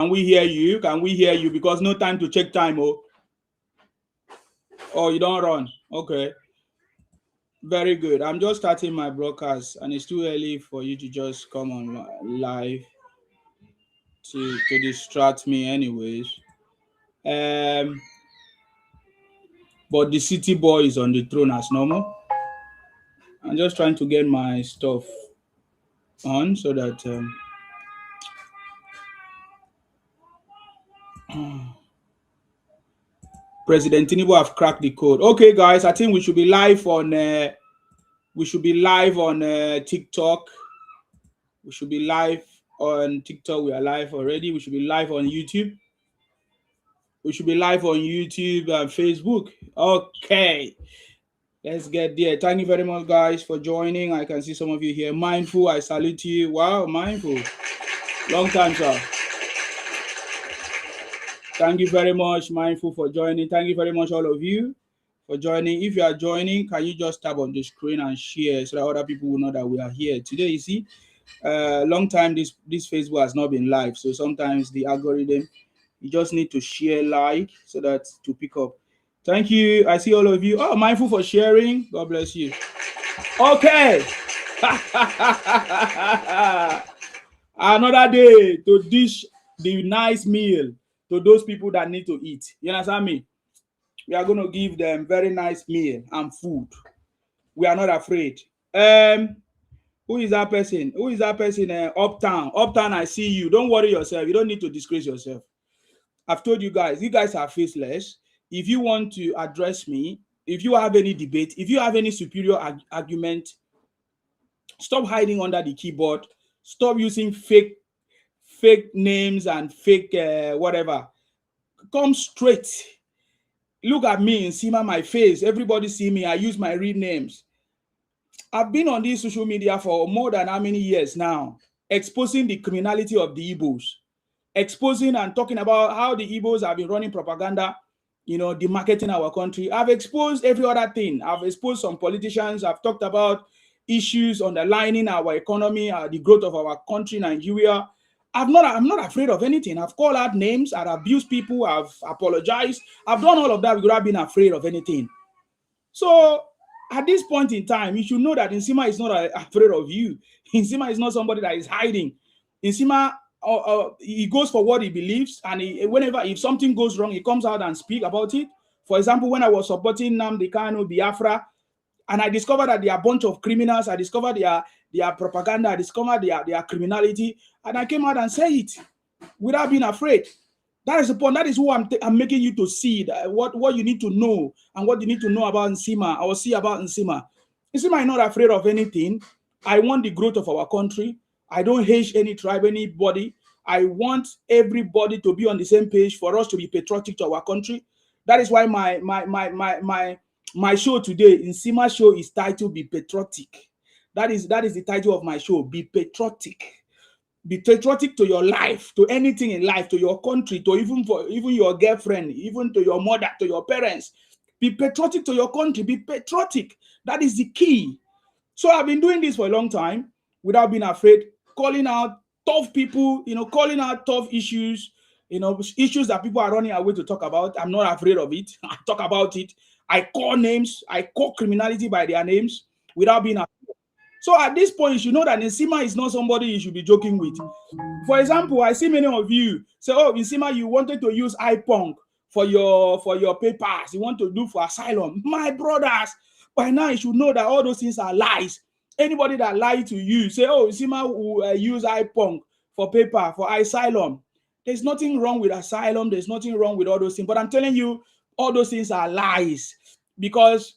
Can we hear you? Can we hear you? Because no time to check time. Oh, you don't run. Okay. Very good. I'm just starting my broadcast, and it's too early for you to just come on live to distract me, anyways. Um, but the city boy is on the throne as normal. I'm just trying to get my stuff on so that President Tinubu have cracked the code. Okay, guys, I think we should be live on. TikTok. We should be live on TikTok. We are live already. We should be live on YouTube. We should be live on YouTube and Facebook. Okay. Let's get there. Thank you very much, guys, for joining. I can see some of you here. Mindful, I salute you. Wow, Mindful. Long time, sir. Thank you very much, Mindful, for joining. Thank you very much, all of you, for joining. If you are joining, can you just tap on the screen and share so that other people will know that we are here today? You see, long time this Facebook has not been live, so sometimes the algorithm, you just need to share, like, so that to pick up. Thank you. I see all of you. Oh, Mindful for sharing. God bless you. Okay. Another day to dish the nice meal to those people that need to eat. You understand me? We are going to give them very nice meal and food. We are not afraid. Who is that person? Who is that person? Uptown. Uptown, I see you. Don't worry yourself. You don't need to disgrace yourself. I've told you guys are faceless. If you want to address me, if you have any debate, if you have any superior argument, stop hiding under the keyboard. Stop using fake names and fake whatever. Come straight. Look at me and see my face. Everybody see me. I use my real names. I've been on this social media for more than how many years now, exposing the criminality of the Igbos, exposing and talking about how the Igbos have been running propaganda, demarketing our country. I've exposed every other thing. I've exposed some politicians. I've talked about issues underlining our economy, the growth of our country, Nigeria. I'm not afraid of anything. I've called out names. I've abused people. I've apologized. I've done all of that without being afraid of anything. So at this point in time, you should know that Nsima is not afraid of you. Nsima is not somebody that is hiding. Nsima, he goes for what he believes, and if something goes wrong, he comes out and speak about it. For example, when I was supporting Nnamdi Kanu, Biafra, and I discovered that they are a bunch of criminals, I discovered their propaganda, I discovered their criminality, and I came out and said it without being afraid. That is the point. That is who I'm making you to see that what you need to know and what you need to know about Nsima or see about Nsima. Nsima is not afraid of anything. I want the growth of our country. I don't hate any tribe, anybody. I want everybody to be on the same page for us to be patriotic to our country. That is why my show today, Nsima show, is titled "Be Patriotic." That is the title of my show. Be patriotic. Be patriotic to your life, to anything in life, to your country, to even your girlfriend, even to your mother, to your parents. Be patriotic to your country. Be patriotic. That is the key. So I've been doing this for a long time without being afraid, calling out tough people, calling out tough issues, issues that people are running away to talk about. I'm not afraid of it. I talk about it. I call names. I call criminality by their names without being afraid. So at this point, you should know that Nsima is not somebody you should be joking with. For example, I see many of you say, "Oh, Nsima, you wanted to use iPunk for your papers. You want to do for asylum." My brothers, by now you should know that all those things are lies. Anybody that lied to you, say, "Oh, Nsima will use iPunk for paper, for asylum." There's nothing wrong with asylum. There's nothing wrong with all those things. But I'm telling you, all those things are lies, because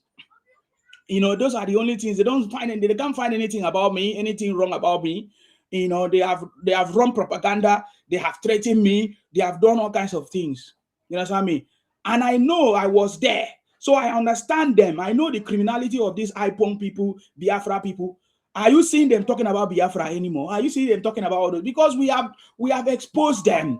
those are the only things. They can't find anything about me, anything wrong about me. They have run propaganda, they have threatened me, they have done all kinds of things. You understand me? And I know I was there. So I understand them. I know the criminality of these IPON people, Biafra people. Are you seeing them talking about Biafra anymore? Are you seeing them talking about all those? Because we have exposed them,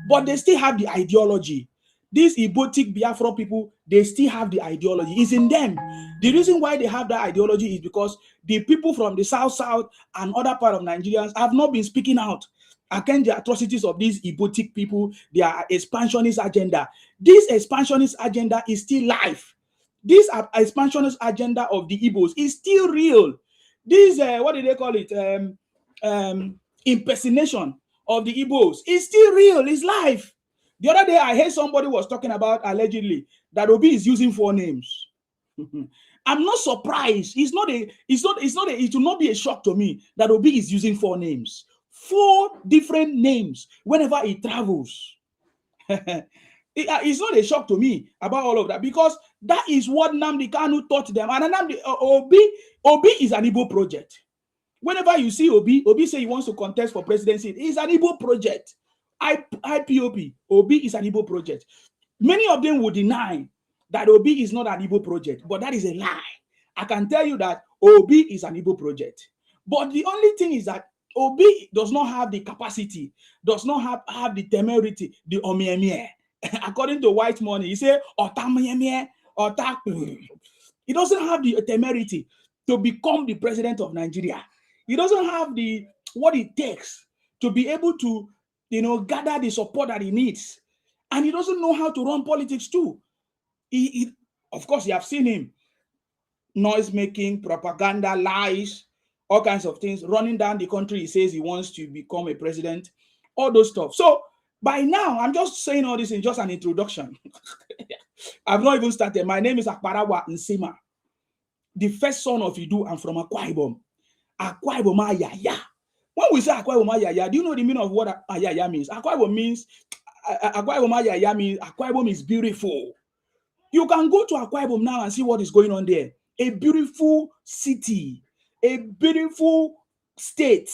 but they still have the ideology. These Ibotic Biafra people, they still have the ideology. It's in them. The reason why they have that ideology is because the people from the South and other part of Nigerians have not been speaking out. against the atrocities of these Igbotic people, their expansionist agenda. This expansionist agenda is still live. This expansionist agenda of the Igbos is still real. This, what do they call it? Impersonation of the Igbos is still real, it's live. The other day, I heard somebody was talking about allegedly that Obi is using 4 names. I'm not surprised. It will not be a shock to me that Obi is using 4 names. 4 different names whenever he travels. It's not a shock to me about all of that, because that is what Nnamdi Kanu taught them. And Obi is an Igbo project. Whenever you see Obi say he wants to contest for presidency, it's an Igbo project. IPOP, Obi is an Igbo project. Many of them would deny that Obi is not an Igbo project, but that is a lie. I can tell you that Obi is an Igbo project. But the only thing is that Obi does not have the capacity, does not have the temerity, the omiemie. According to White Money, he say, otamie, otak. He doesn't have the temerity to become the president of Nigeria. He doesn't have what it takes to be able to, gather the support that he needs. And he doesn't know how to run politics too. Of course, you have seen him. Noise making, propaganda, lies, all kinds of things, running down the country. He says he wants to become a president, all those stuff. So by now, I'm just saying all this in just an introduction. I've not even started. My name is Akbarawa Nsima, the first son of Idu. I'm from Akwa Ibom. Akwa Ibom Ayaya. When we say Akwa Ibom Ayaya, do you know the meaning of what Ayaya means? Akwa Ibom means, Akwa Ibom Ayaya means, Akwa Ibom is beautiful. You can go to Akwa Ibom now and see what is going on there. A beautiful city, a beautiful state,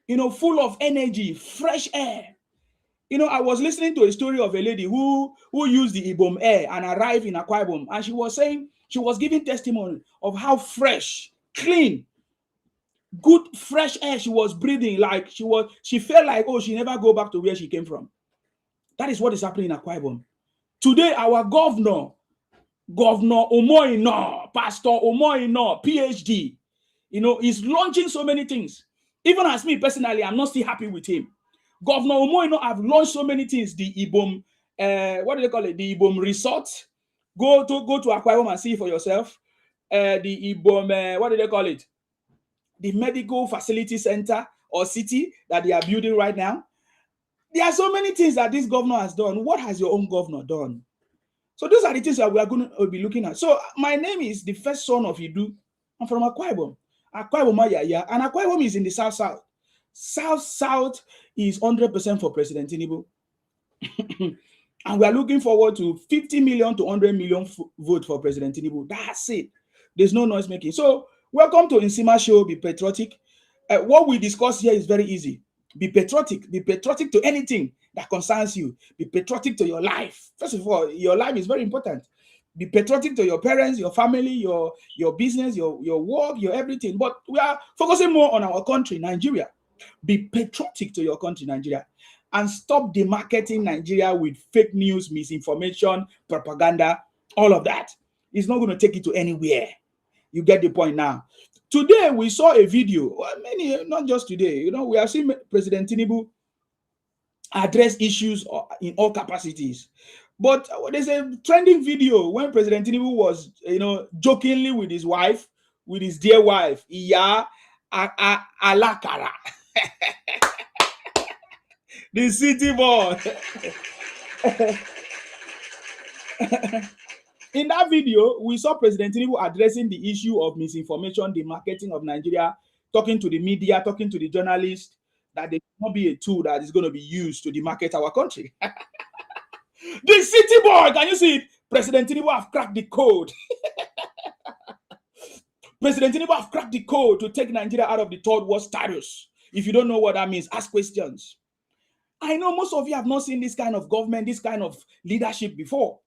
full of energy, fresh air. I was listening to a story of a lady who used the Ibom air and arrived in Akwa Ibom, and she was saying, she was giving testimony of how fresh, clean, good, fresh air she was breathing. Like she felt like, oh, she never go back to where she came from. That is what is happening in Akwa Ibom. Today, our Governor Omoino, Pastor Omoino, PhD, is launching so many things. Even as me personally, I'm not still happy with him. Governor Omoino have launched so many things. The Ibom, what do they call it? The Ibom Resort. Go to Akwa Ibom and see for yourself. The Ibom, what do they call it? The Medical Facility Center or city that they are building right now. There are so many things that this governor has done. What has your own governor done? So those are the things that we are going to be looking at. So my name is the first son of Idu. I'm from Akwa Ibom. Akwa Ibom Ayaya. And Akwa Ibom is in the south-south. South-south is 100% for President Tinubu. And we are looking forward to 50 million to 100 million vote for President Tinubu. That's it. There's no noise making. So welcome to Nsima Show. Be patriotic. What we discuss here is very easy. Be patriotic. Be patriotic to anything that concerns you. Be patriotic to your life. First of all, your life is very important. Be patriotic to your parents, your family, your business, your work, your everything. But we are focusing more on our country, Nigeria. Be patriotic to your country, Nigeria. And stop demarketing Nigeria with fake news, misinformation, propaganda, all of that. It's not going to take you to anywhere. You get the point now. Today, we saw a video, not just today, we have seen President Tinubu address issues in all capacities. But there's a trending video when President Tinubu was, jokingly with his wife, with his dear wife, IYA Alakara. The city boy. In that video, we saw President Tinubu addressing the issue of misinformation, the marketing of Nigeria, talking to the media, talking to the journalists, that there will not be a tool that is going to be used to demarket our country. The city boy, can you see it? President Tinubu have cracked the code. President Tinubu have cracked the code to take Nigeria out of the third world status. If you don't know what that means, ask questions. I know most of you have not seen this kind of government, this kind of leadership before.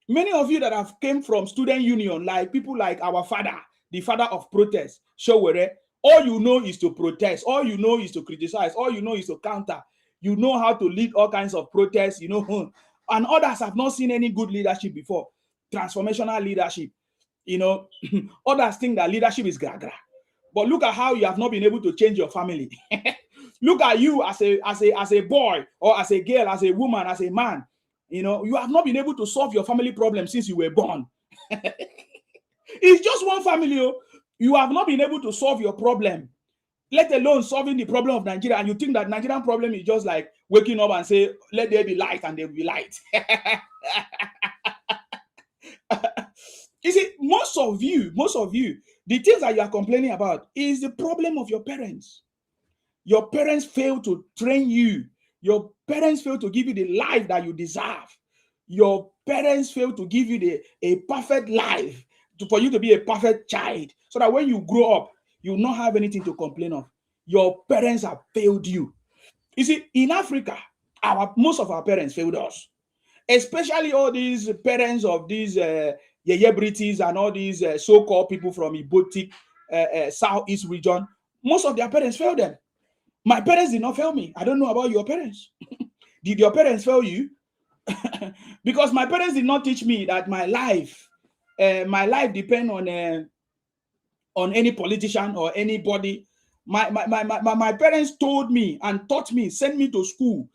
Many of you that have came from student union, like people like our father, the father of protest, Showere, all you know is to protest. All you know is to criticize. All you know is to counter. You know how to lead all kinds of protests, and others have not seen any good leadership before. Transformational leadership. Others think that leadership is gra-gra. But look at how you have not been able to change your family. Look at you as a boy, or as a girl, as a woman, as a man. You have not been able to solve your family problem since you were born. It's just one family. You have not been able to solve your problem, let alone solving the problem of Nigeria. And you think that Nigerian problem is just like waking up and say, let there be light, and there will be light. You see, most of you, the things that you are complaining about is the problem of your parents. Your parents fail to train you. Your parents fail to give you the life that you deserve. Your parents fail to give you a perfect life for you to be a perfect child, so that when you grow up, you will not have anything to complain of. Your parents have failed you. You see, in Africa, most of our parents failed us. Especially all these parents of these Yeye and all these so-called people from Ibotik, Southeast region. Most of their parents failed them. My parents did not fail me. I don't know about your parents. Did your parents fail you? Because my parents did not teach me that my life depends on any politician or anybody. My parents told me and taught me, sent me to school,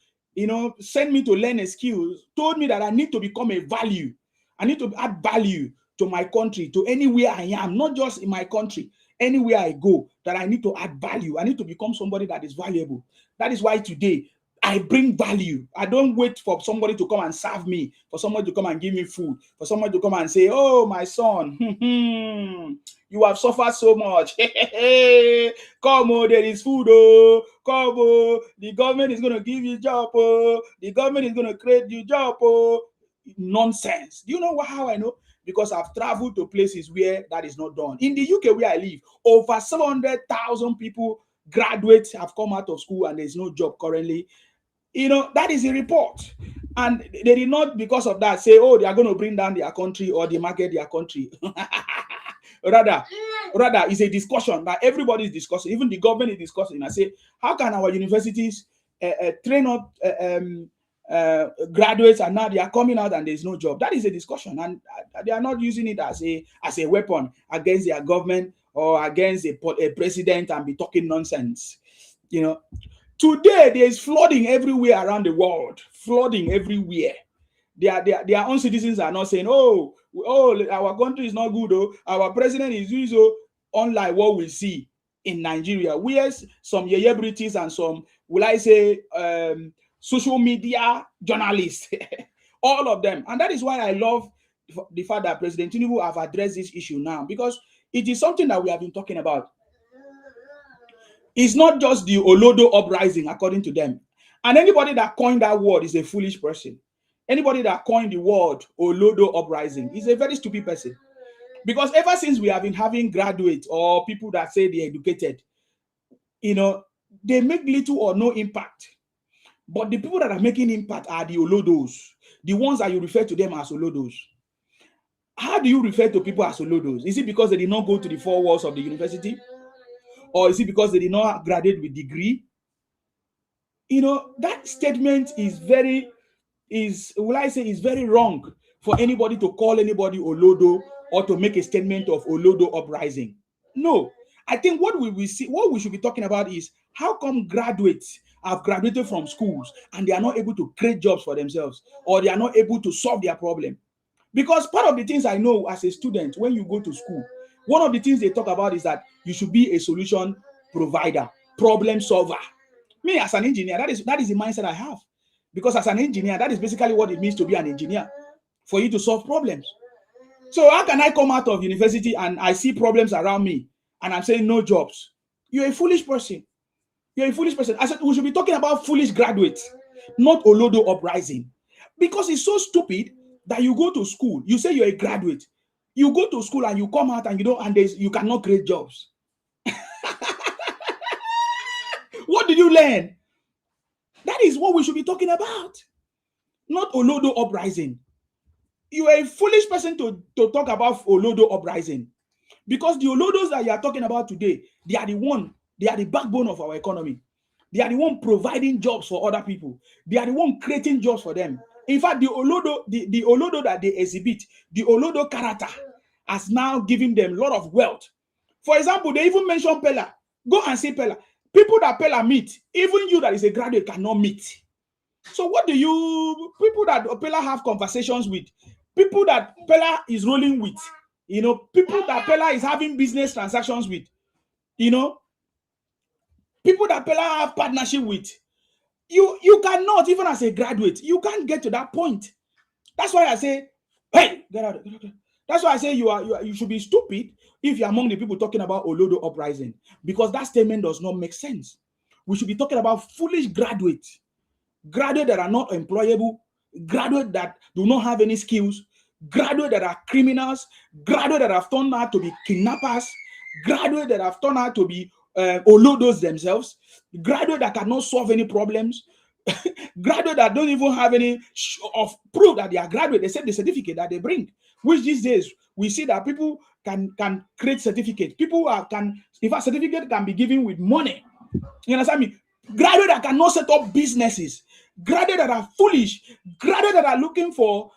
sent me to learn a skill, told me that I need to become a value. I need to add value to my country, to anywhere I am, not just in my country, anywhere I go, that I need to add value. I need to become somebody that is valuable. That is why today I bring value. I don't wait for somebody to come and serve me, for somebody to come and give me food, for somebody to come and say, oh, my son, you have suffered so much. Come, oh, there is food, oh. Come, oh, the government is going to give you a job, oh. The government is going to create you a job, oh. Nonsense. Do you know how I know? Because I've traveled to places where that is not done. In the UK where I live, over 700,000 people, graduates, have come out of school and there's no job currently. That is a report. And they did not, because of that, say, oh, they are going to bring down their country or they market their country. Rather, it's a discussion that everybody is discussing. Even the government is discussing. I say, how can our universities train up graduates, and now they are coming out and there's no job? That is a discussion, and they are not using it as a weapon against their government or against a president and be talking nonsense. Today there is flooding everywhere around the world. Flooding everywhere. Their own citizens are not saying, oh, our country is not good, oh, our president is doing so, unlike what we see in Nigeria, where some celebrities and some, will I say, social media journalists, all of them. And that is why I love the fact that President Tinubu have addressed this issue now, because it is something that we have been talking about. It's not just the Olodo uprising, according to them. And anybody that coined that word is a foolish person. Anybody that coined the word Olodo uprising is a very stupid person. Because ever since we have been having graduates or people that say they're educated, they make little or no impact. But the people that are making impact are the Olodos, the ones that you refer to them as Olodos. How do you refer to people as Olodos? Is it because they did not go to the four walls of the university? Or is it because they did not graduate with degree? That statement is very wrong for anybody to call anybody Olodo or to make a statement of Olodo uprising. No, I think what we should be talking about is how come graduates have graduated from schools and they are not able to create jobs for themselves, or they are not able to solve their problem. Because part of the things I know as a student, when you go to school, one of the things they talk about is that you should be a solution provider, problem solver. Me as an engineer, that is the mindset I have. Because as an engineer, that is basically what it means to be an engineer, for you to solve problems. So how can I come out of university and I see problems around me and I'm saying no jobs? You're a foolish person. You're a foolish person. I said we should be talking about foolish graduates, not Olodo uprising. Because it's so stupid that you go to school, you say you're a graduate, you go to school and you come out and you cannot create jobs. What did you learn? That is what we should be talking about, not Olodo uprising. You are a foolish person to talk about Olodo uprising, because the Olodos that you are talking about today, they are the backbone of our economy. They are the one providing jobs for other people. They are the one creating jobs for them. In fact, the Olodo that they exhibit, the Olodo character, has now given them a lot of wealth. For example, they even mention Pella. Go and see Pella. People that Pella meet, even you that is a graduate cannot meet. So what do you, people that Pella have conversations with, people that Pella is rolling with, people that Pella is having business transactions with, people that Pella have partnership with, you cannot, even as a graduate, you can't get to that point. That's why I say, hey, get out. That's why I say you should be stupid if you're among the people talking about Olodo uprising, because that statement does not make sense. We should be talking about foolish graduates that are not employable, graduates that do not have any skills, graduates that are criminals, graduates that have turned out to be kidnappers, graduates that have turned out to be Olodos themselves, graduates that cannot solve any problems, graduates that don't even have any of proof that they are graduate, except the certificate that they bring. Which these days we see that people can create certificates. People can, in fact, certificate can be given with money. You understand me? Graduates that cannot set up businesses, graduates that are foolish, graduates that are looking for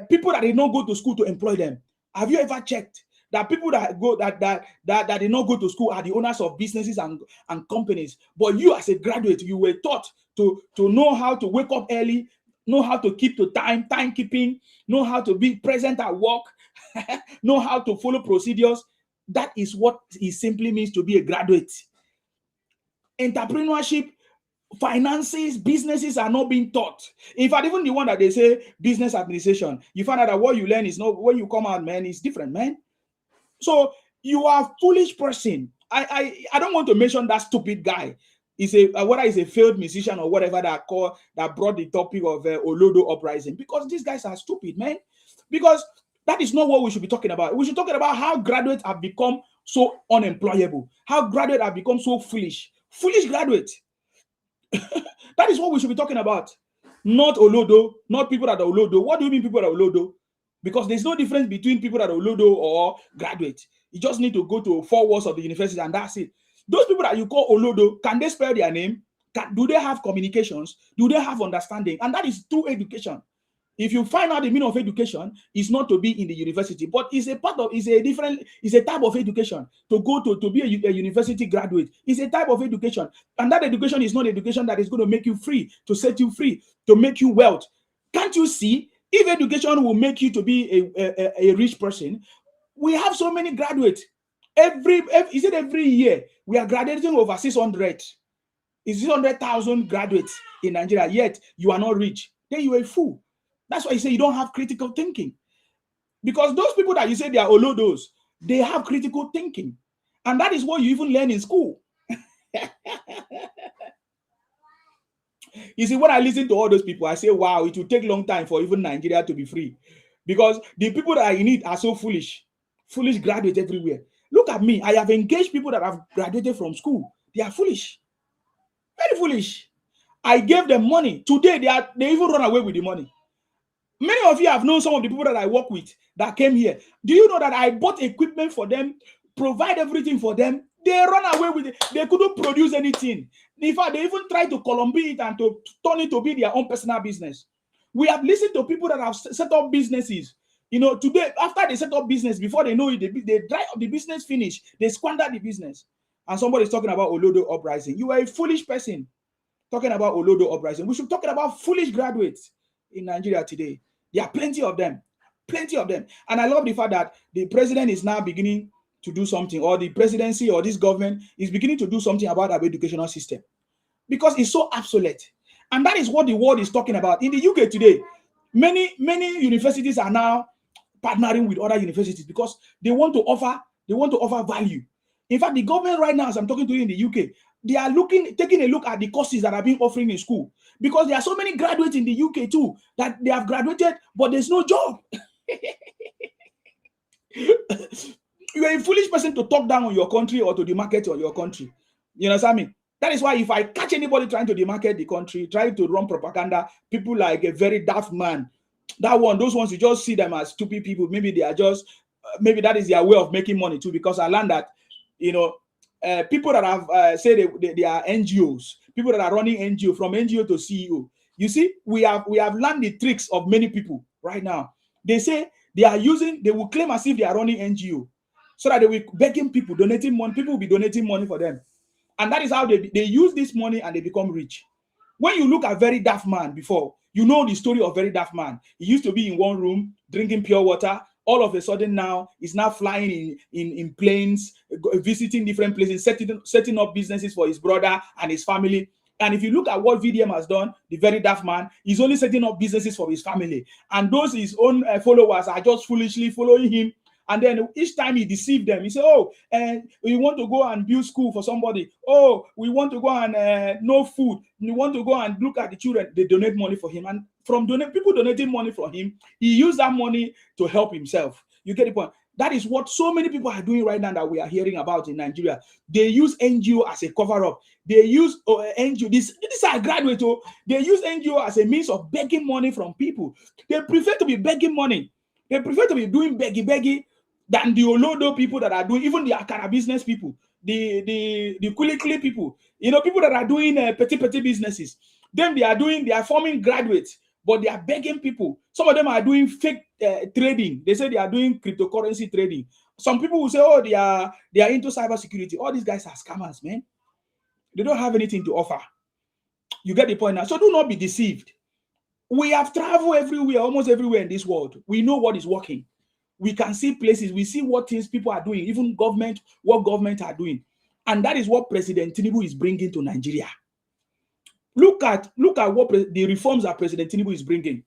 people that did not go to school to employ them. Have you ever checked that people that did not go to school are the owners of businesses and companies? But you, as a graduate, you were taught to know how to wake up early, know how to keep to timekeeping, know how to be present at work, know how to follow procedures. That is what it simply means to be a graduate. Entrepreneurship, finances, businesses are not being taught. In fact, even the one that they say business administration, you find out that what you learn is not, when you come out, man, it's different, man. So you are a foolish person. I don't want to mention that stupid guy. Is a whether he's a failed musician or whatever that brought the topic of Olodo uprising, because these guys are stupid, man. Because that is not what we should be talking about. We should be talking about how graduates have become so unemployable, how graduates have become so foolish graduates. That is what we should be talking about. Not Olodo, not people that are Olodo. What do you mean people that are Olodo? Because there's no difference between people that are Olodo or graduate. You just need to go to 4 walls of the university and that's it. Those people that you call Olodo, can they spell their name? Do they have communications? Do they have understanding? And that is through education. If you find out the meaning of education, it's not to be in the university, but it's a part of, it's a type of education. To go to be a university graduate is a type of education. And that education is not education that is going to make you free, to set you free, to make you wealth. Can't you see? If education will make you to be a rich person, we have so many graduates. Every year we are graduating over 600. It's 600,000 graduates in Nigeria, yet you are not rich. Then you are a fool. That's why you say you don't have critical thinking. Because those people that you say they are Olodos, they have critical thinking. And that is what you even learn in school. You see, when I listen to all those people, I say, wow, it will take a long time for even Nigeria to be free. Because the people that are in it are so foolish. Foolish graduates everywhere. Look at me. I have engaged people that have graduated from school. They are foolish. Very foolish. I gave them money. Today, they even run away with the money. Many of you have known some of the people that I work with that came here. Do you know that I bought equipment for them, provide everything for them? They run away with it. They couldn't produce anything. In fact, they even tried to Columbia it and to turn it to be their own personal business. We have listened to people that have set up businesses. Today, after they set up business, before they know it, they dry up the business, finish. They squander the business. And somebody's talking about Olodo uprising. You are a foolish person talking about Olodo uprising. We should be talking about foolish graduates in Nigeria today. There are plenty of them. Plenty of them. And I love the fact that the president is now beginning to do something, or the presidency or this government is beginning to do something about our educational system, because it's so obsolete. And that is what the world is talking about. In the UK today, many universities are now partnering with other universities because they want to offer value. In fact, the government right now, as I'm talking to you in the UK, they are taking a look at the courses that are being offered in school, because there are so many graduates in the UK too that they have graduated, but there's no job. You are a foolish person to talk down on your country or to demarket on your country. You understand me? That is why if I catch anybody trying to demarket the country, trying to run propaganda, people like a very daft man, those ones, you just see them as stupid people. Maybe they are just, maybe that is their way of making money too, because I learned that, people that have said they are NGOs, people that are running NGO, from NGO to CEO. You see, we have learned the tricks of many people right now. They say they will claim as if they are running NGO, so that they will begging people, donating money. People will be donating money for them. And that is how they use this money and they become rich. When you look at Very Daft Man before, you know the story of Very Daft Man. He used to be in one room drinking pure water. All of a sudden now, he's now flying in planes, visiting different places, setting up businesses for his brother and his family. And if you look at what VDM has done, the Very Daft Man, he's only setting up businesses for his family. And those his own followers are just foolishly following him. And then each time he deceived them, he said, oh, we want to go and build school for somebody. Oh, we want to go and no food. We want to go and look at the children. They donate money for him. And from people donating money for him, he used that money to help himself. You get the point? That is what so many people are doing right now that we are hearing about in Nigeria. They use NGO as a cover-up. They use NGO. These are graduates. They use NGO as a means of begging money from people. They prefer to be begging money. They prefer to be doing beggy than the Olodo people that are doing, even the Akara business people, the Kuli people, people that are doing petty businesses. Then they are forming graduates, but they are begging people. Some of them are doing fake trading. They say they are doing cryptocurrency trading. Some people will say, oh, they are into cybersecurity. All these guys are scammers, man. They don't have anything to offer. You get the point now. So do not be deceived. We have traveled everywhere, almost everywhere in this world. We know what is working. We can see places, we see what things people are doing, even what government are doing. And that is what President Tinubu is bringing to Nigeria. Look at what the reforms that President Tinubu is bringing.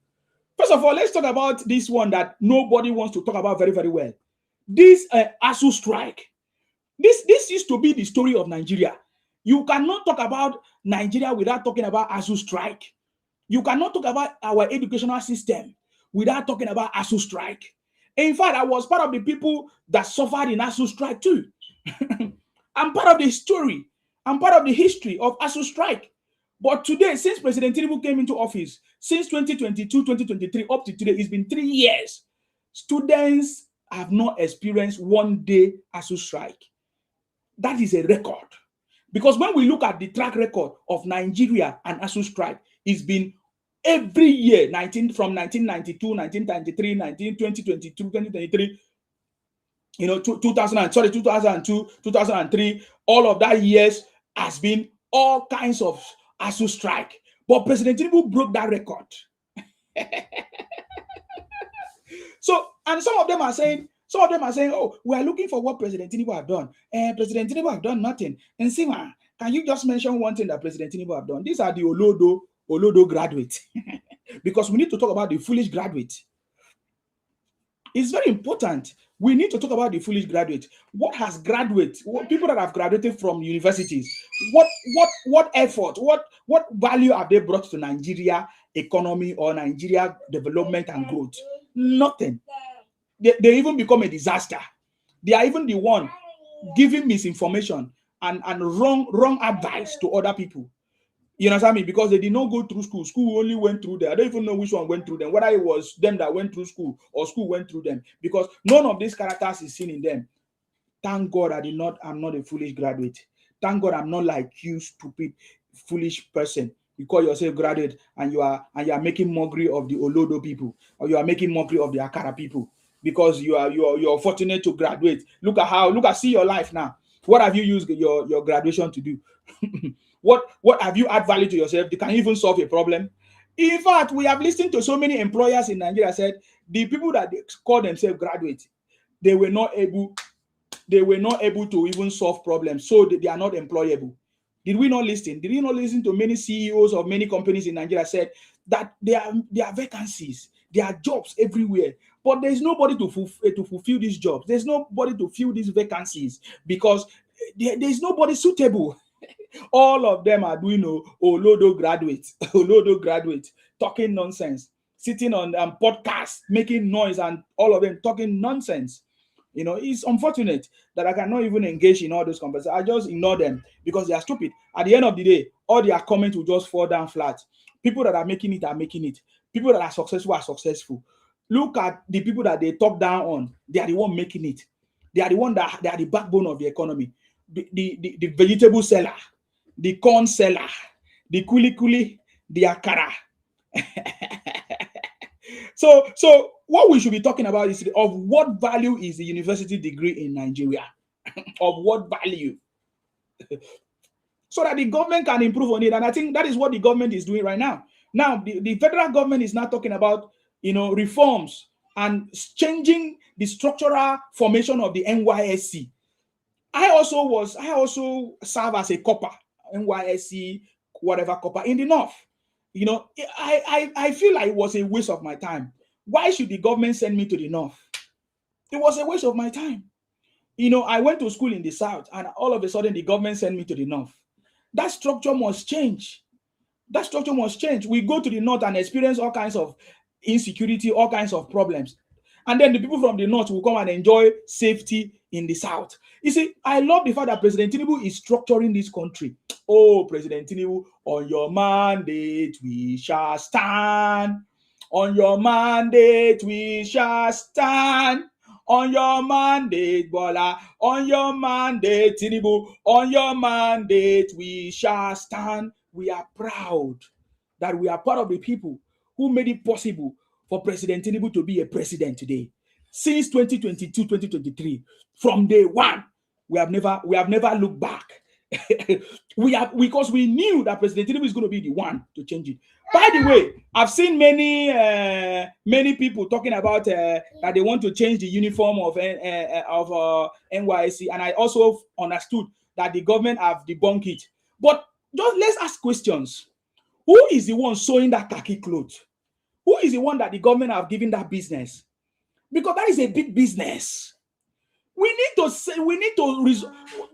First of all, let's talk about this one that nobody wants to talk about very, very well. This ASU strike. This used to be the story of Nigeria. You cannot talk about Nigeria without talking about ASU strike. You cannot talk about our educational system without talking about ASU strike. In fact, I was part of the people that suffered in ASU strike too. I'm part of the story. I'm part of the history of ASU strike. But today, since President Tinubu came into office, since 2022, 2023, up to today, it's been 3 years. Students have not experienced one day ASU strike. That is a record. Because when we look at the track record of Nigeria and ASU strike, it's been every year, from 1992, 1993, 2022, 2023, 2002, 2003, all of that years has been all kinds of ASU strike. But President Tinubu broke that record. So, and some of them are saying, oh, we are looking for what President Tinubu have done. President Tinubu have done nothing. And Sima, can you just mention one thing that President Tinubu have done? These are the Olodo graduates. Because we need to talk about the foolish graduates. It's very important. We need to talk about the foolish graduates. What has people that have graduated from universities, what effort, what value have they brought to Nigeria economy or Nigeria development and growth? Nothing. They even become a disaster. They are even the one giving misinformation and wrong advice to other people. You understand me? Because they did not go through school. School only went through them. I don't even know which one went through them, whether it was them that went through school or school went through them. Because none of these characters is seen in them. Thank God I'm not a foolish graduate. Thank God I'm not like you, stupid, foolish person. You call yourself graduate and you are making mockery of the Olodo people, or you are making mockery of the Akara people because you are fortunate to graduate. See your life now. What have you used your graduation to do? What have you add value to yourself? They can even solve a problem. In fact, we have listened to so many employers in Nigeria said the people that they call themselves graduates, they were not able to even solve problems, so they are not employable. Did we not listen? Did you not listen to many CEOs of many companies in Nigeria said that there are vacancies, there are jobs everywhere, but there's nobody to fulfill these jobs. There's nobody to fill these vacancies because there's nobody suitable. All of them are doing Olodo graduates, talking nonsense, sitting on podcasts, making noise, and all of them talking nonsense. It's unfortunate that I cannot even engage in all those conversations. I just ignore them because they are stupid. At the end of the day, all their comments will just fall down flat. People that are making it are making it. People that are successful. Look at the people that they talk down on. They are the one making it. They are the one that they are the backbone of the economy. The vegetable seller, the corn seller, the kuli, the akara. So what we should be talking about is of what value is the university degree in Nigeria? Of what value? so that the government can improve on it. And I think that is what the government is doing right now. Now, the federal government is now talking about, reforms and changing the structural formation of the NYSC. I also serve as a copper, NYSC, whatever copper in the north. I feel like it was a waste of my time. Why should the government send me to the north? It was a waste of my time. I went to school in the south, and all of a sudden the government sent me to the north. That structure must change. That structure must change. We go to the north and experience all kinds of insecurity, all kinds of problems. And then the people from the north will come and enjoy safety in the south. You see, I love the fact that President Tinubu is structuring this country. Oh, President Tinubu, on your mandate we shall stand. On your mandate we shall stand. On your mandate, Bola. On your mandate, Tinubu. On your mandate we shall stand. We are proud that we are part of the people who made it possible for President Tinubu to be a president today. Since 2022, 2023, from day one, we have never looked back. Because we knew that President Tinubu is going to be the one to change it. By the way, I've seen many people talking about that they want to change the uniform of NYSC, and I also understood that the government have debunked it. But just let's ask questions. Who is the one sewing that khaki clothes? Who is the one that the government have given that business? Because that is a big business. We need to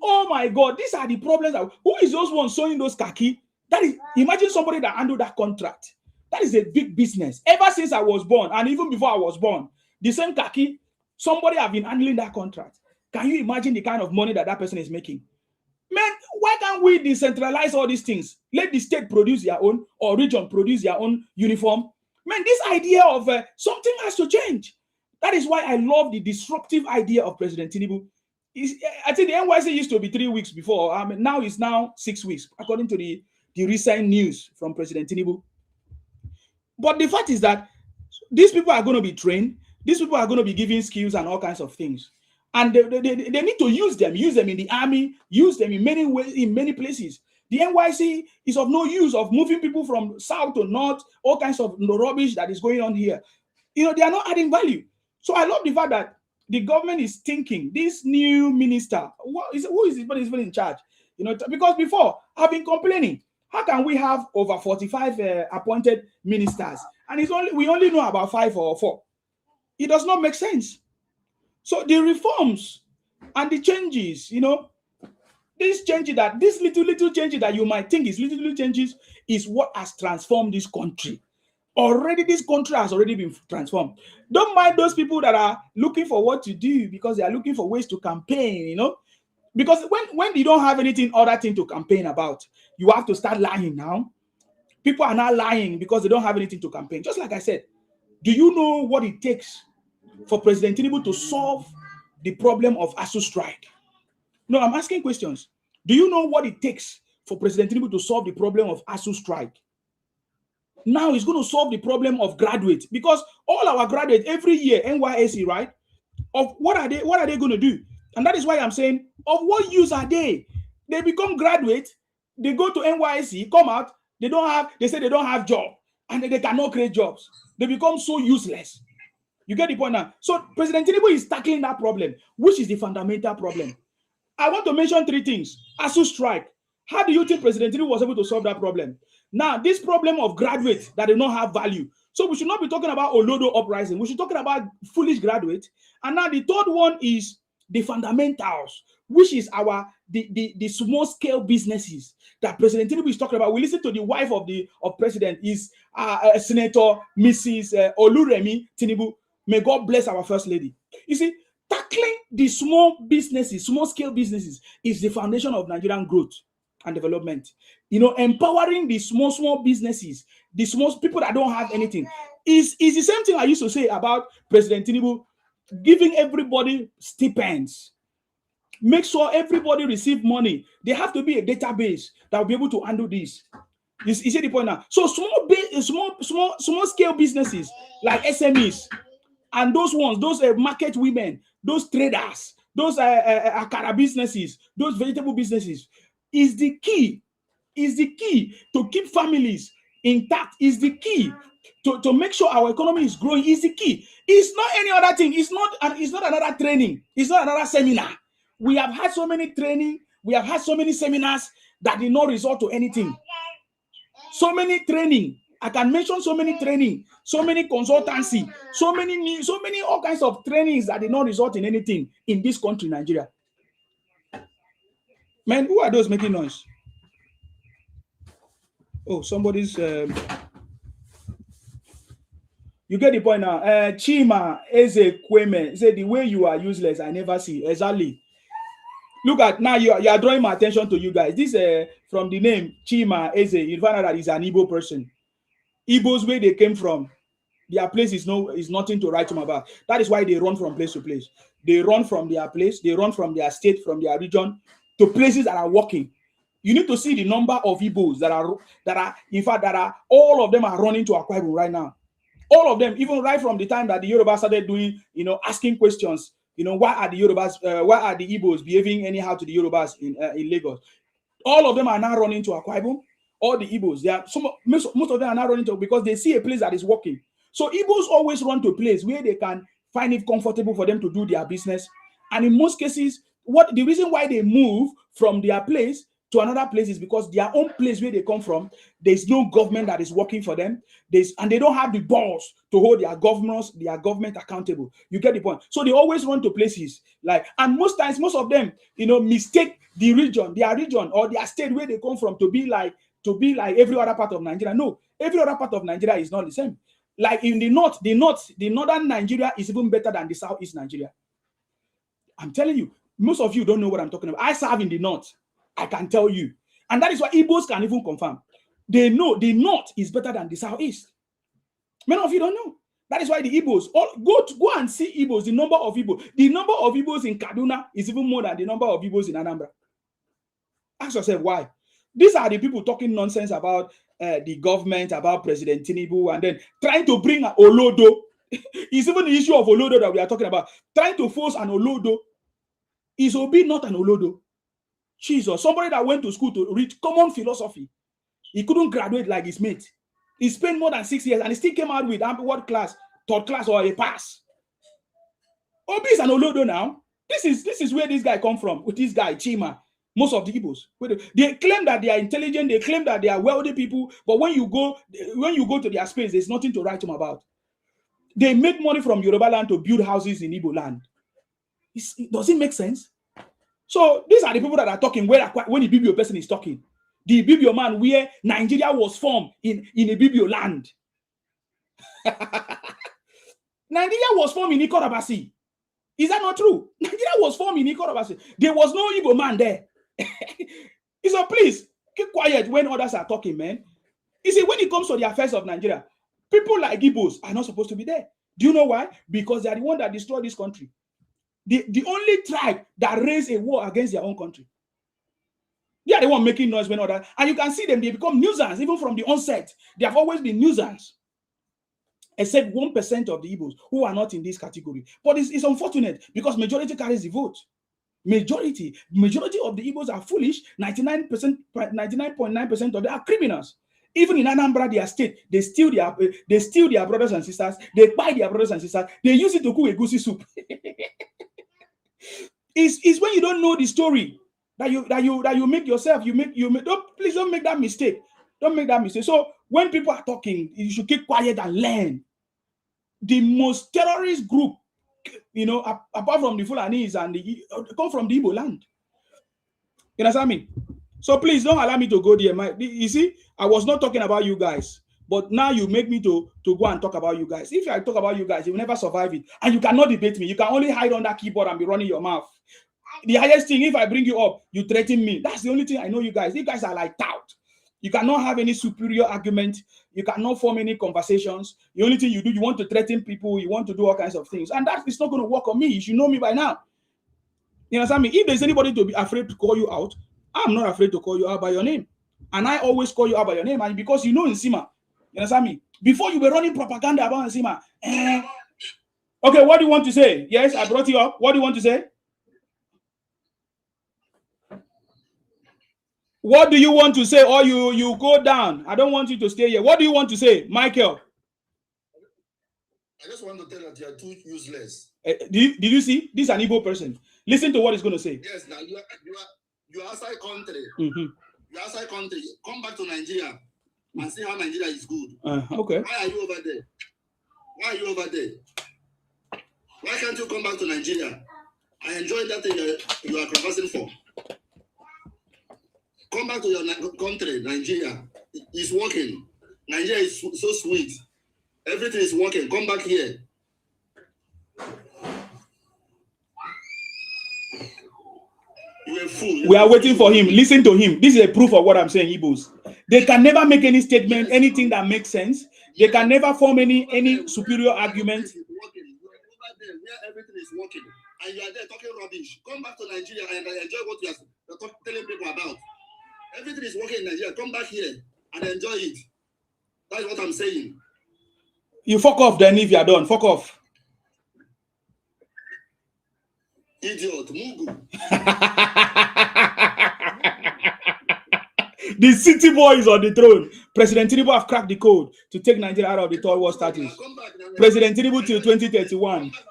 oh my God, these are the problems. Who is those ones sewing those khaki? That is, imagine somebody that handled that contract. That is a big business. Ever since I was born, and even before I was born, the same khaki, somebody have been handling that contract. Can you imagine the kind of money that person is making? Man, why can't we decentralize all these things? Let the state produce their own, or region produce their own uniform. Man, this idea of something has to change. That is why I love the disruptive idea of President Tinubu. I think the NYC used to be 3 weeks before. Now it's 6 weeks, according to the recent news from President Tinubu. But the fact is that these people are going to be trained. These people are going to be given skills and all kinds of things. And they need to use them in the army, use them in many ways, in many places. The NYC is of no use of moving people from south to north, all kinds of rubbish that is going on here. They are not adding value. So I love the fact that the government is thinking, this new minister, who is in charge? Because before I've been complaining, how can we have over 45 appointed ministers, and we only know about 5 or 4? It does not make sense. So the reforms and the changes, these little changes that you might think is little changes is what has transformed this country. Already, this country has already been transformed. Don't mind those people that are looking for what to do because they are looking for ways to campaign, Because when you don't have anything other thing to campaign about, you have to start lying now. People are not lying because they don't have anything to campaign. Just like I said, do you know what it takes for President Tinubu to solve the problem of ASU strike? No, I'm asking questions. Do you know what it takes for President Tinubu to solve the problem of ASU strike? Now he's going to solve the problem of graduates, because all our graduates every year, NYSC, right? Of what are they going to do? And that is why I'm saying, of what use are they? They become graduates, they go to NYSC, come out, they say they don't have job, and they cannot create jobs. They become so useless. You get the point now? So President Tinubu is tackling that problem, which is the fundamental problem. I want to mention 3 things. ASU strike. How do you think President Tinubu was able to solve that problem? Now, this problem of graduates that do not have value. So we should not be talking about Olodo uprising. We should be talking about foolish graduates. And now the third one is the fundamentals, which is the small scale businesses that President Tinubu is talking about. We listen to the wife of President, is Senator Mrs. Oluremi Tinubu. May God bless our First Lady. You see, tackling the small scale businesses is the foundation of Nigerian growth and development. Empowering the small businesses, the small people that don't have anything, is the same thing I used to say about President Tinubu giving everybody stipends. Make sure everybody receive money. There have to be a database that will be able to handle this. You see the point now? So small scale businesses like SMEs and those market women, those traders, those akara businesses, those vegetable businesses is the key Is the key to keep families intact. Is the key to make sure our economy is growing. Is the key. It's not any other thing. It's not another training. It's not another seminar. We have had so many training. We have had so many seminars that did not result to anything. So many training. I can mention so many training, so many consultancy, so many all kinds of trainings that did not result in anything in this country, Nigeria. Man, who are those making noise? Oh, somebody's. You get the point now. Chima Eze Kweme said, the way you are useless, I never see. Exactly. Look at now, you are drawing my attention to you guys. This from the name Chima Eze, you find out that he's an Igbo person. Igbos, where they came from, their place is nothing to write home about. That is why they run from place to place. They run from their place, they run from their state, from their region to places that are working. You need to see the number of Igbos that are all of them are running to Akwa Ibom right now. All of them, even right from the time that the Yorubas started doing, asking questions, why are the Igbos behaving anyhow to the Yorubas in Lagos? All of them are now running to Akwa Ibom. All the Igbos, most of them are now running to, because they see a place that is working. So Igbos always run to a place where they can find it comfortable for them to do their business. And in most cases, the reason why they move from their place to another place is because their own place where they come from, there's no government that is working for them. And they don't have the balls to hold their government accountable. You get the point? So they always run to places and most times, most of them, mistake their region or their state where they come from to be like every other part of Nigeria. No, every other part of Nigeria is not the same. Like in the northern Nigeria is even better than the southeast Nigeria. I'm telling you, most of you don't know what I'm talking about. I serve in the north. I can tell you. And that is why Igbos can even confirm. They know the north is better than the southeast. Many of you don't know. That is why the Igbos, go and see Igbos, the number of Igbos. The number of Igbos in Kaduna is even more than the number of Igbos in Anambra. Ask yourself why. These are the people talking nonsense about the government, about President Tinubu, and then trying to bring an Olodo. It's even the issue of Olodo that we are talking about. Trying to force an Olodo. Is Obi not an Olodo? Jesus, somebody that went to school to read common philosophy. He couldn't graduate like his mate. He spent more than 6 years and he still came out with what class? Third class or a pass. Obi is an Olodo now. This is where this guy come from, with this guy, Chima. Most of the Igbos. They claim that they are intelligent, they claim that they are wealthy people, but when you go to their space, there's nothing to write them about. They make money from Yoruba land to build houses in Igbo land. Does it make sense? So these are the people that are talking when the Ibibio person is talking. The Ibibio man where Nigeria was formed in Ibibio land. Nigeria was formed in Ikorabasi. Is that not true? Nigeria was formed in Ikorabasi. There was no Igbo man there. So please, keep quiet when others are talking, man. You see, when it comes to the affairs of Nigeria, people like Igbos are not supposed to be there. Do you know why? Because they are the one that destroyed this country. The only tribe that raised a war against their own country. They are the one making noise when others, and you can see them, they become nuisance even from the onset. They have always been nuisance. Except 1% of the Igbos who are not in this category. But it's unfortunate because majority carries the vote. Majority of the Igbos are foolish. 99.9% of them are criminals. Even in Anambra, their state, they steal their brothers and sisters. They buy their brothers and sisters. They use it to cook egusi soup. It's when you don't know the story that you make yourself. Please don't make that mistake. Don't make that mistake. So when people are talking, you should keep quiet and learn. The most terrorist group, apart from the Fulanis come from the Igbo land. You understand me? So please don't allow me to go there. You see, I was not talking about you guys, but now you make me to go and talk about you guys. If I talk about you guys, you will never survive it. And you cannot debate me. You can only hide on that keyboard and be running your mouth. The highest thing, if I bring you up, you threaten me. That's the only thing I know you guys. You guys are like tout. You cannot have any superior argument. You cannot form any conversations. The only thing you do, you want to threaten people. You want to do all kinds of things. And that is not going to work on me. You should know me by now. You understand me? If there's anybody to be afraid to call you out, I'm not afraid to call you out by your name. And I always call you out by your name. And because you know Nsima, you understand me? Before you were running propaganda about Nsima. Okay, what do you want to say? Yes, I brought you up. What do you want to say? What do you want to say? Or you go down. I don't want you to stay here. What do you want to say, Michael? I just want to tell you that you are too useless. Did you see? This is an Igbo person. Listen to what he's going to say. Yes, now you are outside country. Mm-hmm. You are outside country. Come back to Nigeria and see how Nigeria is good. Okay. Why are you over there? Why are you over there? Why can't you come back to Nigeria? I enjoy that thing you are conversing for. Come back to your country, Nigeria. It's working. Nigeria is so sweet. Everything is working. Come back here. You're a fool. We are waiting for him. Listen to him. This is a proof of what I'm saying, Igbos. They can never make any statement, anything that makes sense. They can never form any superior argument. You're over there where everything is working, and you are there talking rubbish. Come back to Nigeria and enjoy what you are telling people about. Everything is working in Nigeria. Come back here and enjoy it. That's what I'm saying. You fuck off then if you are done. Fuck off. Idiot. Mugu. The city boy is on the throne. President Tinubu have cracked the code to take Nigeria out of the third world status. President Tinubu till 2031. Come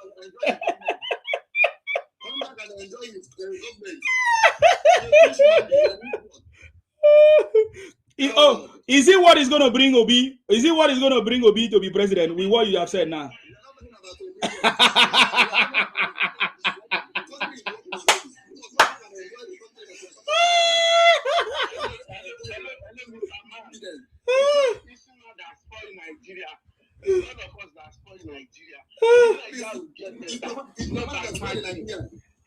back and enjoy it. Oh, is it what is going to bring Obi? Is it what is going to bring Obi to be president with what you have said now?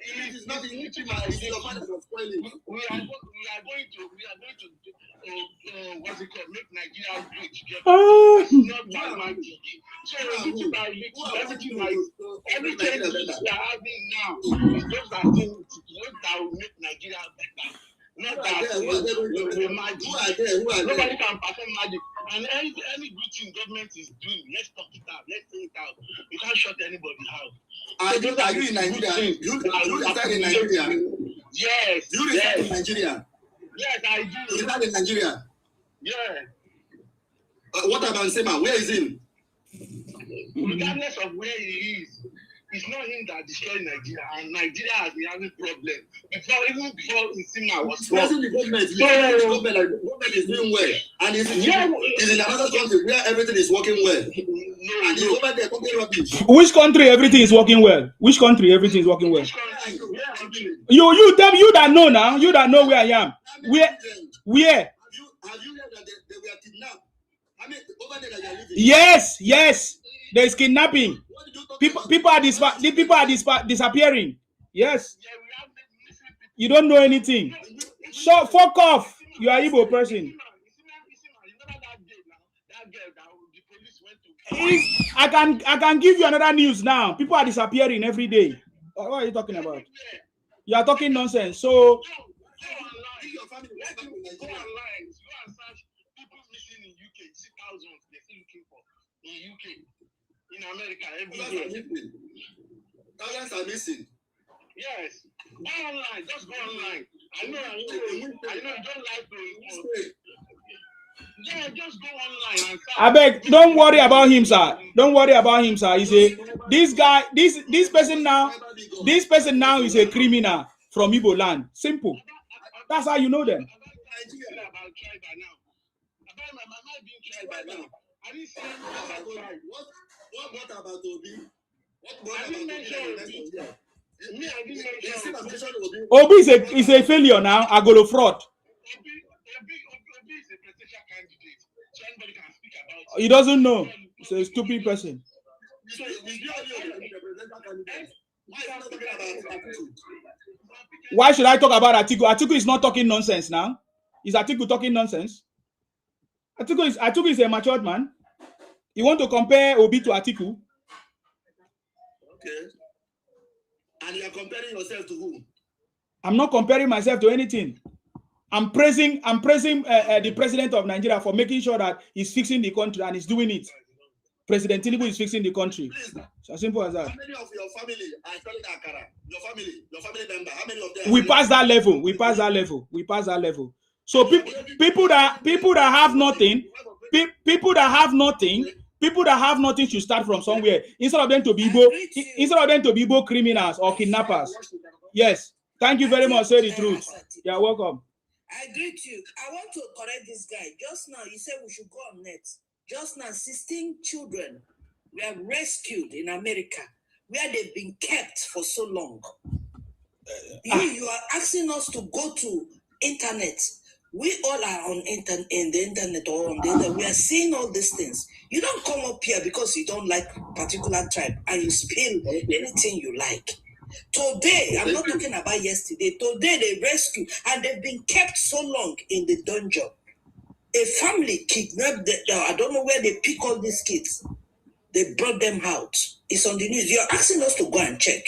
It is not in which we are going to what's it called? Make Nigeria rich. Not by magic. So everything we are having now is just that thing that will make Nigeria better. Not that we magic. Nobody can perform magic. And any good thing government is doing, let's talk it out. Let's say it out. You can't shut anybody out. Are you in Nigeria? You reside in Nigeria? Yes. You reside in Nigeria? Yes, I do. You reside in Nigeria? Yeah. What about Sema? Where is he? Regardless of where he is, it's not him that destroyed Nigeria, and Nigeria has been having problems. Even before Nsima was present, the government is doing well, and it's in another country where everything is working well. And he's over there talking rubbish. Which country everything is working well? Which country everything is working well? You tell me, you that know now, you that know where I am. Where? Have you heard that they were kidnapped? I mean, over there that you are living. Yes. There's kidnapping. People are disappearing. Yes. You don't know anything. So fuck off. You are Igbo person. I can give you another news now. People are disappearing every day. What are you talking about? You are talking nonsense. So in UK, in America, every day. Thousands are missing. Yes. Go online. Just go online. I know you don't like to. Yeah, just go online and I beg, don't worry about him, sir. Don't worry about him, sir. He say this guy, this person now is a criminal from Igbo land. Simple. That's how you know them. I didn't say what about Obi? What Obi is a failure now. Agolo fraud. Obi is a presidential candidate, so anybody can speak about it. He doesn't know. He's a stupid person. Why should I talk about Atiku? Atiku is not talking nonsense now. Is Atiku talking nonsense? Atiku is a matured man. You want to compare Obi to Atiku? Okay. And you are comparing yourself to whom? I'm not comparing myself to anything. I'm praising the president of Nigeria for making sure that he's fixing the country, and he's doing it. President Tinubu is fixing the country. Please, it's as simple as that. How many of your family are selling akara? Your family member, how many of them? We pass that level. So people that have nothing, people that have nothing should start from somewhere instead of them to be Igbo criminals or kidnappers. Yes. Thank you very much. Say the truth. You're welcome. I agree with you. I want to correct this guy. Just now, he said we should go on net. Just now, 16 children were rescued in America, where they've been kept for so long. You are asking us to go to internet. We all are on in the internet or on the internet. We are seeing all these things. You don't come up here because you don't like particular tribe and you spill anything you like. Today, I'm not talking about yesterday. Today they rescue and they've been kept so long in the dungeon. A family kidnapped them. I don't know where they pick all these kids. They brought them out. It's on the news. You're asking us to go and check.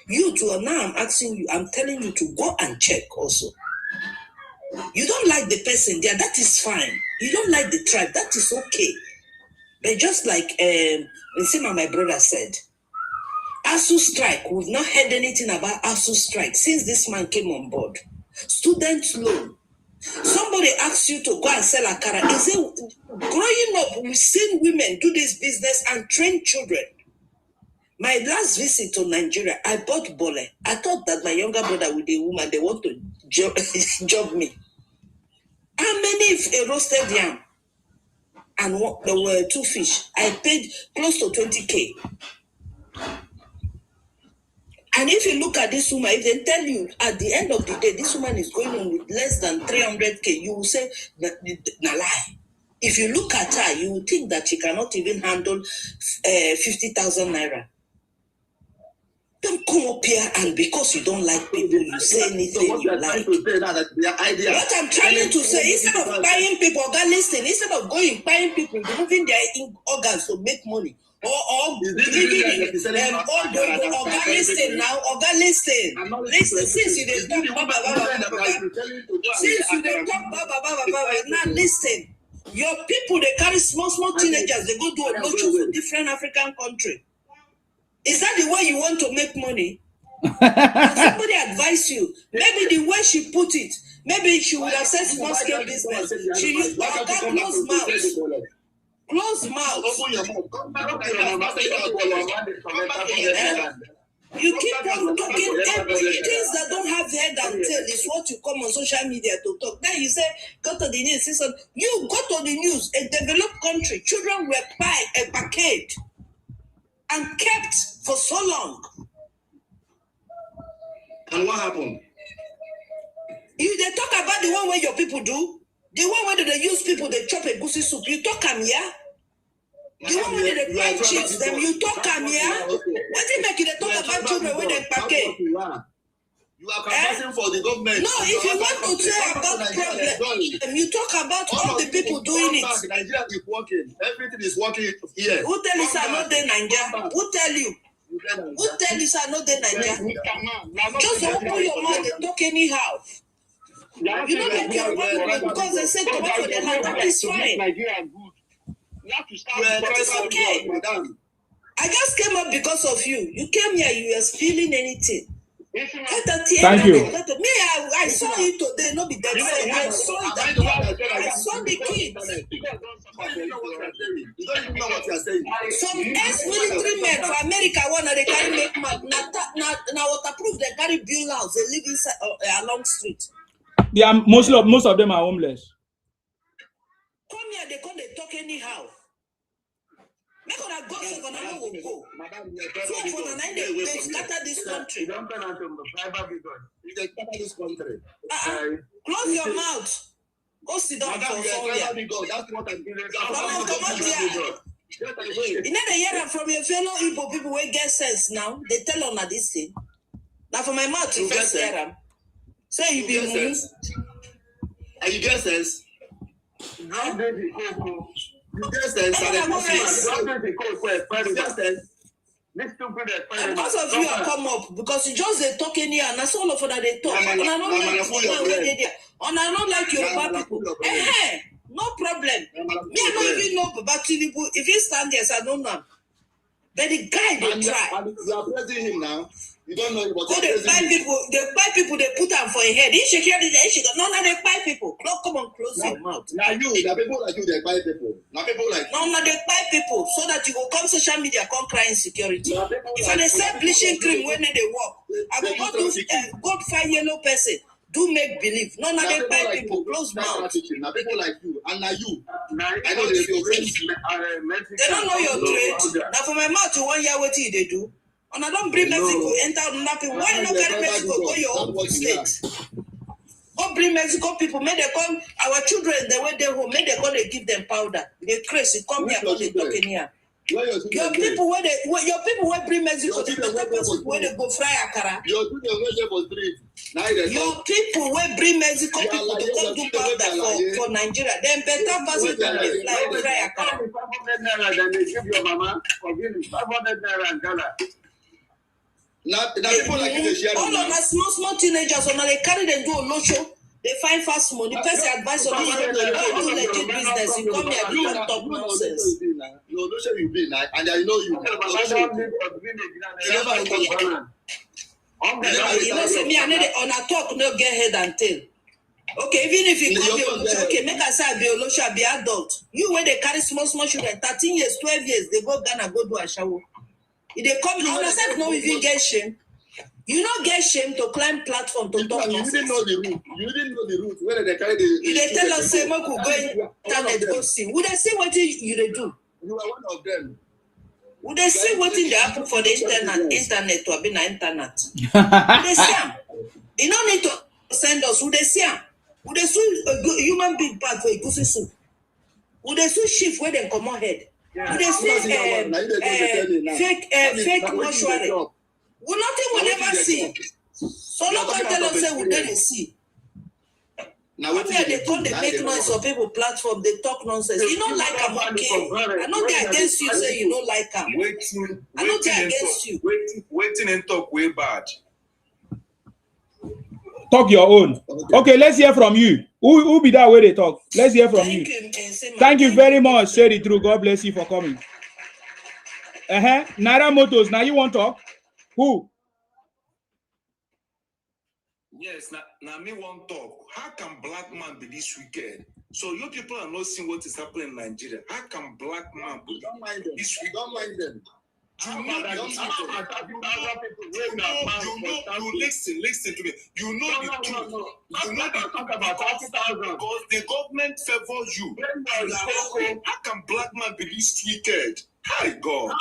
You too, now I'm telling you to go and check also. You don't like the person there, that is fine. You don't like the tribe, that is okay. But just like Nsima, my brother said, ASU strike, we've not heard anything about ASU strike since this man came on board. Student loan. Somebody asks you to go and sell akara. Is it growing up, we've seen women do this business and train children. My last visit to Nigeria, I bought bole. I thought that my younger brother with a woman, they want to job me. How many roasted yam? And there were 2 fish. I paid close to 20K. And if you look at this woman, if they tell you at the end of the day, this woman is going on with less than 300K, you will say, na lie. If you look at her, you will think that she cannot even handle 50,000 naira. Don't come up here and because you don't like people, you say anything you like. What I'm trying to say, instead of buying people, instead of going buying people, removing their organs to make money, or giving listen now, listen, since you didn't talk now listen. Your people, they carry small teenagers, they go do a locho for different African countries. Is that the way you want to make money? And somebody advise you. Maybe the way she put it, maybe she would have said small scale business. She used close mouth. Close mouth. You keep on talking things that don't have head and tail is what you come on social media to talk. Then you say, go to the news. You go to the news, a developed country, children were packaged and kept for so long. And what happened? They talk about the one where your people do. The one where they use people, they chop a goosey soup. You talk them here. The one where they fry chips, them you talk them here. What do you make it talk about children when they package? You are conversing for the government. No, if you want to say about problem, you talk about all the people doing it. Nigeria is working. Everything is working here. Who tell you sir not there Nigeria? Who tell you? Who tell you sir not there Nigeria? Just open your mouth and talk anyhow. You know they care about because they say come for their land. That is fine. Nigeria good. You have to start. It's okay. I just came up because of you. You came here, you were feeling anything. Thank you. Me, I saw it today, not be dead. I saw it. I saw the kids. You don't even know what you are saying. Some ex-military men for America wanna they carry make mad. Now waterproof they carry build house. They live inside along street. They are most of them are homeless. Come here, they come they talk anyhow. Make on a go so gonna know will go. So for the night they scatter this country. Don't turn on the private because they scatter this country. Close your mouth. Go sit down for somewhere. That's what I'm doing. Come on here. You know they hear from your fellow Igbo people who get sense now. They tell on this thing. Now for my mouth to first hear them. Say you be moving. And you get sense? Huh? You get sense? And because of you I come up because you just they talk in here and that's all of that they talk. And I don't like your bad people. No problem. Me I don't even know about Tinubu. If he stand there, I don't know. But the guy they try. And you are praising him now. You don't know what they buy people, they put them for a head. No, they buy people. No, come on, close your mouth. Now the people like you, they buy people. Now people like no, they buy people so that you will come social media, come cry insecurity. If I say bleaching cream when they walk, I will go do go find yellow person. Do make believe. No, they buy like people. Close mouth. Now people like you, and now you. I know they don't know your trade. Now for my mouth, you 1 year what they do. And I don't bring Mexico, enter nothing. Why not carry Mexico go your own state? Go bring Mexico people, make they come, our children, the way they home, make they go, they give them powder. They crazy, come here, go, they talking here. Your people where bring Mexico, the people where they go fry akara. Your people where bring Mexico people to come do powder for Nigeria. Then better person than they fly fry akara. 500 naira, then they give your mama for giving 500 naira and Ghana. Now people like you, they share all of us small teenagers, so now they carry them do a no show. They find fast money. Person advice on you don't do legit business. You come here, you don't talk nonsense. No show you be now, and I know you. You know, say me, I need on a talk, no get head and tail. Okay, even if you come here, okay, make us say I be Olosha, be adult. You where they carry small children, 13 years, 12 years, they go Ghana, go do a shower. If they come, you understand, no even get shame. You don't get shame to climb platform to talk nonsense. You didn't know the route. You didn't know the route. Where they carry the. If they tell us, say, we could go internet, go see. Would they see what you they do? You are one of them. Would they see what they happen for the internet to have been an internet? Would they see them? You don't need to send us. Would they see them? Would they see a human being part for a goosey soup? Would they see shift where they come on head? Would they see fake mortuary? We nothing will never see. So no can tell us say we didn't see. Now when they come, they make noise on people platform, they talk nonsense. You don't like them, okay? I know they're against you, say you don't like them. I know they're against you. Waiting and talk way bad. Talk your own. Okay, let's hear from you. Who be that way they talk? Let's hear from you. Thank you very much. Say the truth. God bless you for coming. Naira Motors. Now you want to talk? Who? Yes, now me want talk. How can black man be this wicked? So you people are not seeing what is happening in Nigeria. How can black man be this wicked? Don't mind them. Listen to me. You know the truth. You know the truth because the government favors you. How can black man be this wicked? Hi God.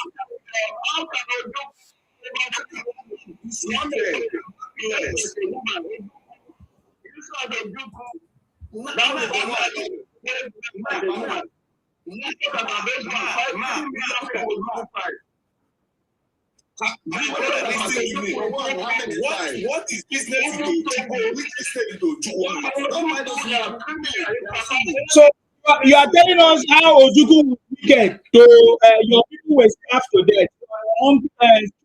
How can I do? Yes. What is business to So you are telling us how Ojukwu was wicked to your people were starved to death.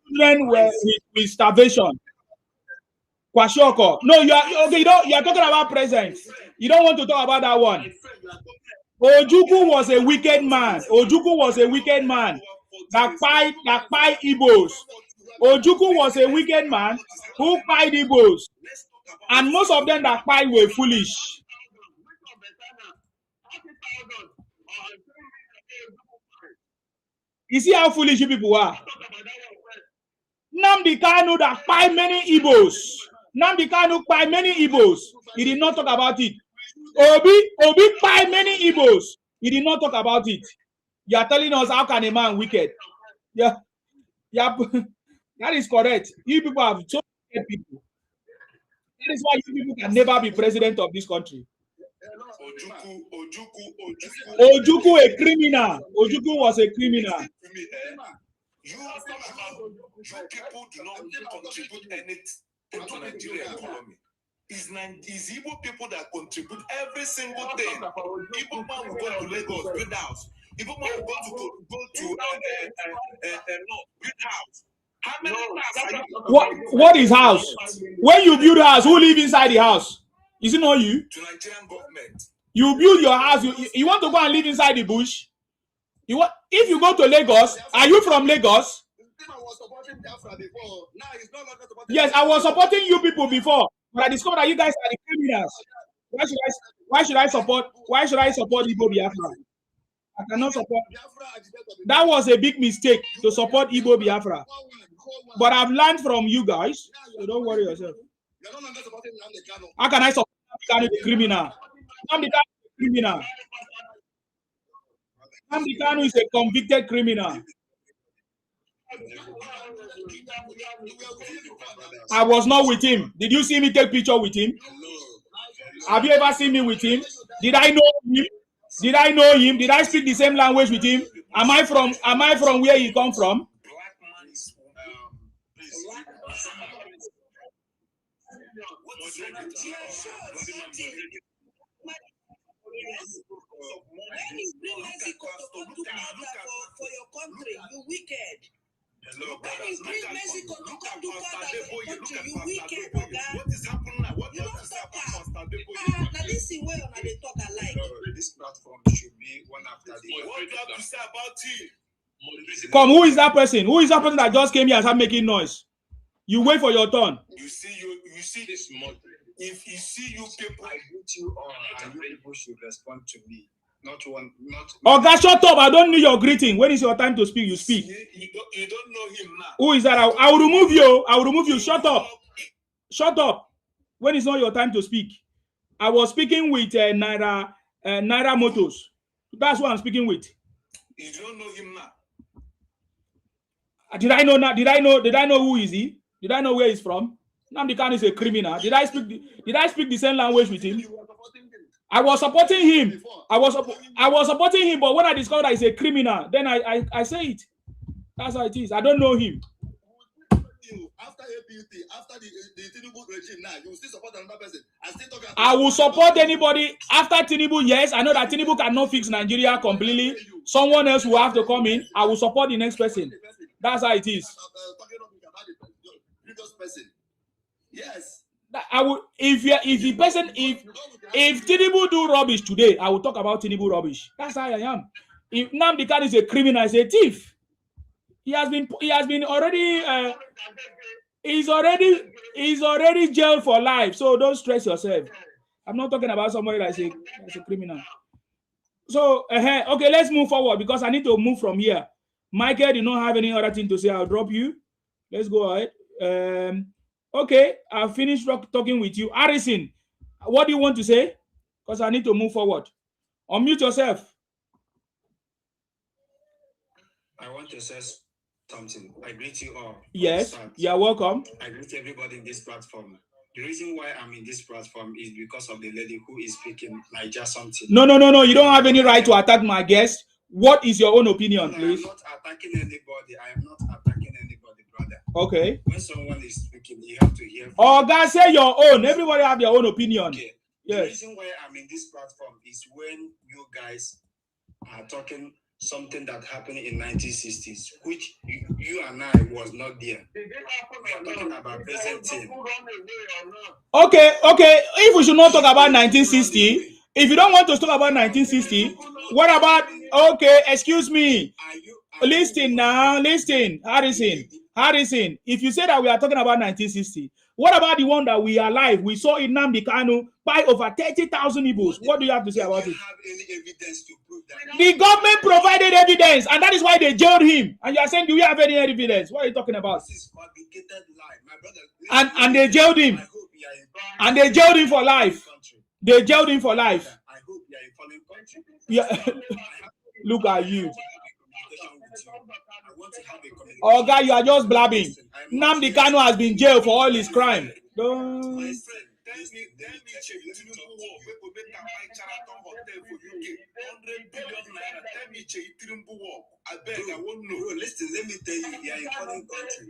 Children were with starvation. Kwashoko. No, you are okay. You are talking about present. You don't want to talk about that one. Ojukwu was a wicked man. Ojukwu was a wicked man. That fight Igbos. Ojukwu was a wicked man who fight Igbos, and most of them that fight were foolish. You see how foolish you people are. Nnamdi Kanu that fight many Igbos. Nnamdi Kanu fight many Igbos. He did not talk about it. Obi fight many Igbos. He did not talk about it. You are telling us how can a man wicked? Yeah, that is correct. You people have so wicked people. That is why you people can never be president of this country. Ojukwu a criminal. Ojukwu was a criminal. You people do not contribute anything to Nigeria economy. It's Igbo people that contribute every single thing. Igbo man will go to Lagos, build house. Igbo man will go to build house. How many houses are you? What is house? When you build a house, who live inside the house? Is it not you? To Nigerian government. You build your house. You want to go and live inside the bush? If you go to Lagos, are you from Lagos? I was supporting Biafra before. Now it's no longer supporting. Yes, I was supporting you people before, but I discovered that you guys are the criminals. Why should I support Igbo Biafra? I cannot support. That was a big mistake to support Igbo Biafra. But I've learned from you guys, so don't worry yourself. How can I support the criminal? Nnamdi Kanu is a criminal. Nnamdi Kanu is a convicted criminal. I was not with him. Did you see me take picture with him? Have you ever seen me with him? Did I know him? Did I know him? Did I speak the same language with him? Am I from where he come from? When you bring Mexico to do order for your country, you wicked. When you bring Mexico to do order for your country, you wicked. What is happening now? What You does don't this talk happen? now this is where they talk alike. This platform should be one after the other. What do you have to say about him? Come, who is that person? Who is that person that just came here and started making noise? You wait for your turn. You see this model. If you see you people, I greet you all, and you people should respond to me. Not one, not. Oh, God, shut up. I don't need your greeting. When is your time to speak? You speak. You don't know him now. Who is that? I will remove you. I will remove you. Shut up. Shut up. When it's not your time to speak. I was speaking with Naira Motors. That's what I'm speaking with. You don't know him now. Did I know now? Did I know who is he? Did I know where he's from? Nnamdi Kanu is a criminal. Did I speak the same language with him? I was supporting him. I was supporting him, but when I discovered that he's a criminal, then I say it. That's how it is. I don't know him. After APUT, after the Tinubu regime, now you will still support another person. I will support anybody after Tinubu. Yes, I know that Tinubu cannot fix Nigeria completely. Someone else will have to come in. I will support the next person. That's how it is. Yes. I will if Tinubu do rubbish today, I will talk about Tinubu rubbish. That's how I am. If Nnamdi Kanu is a criminal, he's a thief. He's already jailed for life. So don't stress yourself. I'm not talking about somebody that's a criminal. So okay, let's move forward because I need to move from here. Michael did not have any other thing to say. I'll drop you. Let's go ahead. Okay, I've finished talking with you. Harrison, what do you want to say? Because I need to move forward. Unmute yourself. I want to say something. I greet you all. Yes, you're welcome. I greet everybody in this platform. The reason why I'm in this platform is because of the lady who is speaking Niger something. No. You don't have any right to attack my guest. What is your own opinion, please? I'm not attacking anybody. I am not attacking anybody, brother. Okay. When someone is speaking, you have to hear. Oh, guys, say your own. Everybody have their own opinion. Okay. Yes. The reason why I'm in this platform is when you guys are talking something that happened in 1960s, which you and I was not there. We are talking about present thing. Okay. If we should not talk about 1960, if you don't want to talk about 1960, what about? Okay, excuse me. Listen now, listen, Harrison. If you say that we are talking about 1960, what about the one that we are alive? We saw in Nnamdi Kanu by over 30,000 Igbos. What do you have to say about it? Have any evidence to prove that? The government provided evidence, and that is why they jailed him. And you are saying, do we have any evidence? What are you talking about? This is fabricated lie, my brother. And they jailed him. And they jailed him for life. They jailed him for life. I hope you are in foreign country. Yeah. Look at you. Oh, guy, you are just blabbing. Nnamdi Kanu has been jailed for all his crime. Don't. My friend, tell me, Tinubu war, we go make a buy Sheraton hotel for UK, 100 billion naira. Tell me, Tinubu war. I beg, I won't know. Bro, listen, let me tell you, you are in foreign country.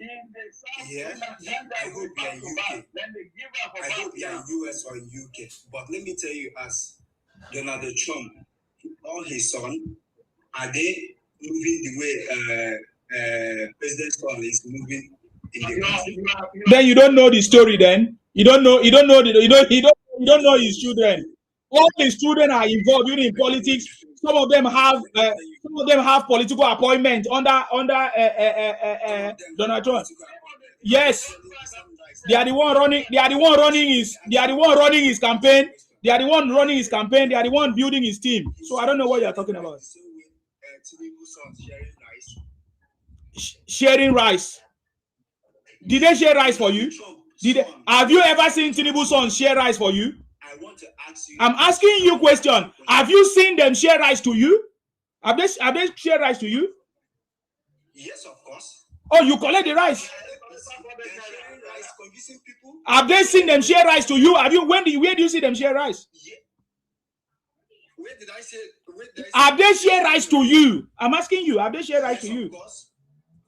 Yeah, I hope you are in UK. I hope you are in US or in UK. But let me tell you, as Donald Trump, all his son, are they moving the way President Trump is moving in the country? Then you don't know the story. Then you don't know his children. All his children are involved in politics. some of them have political appointment under Donald Trump. Yes, they are the one running. They are the one running his campaign. They are the one running his campaign. They are the one building his team. So I don't know what you are talking about. Sharing rice. Did they share rice for you? Have you ever seen Tinubu's sons share rice for you? I want to ask you. I'm asking you a question. Have you seen them share rice to you? Have they share rice to you? Yes, of course. Oh, you collect the rice. Have they seen them share rice to you? Have you? Where do you see them share rice? Yeah. Where did I say? Have they share rice to you? I'm asking you. Have they share rice to you? Of course.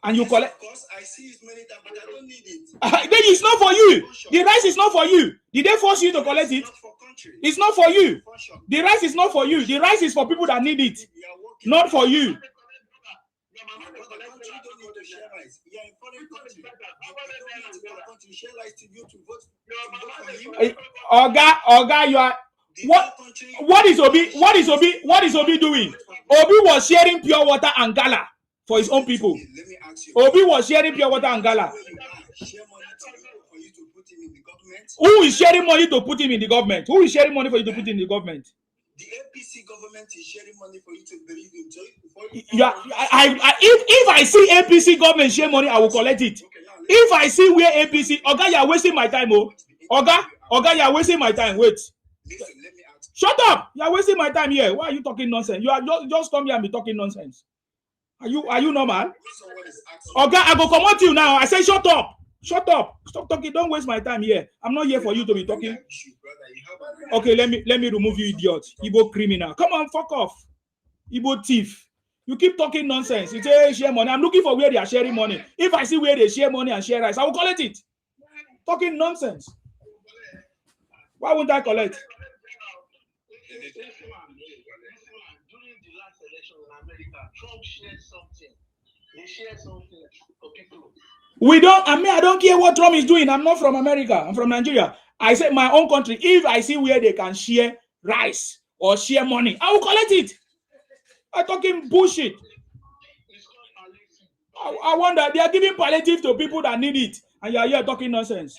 And you collect. Of course, I see it many times, but I don't need it. Then it's not for you. The rice is not for you. Did they force you to collect it? It's not for you. The rice is not for you. The rice is for people that need it, not for you. Oga, you are. What is Obi doing? Obi was sharing pure water and gala for his own people. Obi was sharing pure water and gala. Who is sharing money to put him in the government? Who is sharing money for you to put him in the government? The APC government is sharing money for you to believe him. If I see APC government share money, I will collect it. If I see where APC, Oga, you are wasting my time, oh. Oga, you are wasting my time. Wait. Shut up! You are wasting my time here. Why are you talking nonsense? You are just come here and be talking nonsense. Are you normal? Oga, I go come on to you now. I say shut up. Shut up. Stop talking. Don't waste my time here. I'm not here for you to be talking. Okay, let me remove you, idiot. Igbo criminal. Come on, fuck off. Igbo thief. You keep talking nonsense. You say share money. I'm looking for where they are sharing money. If I see where they share money and share rice, I will collect it. Talking nonsense. Why won't I collect? During the last election in America, Trump shared something. He shared something for people. I don't care what Trump is doing. I'm not from America. I'm from Nigeria. I say my own country. If I see where they can share rice or share money, I will collect it. I'm talking bullshit. I wonder, they are giving palliative to people that need it, and you are here talking nonsense.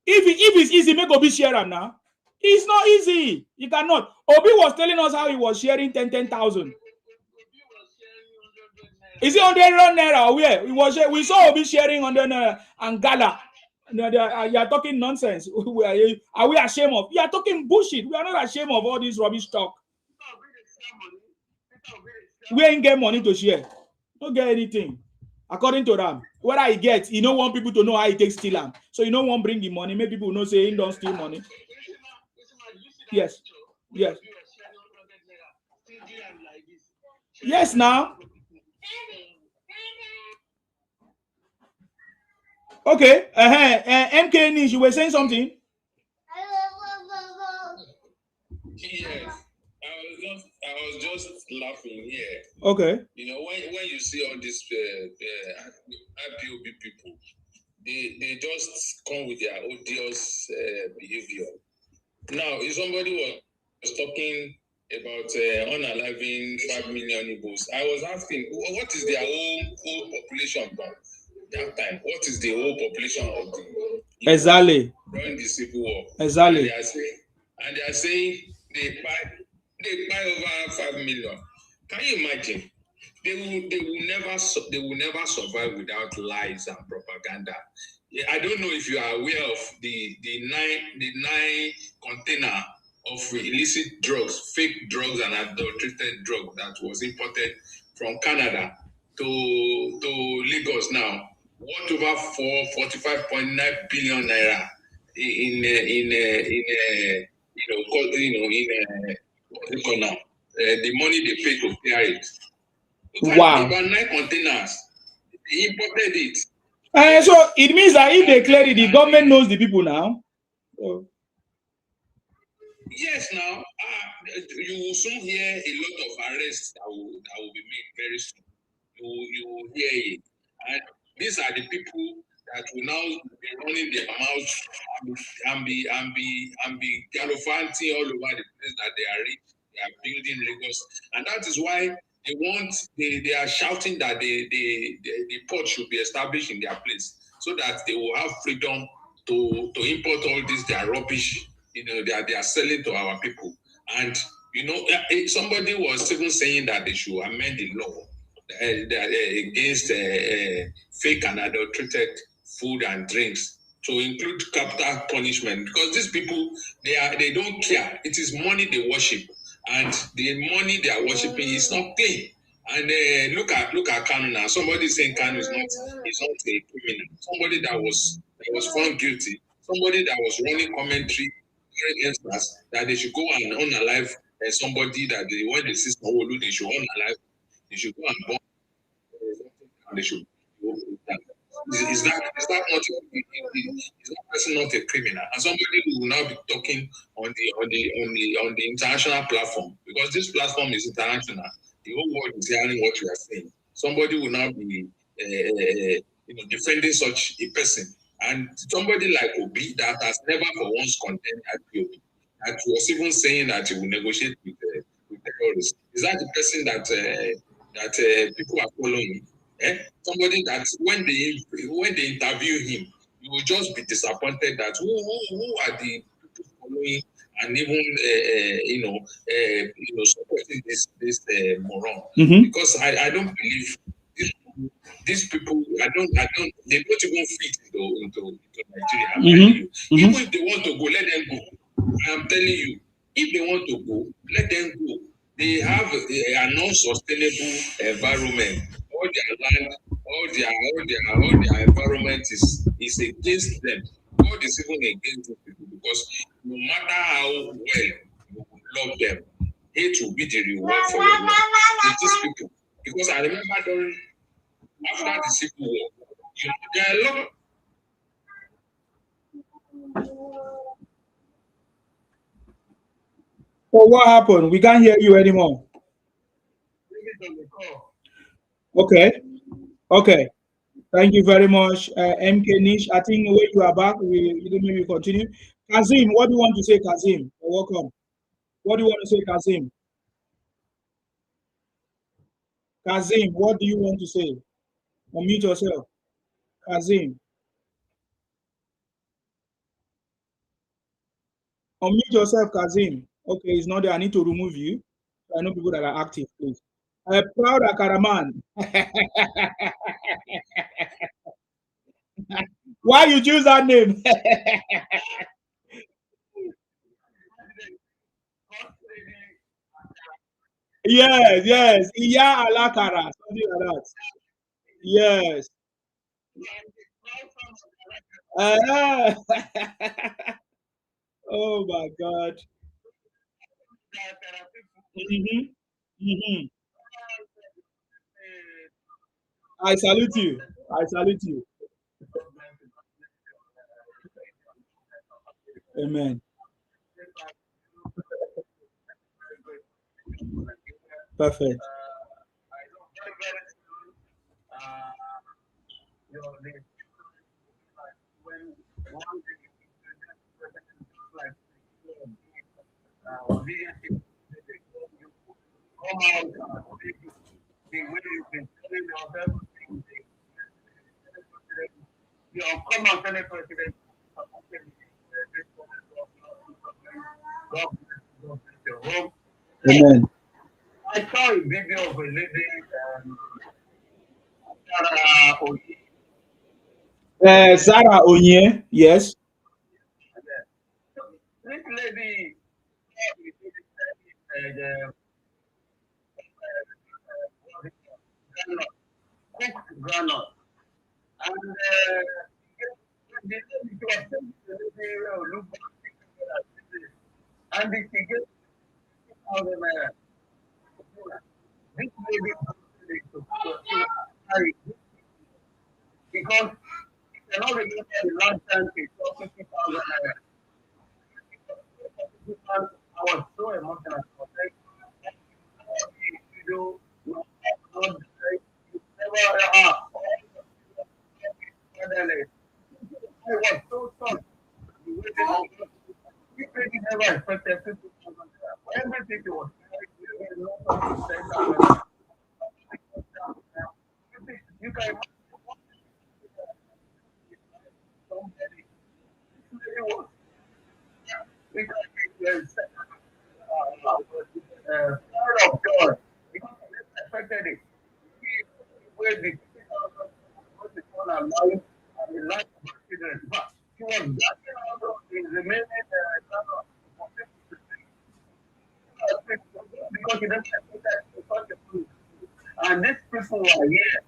If it's easy, make Obi share them now. It's not easy. You cannot. Obi was telling us how he was sharing 10,000. Is it 100 naira or where? We saw Obi sharing 100 naira and gala. You are talking nonsense. Are we ashamed of? You are talking bullshit. We are not ashamed of all this rubbish talk. We ain't get money to share. Don't get anything. According to them, what I get, he don't want people to know how he takes steal them. So you don't want bring the money. Maybe people know say he don't steal money. Yes. Yes. Yes, now. Okay. MK Nish, you were saying something? Yes. I was just laughing here. Okay. You know, when you see all these IPOB people, they just come with their odious behavior. Now, if somebody was talking about unaliving 5 million Igbos, I was asking, what is their whole population by that time? What is the whole population of the Igbos exactly during the Civil War? Exactly. And they are saying they buy over 5 million. Can you imagine? They will never survive without lies and propaganda. I don't know if you are aware of the nine container of illicit drugs, fake drugs and adulterated drugs that was imported from Canada to Lagos now. Worth over 45.9 billion naira the money they pay to clear it. Wow. About 9 containers. They imported it. So it means that if they clear it, the government knows the people now. Oh. Yes, now you will soon hear a lot of arrests that will be made very soon. You will hear it, and these are the people that will now be running their mouths and be gallivanting all over the place that they are rich, are building Lagos, and that is why they are shouting that the port should be established in their place so that they will have freedom to import all this their rubbish, they are selling to our people. And somebody was even saying that they should amend the law against fake and adulterated food and drinks to include capital punishment, because these people, they don't care. It is money they worship, and the money they are worshiping is not clean. And look at Kanu now. Somebody saying Kanu is not a criminal. Somebody that was found guilty. Somebody that was running commentary against us that they should go and unalive somebody that when they see Sanwo-Olu, they should unalive. They should go and burn. They should. Is that person not a criminal? And somebody who will now be talking on the international platform, because this platform is international. The whole world is hearing what you are saying. Somebody will now be defending such a person, and somebody like Obi that has never for once condemned IPOB, that was even saying that he will negotiate with terrorists. Is that the person that people are following? Somebody that when they interview him, you will just be disappointed that who are the people following and even supporting this moron. Mm-hmm. Because I don't believe these people. I don't they don't even fit into Nigeria. I'm telling you. Even if they want to go, let them go. I am telling you, if they want to go, let them go. They have a non-sustainable environment. All their land, all their environment is against them. God is even against these people, because no matter how well you love them, hate will be the reward for your love with these people. Because I remember after the Civil War, there are a lot of So what happened? We can't hear you anymore. Okay. Okay. Thank you very much, MK Nish. I think when you are back, we maybe continue. Kazim, what do you want to say, Kazim? You're welcome. What do you want to say, Kazim? Kazim, what do you want to say? Unmute yourself. Kazim. Unmute yourself, Kazim. Okay, it's not there. I need to remove you. I know people that are active, please. Proud Akaraman. Why you choose that name? Yes. IYA ALAKARA. Something like that. Yes. Oh my God. Mm-hmm. I salute you. I salute you. Amen. Perfect. Amen. I saw a video of a lady, Zara Onye, yes. this lady, cooked granite. And the lady was saying to the lady, look back, and she gave 2,000 naira. This lady to carry because I cannot remember the last time she saw 50,000 naira. I was so emotional. I was like, you know, not never I was so shocked. The way they people never expected 50,000 naira. Everything was You can of God, because I expected it. Where the what the son alive and the life of my children. But he was backing out of the remaining because he doesn't expect that to such a food. And these people are here.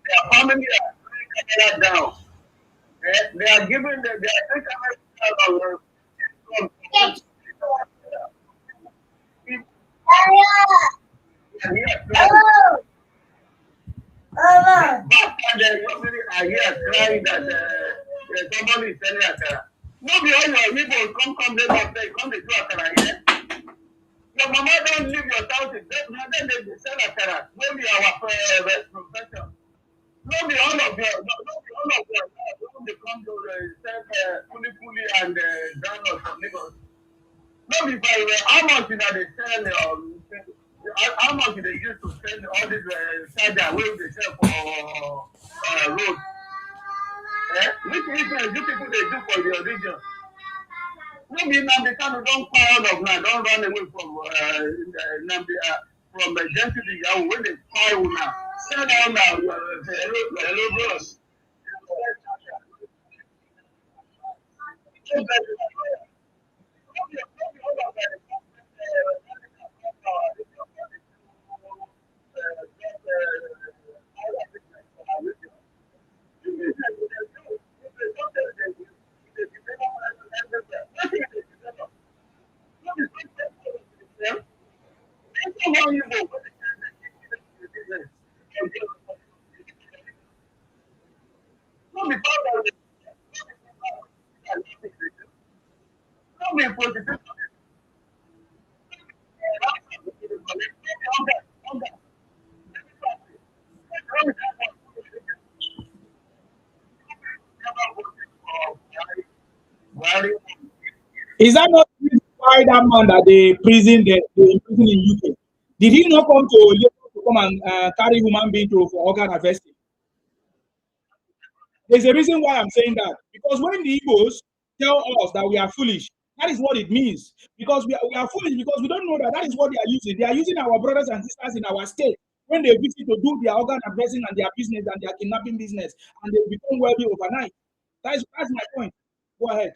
Their family are taking camera down. They are giving the they are taking camera down. And here, back and then somebody are here crying that somebody is selling akara. No be all your neighbors come Lagos say come dey do akara here. Your mama don leave your town to na dem dey sell akara. No be our profession. No be all of your no be all of your don dey come to sell kuli and groundnut from Lagos. No be by how much una dey sell how much you dey use to sell all this charger wey dey sell for road. Which business you people dey do for your region? No be Nnamdi Kanu don kpai all of una don run away from Nnamdi from density Yahoo wey dey kpai una sell all na hello bros. No be politician. Buhari. Is that not the reason why that man that they imprison in UK? Did he not come to Lagos to come and carry human being to for organ harvesting? There's a reason why I'm saying that. Because when the Igbos tell us that we are foolish, that is what it means. Because we are foolish because we don't know that that is what they are using. They are using our brothers and sisters in our state when they visit to do their organ harvesting and their business and their kidnapping business, and they become wealthy overnight. That's my point. Go ahead.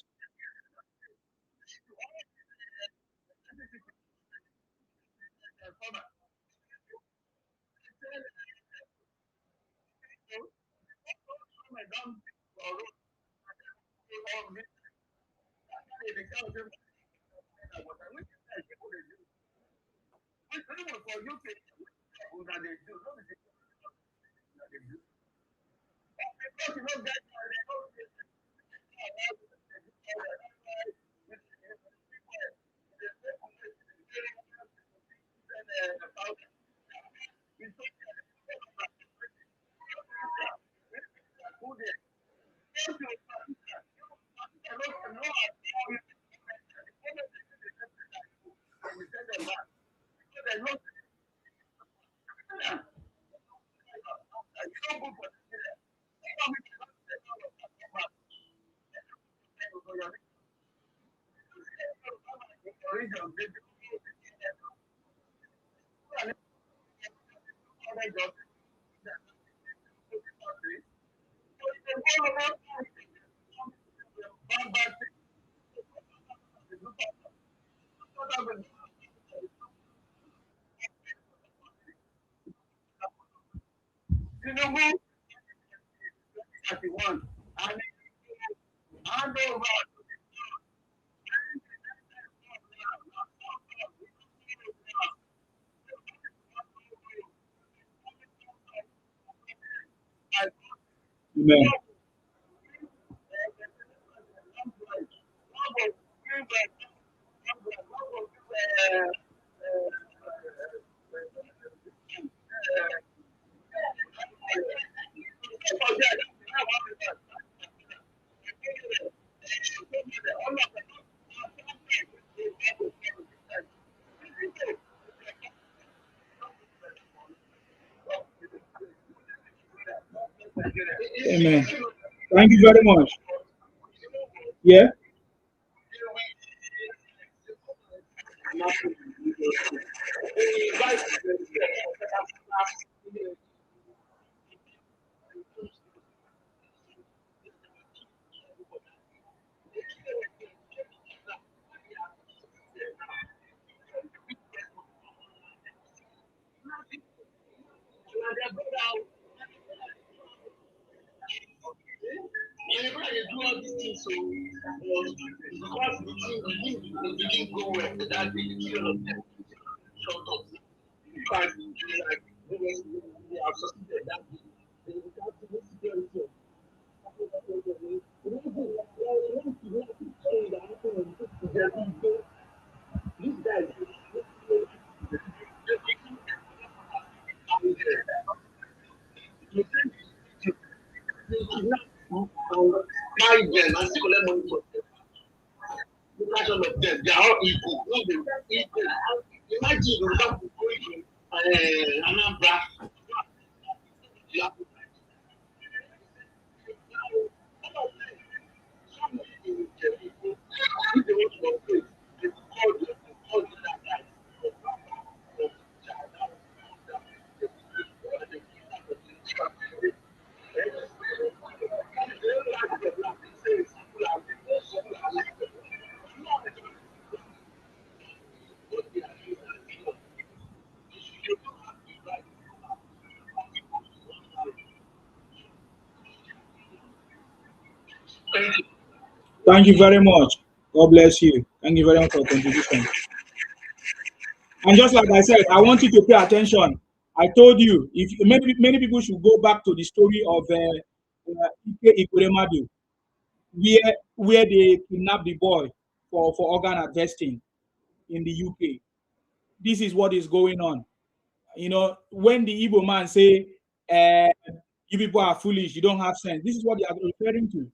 Tinubu 31 and hand over Amen. Amen. Thank you very much. Yeah. Whenever they do all these things, so because the thing go well, that the children of them shut up. But like they have succeeded that they without the security. This guy, marry them and still collect money for them. Because all of them, they are all equal. No, they are equal. Imagine you have to go to Anambra. You have to Thank you very much. God bless you. Thank you very much for your contribution. And just like I said, I want you to pay attention. I told you, if many people should go back to the story of Ike Ikweremadu, where they kidnapped the boy for organ harvesting in the UK. This is what is going on. You know, when the Igbo man say, "You people are foolish, you don't have sense," this is what they are referring to.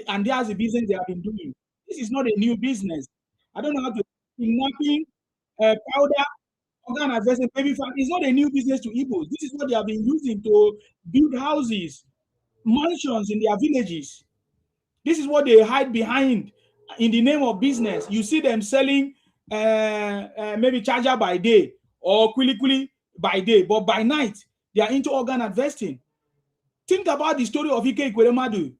And there's the business they have been doing. This is not a new business. I don't know how to kidnapping, powder, organ harvesting, baby farm. It's not a new business to Igbos. This is what they have been using to build houses, mansions in their villages. This is what they hide behind in the name of business. You see them selling maybe charger by day or kuli by day, but by night they are into organ harvesting. Think about the story of Ike Ikweremadu.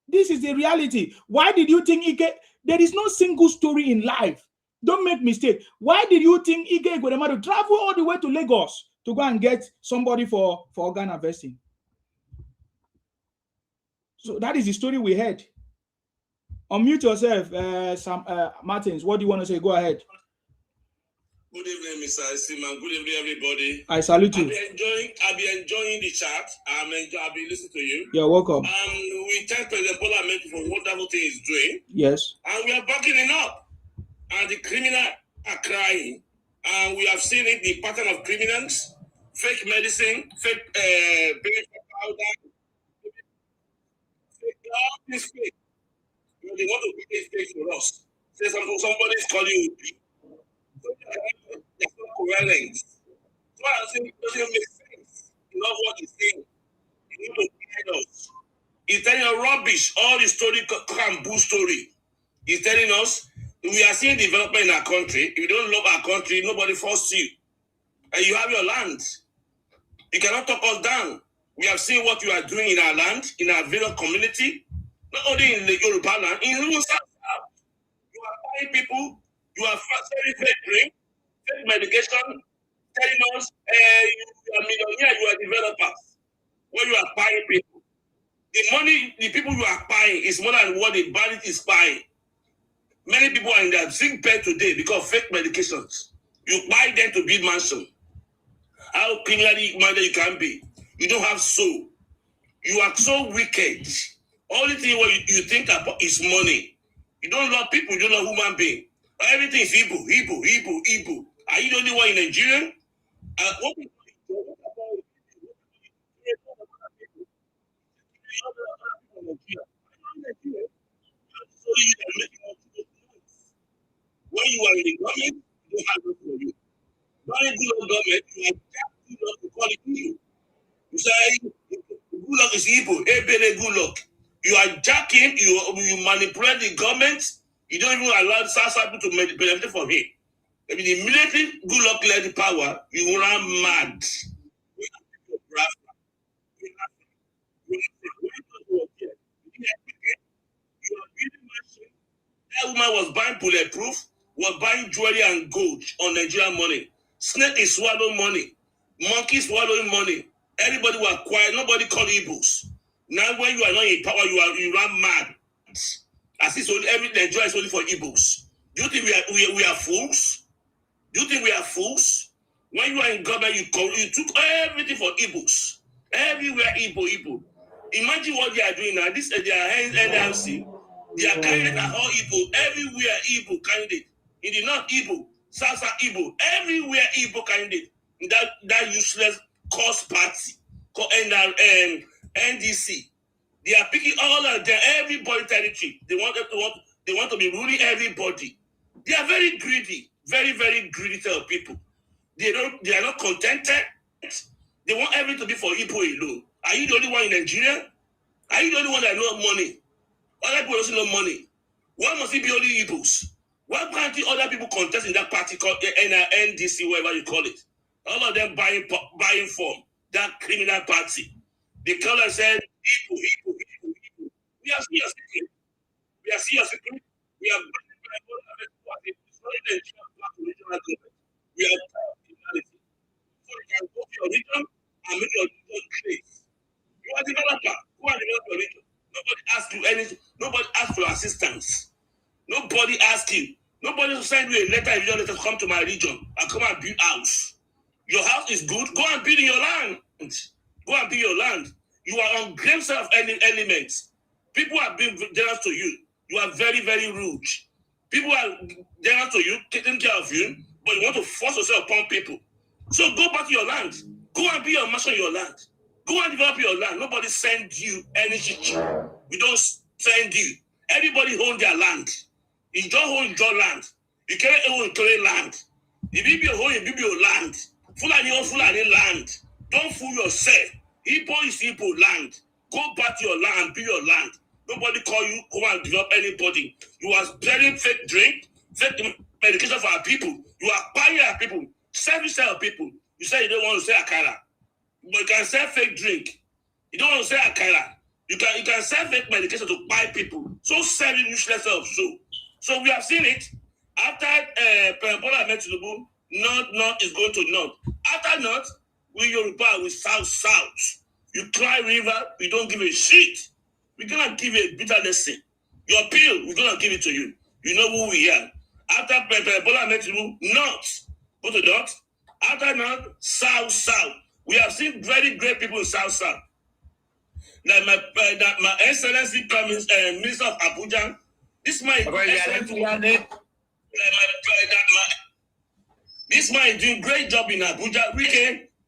This is the reality. Why did you think Ike? There is no single story in life. Don't make mistake. Why did you think Ike Ikweremadu travel all the way to Lagos to go and get somebody for organ harvesting? So that is the story we heard. Unmute yourself, Sam Martins. What do you want to say? Go ahead. Good evening, Mr. Siman. Good evening, everybody. I salute you. I'll be enjoying the chat. I'll be listening to you. You're welcome. We thank President Bola Ahmed for wonderful thing he's doing. Yes. And we are backing it up. And the criminals are crying. And we have seen it, the pattern of criminals, fake medicine, fake baby powder, fake, all this fake. You know, they want to be a fake for us. Say somebody's calling you. That's not coherent. So I think it doesn't make sense. You know what he's saying. You need to guide us. He's telling us rubbish, all the story, Kambu story. He's telling us we are seeing development in our country. If you don't love our country, nobody forces you. And you have your land. You cannot talk us down. We have seen what you are doing in our land, in our village community, not only in the Yoruba land, in the South. You are buying people, you are selling fake drink, fake medication, telling us you are millionaire, you are developers. When you are buying people, the money, the people you are buying is more than what the bandit is buying. Many people are in their sick bed today because of fake medications. You buy them to build mansion. How criminally minded you can be. You don't have soul. You are so wicked. Only thing what you think about is money. You don't love people, you don't love human being. Everything is Igbo. Are you the only one in Nigeria? What when you are in the government, you don't have nothing for you. Not in the government, you are to call it you. You say Good luck is Igbo. Ebele good luck. You are jacking, you manipulate the government. You don't even allow the South people to benefit from him. I mean, immediately good luck led the power, you run mad. That woman was buying bulletproof, was buying jewelry and gold on Nigerian money. Snake is swallowing money. Monkey swallowing money. Everybody was quiet. Nobody called Igbos. Now when you are not in power, you run mad. As if every Nigeria is only for Igbos. Do you think we are fools? Do you think we are fools? When you are in government, you took everything for Igbos. Everywhere Igbo. Imagine what they are doing now. This they are NLC. They are carrying all Igbo. Everywhere Igbo candidate. In the North Igbo, South Igbo. Everywhere Igbo candidate. That useless cause party called NDC. They are picking all of them, everybody territory. They want to be ruling everybody. They are very greedy, very, very greedy type of people. They are not contented. They want everything to be for Igbo alone. Are you the only one in Nigeria? Are you the only one that knows money? Other people also know money. Why must it be only Igbos? Why can't the other people contest in that party called NDC, whatever you call it? All of them buying form. That criminal party. The color said, Igbo. We are seeing a secret. We are we are criminality. So you can go to your region and make your region great. You are a developer. Who are developing your region? Nobody asks you anything. Nobody asks for assistance. Nobody asks you. Nobody will send you a letter if you don't let us come to my region and come and build house. Your house is good. Go and build in your land. Go and build your land. You are on grave set of elements. People are being generous to you. You are very, very rude. People are generous to you, taking care of you, but you want to force yourself upon people. So go back to your land. Go and be your master in your land. Go and develop your land. Nobody send you any shit. We don't send you. Everybody own their land. You don't own your land. You can't own your land. If you own your land, Fulani land. Don't fool yourself. Igbo is Igbo land. Go back to your land, be your land. Nobody call you, go and develop anybody. You are spreading fake drink, fake medication for our people. You are buying our people, service our people. You say you don't want to say Akara, but you can sell fake drink. You don't want to say Akara. You can sell fake medication to buy people. So selling useless of so we have seen it. After Bola met Tinubu, North is going to North. After North, we Yoruba with South. You cry river, we don't give a shit. We're gonna give you a bitter lesson. Your pill, we're gonna give it to you. You know who we are. After Bola met Tinubu, North. Go to North. After North, South. We have seen very great people in South. Like my Excellency Minister of Abuja. This man this man is doing great job in Abuja.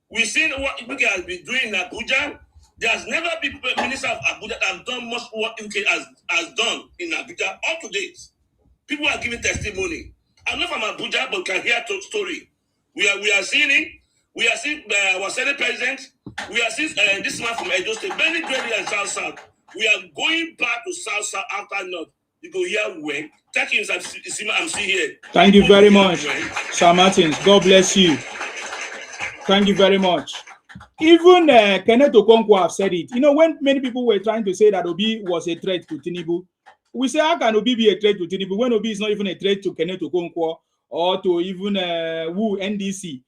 We've seen what Wike has been doing in Abuja. There's never been a minister of Abuja that has done much what Wike has done in Abuja. Up to date, people are giving testimony. I'm not from Abuja, but can hear the story. We are seeing it. We are seeing our Senate president. We are seeing this man from Edo State, very great in South. We are going back to South after North. You go here when. Thank you, I'm still here. Thank you very much, Sir Martins. God bless you. Thank you very much. Even Kenneth Okonkwo have said it. You know, when many people were trying to say that Obi was a threat to Tinubu, we say, how can Obi be a threat to Tinubu when Obi is not even a threat to Kenneth Okonkwo or to even NDC?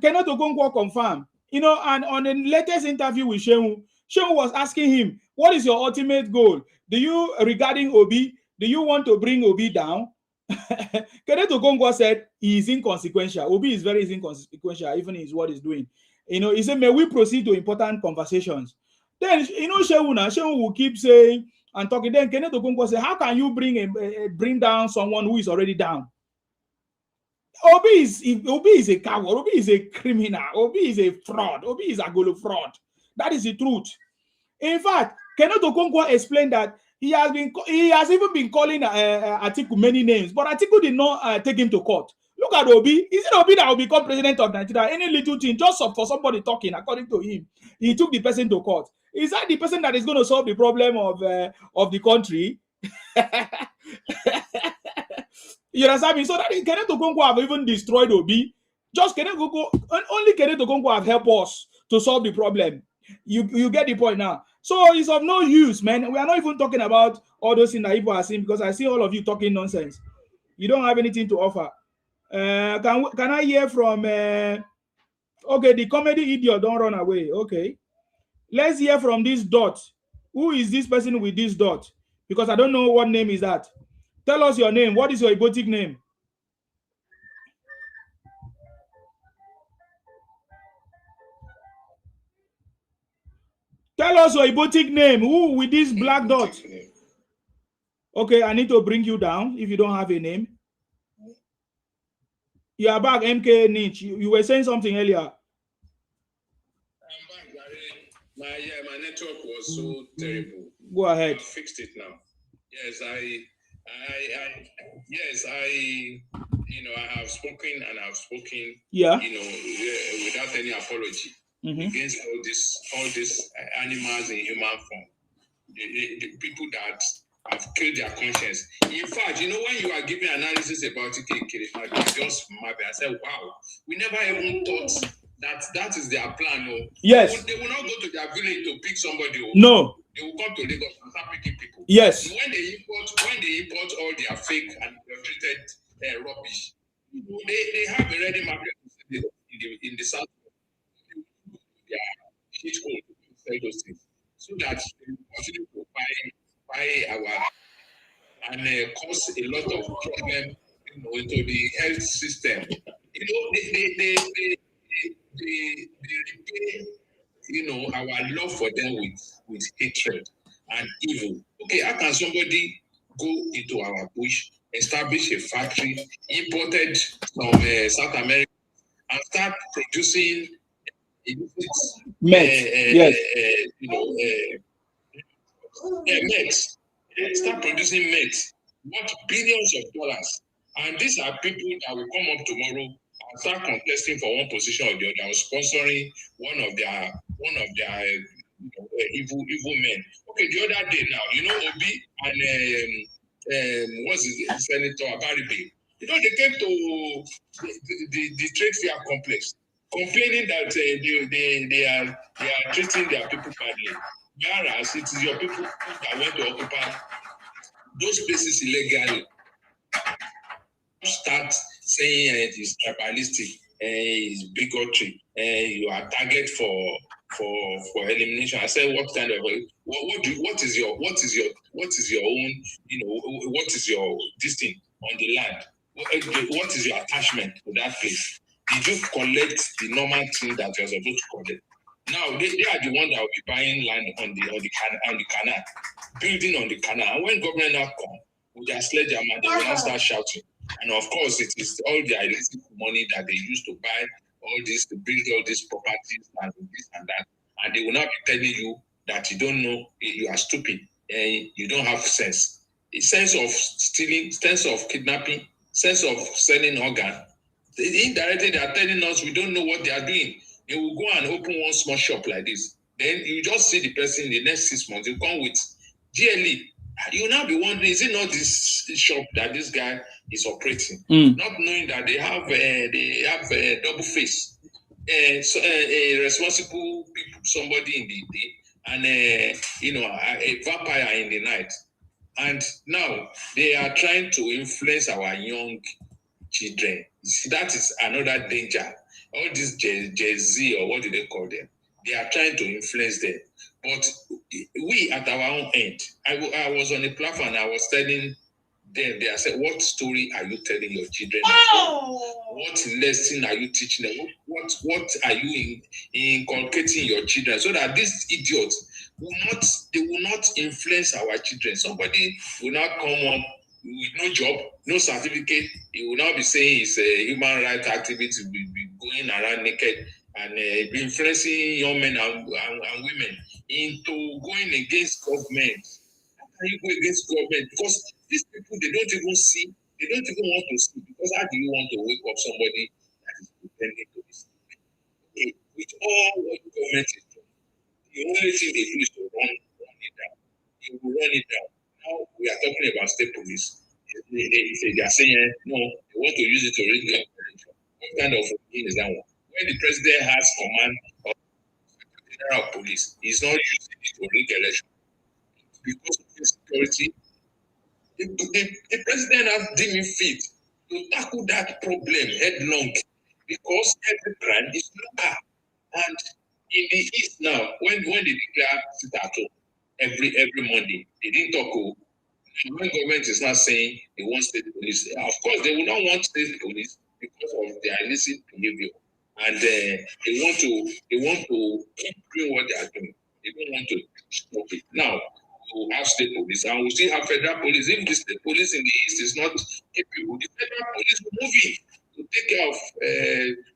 Kenneth Okonkwo confirmed. You know, and on the latest interview with Shehu was asking him, what is your ultimate goal? Regarding Obi, do you want to bring Obi down? Kenneth Okonkwo said he is inconsequential. Obi is very inconsequential, even in what he's doing. You know, he said, may we proceed to important conversations? Then, you know, Shehu will keep saying and talking. Then Kenneth Okonkwo said, how can you bring down someone who is already down? Obi is a coward. Obi is a criminal. Obi is a fraud. Obi is a golo fraud. That is the truth. In fact, Kenneth Okonkwo explained that he has even been calling Atiku many names, but Atiku did not take him to court. Look at Obi. Is it Obi that will become president of Nigeria? Any little thing, just for somebody talking, according to him, he took the person to court. Is that the person that is going to solve the problem of the country? You understand me? So that Kenneth Okonkwo have even destroyed Obi. Just Kenneth Okonkwo, only Kenneth Okonkwo have helped us to solve the problem. You get the point now. So it's of no use, man. We are not even talking about all those things that people are saying, because I see all of you talking nonsense. You don't have anything to offer. Can I hear from okay, the comedy idiot don't run away. Okay, let's hear from this dot. Who is this person with this dot? Because I don't know what name is that. Tell us your name. What is your Ibotic name? Tell us your Ibotic name. Who with this black dot? Okay, I need to bring you down if you don't have a name. You are back, MK Niche. You were saying something earlier. I'm back, Gary. My network was so terrible. Go ahead. I fixed it now. Yes, I have spoken and I've spoken. Yeah. Without any apology against all these animals in human form. The people that have killed their conscience. In fact, when you are giving analysis about it, I just marvel. I said, wow, we never even thought that is their plan. No. Yes. They will not go to their village to pick somebody. No. They will come to Lagos and start picking people. Yes. When they import all their fake and treated rubbish, they have a ready market in the south. Yeah, shit hole to sell those things, so that they will continue to buy our and cause a lot of problem, into the health system. They repay, our love for them with hatred and evil. Okay, how can somebody go into our bush, establish a factory, imported from South America, and start producing Yes. meds? Start producing meds worth billions of dollars, and these are people that will come up tomorrow and start contesting for one position or the other, or sponsoring one of their evil men. Okay, the other day now, Obi and what's his Senator Abaribe, they came to the trade fair complex complaining that they are treating their people badly, whereas it is your people that went to occupy those places illegally. Start saying it is tribalistic, it's bigotry, you are target for elimination. I said, what kind of what is your own, what is your this thing on the land? What is your attachment to that place? Did you collect the normal thing that you're supposed to collect? Now they are the one that will be buying land on the canal, building on the canal. And when government now come with their sledgehammer, they will now start shouting. And of course, it is all the illicit money that they use to buy all this, to build all these properties and this and that. And they will not be telling you that you don't know, you are stupid, you don't have sense. A sense of stealing, sense of kidnapping, sense of selling organ. Indirectly, they are telling us we don't know what they are doing. They will go and open one small shop like this. Then you just see the person in the next 6 months, you come with GLE. You will now be wondering, is it not this shop that this guy is operating? Not knowing that they have a double face. So a responsible people, somebody in the day, and a vampire in the night. And now they are trying to influence our young children. See, that is another danger. All this Gen Z, or what do they call them? They are trying to influence them. But we, at our own end, I was on a platform and I was telling them, I said, what story are you telling your children? What lesson are you teaching them? What are you inculcating your children, so that these idiots will not influence our children? Somebody will not come up with no job, no certificate. He will not be saying he's a human rights activist, will be going around naked and be influencing young men and women into going against government. How can you go against government? Because these people, they don't even see They don't even want to sleep because how do you want to wake up somebody that is pretending to be sleeping? Okay, with all what the government is doing, the only thing they do is to run it down. You will run it down. Now we are talking about state police. They are saying no, they want to use it to rig the election. What kind of thing is that one? When the president has command of the general of police, he's not using it to rig election because of insecurity. The president has deemed fit to tackle that problem headlong because every crime is local. And in the East now, when they declare sit at home every Monday, they didn't talk. When government is not saying they want state police, of course they will not want state police because of their illicit behavior, and they want to keep doing what they are doing. They don't want to stop it. Now we have state police, and we still have federal police. If the state police in the East is not capable, the federal police will move in to take care of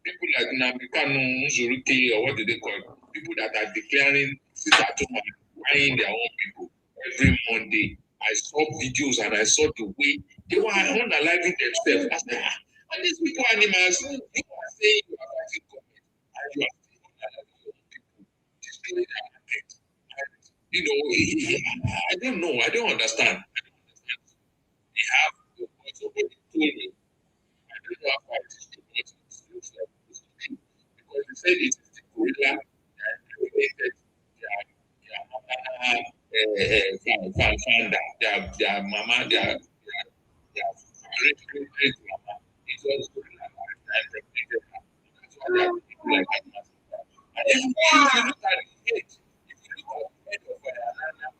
people like Nabikano, Zuruki, or what do they call it? People that are declaring sit at home and buying their own people every Monday. I saw videos and I saw the way they were unaliving themselves. I said, and these people animals, you are saying you are fighting government and you are saying unaliving your people, destroying their market. And, I don't know. I don't understand. They have somebody told me, I don't know how far it is true, but it looks like it's true. Because they said it is the gorilla that created their mama, their great mama. It was gorilla that impregnated her. That's why they are people like animals. And if you look at the head, if you look at the head of an animal,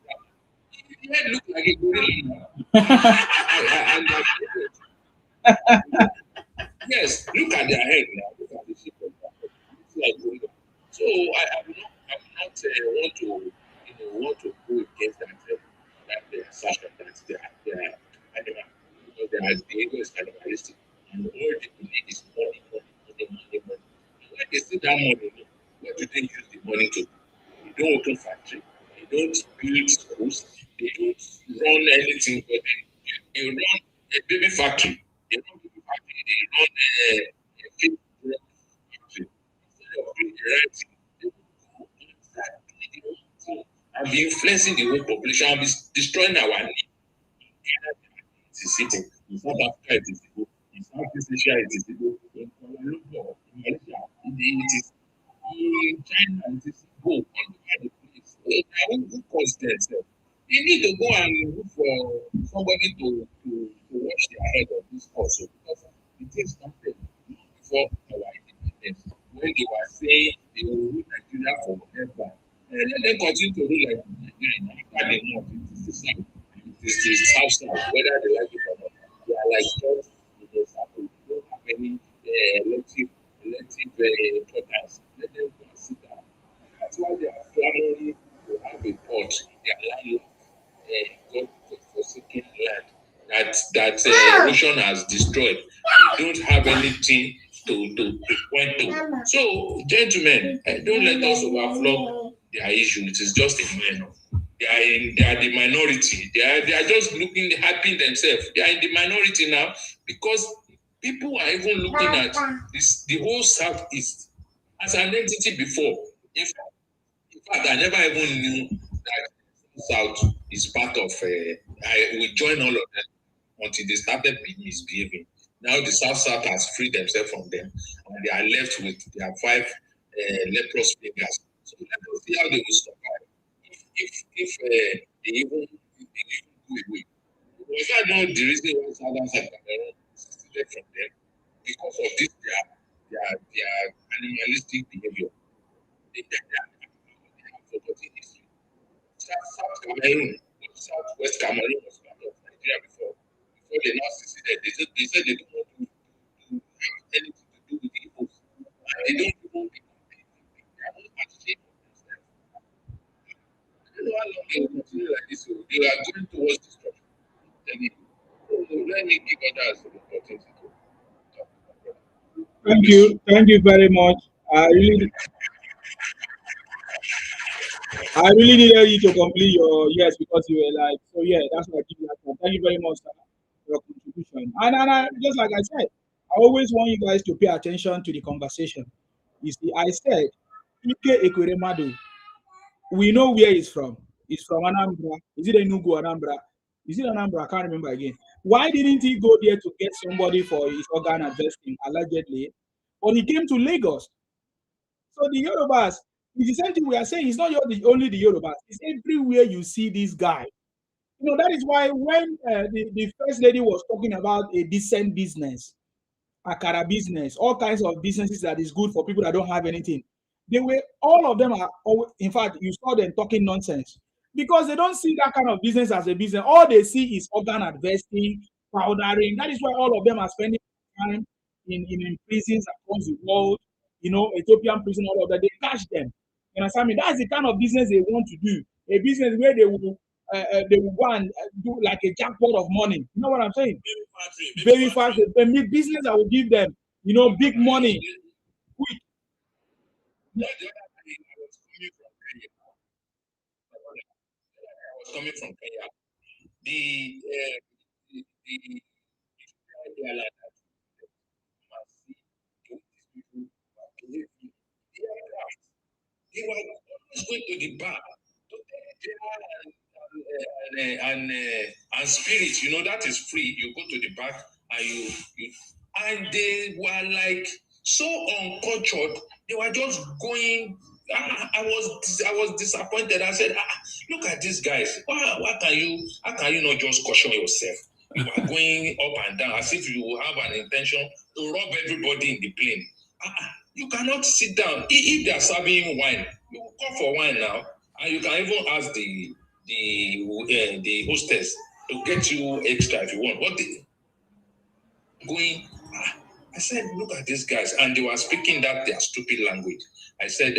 the head look like a gorilla. Yes, look at their head now. Look at the shape of their head. It's like gorilla. So I will not want to go against that assertion that they are animal because their behavior is animalistic and all they believe is money. And when they see that money, what do they use the money to? They don't open factory, they don't build schools, they don't run anything, but they run a baby factory. They run baby factory, they run a big factory. Instead of doing the right thing, they will go inside, do the wrong thing, and be influencing the whole population and be destroying our need. It is simple. In South Africa, it is simple. In Southeast Asia, it is simple. In Kuala Lumpur, in Malaysia, it is in China, it is simple. On the place. Who caused themselves? They need to go and look for somebody to wash their head of this also because it is something before our independence. When they were saying they will rule Nigeria forever, let them continue to rule like Nigeria. After the north, it is the south. It is the south, whether they like it or not. They are like just in the south. They don't have any elective importance. Let them consider. That's why they are clamoring to have a port in their land, God-forsaken land that erosion has destroyed. They don't have anything to point to. So, gentlemen, don't let us overflow their issue. It is just a minor. They are the minority. They are just looking happy themselves. They are in the minority now because people are even looking at the whole Southeast as an entity before. In fact, I never even knew that South is part of. We join all of them until they started misbehaving. Now the South has freed themselves from them, and they are left with their 5 leprous fingers. So let us see how they will survive if they even go away. Was that not the reason why Southern Cameroon seceded from them? Because of this, their animalistic behavior. They have forgotten history. South Cameroon, Southwest Cameroon was part of Nigeria before they now seceded. They said they don't want to have anything to do with the Igbos. And they don't even they are not ashamed of themselves. I don't know how long they will continue like this. So they are going towards destruction. So let me give others the opportunity to talk about it. Thank you very much. I really needed you to complete your yes because you were like, so yeah, that's what I give you that time. Thank you very much, sir, for your contribution. contribution. And I, just like I said, I always want you guys to pay attention to the conversation. You see, I said, Ike Ekweremadu, we know where he's from. He's from Anambra. Is it Enugu, Anambra? Is it Anambra? I can't remember again. Why didn't he go there to get somebody for his organ harvesting, allegedly? But he came to Lagos. So the Yorubas, it's the same thing we are saying. It's not only the Yorubas. It's everywhere you see this guy. You know, that is why when the first lady was talking about a decent business, akara business, all kinds of businesses that is good for people that don't have anything. They were all of them are in fact, you saw them talking nonsense because they don't see that kind of business as a business. All they see is organ harvesting, powdering. That is why all of them are spending time in prisons across the world, you know, Ethiopian prison, all of that. They catch them. You understand me? That's the kind of business they want to do. A business where they will go and do like a jackpot of money. You know what I'm saying? Very fast. They need business that will give them, you know, big money. Quick. The other day, I was coming from Kenya. The they were always going to the bar to take beer and spirit. You know that is free. You go to the bar and you and they were like so uncultured. They were just going. I was disappointed. I said, look at these guys. How can you not just caution yourself? You are going up and down as if you have an intention to rob everybody in the plane. You cannot sit down. If they are serving wine, you will call for wine now, and you can even ask the hostess to get you extra if you want. What they going? I said, look at these guys, and they were speaking their stupid language. I said,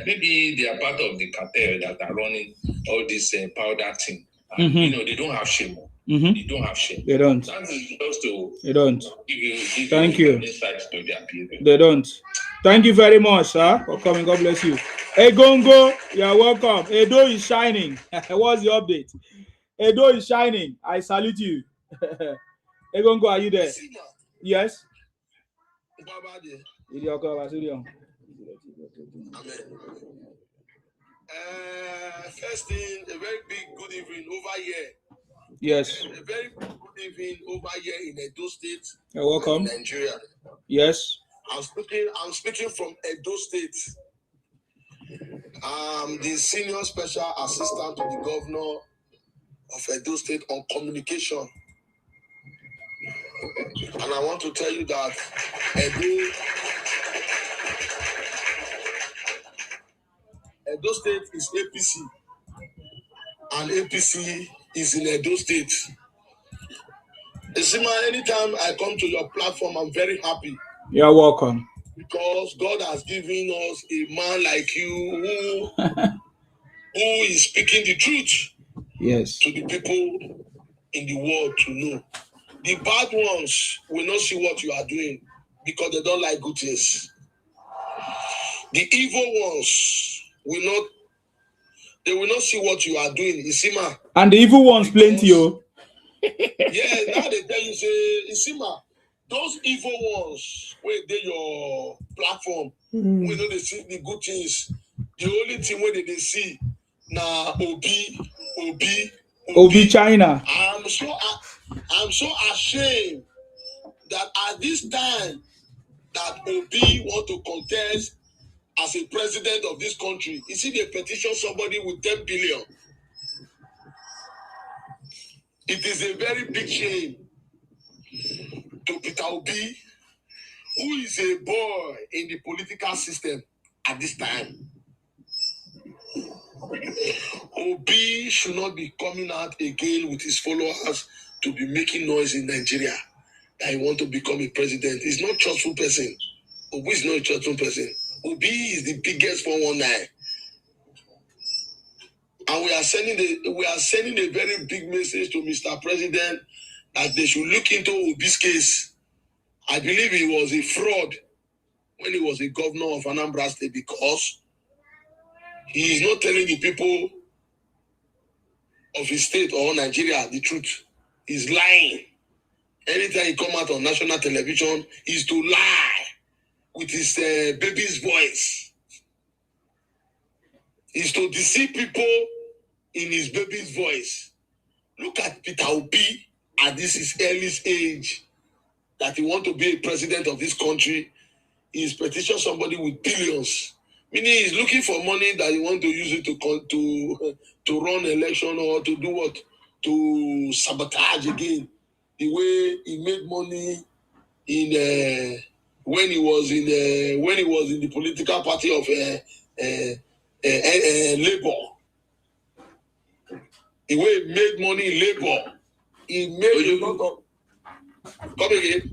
maybe they are part of the cartel that are running all this powder thing. And, you know, they don't have shame. They don't have shame. They don't. That is just to They don't. give Thank you. Insight to their behavior. They don't. Thank you very much, sir, for coming. God bless you. Hey, Gongo, you're welcome. Edo is shining. What's the update? Edo is shining. I salute you. Hey, Gongo, are you there? Yes. First thing, a very big good evening over here. Yes. A very good evening over here in Edo State. You're welcome. Nigeria. Yes. I'm speaking from Edo State. I'm the senior special assistant to the governor of Edo State on communication. And I want to tell you that Edo State is APC. And APC is in Edo State. Isima, anytime I come to your platform, I'm very happy. You're welcome. Because God has given us a man like you who is speaking the truth. Yes. To the people in the world to know. The bad ones will not see what you are doing because they don't like good things. The evil ones will not see what you are doing. Isima. And the evil ones plenty, oh. Yeah, now they tell you, say, Isima, those evil ones where they your platform, we know they see the good things. The only thing where they see now Obi China. I'm so ashamed that at this time that Obi want to contest as a president of this country, you see they petition somebody with 10 billion. It is a very big shame to Peter Obi, who is a boy in the political system at this time. Obi should not be coming out again with his followers to be making noise in Nigeria that he want to become a president. He's not a trustful person. Obi is not a trustful person. Obi is the biggest 419. And we are sending a very big message to Mr. President that they should look into Obi's case. I believe he was a fraud when he was a governor of Anambra State because he is not telling the people of his state or Nigeria the truth. He's lying. anytime he come out on national television, is to lie with his baby's voice. Is to deceive people in his baby's voice. Look at Peter Obi at this his earliest age, that he want to be a president of this country. He's petitioned somebody with billions. Meaning he's looking for money that he want to use it to run election or to do what? To sabotage again. The way he made money in when he was in the political party of Labour. The way he made money in Labour, he made a lot of. Come again.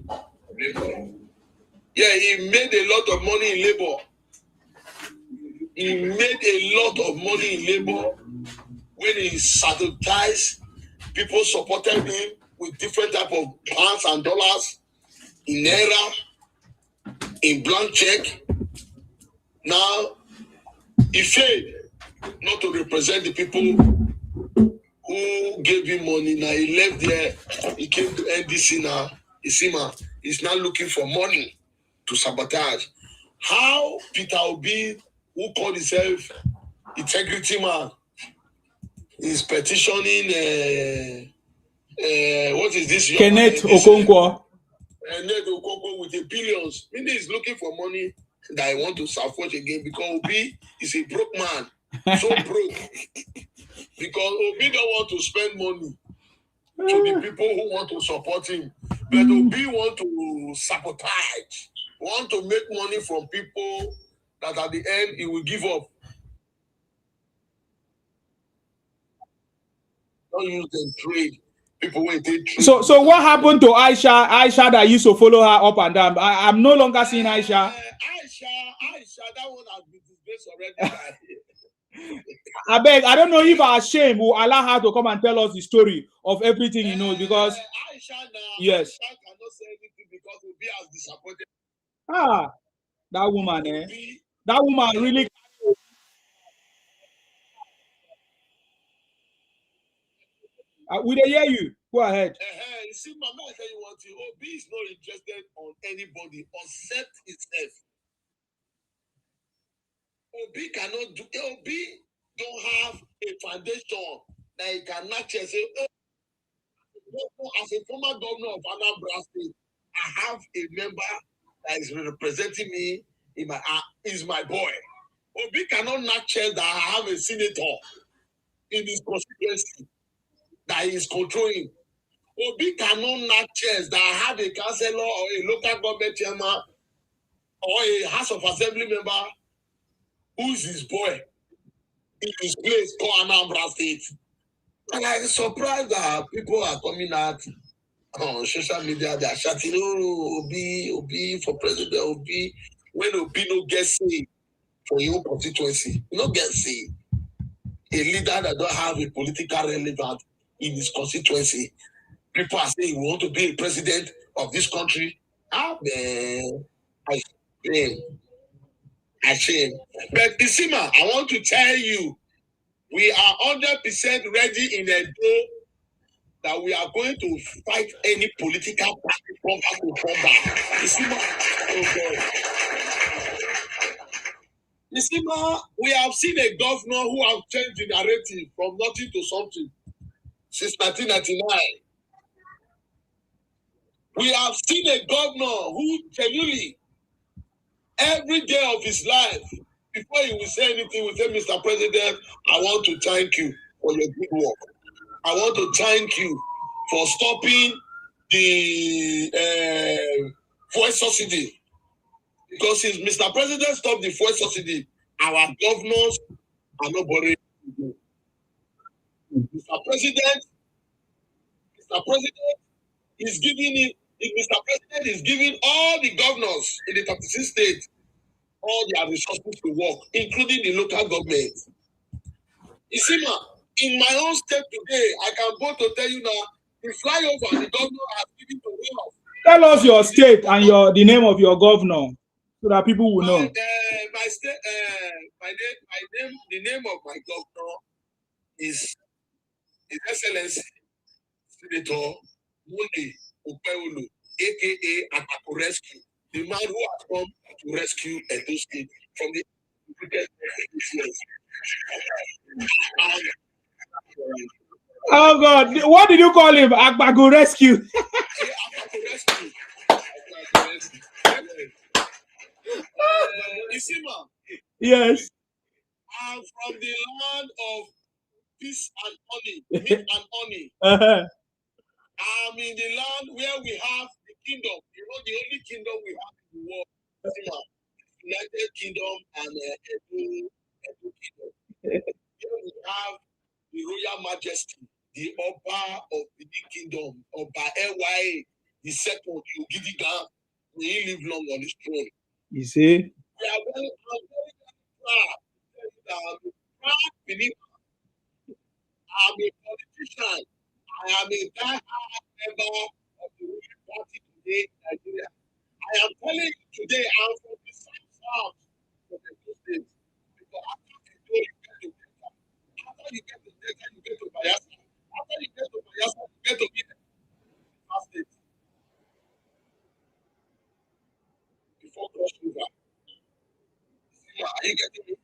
Yeah, he made a lot of money in Labour. He made a lot of money in Labour when he strategized. People supported him with different type of pounds and dollars in naira, in blank check. Now he failed not to represent the people who gave him money. Now he left there. He came to NDC now. He's now looking for money to sabotage. How Peter Obi, who called himself integrity man, is petitioning what is this? Kenneth Okonkwo. Kenneth Okonkwo with the billions. Meaning he's looking for money that I want to support again, because Obi is a broke man. So broke. Because Obi don't want to spend money to the people who want to support him. But Obi want to sabotage, want to make money from people that at the end he will give up. Don't use them trade. People when they trade. So what happened to Aisha? Aisha that used to follow her up and down. I'm no longer seeing Aisha. Aisha, that one has been disgraced already. I beg, I don't know if our shame will allow her to come and tell us the story of everything he knows, because Aisha now, yes. Aisha cannot say anything because Obi has disappointed. That woman, that woman really. We hear you. Go ahead. You see, Mama, I tell you one thing. Obi is not interested on anybody except himself. Obi cannot do. Obi don't have a foundation that he can naturally say, oh, as a former governor of Anambra State, I have a member that is representing me in my is my boy. Obi cannot naturally that I have a senator in his constituency that he is controlling. Obi cannot naturally that I have a councillor or a local government chairman or a House of Assembly member who is his boy in his place called Anambra State. And I'm surprised that people are coming out on social media, they are shouting, oh, Obi for president, Obi. When Obi no get say for your constituency, no get say. A leader that don't have a political relevance in his constituency. People are saying, we want to be a president of this country. Man, I shame. But Isima, I want to tell you, we are 100% ready in a day that we are going to fight any political party from back to come back. Isima, Isima, we have seen a governor who has changed the narrative from nothing to something since 1999. We have seen a governor who genuinely, every day of his life, before he will say anything, he will say, Mr. President, I want to thank you for your good work. I want to thank you for stopping the fuel subsidy. Because since Mr. President stopped the fuel subsidy, our governors are not bothering. Mr. President is giving it. Mr. President is giving all the governors in the 36 states all their resources to work, including the local government. Isima, in my own state today, I can go to tell you now, the flyover the governor has given to us. Tell us your state and the name of your governor, so that people will know. My state, the name of my governor is His Excellency Senator Monday Upeolu, aka Akako Rescue, the man who has come to rescue Edo State from the Oh God, what did you call him? Agbago Rescue. Akako Rescue. Isima. Yes. I'm from the land of peace and honey, meat and honey. I'm in the land where we have the kingdom. You know, the only kingdom we have in the world. United Kingdom and Edo Kingdom. Here we have the Royal Majesty, the Oba of the Kingdom, Oba EYA, the second Ugidiga. May he live long on his throne. You see? We are very proud. I'm a proud believer. I'm a politician. I am a die-hard member of the ruling party today in Nigeria. I am telling you today, I'm from the south of the two states. Because after you get to Delta, after you get to Delta, you get to Bayelsa. After you get to Bayelsa, you get to South State. Before Cross River. Are you getting me?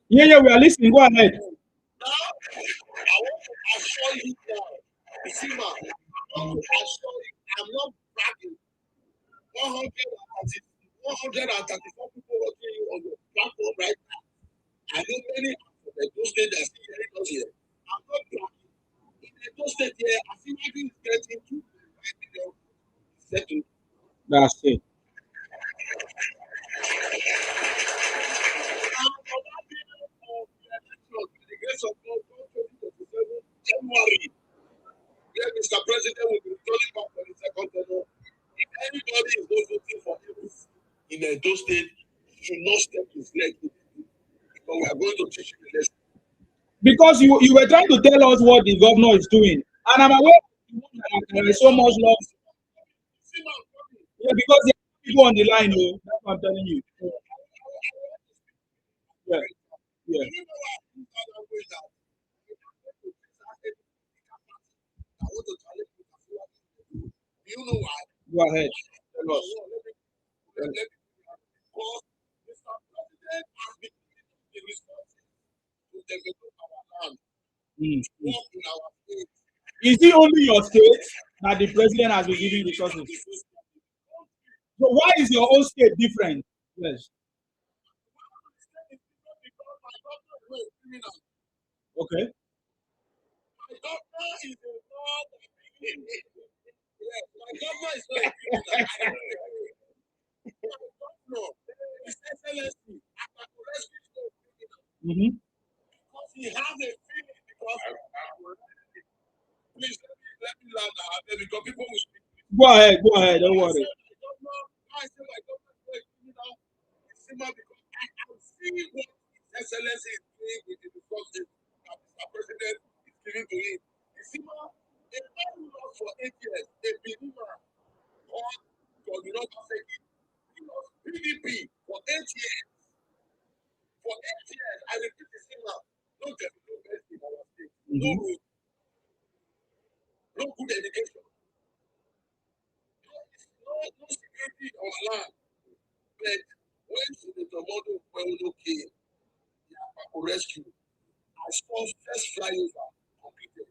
Yeah, we are listening. Go ahead. Now, I want to assure you now, Isima, I want to assure you, I'm not bragging. 134 people watching you on the platform right now. I know many from Edo State that are still hearing us here. I'm not bragging. In Edo State here, I think is getting 2.5 million settled. That's it. January, where Mr. President will be returning back for the second term. If anybody is not voting for him in Edo State, should not step his leg in because we are going to teach him a lesson. Because you were trying to tell us what the governor is doing, and I'm aware there is so much love. Yeah, because there are people on the line. Oh, that's what I'm telling you. Yeah, yeah. You know why? Go ahead. Tell us. Let me because Mr. President has been the resources to develop our land, work in our state. Is it only your state that the president has been giving resources? So why is your own state different? Yes. Okay. My doctor is a law. My governor is not a criminal. No, His Excellency, because he has a feeling because please let me learn now because people will speak. Go ahead, don't worry. I say my governor is not a criminal. It's simple because I can see what His Excellency is doing with the resources that Mr. President is giving to him. It's simple. A man who lost for 8 years, a believer, God, God will not forsake him. He lost PDP for 8 years. For 8 years, I repeat the same now. No development in our state. No road. No good education. No security in our land. But when Senator Modo Kwelo came, the Akako Rescue, I saw first flyover completed.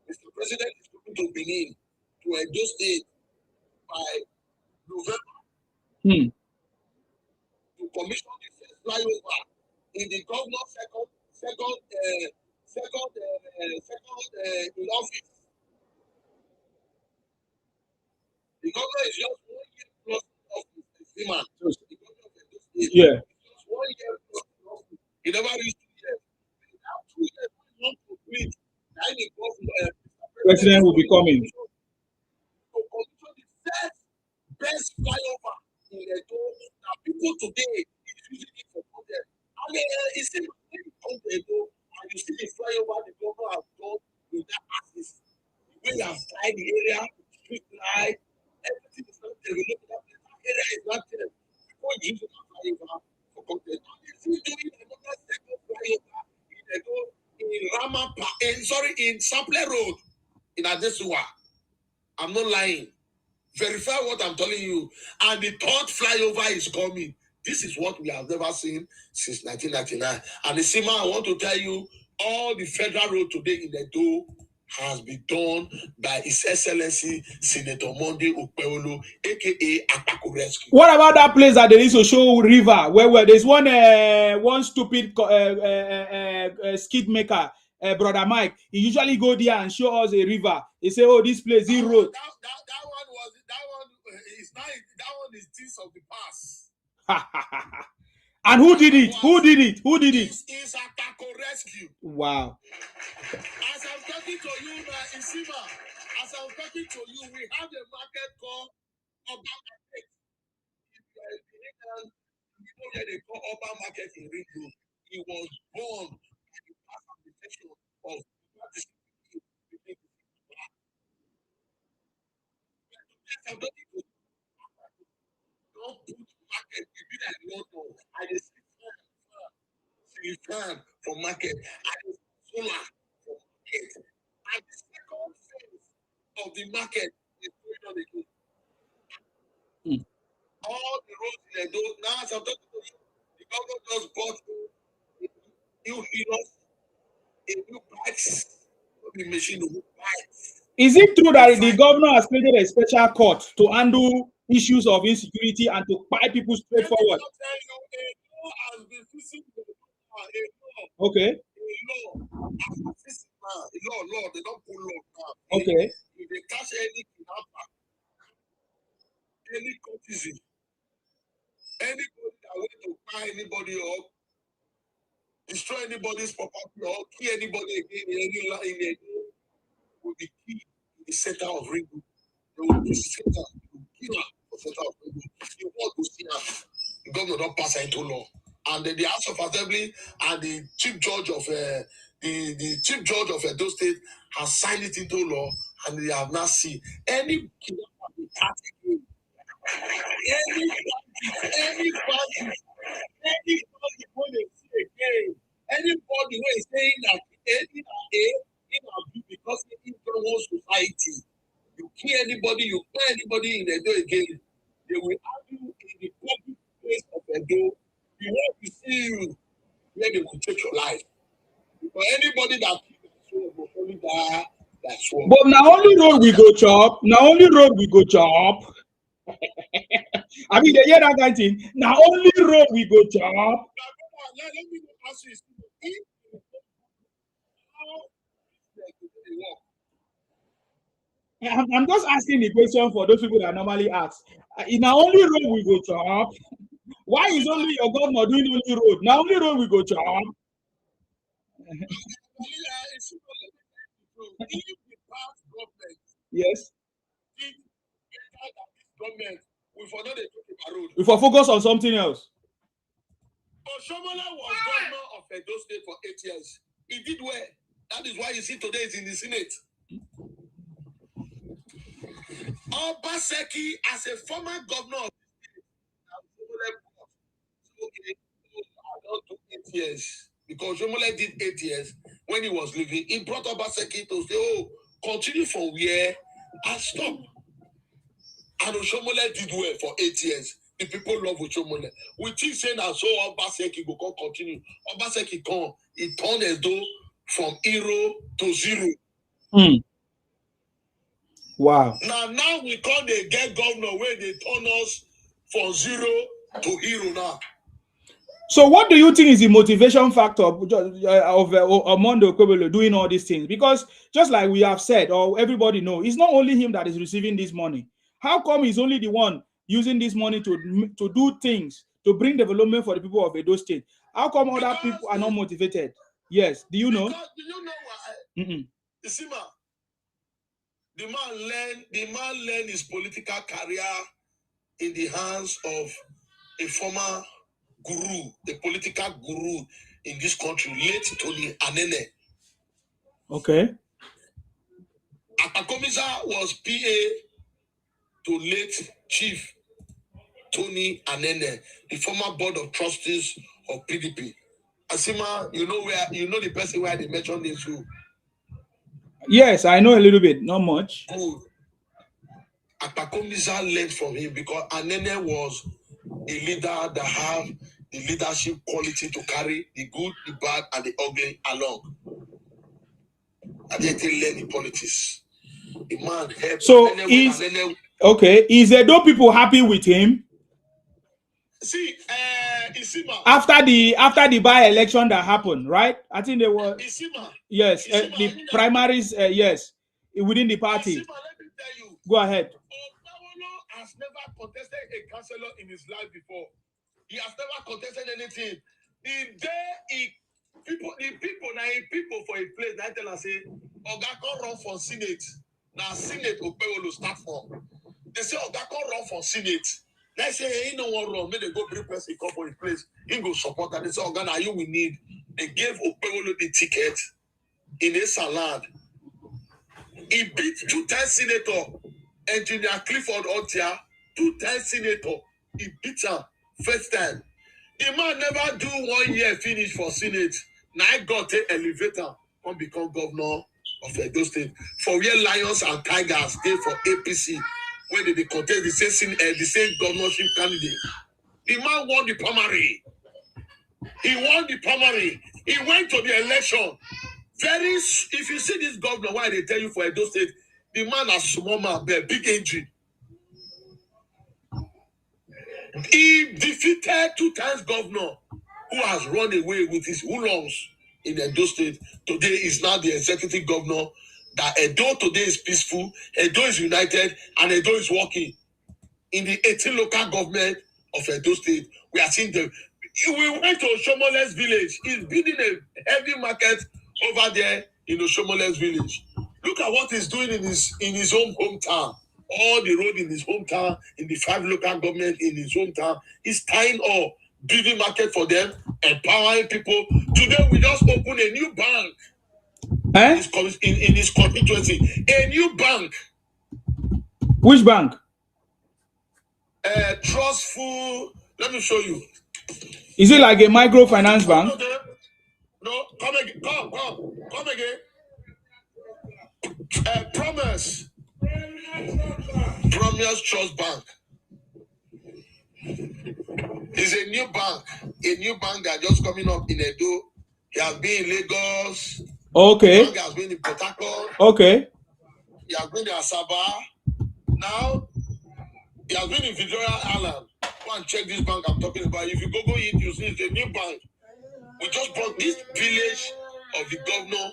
Mr. President is looking to Benin, to Edo State by November. To commission the first flyover in the governor's second in office. The governor is just 1 year plus office. The governor of Edo State. Yeah. Just 1 year plus office. He never reached 2 years. Now 2 years not complete. Now the President will be coming. To commission the first best flyover in Edo. Now people today is using it for content. I mean, it's still when you come to Edo and you see the flyover the governor has done with that access. The way you have tried the area, street light, everything is not developed. That area is not there. Before you use that flyover for content. And if you doing another second flyover in Edo, in Sample Road, in Adesuwa. I'm not lying. Verify what I'm telling you. And the third flyover is coming. This is what we have never seen since 1999. And Isima, I want to tell you, all the federal road today in Edo has been done by His Excellency Senator Monday Okpeolo, aka Akpako Rescue. What about that place that they used to show river where there's one stupid skid maker, brother Mike? He usually go there and show us a river. He say, "Oh, this place, he road." That one is things of the past. And who did it? Who did it? Who did it? It's Akpako Rescue. Wow. As I'm talking to you now, Isima, as I'm talking to you, we have a market called Oba Market. You know where they call Oba Market in Ring Road. It was born by the past administration of don't put market, you be like London. I just see fan for market. I just solar for market. And the second phase of the market is going on again. All the roads in Edo, now as I'm talking to you, the government just bought new heroes, a new bikes, the machine of bikes. Is it true that the governor has created a special court to handle issues of insecurity and to buy people straightforward? Okay. Law, they don't pull law now. Okay. If they catch any kidnapper, any courtesan, anybody that went to buy anybody up, destroy anybody's property or kill anybody again in any line, will be killed in the center of Ringwood. They will be center, kill her for center of Ringwood. You want to see her. The governor don't pass her into law. And then the House of Assembly and the chief judge of the chief judge of Edo State has signed it into law, and they have now seen any kidnapper be catch again. Anybody when they see again, anybody who is saying that because in one society, you kill anybody, you kill anybody in Edo again, they will argue in the public place of Edo. We want to see you where they will take your life. Because anybody that will only die, that's what. But now only road we go chop. Now only road we go chop. I mean, they hear that kind of thing. Now only road we go chop. Let me ask you, I'm just asking the question for those people that normally ask. Now only road we go chop. Why is only your governor doing only road? Now only road we go chop. Yes. We for focus on something else. Oshomola was governor of Edo State for 8 years. He did well. That is why you see today is in the Senate. Obaseki, as a former governor of the state, I don't do 8 years. Because Shomole did 8 years when he was leaving. He brought Obaseki to say, oh, continue from where I stop. And Oshomole did well for 8 years. The people love Oshomole. We think saying that so Obaseki go continue. Obaseki come. He turned Edo from hero to zero. Wow. Now we call the get governor where they turn us from zero to hero now. So what do you think is the motivation factor of Armando Okpebholo doing all these things? Because just like we have said, or everybody know, it's not only him that is receiving this money. How come he's only the one using this money to do things, to bring development for the people of Edo State? How come other people are not motivated? Yes. Do you know? Do you know why? Isima, the man learned his political career in the hands of a former guru, a political guru in this country, late Tony Anene. Okay. Atakomisa was PA to late Chief Tony Anene, the former board of trustees of PDP. Asima, you know the person where they mentioned this too. Yes, I know a little bit, not much. Good. Akpakomiza learned from him because Anene was a leader that have the leadership quality to carry the good, the bad, and the ugly along. And then they learn the politics. The man helped. So is Edo people happy with him? See, Isima. After the by-election that happened, right? I think they were Isima. Yes, Isima, the primaries, yes, within the party. Isima, let me tell you. Go ahead. Obawolo has never contested a councillor in his life before. He has never contested anything. The day the people for a place, I tell us, say, Oga can run for Senate. Now, Senate, Obawolo start for. They say, Oga can run for Senate. They say, hey, he no one run. Maybe they go bring person come for his place. He go support that. They say, Oga, now you we need. They gave Obawolo the ticket in a salad. He beat 2-time senator, Engineer Clifford Otia, 2-time senator. He beat him first time. The man never do 1 year finish for Senate. Now I got an elevator and become governor of Edo State. For where lions and tigers stay for APC, when they contest the same governorship candidate. The man won the primary. He won the primary. He went to the election. If you see this governor, why they tell you for Edo State, the man has small man, big engine. He defeated 2 times governor who has run away with his hoolongs in Edo State. Today is now the executive governor. That Edo today is peaceful, Edo is united, and Edo is working. In the 18 local government of Edo State, we are seeing them. We went to Oshomoles village. He's building a heavy market over there in Oshomoles village. Look at what he's doing in his own hometown. All the road in his hometown, in the 5 local government in his hometown, he's tying up, building market for them, empowering people. Today we just opened a new bank in his constituency. A new bank. Which bank? Trustful. Let me show you. Is it like a microfinance bank? No, come again. Come again. Promise Trust Bank. It's a new bank that just coming up in Edo. He has been in Lagos. Okay. He has been in Port Harcourt. Okay. He has been in Asaba. Now he has been in Victoria Island. Go and check this bank I'm talking about. If you go in, you see it's a new bank. We just brought this village of the governor.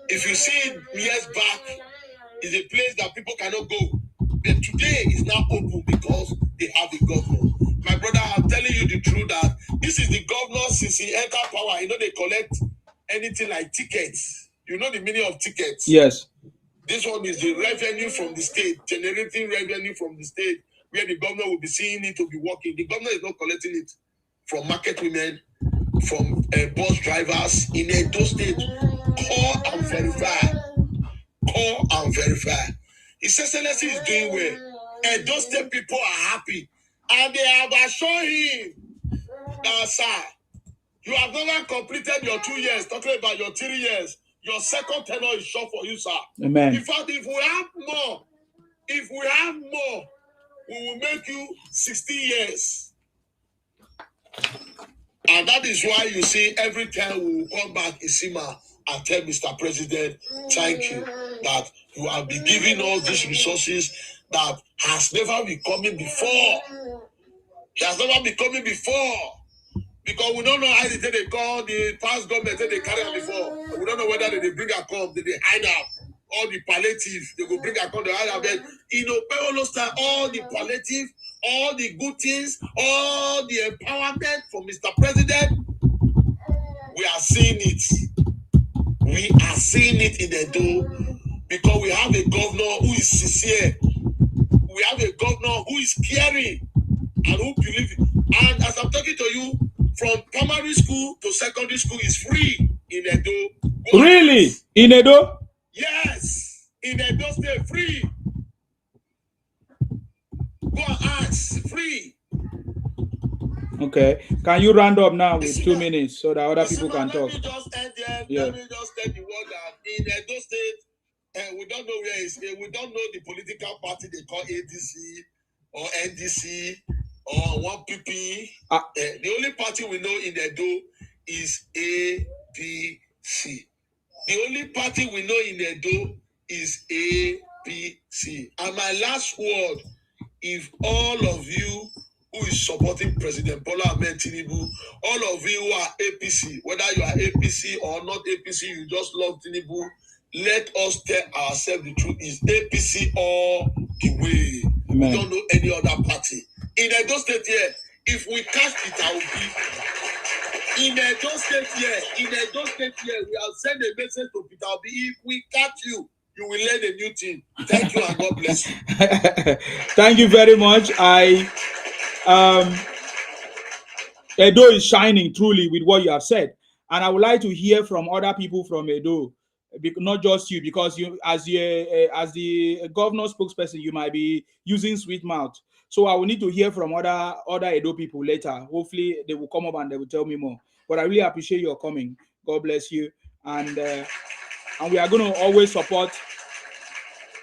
If you see it years back, it's a place that people cannot go. But today is now open because they have the governor. My brother, I'm telling you the truth that this is the governor since he entered power. You know they collect anything like tickets. You know the meaning of tickets. Yes. This one is the revenue from the state, generating revenue from the state, where the governor will be seeing it to be working. The governor is not collecting it from market women, from bus drivers in Edo State. Call and verify. Call and verify. His Excellency is doing well. Edo State people are happy. And they have assured him that, sir, you have never completed your 2 years, talking about your 3 years. Your second tenure is short for you, sir. Amen. In fact, if we have more, we will make you 60 years. And that is why you see every time we will come back, Isima, and tell Mr. President, thank you, that you have been giving all these resources that has never been coming before. It has never been coming before. Because we don't know how they call the past government they carry out before. We don't know whether they bring a come, they hide out. All the palliative, they go bring a come, they hide out. But in Opewolo style, all the palliative, all the good things, all the empowerment from Mr. President, we are seeing it. We are seeing it in Edo because we have a governor who is sincere. We have a governor who is caring and who believes. And as I'm talking to you, from primary school to secondary school is free in Edo. Really? In Edo? Yes. In Edo State, free. Go and ask, free. Okay. Can you round up now with 2 minutes so that other people can talk? Let me just end there. Yeah. Let me just tell the word that in Edo State, we don't know where it's. We don't know the political party they call ADC or NDC or one PP. The only party we know in Edo is APC. The only party we know in Edo is APC. And my last word, if all of you who is supporting President Bola Ahmed Tinubu, all of you who are APC, whether you are APC or not APC, you just love Tinubu, let us tell ourselves the truth. Is APC all the way? Amen. We don't know any other party. In Edo State here, if we catch it, I will be. In Edo State here, we have sent a message to Peter Obi. If we catch you, you will learn a new thing. Thank you and God bless you. Thank you very much. Edo is shining truly with what you have said, and I would like to hear from other people from Edo, not just you, because you, as the governor spokesperson, you might be using sweet mouth. So I will need to hear from other Edo people later. Hopefully, they will come up and they will tell me more. But I really appreciate your coming. God bless you, and we are going to always support.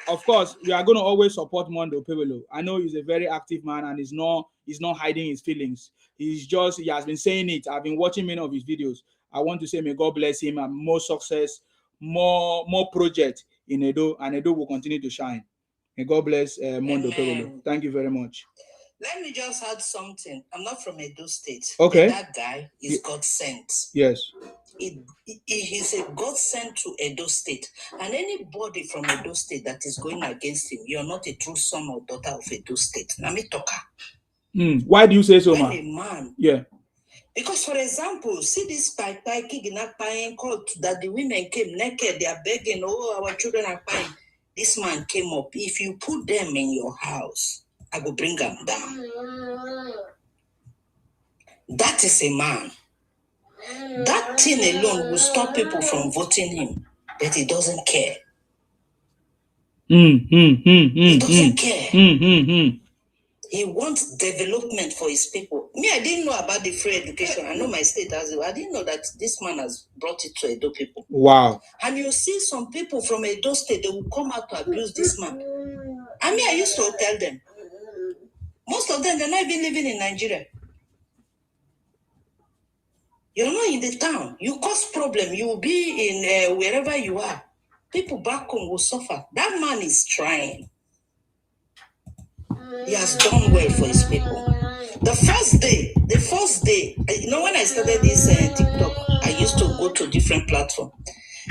Of course, we are going to always support Mondo Pebelo. I know he's a very active man and he's not hiding his feelings. He has been saying it. I've been watching many of his videos. I want to say may God bless him and more success, more project in Edo, and Edo will continue to shine. May God bless Mondo Pebelo. Thank you very much. Let me just add something. I'm not from Edo State. Okay. That guy is God sent. Yes. He's a God sent to Edo State. And anybody from Edo State that is going against him, you're not a true son or daughter of Edo State. Nami Toka. Why do you say so, man? A man. Yeah. Because, for example, see this kidnapping called that the women came naked, they are begging, oh, our children are crying. This man came up. If you put them in your house, I will bring them down. That is a man. That thing alone will stop people from voting him, but he doesn't care. He doesn't care. He wants development for his people. Me, I didn't know about the free education. I know my state has it. I didn't know that this man has brought it to Edo people. Wow. And you see some people from Edo State, they will come out to abuse this man. I mean, I used to tell them. Most of them, they're not even living in Nigeria. You're not in the town. You cause problem. You will be in wherever you are. People back home will suffer. That man is trying. He has done well for his people. The first day, when I started this TikTok, I used to go to different platforms.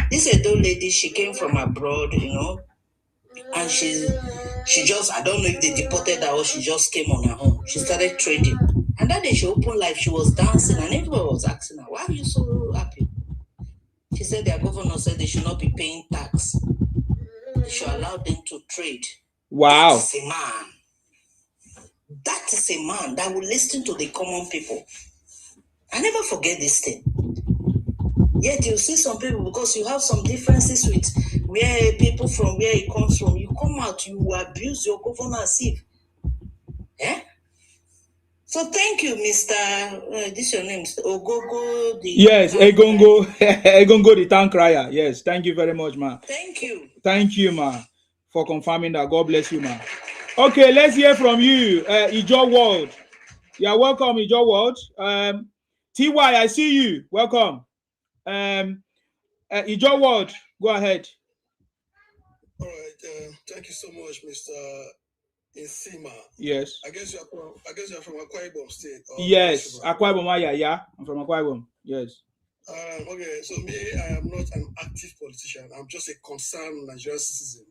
This Edo lady, she came from abroad, and she just, I don't know if they deported her or she just came on her own. She started trading. And that day she opened live, she was dancing and everyone was asking her, why are you so happy? She said their governor said they should not be paying tax. They should allow them to trade. Wow. That is a man. That is a man that will listen to the common people. I never forget this thing. Yet you see some people, because you have some differences with where people from where it comes from, you come out, you abuse your governor as if. So thank you, Mr. This is your name, Ogogo. Yes, Egongo, Egongo, the town crier. Yes, thank you very much, ma. Thank you. Thank you, ma, for confirming that. God bless you, ma. Okay, let's hear from you, Ijo World. Yeah, welcome, Ijo World. TY, I see you. Welcome. Ijo World, go ahead. All right. Thank you so much, Mr. Insima. Yes. I guess you're from Akwa Ibom State. Yes, Akwa Ibom. Yeah, I'm from Akwa Ibom. Yes. Okay, so me, I am not an active politician. I'm just a concerned Nigerian citizen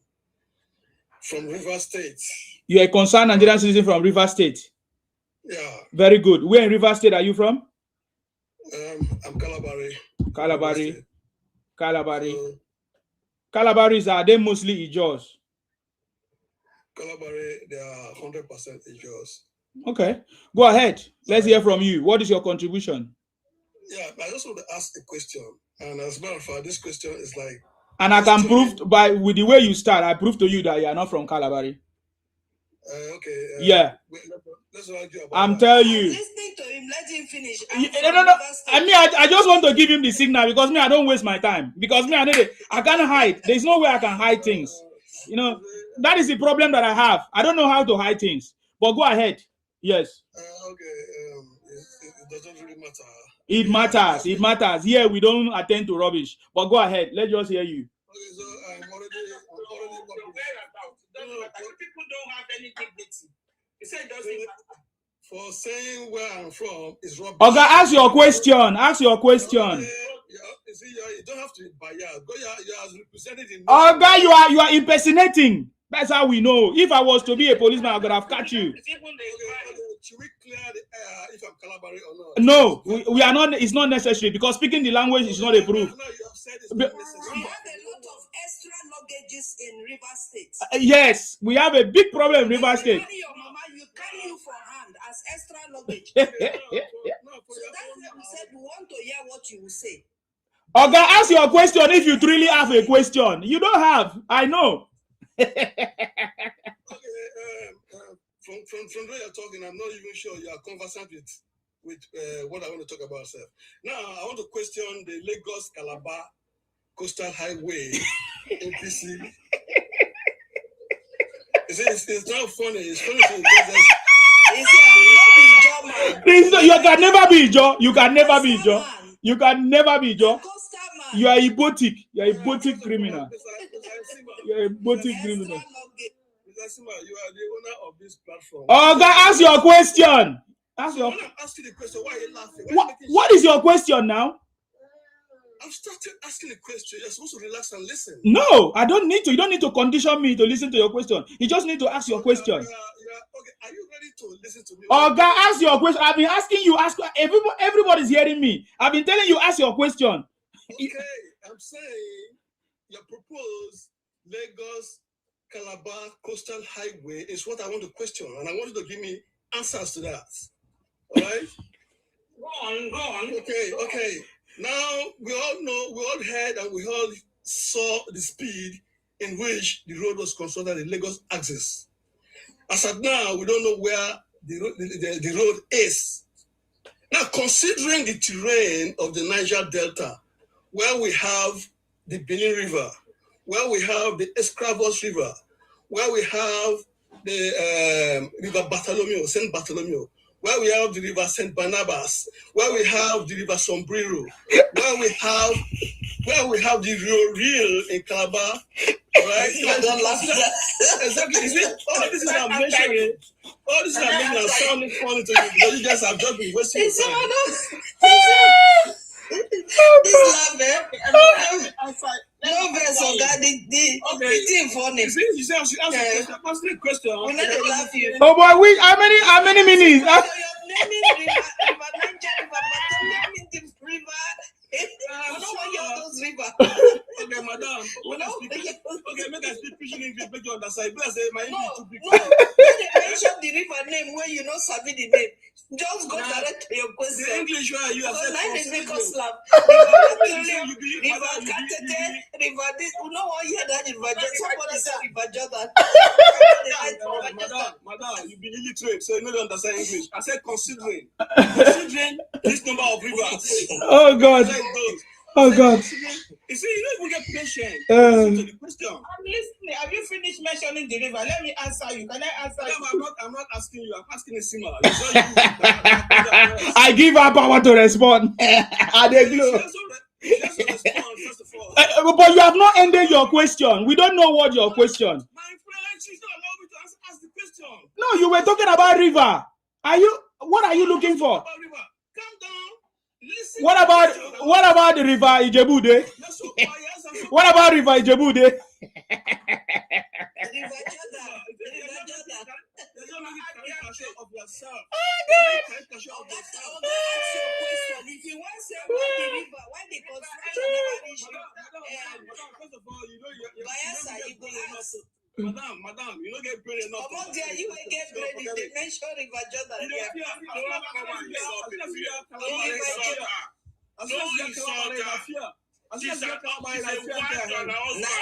from Rivers State. You're a concerned Nigerian citizen from Rivers State? Yeah. Very good. Where in Rivers State are you from? I'm Calabari. Calabaris, are they mostly Ijos? Calabari, they are 100% Ijos. Okay. Go ahead. Let's hear from you. What is your contribution? Yeah, I just want to ask a question. And as a matter of fact, this question is like... And I can prove, with the way you start, I prove to you that you are not from Calabari. Yeah. Let's argue about I'm that. telling you. Listening to him, let him finish. No. I mean, I just want to give him the signal because me, I don't waste my time. Because me, I can't hide. There's no way I can hide things. You know, that is the problem that I have. I don't know how to hide things. But go ahead. Yes. It doesn't really matter. It matters. It matters. Here we don't attend to rubbish. But go ahead. Let's just hear you. Okay, so I'm already People don't have any dignity. He said it doesn't matter. For saying where I'm from is rubbish. Okay, ask your question. Ask your question. You see, you don't have to be biased. Go, you are represented in. Okay, you are impersonating. That's how we know. If I was to be a policeman, I could have caught you. Should we clear the air if I'm Calabari or not? No, we are not. It's not necessary because speaking the language is not a proof. No, you have said it's not necessary. We have a lot of extra luggages in River State. Yes, we have a big problem in River State. You carry your mama, you carry you for hand as extra luggage. No, So that's why we said we want to hear what you will say. Okay, ask your question if you truly have a question. You don't have. I know. From where you're talking, I'm not even sure you are conversant with what I want to talk about, sir. Now, I want to question the Lagos-Calabar Coastal Highway APC. It's not funny. It's funny. You can never be Joe. You can never be Joe. You can never be Joe. You are a boutique. You are a boutique criminal. You are a boutique criminal. You are the owner of this platform. Oh, God, ask your question. Ask your. When I'm asking the question, why are you laughing? What is your question now? I've started asking a question. You're supposed to relax and listen. No, I don't need to. You don't need to condition me to listen to your question. You just need to ask your question. Okay, are you ready to listen to me? Oh, God, ask your question. I've been asking you. Everybody's hearing me. I've been telling you, ask your question. Okay, I'm saying your proposed Lagos-Calabar Coastal Highway is what I want to question, and I want you to give me answers to that. All right? Go on. Okay. Now, we all know, we all heard, and we all saw the speed in which the road was constructed in Lagos axis. As of now, we don't know where the road is. Now, considering the terrain of the Niger Delta, where we have the Benin River, where we have the Escravos River, where we have the River Bartholomew, Saint Bartholomew, where we have the River Saint Barnabas, where we have the River Sombrero, where we have the Rio Real in Calabar, right? Don't laugh. Exactly. Is it? All this is I'm mentioning. All this is I'm mentioning is sounding funny to you because you guys have just been wasting your time. This laugh, no verse on God. The thing funny. You see, I should ask the question. We're not to laugh you. Oh boy, how many minutes? So you're naming River Niger, River. We don't want you those river. Okay, madam. Make I speak preaching English, make you understand. Because my English too big. No. When they mention the river name where you know sabi the name, just go direct to your question. The English where you have So said now they make us laugh. River Katete, River this. We don't want to hear that River Jordan. Somebody say River Jordan. Madam, you be illiterate, so you don't understand English. I said considering this number of rivers. Oh God. Oh God. You see, you don't even get patient. Listen to the question. I'm listening. Have you finished mentioning the river? Let me answer you. Can I answer you? I'm not asking you. I'm asking a Sima. I give her power to respond. I dey glow. Just respond, first of all. But you have not ended your question. We don't know what your question. My friend, she's not allowing me to ask the question. No, you were talking about river. What are you looking for? Calm down. Listen. What about the river Ijebude? What about river Ijebude? Of yourself. If you want to say about the river, why the construction never reach First of all, you know Madam, you don't get brain enough. Come on there, you ain't get brain. They mention River Jordan. Now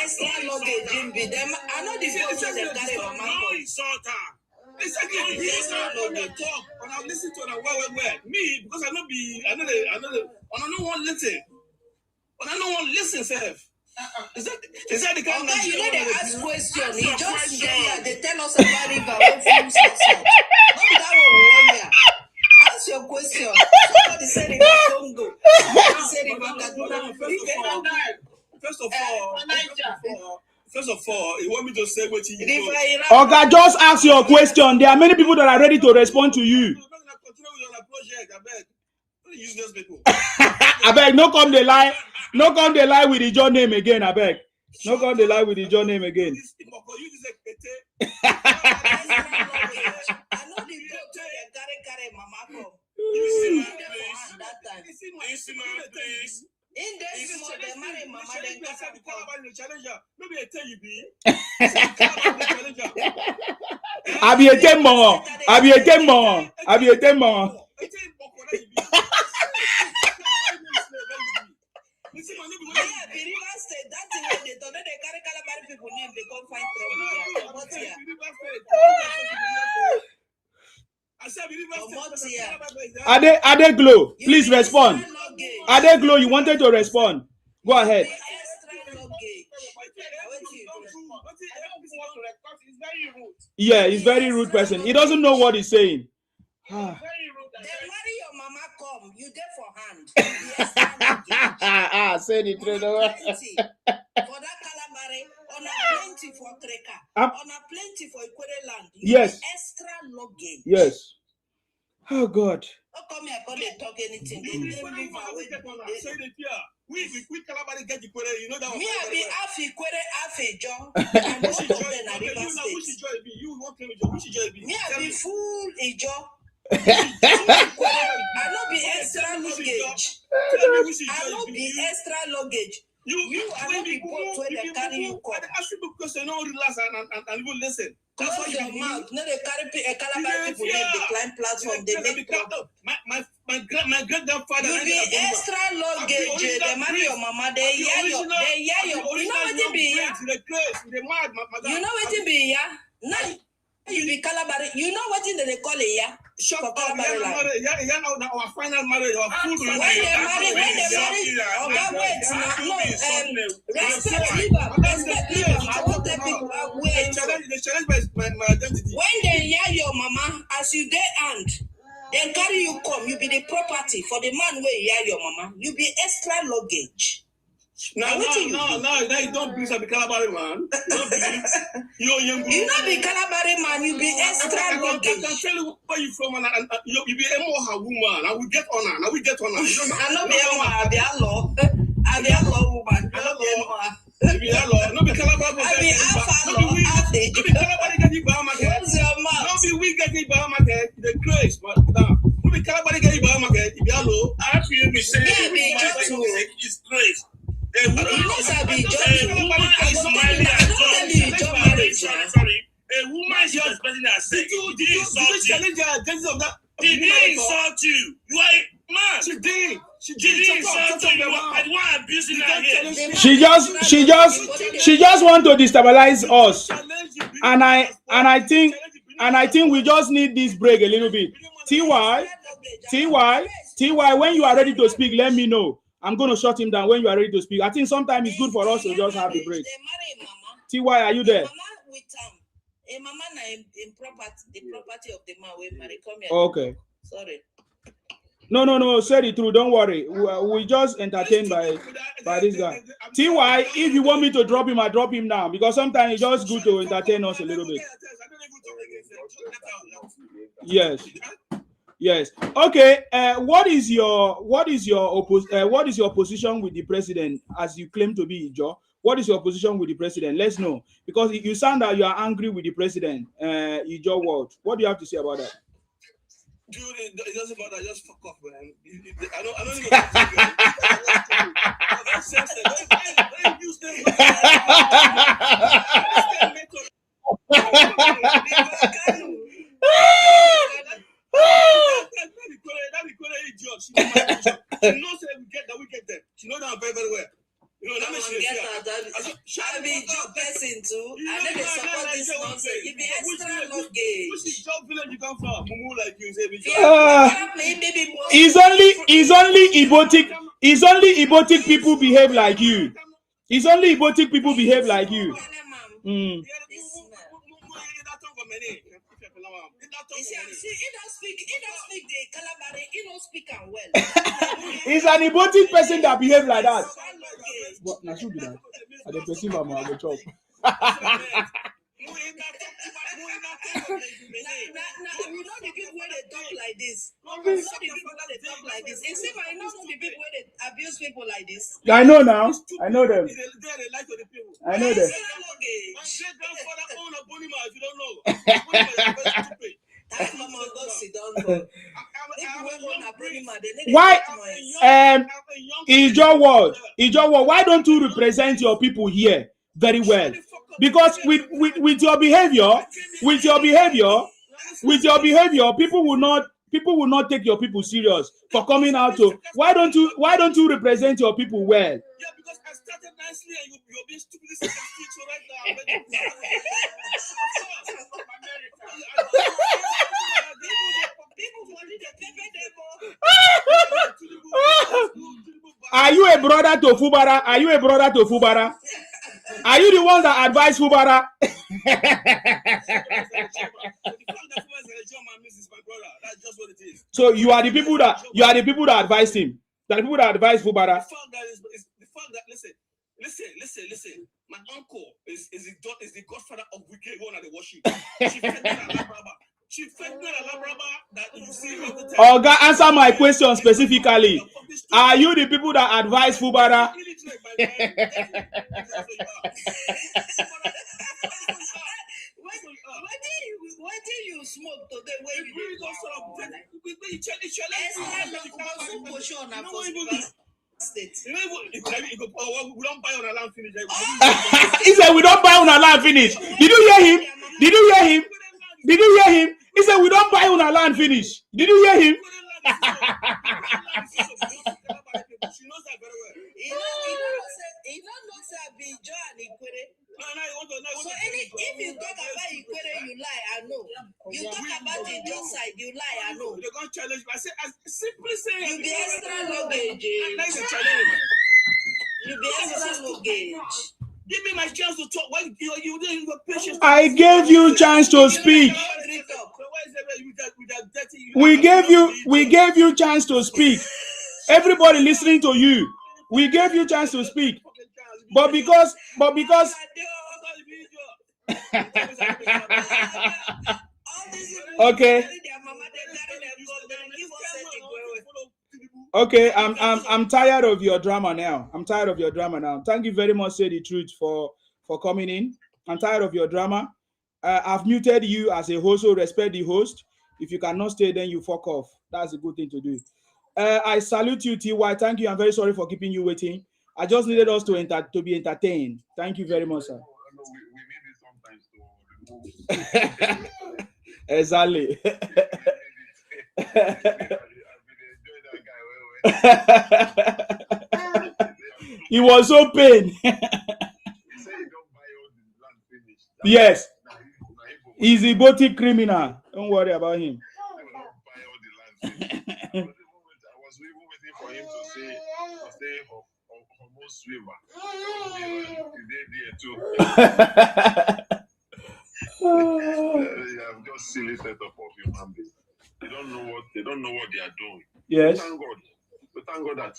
extra luggage in be them. I know the people that carry for my Exactly. He come here talk, and I listen to them. Where? Me, because I know no one listen. But I don't want to listen, Seth. Is that the kind of you know they ask questions. He just they tell us about river when from south. Not that one we want here. Ask your question. Somebody said river Congo. Somebody said river Kaduna. First of all, you want me to say what you do? Oga, just ask your question. There are many people that are ready to respond to you. I'm not going to continue with your project, I beg. Useless people. I beg, no come the lie. No come the lie with the John name again, I beg. No come the lie with the John name again. I know the carry mama come. In this small, they marry mama, then maybe I tell you, be. Abi a temmo. State, that thing when they carry Calabari people name, they can't find trouble here. Ade Glow, please respond. Ade Glow, you wanted to respond. Go ahead. Yeah, he's very rude person. He doesn't know what he's saying. They marry your mama come, you there for hand. Say the truth. For that Calabari, on a plenty for Treka, on a plenty for Equatorial land. Yes. Extra luggage. Yes. Oh God. How come here can't they talk anything? We Calabari get Equatorial, you know that. Me I be half Equatorial, half a John, and both of them are River State. Me I be full a job. I not be extra luggage. I not be extra luggage. You are not the boat where they carry you come. Ask people because they don't relax and even listen. Close your mouth. No, they carry Calabari people. They climb platform. They make trouble. My great grandfather. You be extra luggage. They marry your mama. They hear your. You know what it be? You know what it be? Yeah. Now you be Calabari. You know what they call it? Yeah. Shut up, our final marriage, our food. When they marry, respect liver. I want the people wait. They challenge my identity. When they hear your mama, as you dey hand, then carry you come, you be the property for the man where you hear your mama. You be extra luggage. No, you don't believe I be Calabari man. You not be Calabari man, you be extra luggage. I can tell you where you from, and you be a more woman. I will get honor. I not be a woman, I be a law. I be a law woman. I be a law. No be Calabari. I be half a law. No be Calabari get you by my head. What's your mouth? No be we get you by my head. The grace, but now. No be Calabari get you by my head. Be a law. I feel me saying it's grace. A woman is smiling at God. Sorry. A woman is just expressing herself. Did he insult you? You are a man. She did. Did he insult you? I don't want abusing her here. She just want to destabilize us. And I think we just need this break a little bit. TY, when you are ready to speak, let me know. I'm going to shut him down when you are ready to speak. I think sometimes it's good for us to just have the break. TY, are you there? A mama in property, the property of the man we marry. Come here. Okay. Sorry. No. Say the truth. Don't worry. We just entertained by this guy. TY, if you want me to drop him, I drop him now because sometimes it's just good to entertain us a little bit. Yes. Okay. What is your position with the president as you claim to be, Joe? What is your position with the president? Let's know because you sound that you are angry with the president. Ijo world. What do you have to say about that? Dude, it doesn't matter. Just fuck off, man. I don't even She knows that we get them. She knows that very, very well. You know, that means I be job person too. I know they support this nonsense. You be extra luggage. Which is your village you come from? Mumu like you say. It's only Ibotic people behave like you. It's only Ibotic people behave like you. You see, he don't speak the Calabari, he don't speak and well. It's an Ibotic person that behave like that. What? Now should be that. I don't perceive I'm a chop. We know the people where they talk like this. We know the people where they talk like this. You see, I know the people where they abuse people like this. I know now. I know them. I know them. Why? Ijo word. Why don't you represent your people here very well? Because with your behavior, people will not take your people serious for coming out to. Why don't you represent your people well? Yeah, because I started nicely and you're being stupidly sarcastic so right now. Are you a brother to Fubara? Are you the one that advise Fubara? So you are the people that advise him. The people that advise Fubara. The fact that listen. My uncle is the godfather of wicked one at the worship. She fed me a labraba that you see all the time. Oh God, answer my question specifically. Are you the people that advise Fubara? What do you smoke today? Where you go we don't buy on a land finish. He said we don't buy on a land finish. Did you hear him? He said we don't buy on a land finish. Did you hear him? She knows that very well. He don't know say be Joe and Ikwere. So if you talk about Ikwere, you lie, I know. You talk about the Joe side, you lie, I know. They're going to challenge me. I simply say you be extra luggage. You be extra luggage. Give me my chance to talk. Why you didn't have patience? I gave you a chance to speak. We gave you chance to speak. Everybody listening to you, we gave you chance to speak. But because Okay, I'm tired of your drama now. Thank you very much, Say the Truth, for coming in. I'm tired of your drama. I've muted you as a host, so respect the host. If you cannot stay, then you fuck off. That's a good thing to do. I salute you, TY. Thank you. I'm very sorry for keeping you waiting. I just needed us to be entertained. Thank you very much, sir. We need it sometimes to Exactly. He was so pain. Yes. He's a Ibotic criminal. Don't worry about him. I was even waiting for him to say almost swimmer. I'm just silly setup of human beings. They don't know what they are doing. Yes. Thank God that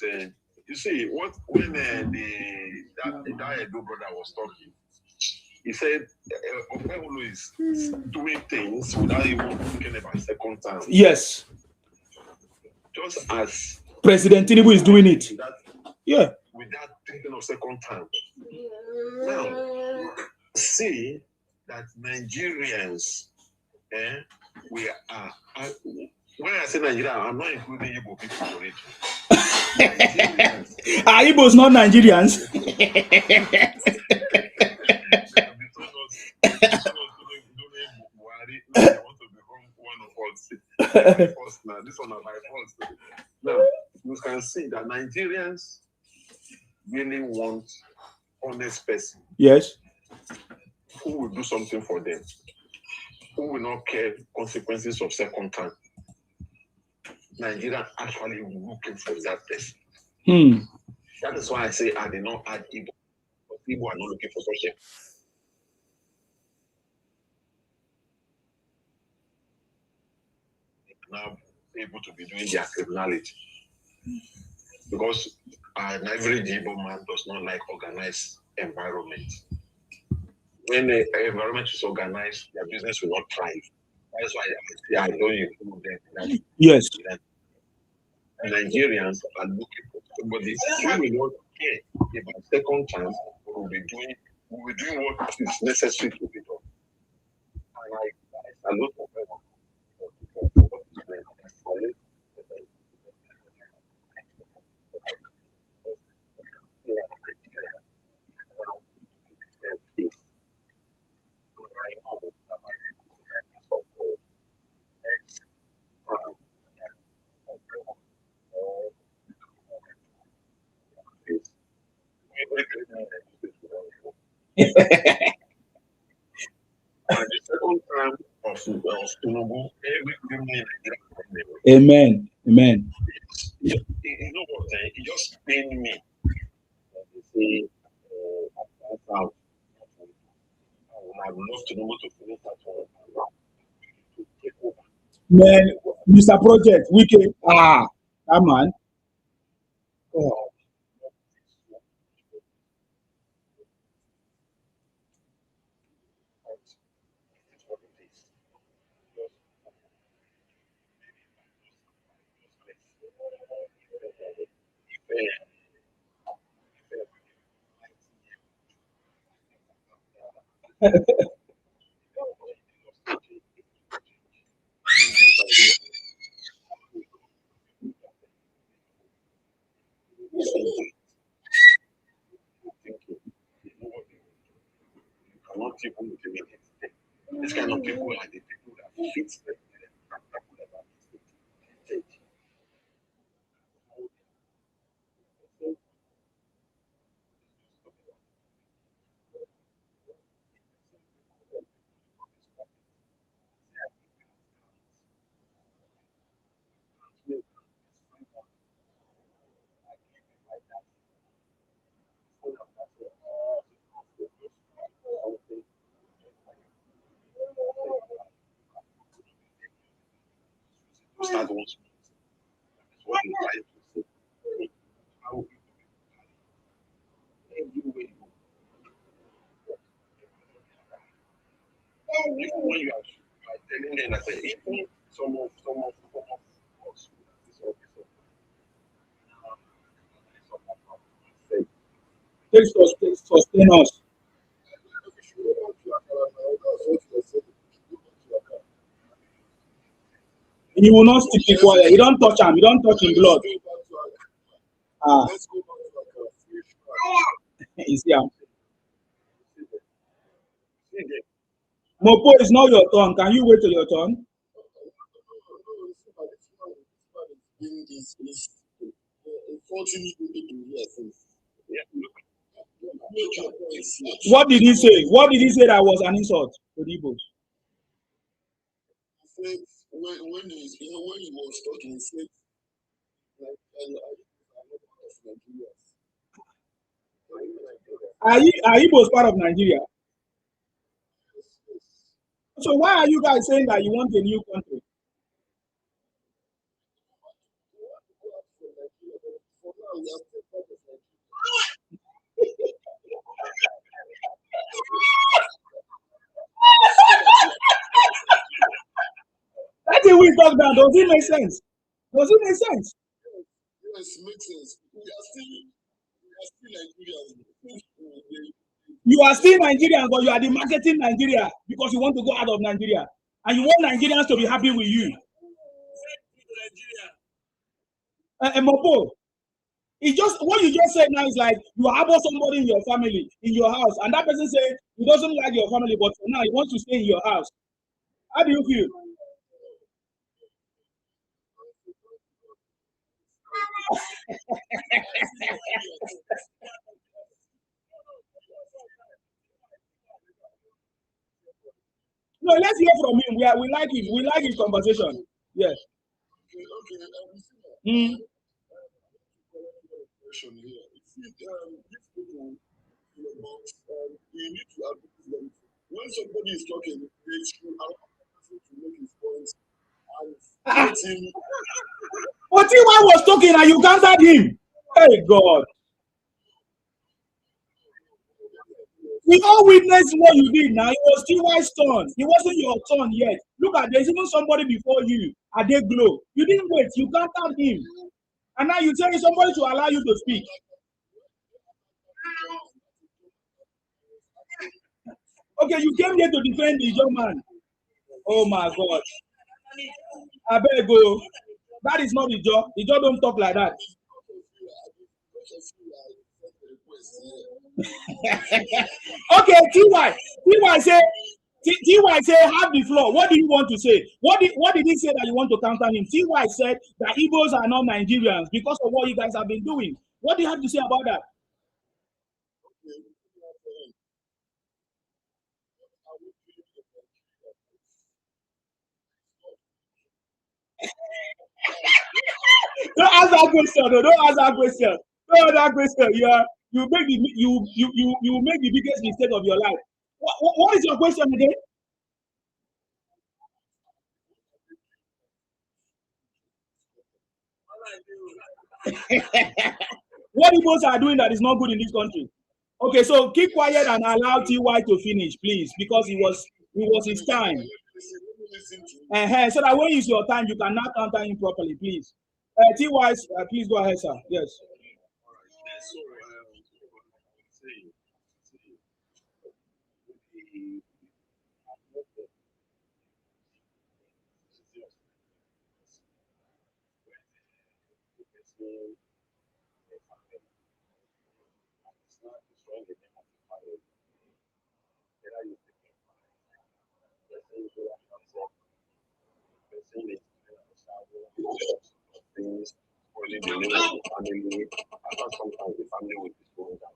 you see when that Edo brother was talking, he said Okpebholo is doing things without even thinking about second time. Yes. Just as President Tinubu is doing it. Without thinking of second time. Now, see that Nigerians, we are. When I say Nigeria, I'm not including Igbo people for it. Are Igbos not Nigerians? This one is my fault. Now, you can see that Nigerians really want honest person. Yes. who will do something for them, who will not care consequences of second time. Nigeria actually looking for that person. That is why I say I did not add Igbo. But Igbo are not looking for such a now able to be doing their criminality. Because an average Igbo man does not like organized environment. When the environment is organized, their business will not thrive. That's why I don't include them. Yes. Nigerians are looking for somebody who will not care about second chance. We will be doing what is necessary to be done. And I salute for them. And the second time of Tinubu, Amen. Amen. You know what? It just pained me. They say, I would have loved Tinubu to finish that one. To take over. Man, Mr. Project, we can that man. Oh. Cannot even motivate it. This kind of people are the people that fit them. Start once. What I'm trying to say. How everywhere even when you are telling them that even some of us Please sustain us. He will not stick it quiet. You don't touch him. You don't touch him blood. Let's go back to You see him. Mopo, it's not your turn. Can you wait till your turn? What did he say? What did he say that was an insult to the Igbos? When he was talking, he said, Are Igbos part of Nigeria? So why are you guys saying that you want a new country? That thing we talk about, does it make sense? Does it make sense? yes, makes sense. We are still Nigerians. You are still Nigerian, but you are demarketing Nigeria because you want to go out of Nigeria. And you want Nigerians to be happy with you. Mopo, it just what you just said now is like you harbor somebody in your family, in your house, and that person say he doesn't like your family, but for now he wants to stay in your house. How do you feel? No, let's hear from him. We like it. We like his conversation. Yes. Okay. Question here. If people, you need to advocate them. When somebody is talking, they should allow the person to make his points and let him. But T.Y. was talking and you countered him. Hey God. We all witnessed what you did now. It was T.Y.'s turn. It wasn't your turn yet. Look at, there's even somebody before you. Are they glow? You didn't wait. You countered him. And now you tell somebody to allow you to speak. Okay, you came here to defend the young man. Oh my God. I better go. That is not the job. The job don't talk like that. Okay, T.Y. say, T.Y. say, have the floor. What do you want to say? What did he say that you want to counter him? T.Y. said that Igbos are not Nigerians because of what you guys have been doing. What do you have to say about that? Don't ask that question. No, don't ask that question. Don't ask that question. You make the biggest mistake of your life. What is your question again? What Igbos are doing that is not good in this country? Okay, so keep quiet and allow T.Y. to finish, please, because it was his time. So that when it's your time, you can now counter him properly, please. T.Y., please go ahead, sir. Yes. Things, only the name of the family, after sometimes the family will be going down.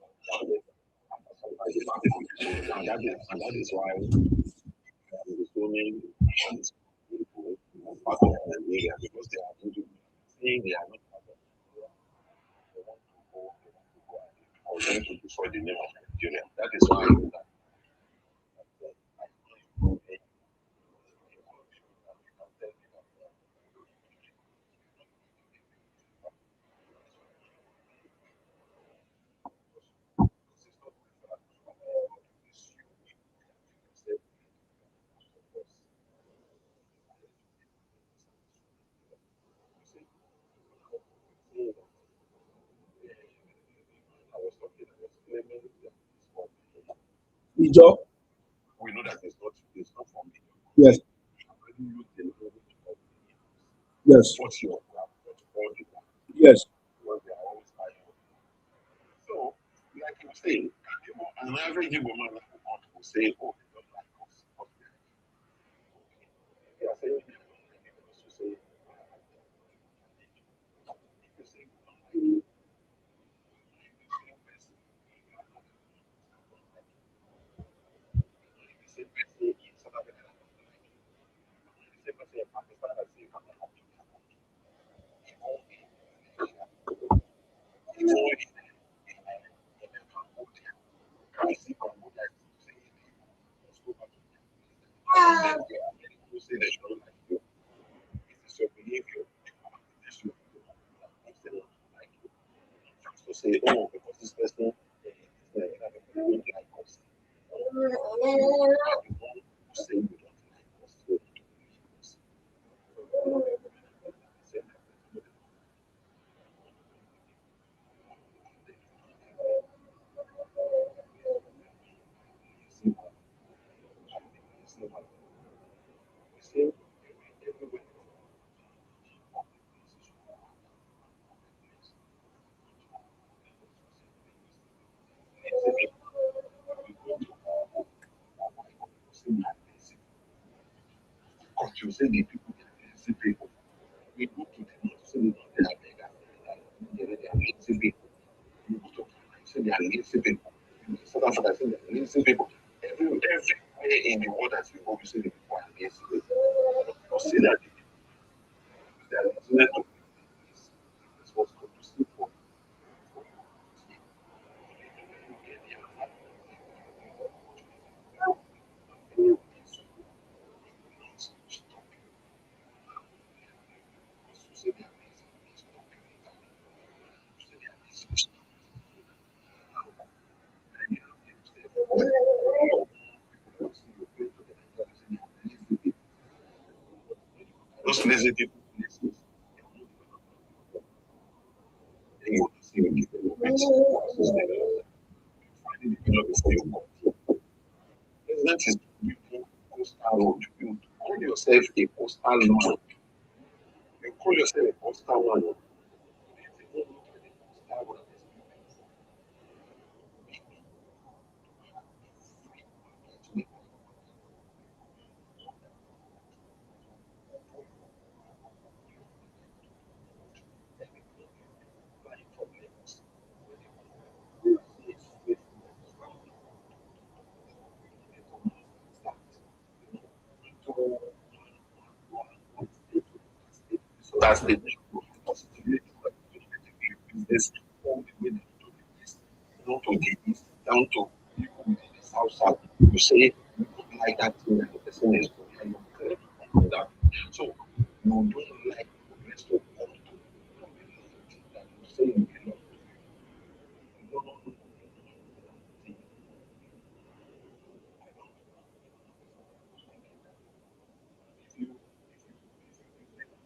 Sometimes the family will be going down. And that is why the zoning is part of Nigeria because they are saying they are not part of Nigeria. They want to go or going to destroy the name of Nigeria. That is why The job? we know that it's not for me. Yes. Yes. What's your plan? Yes. So, like you say, an average Igbo man will say, oh, they don't like us. They are saying, to say, say, oh, because this person don't like us. Say you don't like us. You say the people, the people, we go to the north, say they are beggars, they are lazy people. You go to say they are lazy people. South Africa say they are lazy people. Everywhere in the world that you go, you say the people is say that there is not this was conducive for those lazy people. You will see when you develop before you go. That is postal road. You call yourself a postal man. You call yourself a postal man. That's the business all the way down to the east, down to the south. You say like that thing that the person is going to that. So you don't like progress to come to that you say you belong. You don't know the if you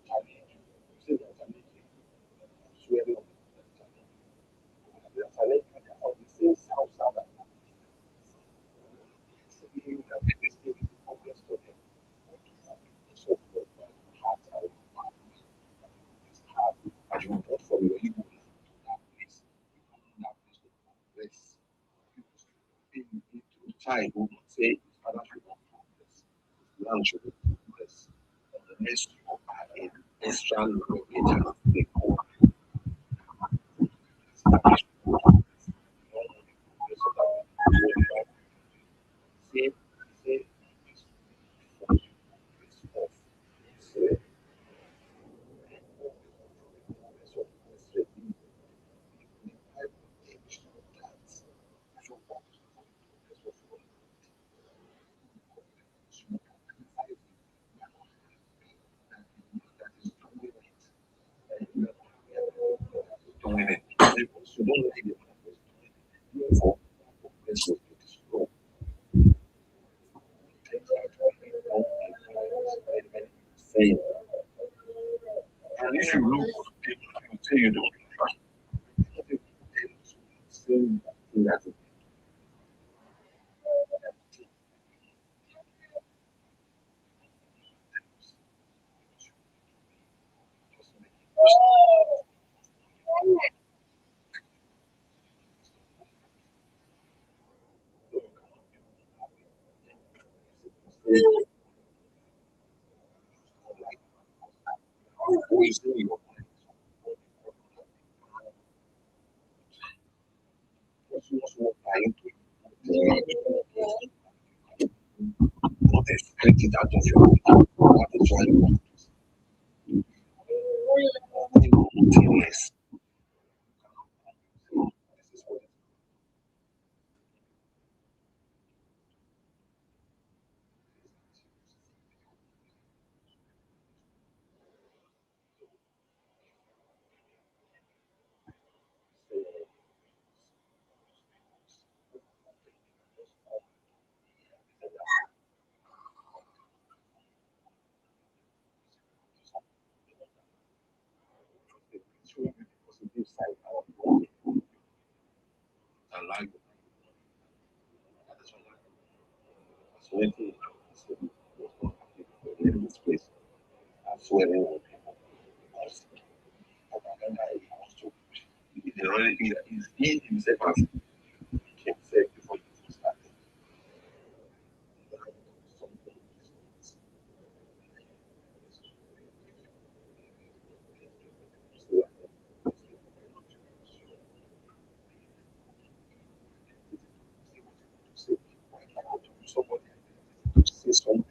challenge, you say that challenge, swearing on the challenge, they are all the same south. You that this thing is progress to them. So heart and heart, and you vote for your ego that place. That place to progress. You need to child who would say his father should not progress. His land should not progress. Unless you are in extra knowledge and the core. Say, say, doing it. So don't like the for progress of the slow. Saying, and if you look, people will tell you don't trust. Saying that who is doing your what trying to not expect it out of your that is why you want to yes. Positive side I like it. That's one thing in this place. I'm swearing on people. Propaganda is also the reality that is he himself has himself before he started. Somebody say something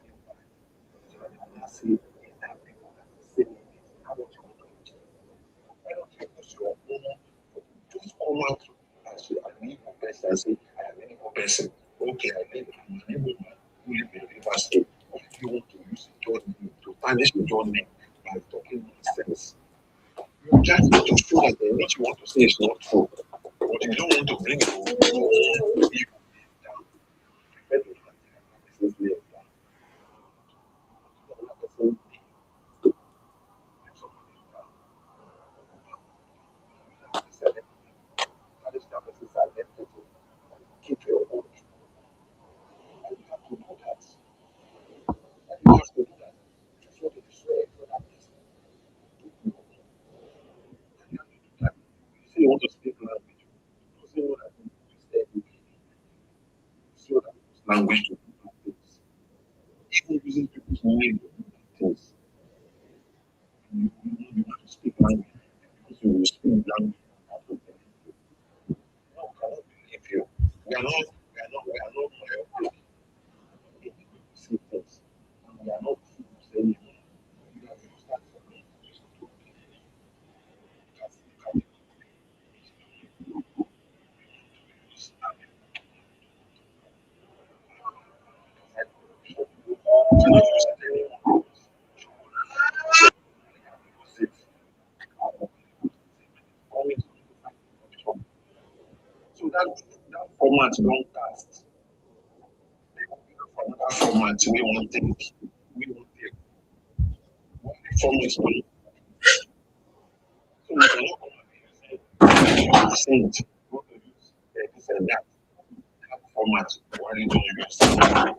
you want to use your name to tarnish your name by talking nonsense. You're trying to show that what you want to say is not true, but you don't want to bring your own people down. Prepare to have this way of that. Another person keep your own. And you have to do that. And you have to do that. That's what it is for that person. You have to do that. You say you want to speak language. You say what I think you say so that language to do things. Even using people's name to do things. You want to speak language because you will speak language. No, I cannot believe you. We are not myopic. We see things. And we are not fools anymore. You have to start from me. So that format don't cast. That format we won't take. We won't take. Format don't. So we cannot come and say it. Want to use this and that. That format. Why don't you use that?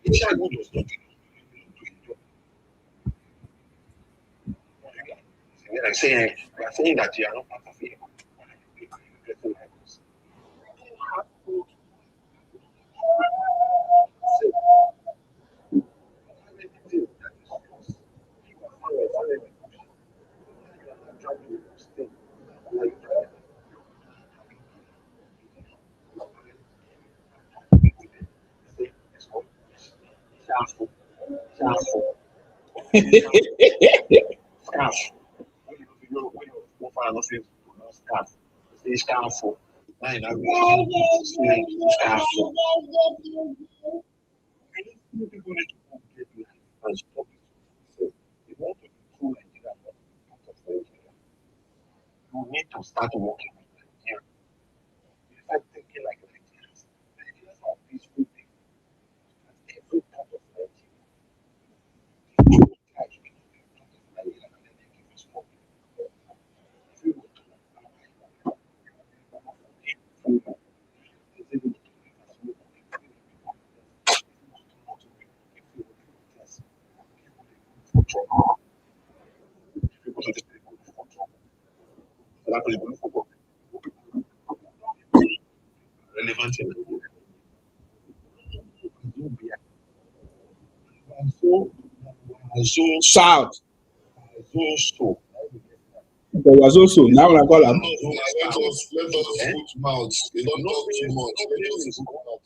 Isiago does not like saying we are saying that you are not part of it. You need to start working with Nigeria. You start thinking like Nigerians. Nigerians are peaceful people. Every part of Nigeria. You will try to be part of Nigeria and then they give us problem. If you go to relevant in Shout. so There was also now I call him. Let us put mouth. They don't talk too much. Let us put mouth.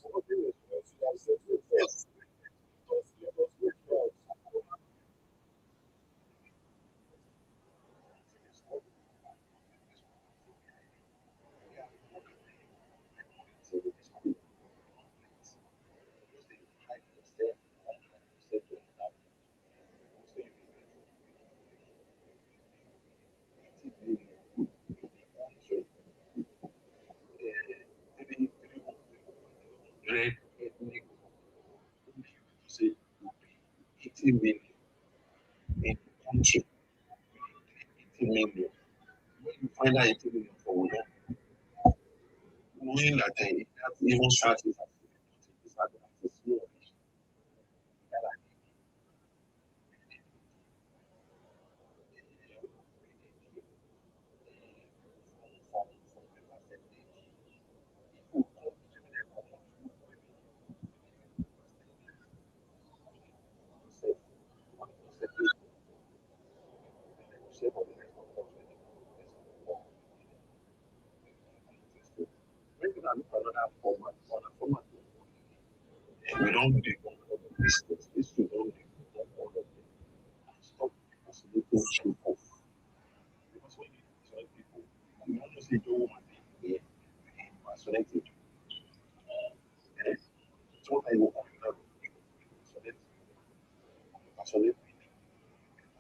red ethnic say 80 million in the country. 80 million. When you find out 80 million for women, knowing that it has even started as a small format. And we don't do this. This we don't do all of them. Stop isolating people. Because when you isolate people, you almost say, "Oh, my dear, isolate it." So I will isolate. Isolate.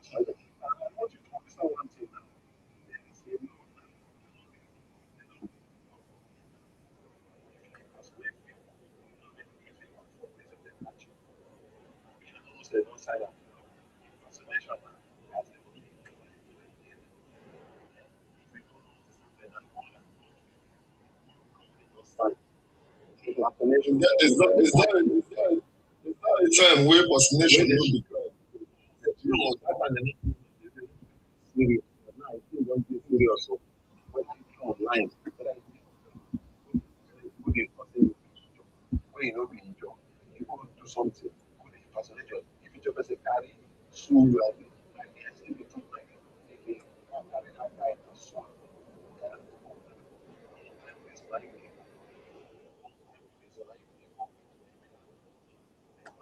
Isolate. I want you to understand what I'm saying now. Say, no, isolate people. Say, no side of isolation. Is that a time where vaccination will be No, that one serious. Now I think don't be serious. So when you online, good in person, when you know be in job, you go do something. Good in personation. If you just say carry, sue you like yes, if you talk like again, carry that guy and sue. It's like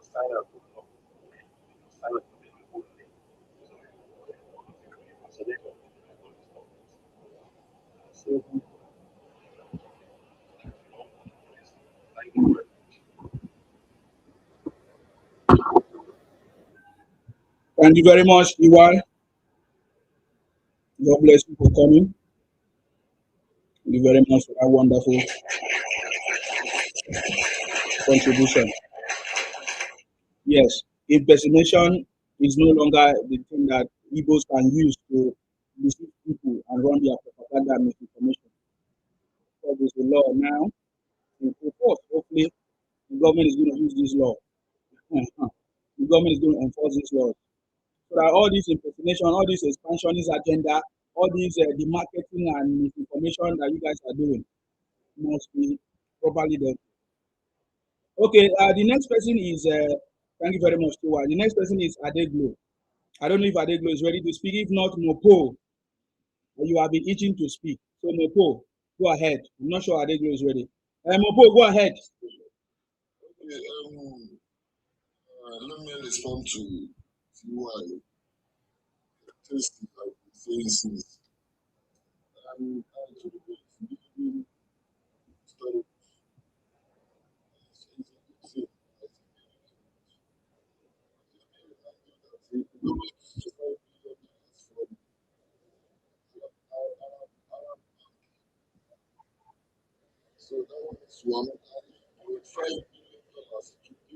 sign up to law. Sign up to the people. Personation. So like Thank you very much, EY. God bless you for coming. Thank you very much for that wonderful contribution. Yes, impersonation is no longer the thing that Igbos can use to deceive people and run their propaganda and misinformation. So there's a law now in force. Hopefully, the government is going to use this law. The government is going to enforce this law. So that all this impersonation, all this expansionist agenda, all these the marketing and misinformation that you guys are doing must be properly done. Okay, the next person is, thank you very much, Tiwa. The next person is Adeglo. I don't know if Adeglo is ready to speak. If not, Mopo, you have been itching to speak. So, Mopo, go ahead. I'm not sure Adeglo is ready. Mopo, go ahead. Okay, let me respond to UI. Just like saying since I'm actually started. So that was one. With $5 billion.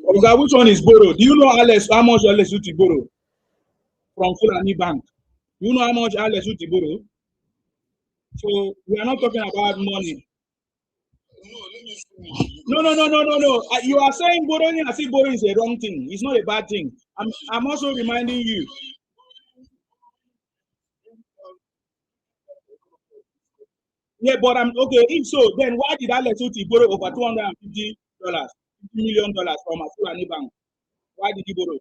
Oga, which one is borrow? Do you know Alex, how much Alex Uti borrow from Fulani Bank? You know how much Alex Uti borrow? So we are not talking about money. No, let me finish. No. You are saying borrowing as if borrowing is a wrong thing. It's not a bad thing. I'm also reminding you. Yeah, but I'm okay. If so, then why did Alex Uti borrow over $250, $50 million from a Fulani Bank? Why did he borrow?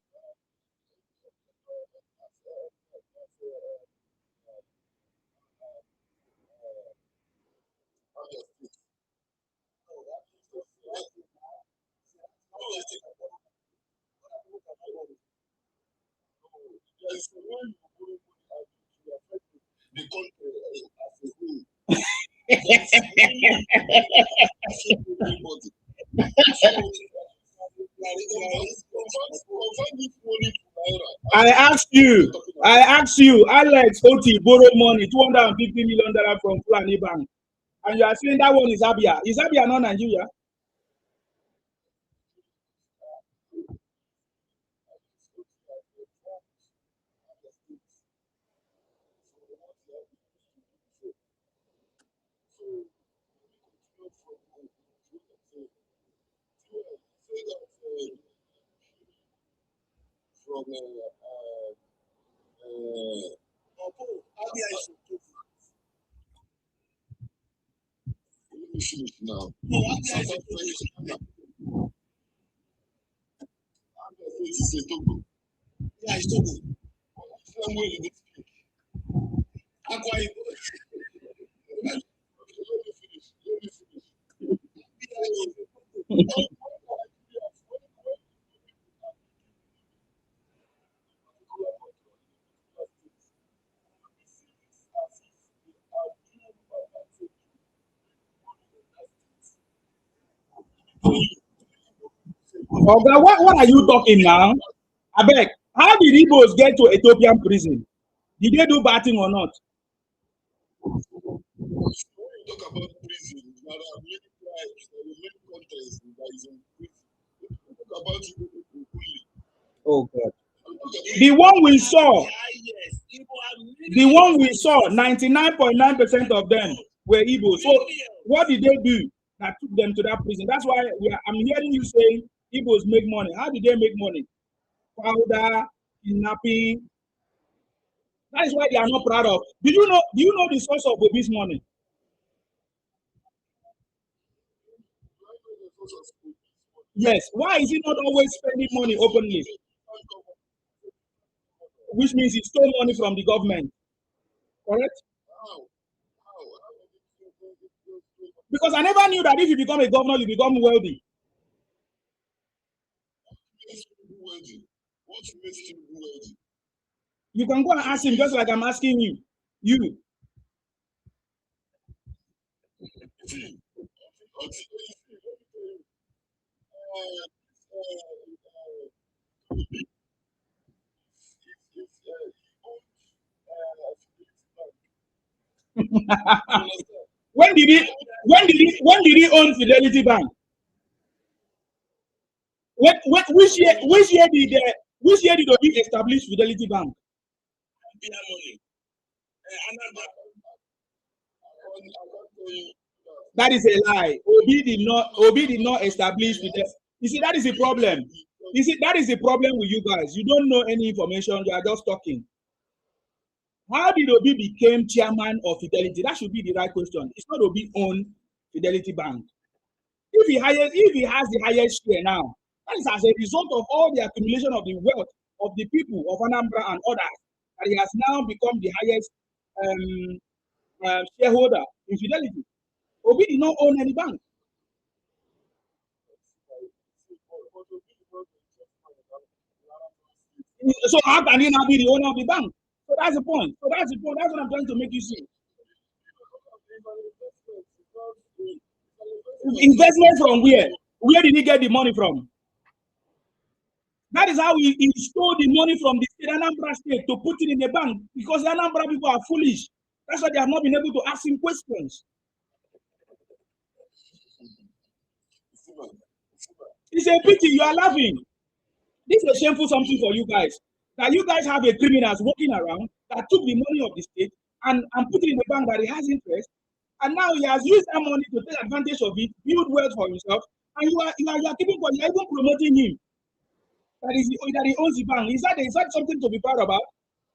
The country as a whole. I asked you, Alex Oti borrowed money, $250 million from Fulani Bank. And you are saying that one is Abia. Is Abia not Nigeria? From let me finish now. It's a Togo. Yeah, it's Togo. Same way they speak. Akwa Ibom. Let me finish. Oga, what are you talking now? Abeg, how did Igbos get to Ethiopian prison? Did they do bad thing or not? Talk about prison. There are many tribes, there are many countries that is in prison. Talk about it only. Oh God. The one we saw, 99.9% of them were Igbo. So what did they do that took them to that prison? That's why I'm hearing you saying Igbos make money. How did they make money? Powder, kidnapping. That is why they are not proud of. Do you know the source of Obi's money? Yes. Why is he not always spending money openly? Which means he stole money from the government. Correct? Because I never knew that if you become a governor, you become wealthy. You can go and ask him just like I'm asking you. You. When did he own Fidelity Bank? Which year did Obi establish Fidelity Bank? That is a lie. Obi did not establish Fidelity. You see, that is the problem. You see, that is the problem with you guys. You don't know any information. You are just talking. How did Obi become chairman of Fidelity? That should be the right question. It's not Obi own Fidelity Bank. If he has the highest share now, that is as a result of all the accumulation of the wealth of the people of Anambra and others, that he has now become the highest shareholder in Fidelity. Obi did not own any bank. So how can he now be the owner of the bank? So that's the point. That's what I'm trying to make you see. Investment from where? Where did he get the money from? That is how he stole the money from the state, Anambra state, to put it in the bank, because the Anambra people are foolish. That's why they have not been able to ask him questions. It's a pity. You are laughing. This is a shameful something for you guys. That you guys have a criminals walking around that took the money of the state and put it in the bank that he has interest, and now he has used that money to take advantage of it, build wealth for himself, and you are keeping quiet. You are even promoting him. That he owns the bank. Is that something to be proud about?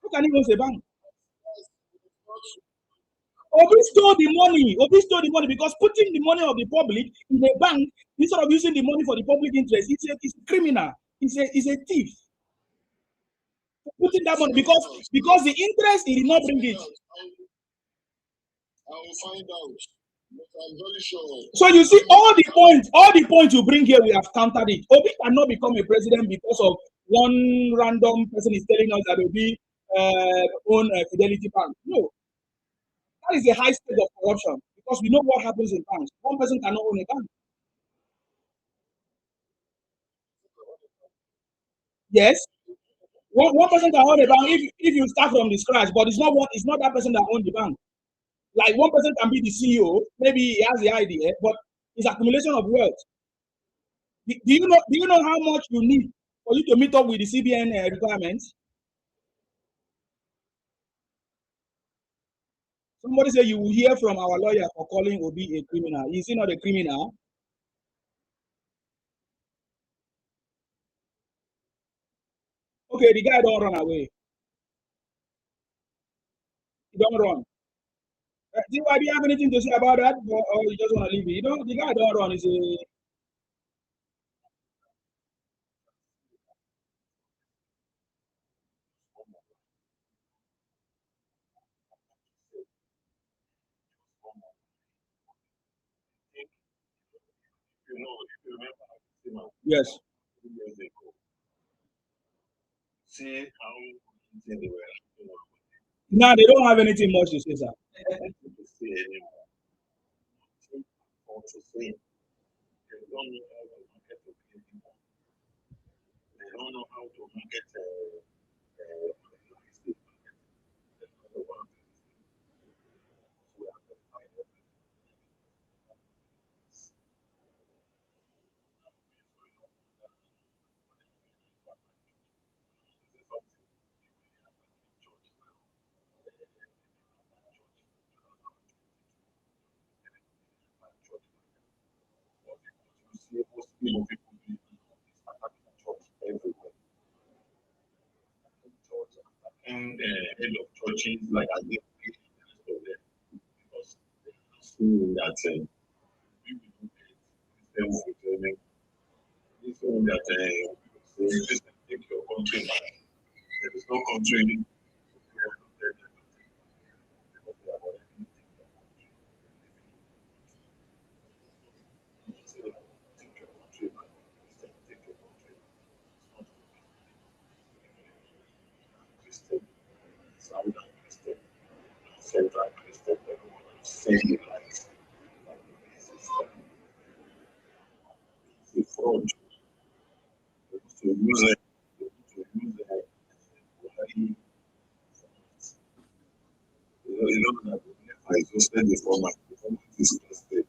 How can he own a bank? Obi stole the money. Obi stole the money because putting the money of the public in a bank instead of using the money for the public interest, it's a criminal. It's a thief. Putting that money because the interest he did not bring it. I will find out. But I'm very sure. So you see, all the points you bring here, we have countered it. Obi cannot become a president because of one random person is telling us that Obi own Fidelity Bank. No, that is a high stage of corruption because we know what happens in banks. One person cannot own a bank. Yes, one person can own a bank if you start from the scratch, but it's not that person that owns the bank. Like one person can be the CEO, maybe he has the idea, but it's accumulation of wealth. Do you know how much you need for you to meet up with the CBN requirements? Somebody say you will hear from our lawyer for calling Obi a criminal. Is he not a criminal? Okay, the guy don't run away. He don't run. Do you have anything to say about that, or you just want to leave it? The guy don't run. Is a yes. See how they were. Now they don't have anything much to say, sir. don't know how to market and head of churches like I did because seeing that people don't get this one that just take your country back. There is no country. Christian, Southern Christian, Central Christian, everyone is saying like the fraud. To use it, you know that I exhausted the format is tested.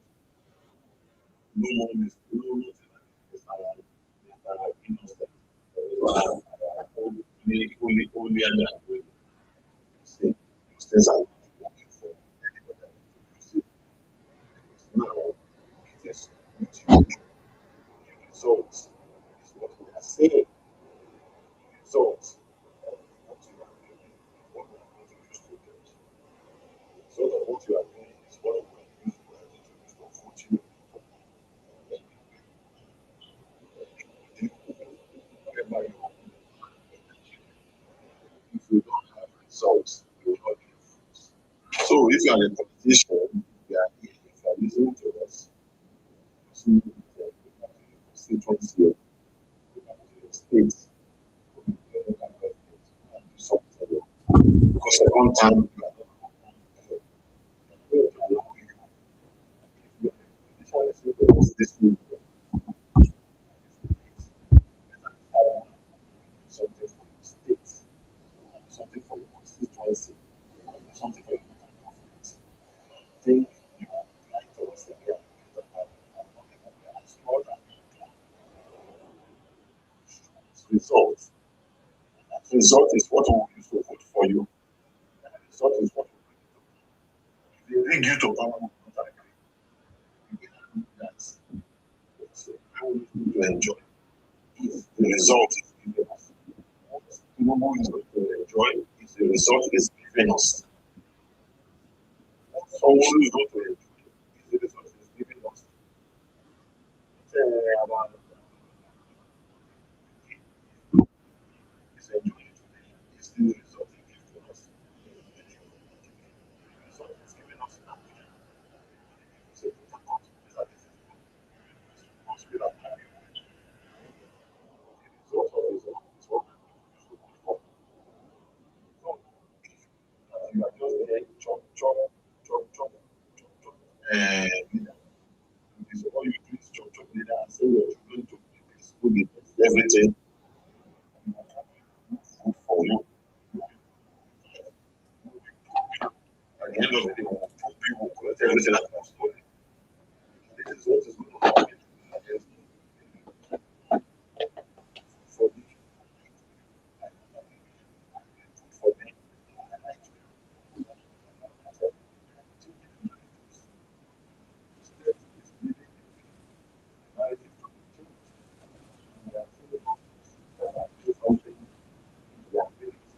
No more is no more only other way. See, things are working for anybody. Now, it is results is what we are saying. Results of what you are doing, what we are going to use to get. So that what you are doing is what we are going to use to vote you. Whatever you are, if you don't have results, you will not get votes. So if you are a politician, you are here, if you are listening to us, to the constituency, to your state, to your local government, and do something. Because at one time, you are not this thing, something for your state, something for your constituency, something for your local government. Think you are right towards the end result. Result is what we will use to vote for you. Result is what we will bring you to power. That's how we need to enjoy. If the result is given us, what Tinubu is going to enjoy if the result is given us. What someone is going to enjoy if the result is given us. Is enjoying today is the result he gives to us. The result is given us now. So these are the hospital. The result of his own is what we use to vote for. So you are just there, chop, chop, chop, chop, chop, chop. So all you do is chop, chop leader and send your children to school, everything for you. At the end of the day, people collect everything that comes to them. The result is going to happen for me. For me.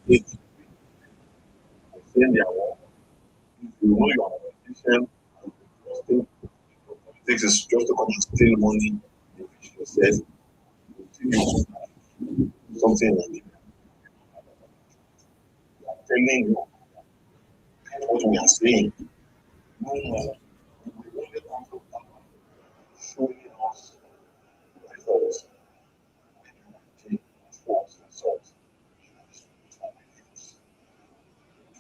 If you their work, if you know you are a politician, politics is just to come and steal money, you wish yourself, something like that. We are telling you what we are saying. No more. We only come to power showing us results. And you take false results.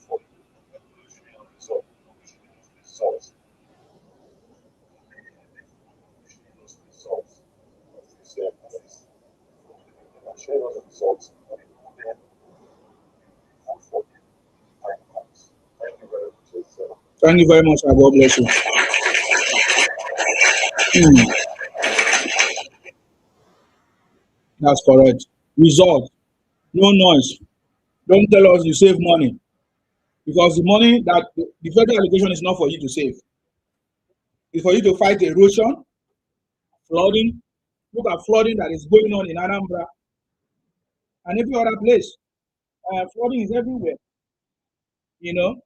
For result, results. Results. result on improving food for the farmers. Thank you very much, sir. Thank you very much, and God bless you. Hmm, that's correct. Result, no noise. Don't tell us you save money because the money that the federal allocation is not for you to save. It's for you to fight erosion, flooding. Look at flooding that is going on in Anambra and every other place. Flooding is everywhere, you know.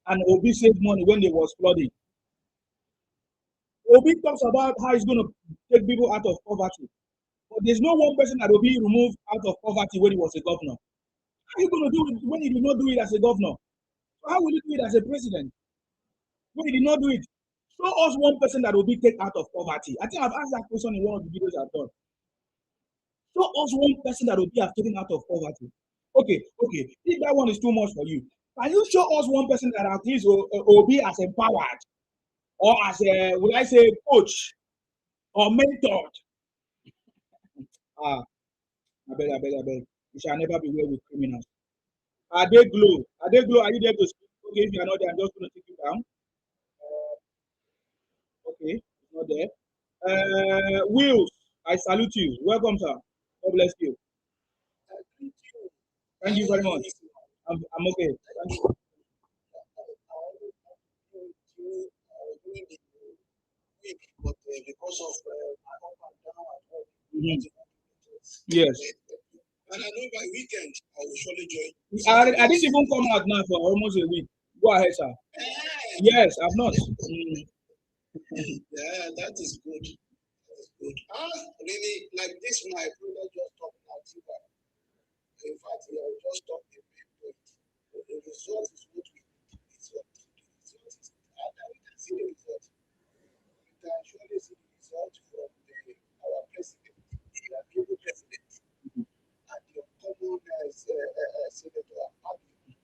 And Obi saved money when there was flooding. Obi talks about how he's going to take people out of poverty. But there's no one person that Obi removed out of poverty when he was a governor. How are you going to do it when he did not do it as a governor? How will you do it as a president when he did not do it? Show us one person that will be taken out of poverty. I think I've asked that question in one of the videos I've done. Show us one person that will be taken out of poverty. Okay. If that one is too much for you, can you show us one person that at least will be as empowered or as a, would I say, coach or mentored? I beg. We shall never be well with criminals. Are they glow? Are you there to speak? Okay, if you are not there, I'm just going to take you down. Okay, it's not there. Wills, I salute you. Welcome, sir. God bless you. Thank you very much. I'm okay. Thank you. But because of my up and down at home, Yes. and I know by weekend I will surely join. I didn't even come out now for almost a week. Go ahead, sir. Yes, I've not. Yeah, that is good. That is good. Really, like this, my brother just talked about it. In fact, he has just talked a bit, but the result is what we need. The result is, and we can see the result. You can surely see the result from our president, the Tinubu president, and the common senator.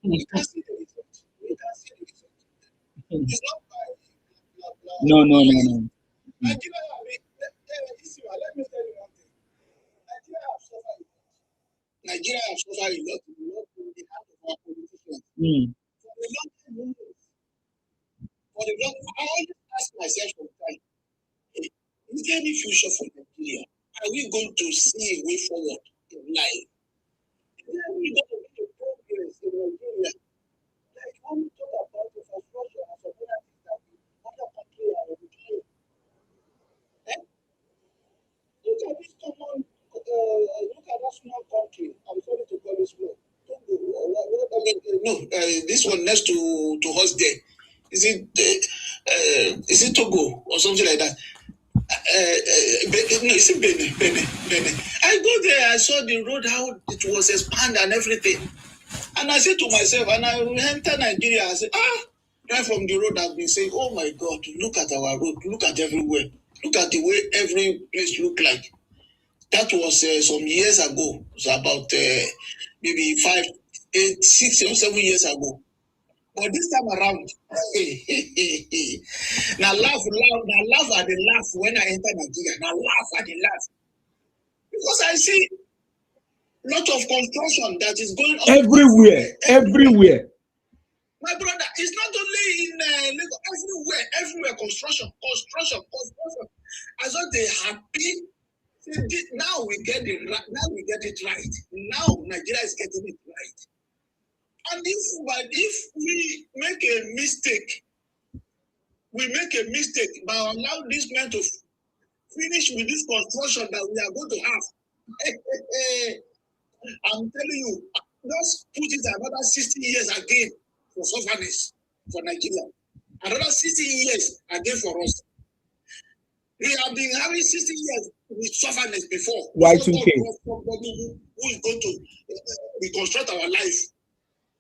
We can see the result. We can see the result. It's not by blah blah. No. Nigeria, let me tell you one thing. Nigeria have suffered a lot. Nigeria have suffered a lot in the hands of our politicians. For the long time, I always ask myself sometimes, is there any future for Nigeria? Are we going to see a way forward in life? Is there any going to be a progress in Nigeria? Like when we talk about the construction and some other things that the other country are doing. Look at this common, look at that small country. I'm sorry to call it small. This one next to us there. Is it Togo or something like that? No, it's Benin. I go there, I saw the road, how it was expanded and everything. And I said to myself, and I enter Nigeria, I said, right from the road, I've been saying, oh my God, look at our road, look at everywhere. Look at the way every place look like. That was some years ago. It was about maybe 5, 8, 6 or 7 years ago. But this time around, now laugh at the laugh when I enter Nigeria. Now laugh at the laugh. Because I see a lot of construction that is going on everywhere. My brother, it's not only in Lagos, everywhere construction. I thought they happy. Now we get it right. Now Nigeria is getting it right. And if we make a mistake, by allowing this man to finish with this construction that we are going to have. I'm telling you, just put it another 60 years again for sufferness for Nigeria. Another 60 years again for us. We have been having 60 years with sufferness before. Y2K. Who is going to reconstruct our life?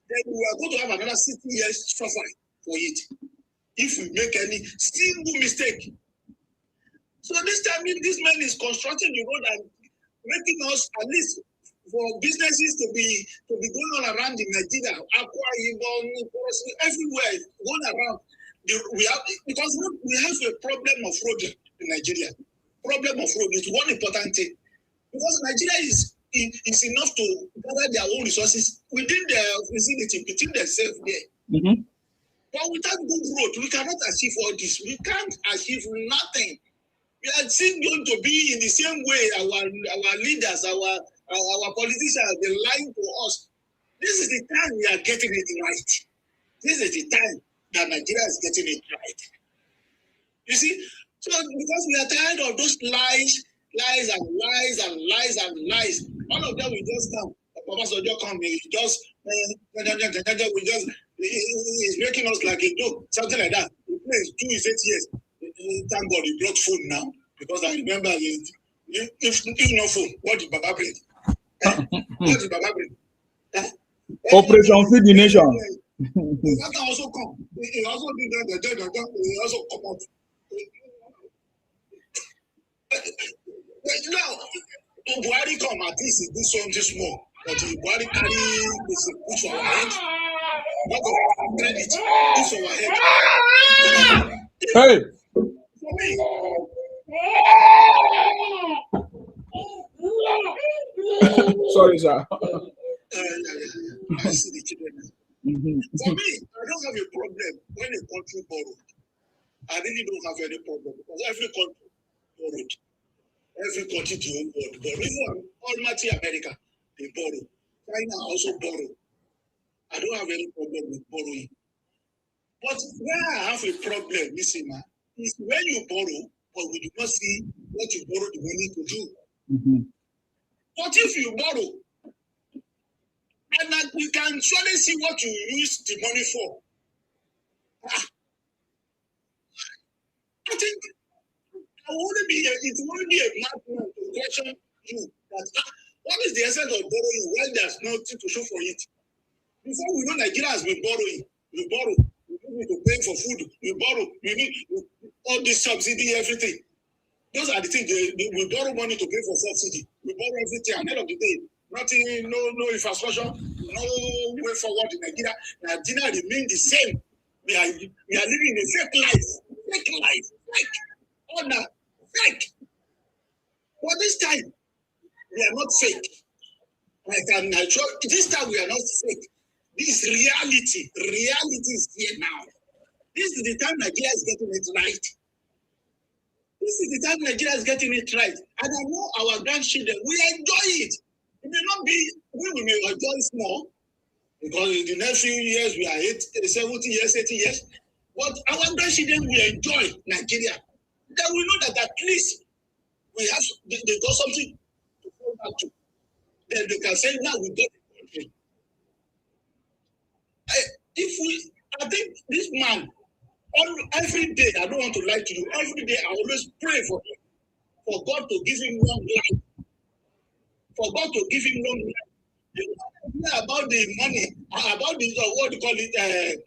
Then we are going to have another 60 years suffering for it. If we make any single mistake. So this time, this man is constructing the road and making us, at least for businesses to be going on around in Nigeria, Akwa Ibom, everywhere going around. Because we have a problem of road in Nigeria. Problem of road is one important thing. Because Nigeria is is enough to gather their own resources within their vicinity, between themselves there. Mm-hmm. But without good road, we cannot achieve all this. We can't achieve nothing. We are still going to be in the same way. Our leaders, our politicians, they're lying to us. This is the time we are getting it right. This is the time that Nigeria is getting it right. You see, so because we are tired of those lies and lies and lies and lies, all of them will just come. Papa Sojo come, we just he's making us like a joke, something like that. He plays 2 is 8 years. Thank God he brought phone now, because I remember if no phone, what did Baba bring? What did Baba bring? Operation Feed the Nation. That can also come. He also did that. He also come out. Now, Buhari come at least he do something small, but Buhari carry this push for our head. What of credit? Push for our head. Hey. For me. Sorry, sir. I see the children. Mm-hmm. For me, I don't have a problem when a country borrowed. I really don't have any problem, because every country borrowed. Every country to own board. But even Almighty America, they borrow. China also borrow. I don't have any problem with borrowing. But where I have a problem, Missima, is when you borrow, but we do not see what you borrow the money to do. Mm-hmm. But if you borrow, and we can surely see what you use the money for. I think it won't be a madman to question you that what is the essence of borrowing when there's nothing to show for it? Before we know Nigeria has been borrowing, we borrow, we need to pay for food, we borrow, we need all this subsidy, everything. Those are the things we borrow money to pay for subsidy. We borrow everything. At the end of the day, nothing, no infrastructure, no way forward in Nigeria. Nigeria remains the same. We are living a fake life. Honor, fake. But this time, we are not fake. This time we are not fake. This is reality. Reality is here now. This is the time Nigeria is getting it right. This is the time Nigeria is getting it right. And I know our grandchildren, we enjoy it. It may not be, we may enjoy it more, because in the next few years, we are 70 years, 80 years. But our grandchildren will enjoy Nigeria. Then we know that at least they got something to fall back to. Then they can say, now we got the country. I think this man, every day, I don't want to lie to you, every day I always pray for him, for God to give him long life. For God to give him long life. You know about the money, about the, what do you call it,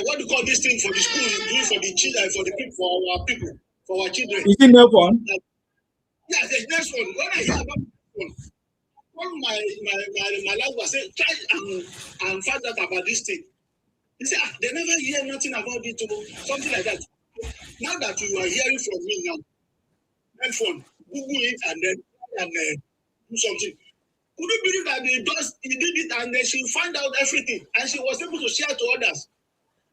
what do you call this thing for the school, doing for the children, for the people, for our people, for our children. Is it no fun? Yeah, the next one. When I hear about this one, one my life was saying, try and find out about this thing. He said, they never hear nothing about it, something like that. Now that you are hearing from me now, my phone, Google it and then do something. Could you believe that he did it and then she found out everything and she was able to share to others?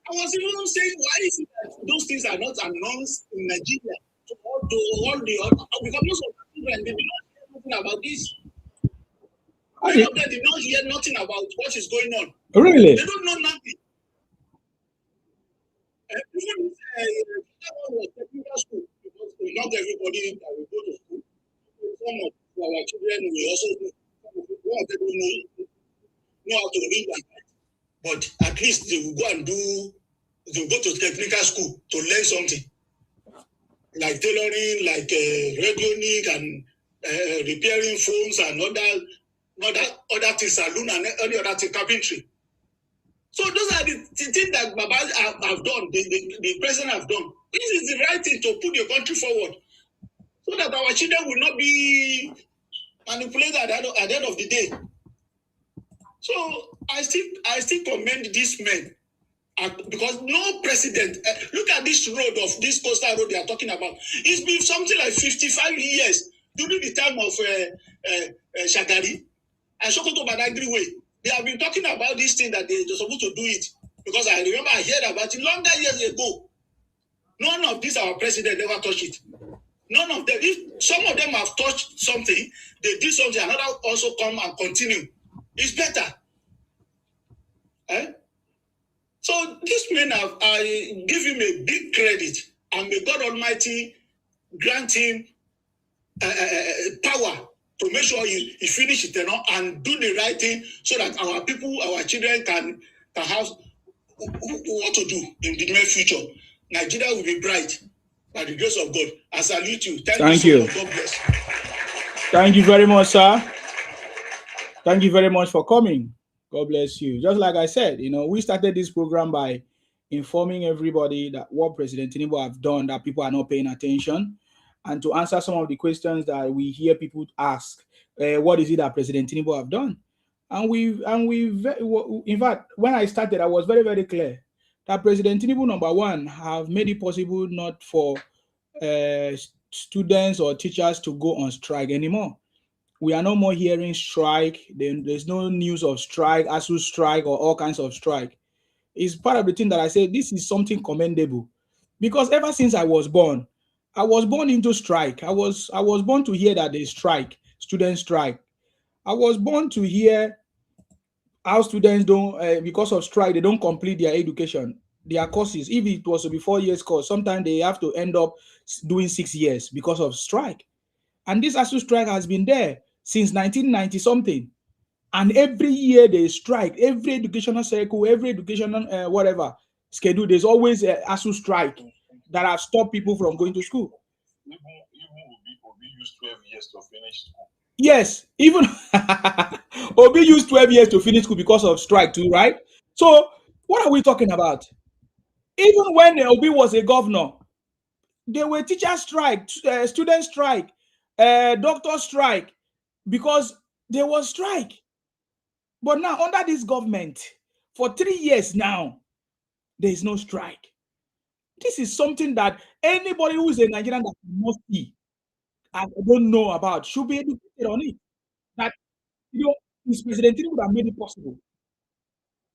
I was even saying, why is it that those things are not announced in Nigeria to all the other? Because most of the children, they did not hear nothing about this. Many of them did not hear nothing about what is going on. Really? They don't know nothing. Even was technical school, because not everybody that will go to school. Some of our children will also know how to read and write. But at least they will go to technical school to learn something. Like tailoring, like radionic and repairing phones and other things, saloon and any other thing, carpentry. So those are the things that Baba have done, the president have done. This is the right thing to put the country forward, so that our children will not be manipulated at the end of the day. So I still commend these men, because no president. Look at this road of this coastal road they are talking about. It's been something like 55 years during the time of Shagari and Sokoto Badagry way. They have been talking about this thing that they're supposed to do it. Because I remember I heard about it longer years ago. None of these our president ever touched it. None of them. If some of them have touched something, they did something, another also come and continue. It's better. So this man, I give him a big credit, and may God Almighty grant him power to make sure he finish it and do the right thing so that our people, our children can have what to do in the near future. Nigeria will be bright by the grace of God. I salute you. Thank you so much. God bless you. Thank you very much, sir. Thank you very much for coming. God bless you. Just like I said, we started this program by informing everybody that what President Tinubu have done, that people are not paying attention, and to answer some of the questions that we hear people ask. What is it that President Tinubu have done? And we, in fact, when I started, I was very, very clear that President Tinubu, number one, have made it possible not for students or teachers to go on strike anymore. We are no more hearing strike. There's no news of strike, ASU strike, or all kinds of strike. It's part of the thing that I say this is something commendable, because ever since I was born into strike. I was born to hear that they strike, students strike. I was born to hear how students don't, because of strike, they don't complete their education, their courses. If it was to be 4 years course, sometimes they have to end up doing 6 years because of strike. And this ASU strike has been there since 1990 something. And every year they strike, every educational cycle, every educational whatever schedule, there's always a ASU strike that have stopped people from going to school. Even Obi used 12 years to finish school. Yes, even Obi used 12 years to finish school because of strike too, right? So what are we talking about? Even when Obi was a governor, there were teacher strike, student strike, doctor strike, because there was strike. But now under this government, for 3 years now, there is no strike. This is something that anybody who is a Nigerian that must see and don't know about should be educated on it. That it's President Tinubu that made it possible.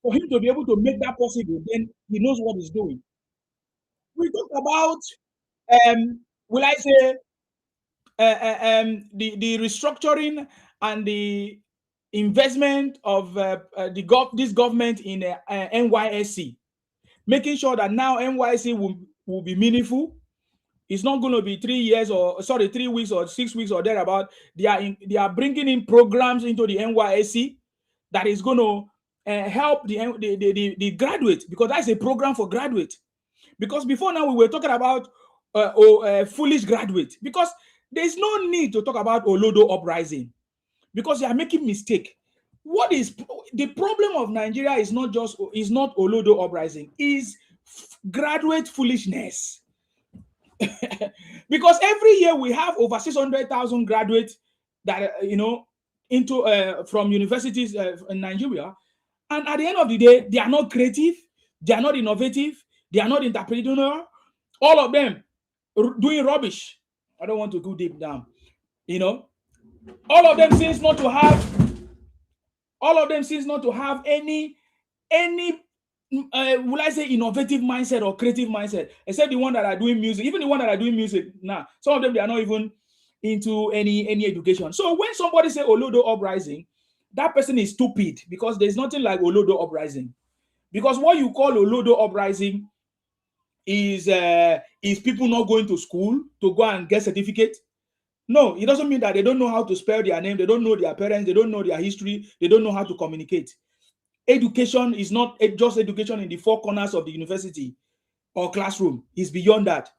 For him to be able to make that possible, then he knows what he's doing. We talk about, will I say, the restructuring and the investment of this government in NYSC, making sure that now NYSC will be meaningful. It's not going to be 3 weeks or 6 weeks or thereabout. They are bringing in programs into the NYSC that is going to help the graduate, because that's a program for graduate. Because before now we were talking about foolish graduate, because there's no need to talk about Olodo uprising, because you are making mistake. What is the problem of Nigeria is not Olodo uprising, is graduate foolishness. Because every year we have over 600,000 graduates that into from universities in Nigeria, and at the end of the day, they are not creative, they are not innovative, they are not entrepreneurial. All of them doing rubbish. I don't want to go deep down. All of them seems not to have any will I say innovative mindset or creative mindset, except the one that are doing music. Even the one that are doing music now, some of them, they are not even into any education. So when somebody say Olodo uprising, that person is stupid, because there's nothing like Olodo uprising. Because what you call Olodo uprising is people not going to school to go and get certificate. No, it doesn't mean that they don't know how to spell their name, they don't know their parents, they don't know their history, they don't know how to communicate. Education is not just education in the four corners of the university or classroom. It's beyond that.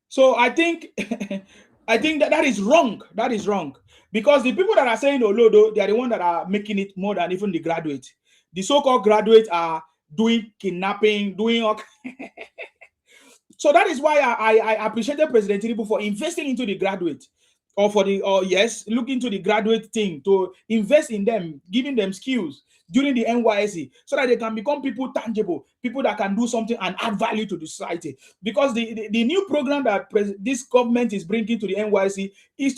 So I think that is wrong. That is wrong. Because the people that are saying Olodo, they are the ones that are making it more than even the graduates. The so-called graduates are doing kidnapping, doing all. So that is why I appreciated President Tinubu for investing into the graduate, look into the graduate thing, to invest in them, giving them skills, during the NYSC, so that they can become people tangible, people that can do something and add value to the society. Because the new program that this government is bringing to the NYSC is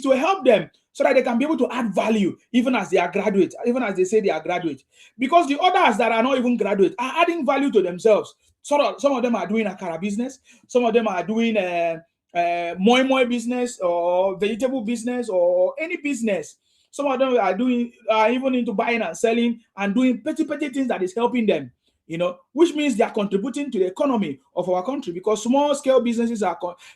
to help them so that they can be able to add value even as they are graduates, even as they say they are graduates. Because the others that are not even graduates are adding value to themselves. Some of them are doing akara business, some of them are doing moi business or vegetable business or any business. Some of them are even into buying and selling and doing petty things that is helping them, which means they are contributing to the economy of our country, because small scale businesses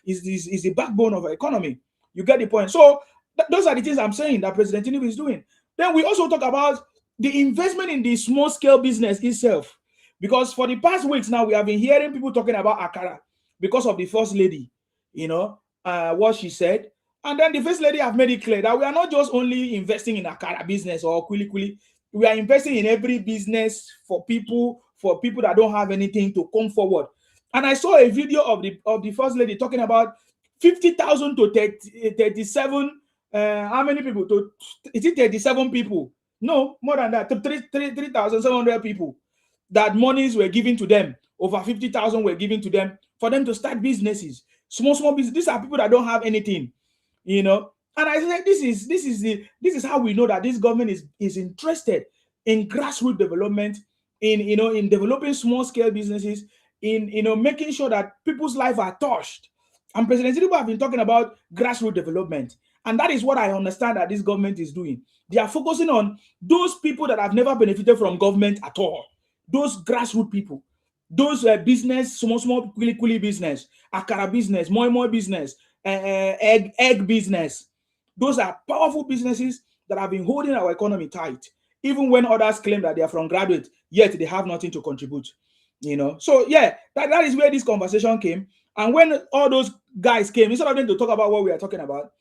is the backbone of our economy. You get the point? So those are the things I'm saying that President Tinubu is doing. Then we also talk about the investment in the small scale business itself, because for the past weeks now we have been hearing people talking about akara because of the first lady, what she said. And then the first lady have made it clear that we are not just only investing in akara business or kuli. We are investing in every business for people that don't have anything to come forward. And I saw a video of the first lady talking about 50,000 to 37. How many people? Is it 37 people? No, more than that. 3,700 people that monies were given to them. Over 50,000 were given to them for them to start businesses. Small business. These are people that don't have anything, And I said, this is how we know that this government is interested in grassroots development, in developing small scale businesses, in making sure that people's lives are touched. And President Tinubu have been talking about grassroots development, and that is what I understand that this government is doing. They are focusing on those people that have never benefited from government at all. Those grassroots people, those business, small kuli business, akara business, moi business, egg business. Those are powerful businesses that have been holding our economy tight, even when others claim that they are from graduate, yet they have nothing to contribute. So yeah, that is where this conversation came. And when all those guys came, instead of them to talk about what we are talking about,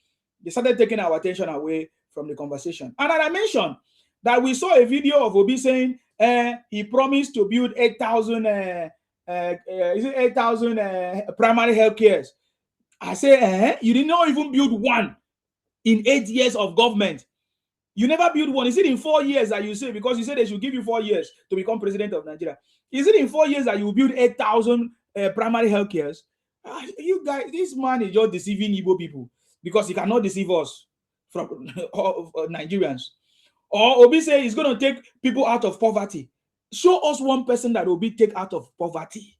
they started taking our attention away from the conversation. And I mentioned that we saw a video of Obi saying he promised to build 8,000 primary health cares. I say, you did not even build one in 8 years of government. You never build one. Is it in 4 years that you say, because you said they should give you 4 years to become president of Nigeria? Is it in 4 years that you build 8,000 primary health cares? You guys, this man is just deceiving Igbo people, because he cannot deceive us from Nigerians. Or Obi say he's going to take people out of poverty. Show us one person that Obi take out of poverty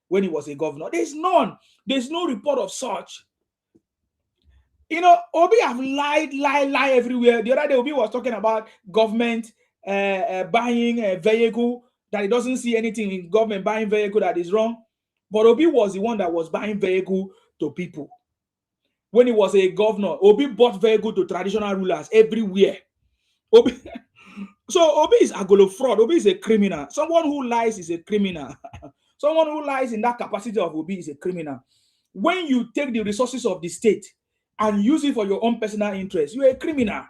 when he was a governor. There's none. There's no report of such. Obi have lied everywhere. The other day, Obi was talking about government buying a vehicle, that he doesn't see anything in government buying vehicle that is wrong. But Obi was the one that was buying vehicle to people. When he was a governor, Obi bought vehicle to traditional rulers everywhere. So Obi is agolo fraud. Obi is a criminal. Someone who lies is a criminal. Someone who lies in that capacity of Obi is a criminal. When you take the resources of the state and use it for your own personal interest, you're a criminal.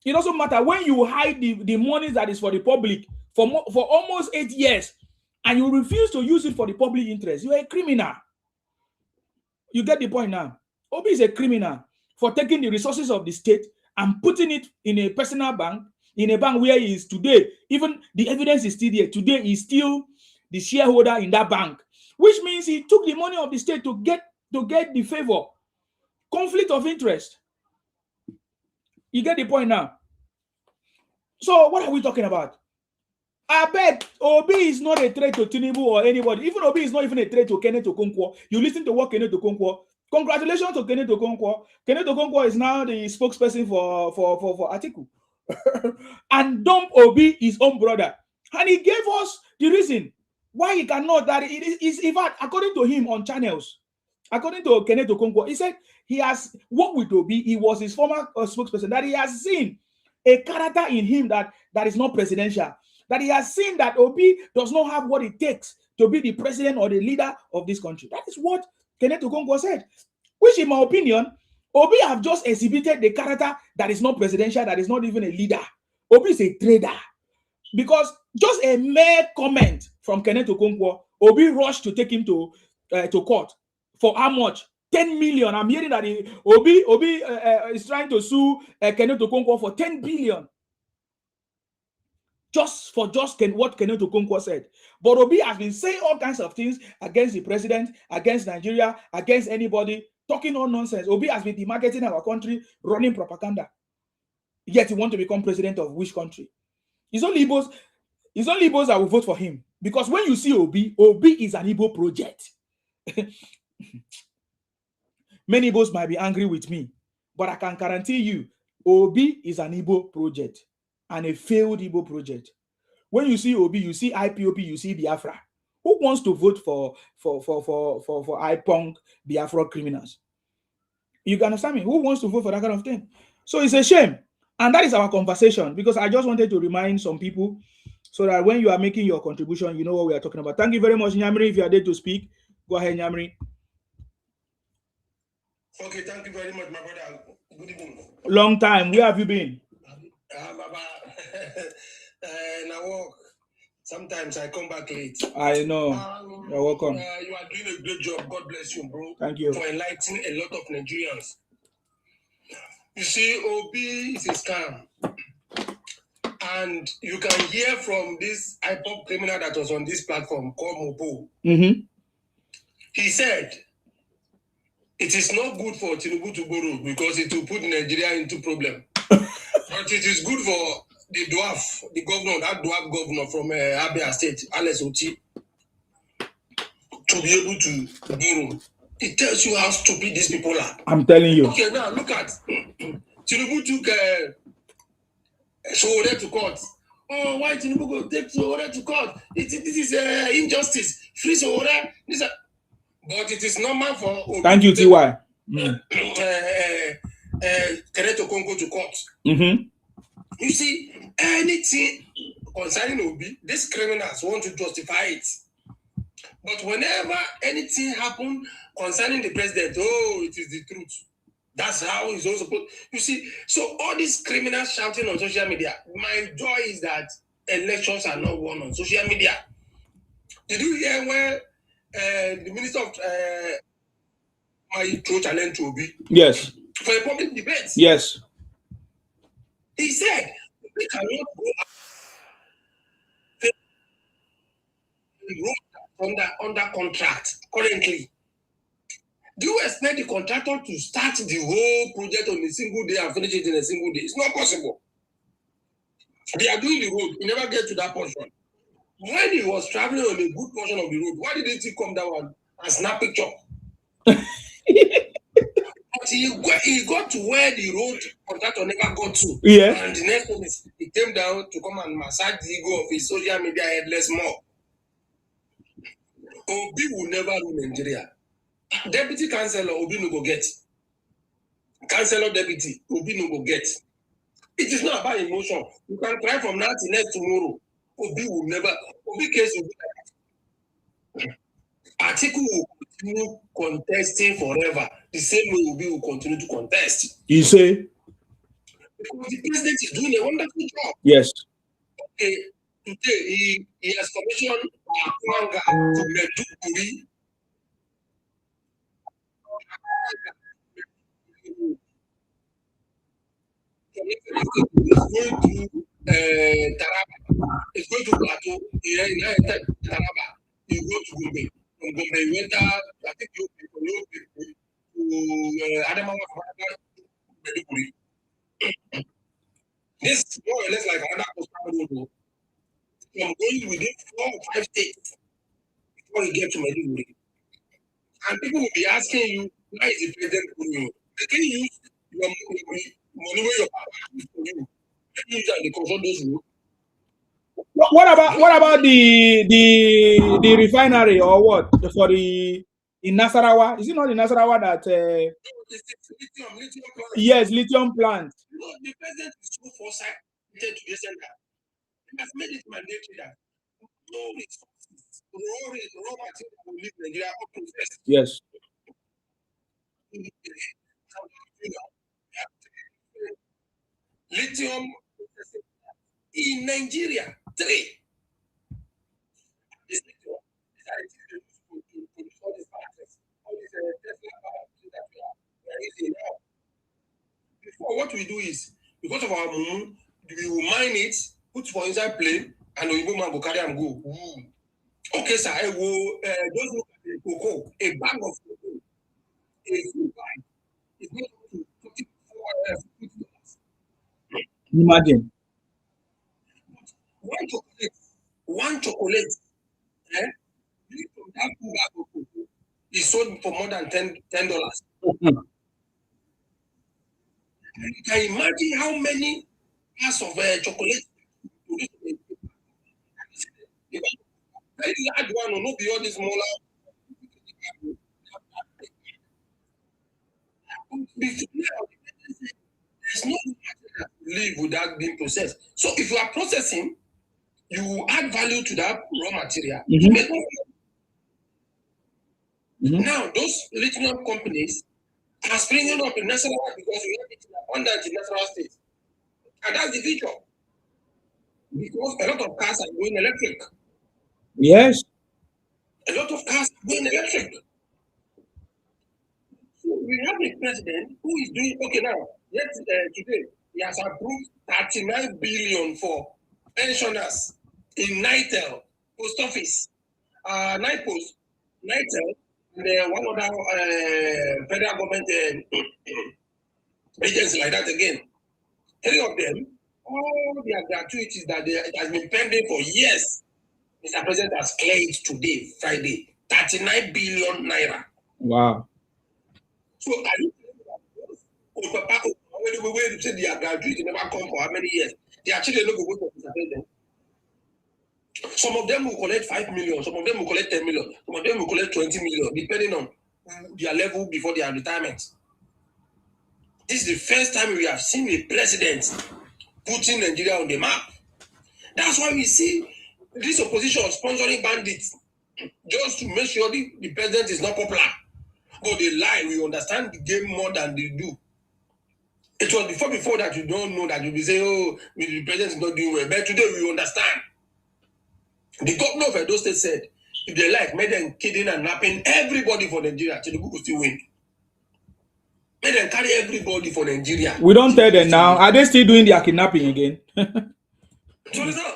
It doesn't matter when you hide the money that is for the public for almost 8 years, and you refuse to use it for the public interest, you're a criminal. You get the point now? Obi is a criminal for taking the resources of the state and putting it in a personal bank, in a bank where he is today. Even the evidence is still there. Today, he's still the shareholder in that bank, which means he took the money of the state to get the favor. Conflict of interest. You get the point now? So what are we talking about? I bet Obi is not a threat to Tinubu or anybody. Even Obi is not even a threat to Kenneth Okonkwo. You listen to what Kenneth Okonkwo. Congratulations to Kenneth Okonkwo. Kenneth Okonkwo is now the spokesperson for Atiku. And dump Obi, his own brother. And he gave us the reason why he cannot. That it is, in fact, according to him on channels, according to Kenneth Okonkwo, he said he has worked with Obi. He was his former spokesperson. That he has seen a character in him that is not presidential. That he has seen that Obi does not have what it takes to be the president or the leader of this country. That is what Kenneth Okonkwo said. Which, in my opinion, Obi have just exhibited the character that is not presidential, that is not even a leader. Obi is a trader. Because just a mere comment from Kenneth Okonkwo, Obi rushed to take him to court. For how much? 10 million. I'm hearing that Obi is trying to sue Kenneth Okonkwo for 10 billion. just what Kenneth Okonkwo said. But Obi has been saying all kinds of things against the president, against Nigeria, against anybody, talking all nonsense. Obi has been demarketing our country, running propaganda. Yet he wants to become president of which country? It's only Igbos that will vote for him. Because when you see Obi is an Igbo project. Many Igbos might be angry with me, but I can guarantee you, Obi is an Igbo project and a failed Igbo project. When you see Obi, you see IPOP, you see Biafra. Who wants to vote for IPONG Biafra criminals? You can understand me? Who wants to vote for that kind of thing? So it's a shame. And that is our conversation, because I just wanted to remind some people so that when you are making your contribution, you know what we are talking about. Thank you very much, Nyamri. If you are there to speak, go ahead, Nyamri. Okay, thank you very much, my brother. Good evening. Long time. Where have you been? Now work. Sometimes I come back late. I know. You're welcome. You are doing a great job. God bless you, bro. Thank you. For enlightening a lot of Nigerians. You see, Obi is a scam. And you can hear from this IPOP criminal that was on this platform called Mopo. Mm-hmm. He said, it is not good for Tinubu to borrow because it will put Nigeria into problem. But it is good for the dwarf, the governor, that dwarf governor from Abia State, Alex Oti, to be able to borrow. It tells you how stupid these people are. I'm telling you. Okay, now look at Tinubu took Sowore to court. Oh, why Tinubu go take Sowore to court? This is injustice. Free Sowore. But it is normal for Obi. Thank you, TY. Kenneth Okonkwo to court. Mm-hmm. You see, anything concerning Obi, these criminals want to justify it. But whenever anything happens concerning the president, oh, it is the truth. That's how it's also supposed. You see, so all these criminals shouting on social media. My joy is that elections are not won on social media. Did you hear where the minister of my throat challenge to Obi? Yes. For a public debate. Yes. He said we cannot go under contract currently. Do you expect the contractor to start the whole project on a single day and finish it in a single day? It's not possible. They are doing the road. You never get to that portion. When he was traveling on a good portion of the road, why didn't he come down and snap picture? But he got to where the road contractor never got to. Yeah. And the next one is he came down to come and massage the ego of his social media headless mob. Obi will never rule Nigeria. Deputy Councillor Obi no go get. Councillor Deputy Obi no go get. It is not about emotion. You can cry from now till next tomorrow. Obi will never. Obi case will be like Atiku will continue contesting forever. The same way Obi will continue to contest. You say? Because the president is doing a wonderful job. Yes. Okay, today he has commissioned Akwanga to Meduguri. It's going to Taraba. It's going to Plateau. In Taraba. You go to Gombe. From Gombe, you enter, I think you to Adamawa, Meduguri. This is more or less like another coastal road. From going within 4 or 5 states before you get to Meduguri. And people will be asking you, why is the president doing you? They can use your money where your power is for you. They can use that to control those rules. What about the refinery or what for the in Nasarawa? Is it not in Nasarawa that? Lithium plant. Yes, lithium plant. No, the president is so foresighted to this center. He has made it mandatory that no resources, raw material will leave Nigeria up to first. Yes. Lithium in Nigeria, 3. This lithium is all these batteries, all these Tesla batteries that we are using now. Before, what we do is, because of our moon, we will mine it, put for inside plane, and Oyibo man go carry am go. Okay, sir, I will those look at the cocoa, a bag of cocoa, a full bag, is going to $54. Imagine. One chocolate, eh? From that full bag of cocoa is sold for more than $10. Mhm. And you can imagine how many bars of chocolate. Very large one will not be all this smaller. There's no live without being processed. So if you are processing, you add value to that raw material. You make money. Now, those lithium companies are springing up in national because we have it abundant in national states. And that's the future. Because a lot of cars are going electric. Yes. A lot of cars are going electric. So we have a president who is doing okay now. Yet today he has approved 39 billion for pensioners in NITEL, post office, NIPOS, NITEL, and one other federal government agency like that again. 3 of them, all their gratuities that it has been pending for years. Mr. President has cleared today, Friday, 39 billion naira. Wow. So are you when you say they are graduates, never come for how many years? Their children don't go for Mr. President. Some of them will collect 5 million, some of them will collect 10 million, some of them will collect 20 million, depending on their level before their retirement. This is the first time we have seen a president putting Nigeria on the map. That's why we see this opposition sponsoring bandits just to make sure the president is not popular. But they lie. We understand the game more than they do. It was before that you don't know that you'll be saying, oh, the president is not doing well. But today we understand. The governor of Edo State said, if they like, make them kidding and napping everybody for Nigeria, Tinubu will still win. Make them carry everybody for Nigeria. We don't tell them now. Are they still doing their kidnapping again? So now,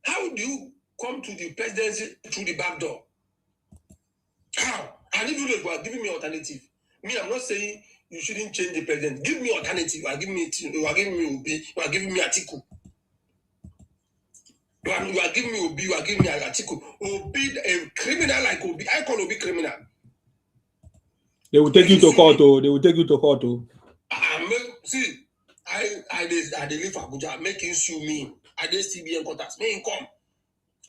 how do you come to the presidency through the back door? How? And if you are giving me alternative, me, I'm not saying you shouldn't change the president. Give me alternative. You are giving me Obi. You are giving me Atiku. You are giving me Obi. You are giving me Atiku. Obi, a criminal like Obi. I call Obi criminal. They will take you to court. They will take you to court. See, I live for Abuja. Make him sue me. I did CBN contacts. Make him come.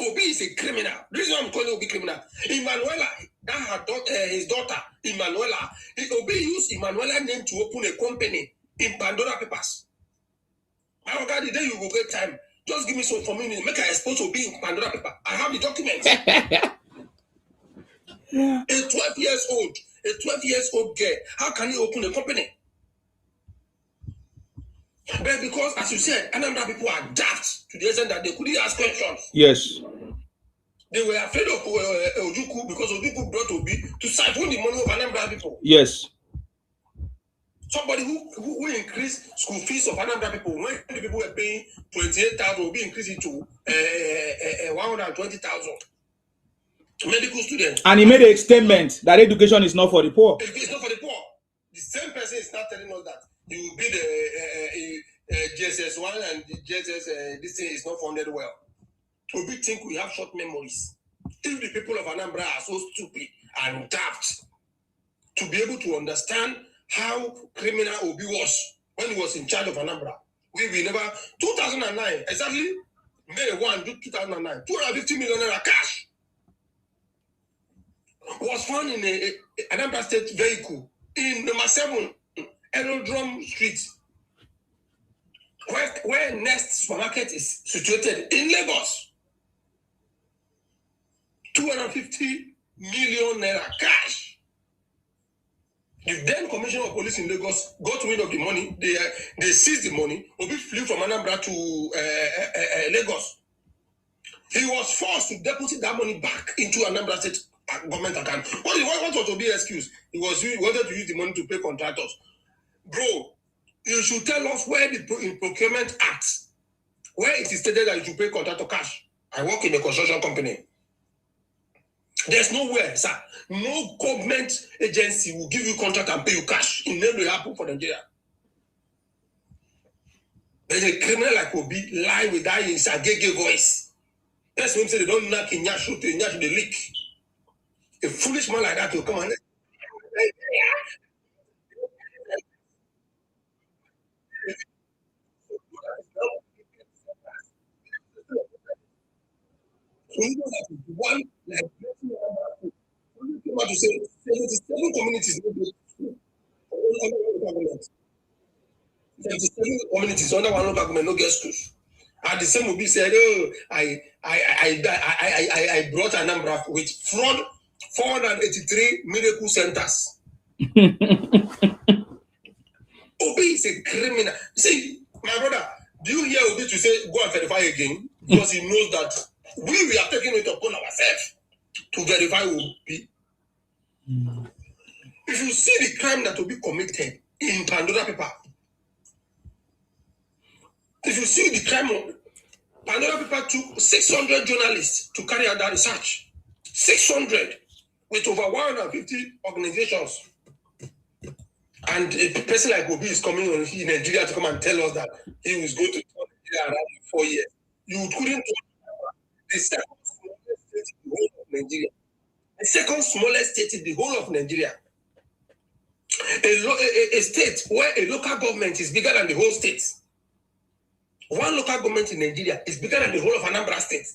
Obi is a criminal. The reason I'm calling Obi criminal. Emanuela, his daughter, Emanuela. Obi used Emanuela name to open a company in Pandora Papers. My God, the day you will get time, just give me some for me. Make I expose Obi in Pandora Paper. I have the documents. A 12 years old girl, how can you open a company? But because, as you said, Anambra people are daft to the extent that they couldn't ask questions. Yes. They were afraid of Ojukwu because Ojukwu brought Obi to siphon the money of Anambra people. Yes. Somebody who increased school fees of Anambra people, when the people were paying 28,000, Obi increased it to 120,000. Medical students. And he made a statement that education is not for the poor. It's not for the poor. The same person is not telling us that he will be the GSS 1 and the GSS, this thing is not funded well. We think we have short memories. If the people of Anambra are so stupid and daft to be able to understand how criminal Obi was when he was in charge of Anambra, we never, 2009, exactly May 1, 2009, 250 million naira cash was found in a Anambra State vehicle in number 7 Aerodrome Street, where Nest Supermarket is situated in Lagos. 250 million naira cash. The then Commissioner of Police in Lagos got rid of the money. They seized the money. Obi flew from Anambra to Lagos. He was forced to deposit that money back into Anambra State government account. What was Obi's excuse? He wanted to use the money to pay contractors. Bro, you should tell us where the Procurement Act where it is stated that you should pay contractor cash. I work in a construction company. There's nowhere, sir. No government agency will give you contract and pay you cash. It never happen for Nigeria. There's a criminal like Obi lie with that in Sagege voice. That's when say they don't knock in Yashu to Yashu the leak. A foolish man like that will come and one like to say 77 communities. 77 communities under one local government no get schools. And the same will be said, oh, I brought a number with fraud 483 miracle centers. Obi is a criminal. See, my brother, do you hear Obi to say go and verify again? Because he knows that we are taking it upon ourselves to verify Obi. If you see the crime that will be committed in Pandora paper, if you see the crime, Pandora paper took 600 journalists to carry out that research. 600 with over 150 organizations. And a person like Obi is coming in Nigeria to come and tell us that he was going to turn Nigeria around in 4 years. You couldn't the second smallest state in the whole of Nigeria. The second smallest state in the whole of Nigeria. A state where a local government is bigger than the whole state. One local government in Nigeria is bigger than the whole of Anambra State.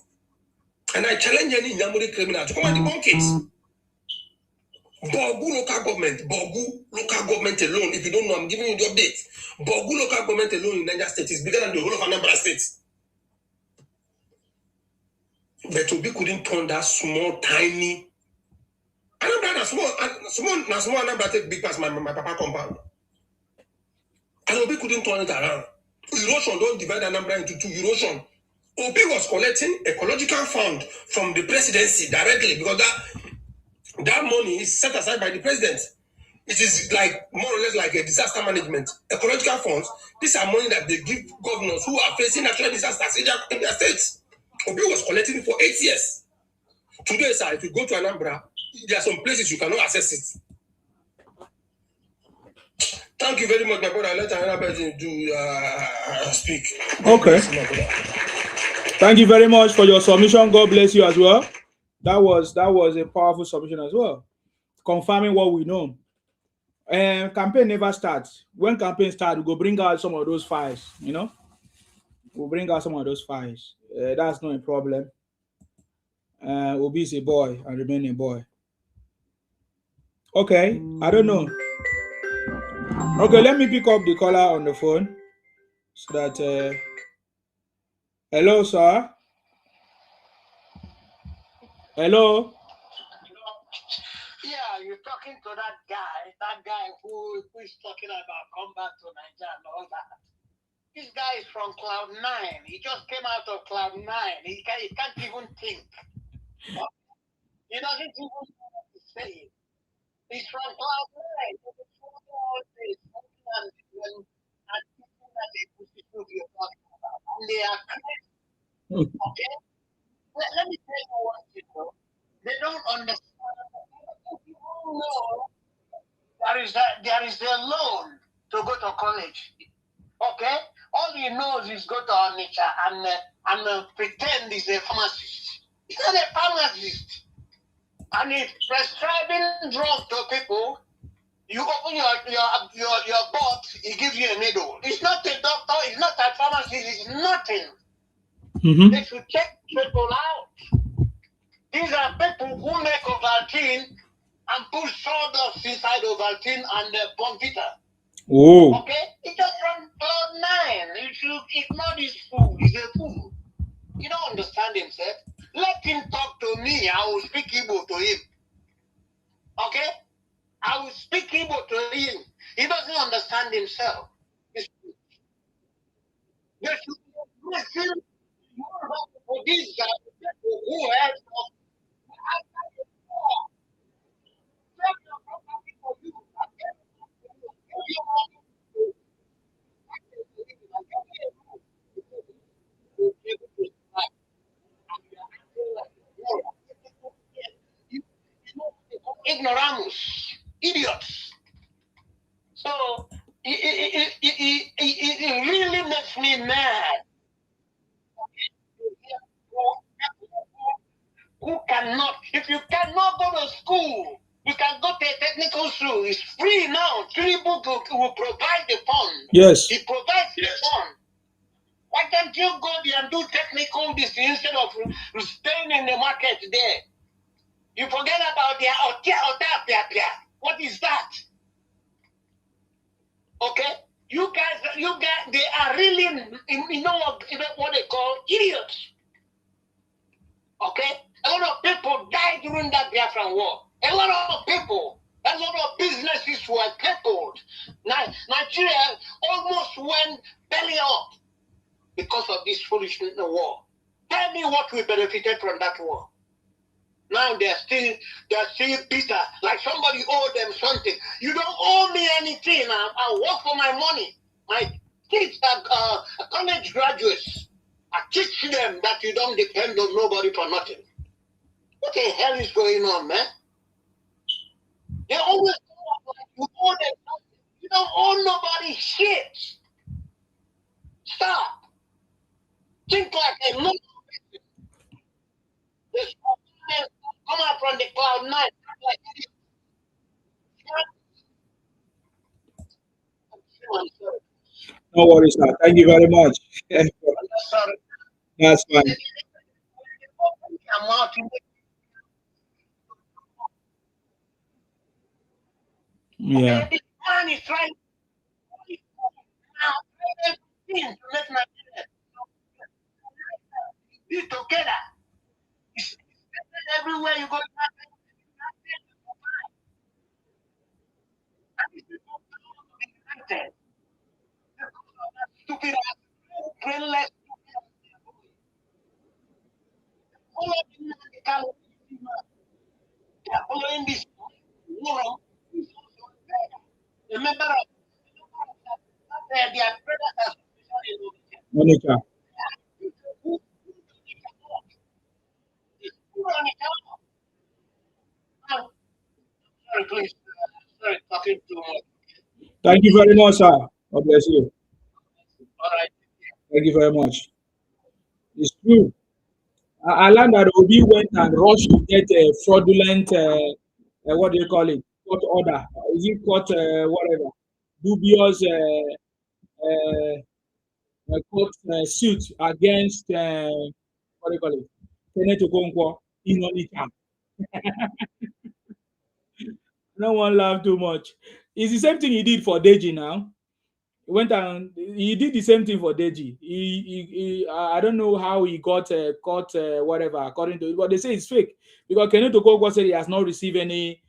And I challenge any Nyamuri criminal to come and debunk it. Bogu local government alone, if you don't know, I'm giving you the update. Bogu local government alone in Niger State is bigger than the whole of Anambra State. But Obi couldn't turn that small, tiny. Anambra, small Anambra take big past my papa compound. And Obi couldn't turn it around. Erosion don't divide Anambra into two. Erosion. Obi was collecting ecological fund from the presidency directly because that money is set aside by the president. It is like more or less like a disaster management. Ecological funds, these are money that they give governors who are facing natural disasters in their states. Obi was collecting for 8 years. Today, sir, if you go to Anambra, there are some places you cannot access it. Thank you very much, my brother. Let another person do speak. Okay. Thank you very much for your submission. God bless you as well. That was a powerful submission as well, confirming what we know. Campaign never starts. When campaign starts, we go bring out some of those files. We'll bring out some of those files. That's not a problem. Obi is a boy and remain a boy. Okay, I don't know. Okay, let me pick up the caller on the phone so that. Hello, sir. Hello. Yeah, you're talking to that guy who is talking about come back to Nigeria and all that. This guy is from Cloud 9. He just came out of Cloud 9. He can't even think. He doesn't even know what to say. He's from Cloud 9. And they are crazy. Okay? Let me tell you what you know. They don't understand. People know there is a loan to go to college. Okay? All he knows is go to Onitsha and pretend he's a pharmacist. He's not a pharmacist. And he's prescribing drugs to people. You open your box, he gives you a needle. It's not a doctor, it's not a pharmacist, it's nothing. Mm-hmm. They should check people out. These are people who make Ovaltine and put sawdust inside Ovaltine and Bonvita. Oh. Okay? It's just from Cloud 9. You should ignore this fool. He's a fool. You don't understand himself. Let him talk to me. I will speak Igbo to him. Okay? I will speak Igbo to him. He doesn't understand himself. There should be a question for this guy who has ignoramus, idiots. So it really makes me mad. Who cannot, if you cannot go to school, you can go to a technical school. It's free now. Tinubu will provide the fund. Yes. He provides the fund. Why can't you go there and do technical this instead of staying in the market there? You forget about their what is that? Okay? You guys, they are really, you know what they call idiots. Okay? A lot of people died during that Biafran war. A lot of people, a lot of businesses were crippled. Nigeria almost went belly up because of this foolish war. Tell me what we benefited from that war. Now they're still bitter, like somebody owed them something. You don't owe me anything. I work for my money. My kids are college graduates. I teach them that you don't depend on nobody for nothing. What the hell is going on, man? They always like you owe them something. You don't owe nobody shit. Stop. Think like a normal person. This come out from the cloud nine. Like No worries, sir. Thank you very much. That's fine. Yeah. This man is trying to make Nigeria be together. It's everywhere you go. Stupid ass, brainless. They are following this war. Remember, they are predators. Monica. Sorry, please. Sorry, talking too much. Thank you very much, sir. God bless you. All right. Thank you very much. It's true. I learned that Obi went and rushed to get a fraudulent, what do you call it? Court order. Is it court, whatever? Dubious court suit against, what do you call it? Kenneth Okonkwo in Onitsha. No one laugh too much. It's the same thing he did for Deji now. He went and he did the same thing for Deji. I don't know how he got caught, whatever, according to it, but they say it's fake because Kenneth Okonkwo said he has not received any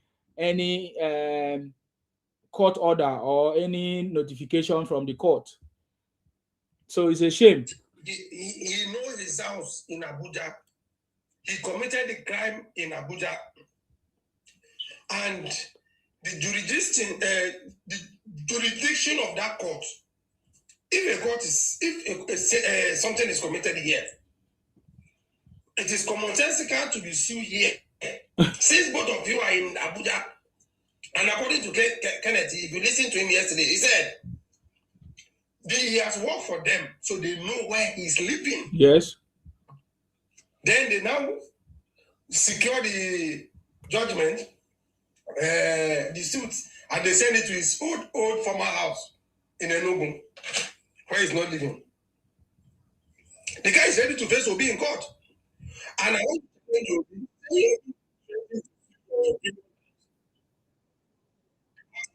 court order or any notification from the court. So it's a shame. He knows his house in Abuja. He committed the crime in Abuja, and the jurisdiction of that court. If something is committed here, it is commonsensical to be sued here. Since both of you are in Abuja, and according to Kenneth, if you listen to him yesterday, he said he has worked for them, so they know where he's living. Yes. Then they now secure the judgment, the suit, and they send it to his old former house in Enugu, where he's not living. The guy is ready to face Obi in court. And I want to tell you,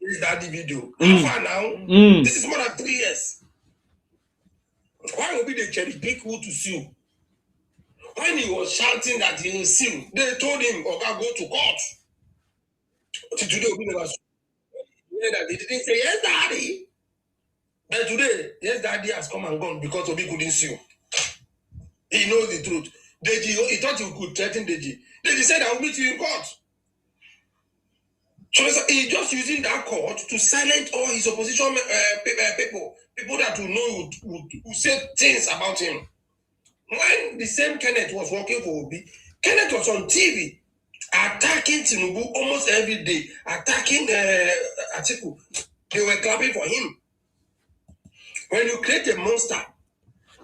this is that video. How far now? This is more than 3 years. Why Obi they cherry pick who to sue? When he was shouting that he will sue, they told him, "Okay, go to court." Today, Obi never sued. That they didn't say yes, daddy. But today, yes, daddy has come and gone because Obi couldn't sue. He knows the truth. Deji, he thought he could threaten Deji. Deji said, "I will meet you in court." So he's just using that court to silence all his opposition people that will know would say things about him. When the same Kenneth was working for Obi, Kenneth was on TV attacking Tinubu almost every day, attacking Atiku. They were clapping for him. When you create a monster,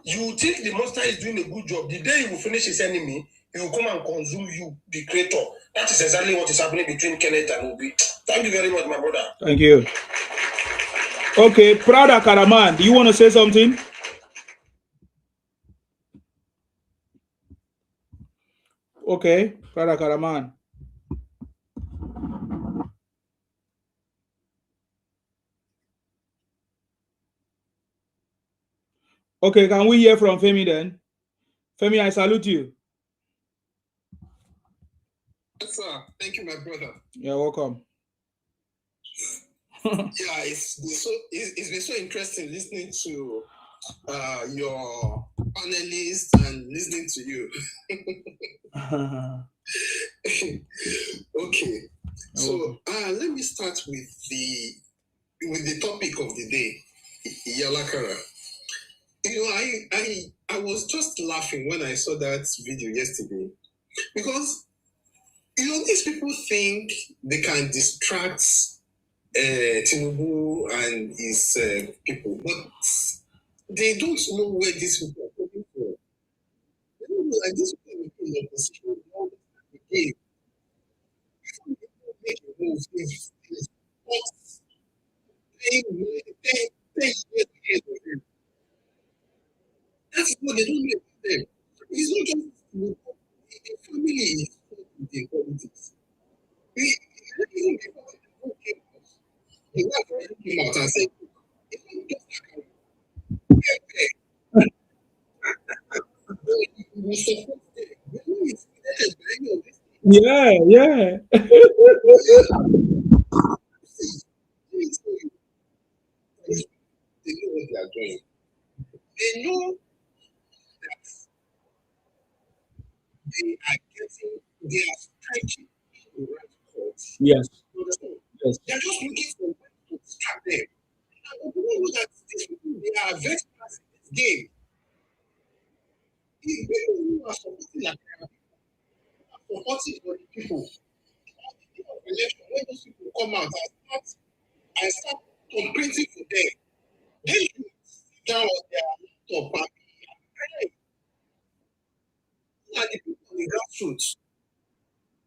you think the monster is doing a good job. The day he will finish his enemy, he will come and consume you, the creator. That is exactly what is happening between Kenneth and Obi. Thank you very much, my brother. Thank you. Okay, Proud Akaraman, do you want to say something? Okay, Proud Akaraman. Okay, can we hear from Femi then? Femi, I salute you. Yes, sir. Thank you, my brother. You're welcome. Yeah, it's been so interesting listening to your panelists and listening to you. Okay, so let me start with the topic of the day, IYA ALAKARA. You know, I was just laughing when I saw that video yesterday because you know these people think they can distract Tinubu and his people, but they don't know where these people are coming from. They don't know, and these people in the opposition know the game. Before people make a move, it's not 10 years ahead of them. That's what they don't know about them. It's not just the family is in politics. Even before Tinubu came out, the wife already came out and said, it's not just like we support them. We know it's related to any of this. Yeah, yeah. See, let me tell you, they know what they are doing. They know that they are striking the right course. Yes. Yes. They are just looking for ways to distract them. And we know that these people, they are veterans in this game. The people who are supporting Akara are supporting for the people. At the day of election, when those people come out and start competing for them, they should sit down on their laptop and pray. Who are the people on the grassroots?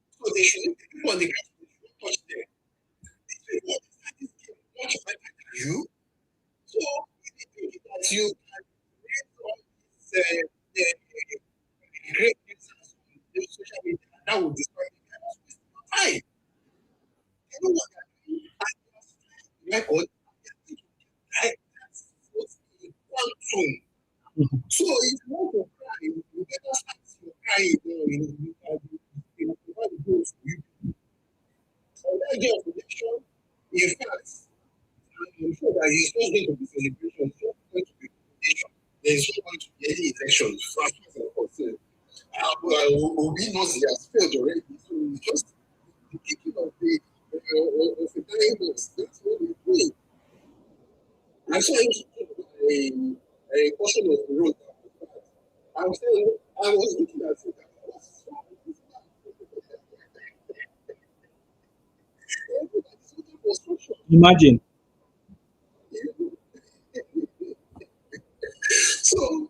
So they should leave the people on the grassroots, should not touch them. These people start this game much better than you. So if you think that you can create all these great users on social media, that will destroy the guys. Fine. You know what they're doing? And they are record. That's what's in quantum. So if you want to cry, you better start your crying now. You want to go for you. On that day of election, in fact, I'm sure that it's not going to be celebration. It's not going to be celebration. There is not going to be any election. As far as I'm concerned, Obi knows he has failed already. So it's just the kicking of the dying horse. That's what we're doing. I saw him a portion of the road. I was saying, I was looking at it. Imagine. So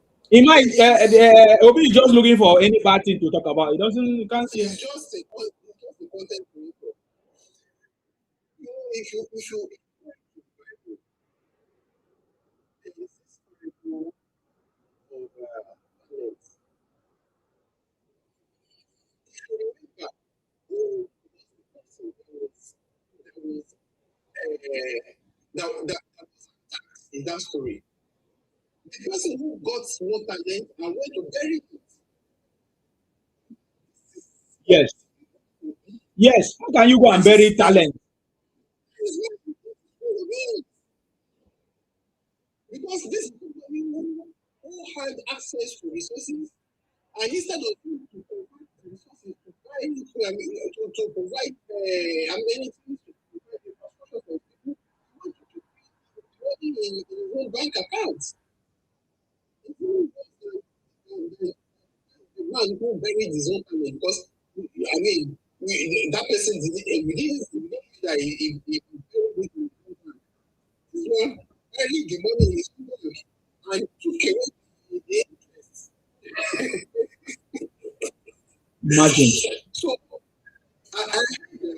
Obi is just looking for any bad thing to talk about. You can't see him. it's just a content creator. You know, if you in that story. The person who got more talent and went to bury it. Yes. Yes. How can you go and bury talent? Because this people who had access to resources, and instead of you to provide the resources to provide amenities, to provide infrastructure for people, you want to put money in his own bank accounts. The man who buried his own family because, I mean, that person we didn't know that he this one early the money in his bank and took away the interest. Imagine. So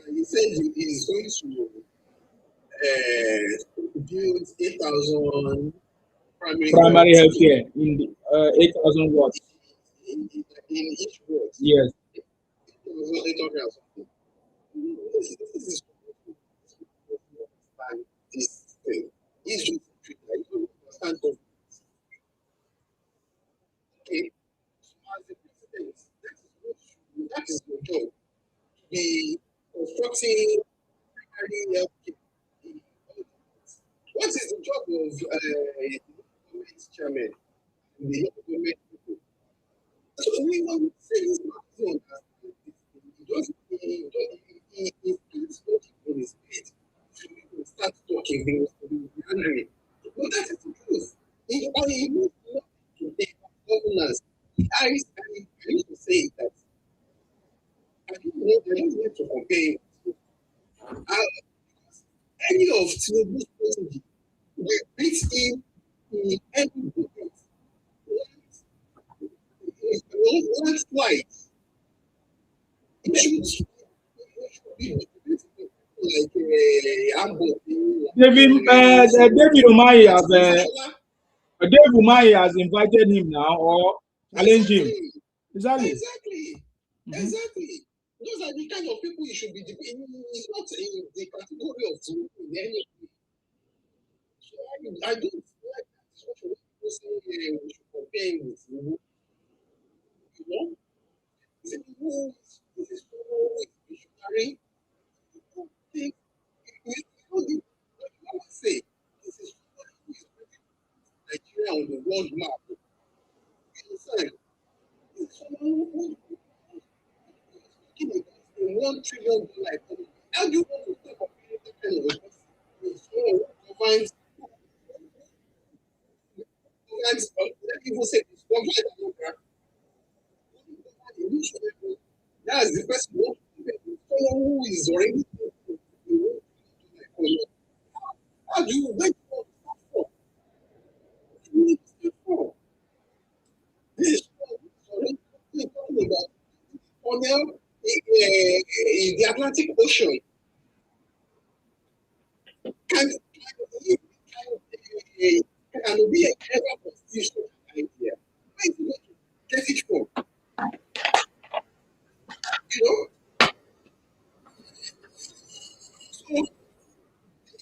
he said he is going to build 8,000 Primary health care in the 8,000 watts. in each ward. Yes. 800 or something. This is this thing. He's just I don't understand government. Okay, so as the president, that is your job. Be constructing primary health care. What is the job of the government chairman and the local government people? So when say he's not doing that, he can't talk on his head. He will start talking, he will be angry. But that is the truth. He knows not to take governance. I used to say that I don't need to compare him to any of Tinubu's strategy. We beat him in any debate. Last flight, he should be like Ambo. David Umahi has Dave Umahi has invited him now or challenged him. Exactly. Exactly. Those are the kind of people you should be debating. It's not in the category of Tinubu in any way. So I don't like that. Such a people say we should compare him with Tinubu. You know? Tinubu is missionary. You don't think you know say this is somebody who is putting Nigeria on the world map. You understand? This is someone who is in $1 trillion economy. How do you want to start comparing that kind of a person with someone who provides let people say it's government that's the person who someone who is already how do you wait for this is already talking about tunnel in the Atlantic Ocean can be a clever constitutional idea. Where is he going to get it from? You know? So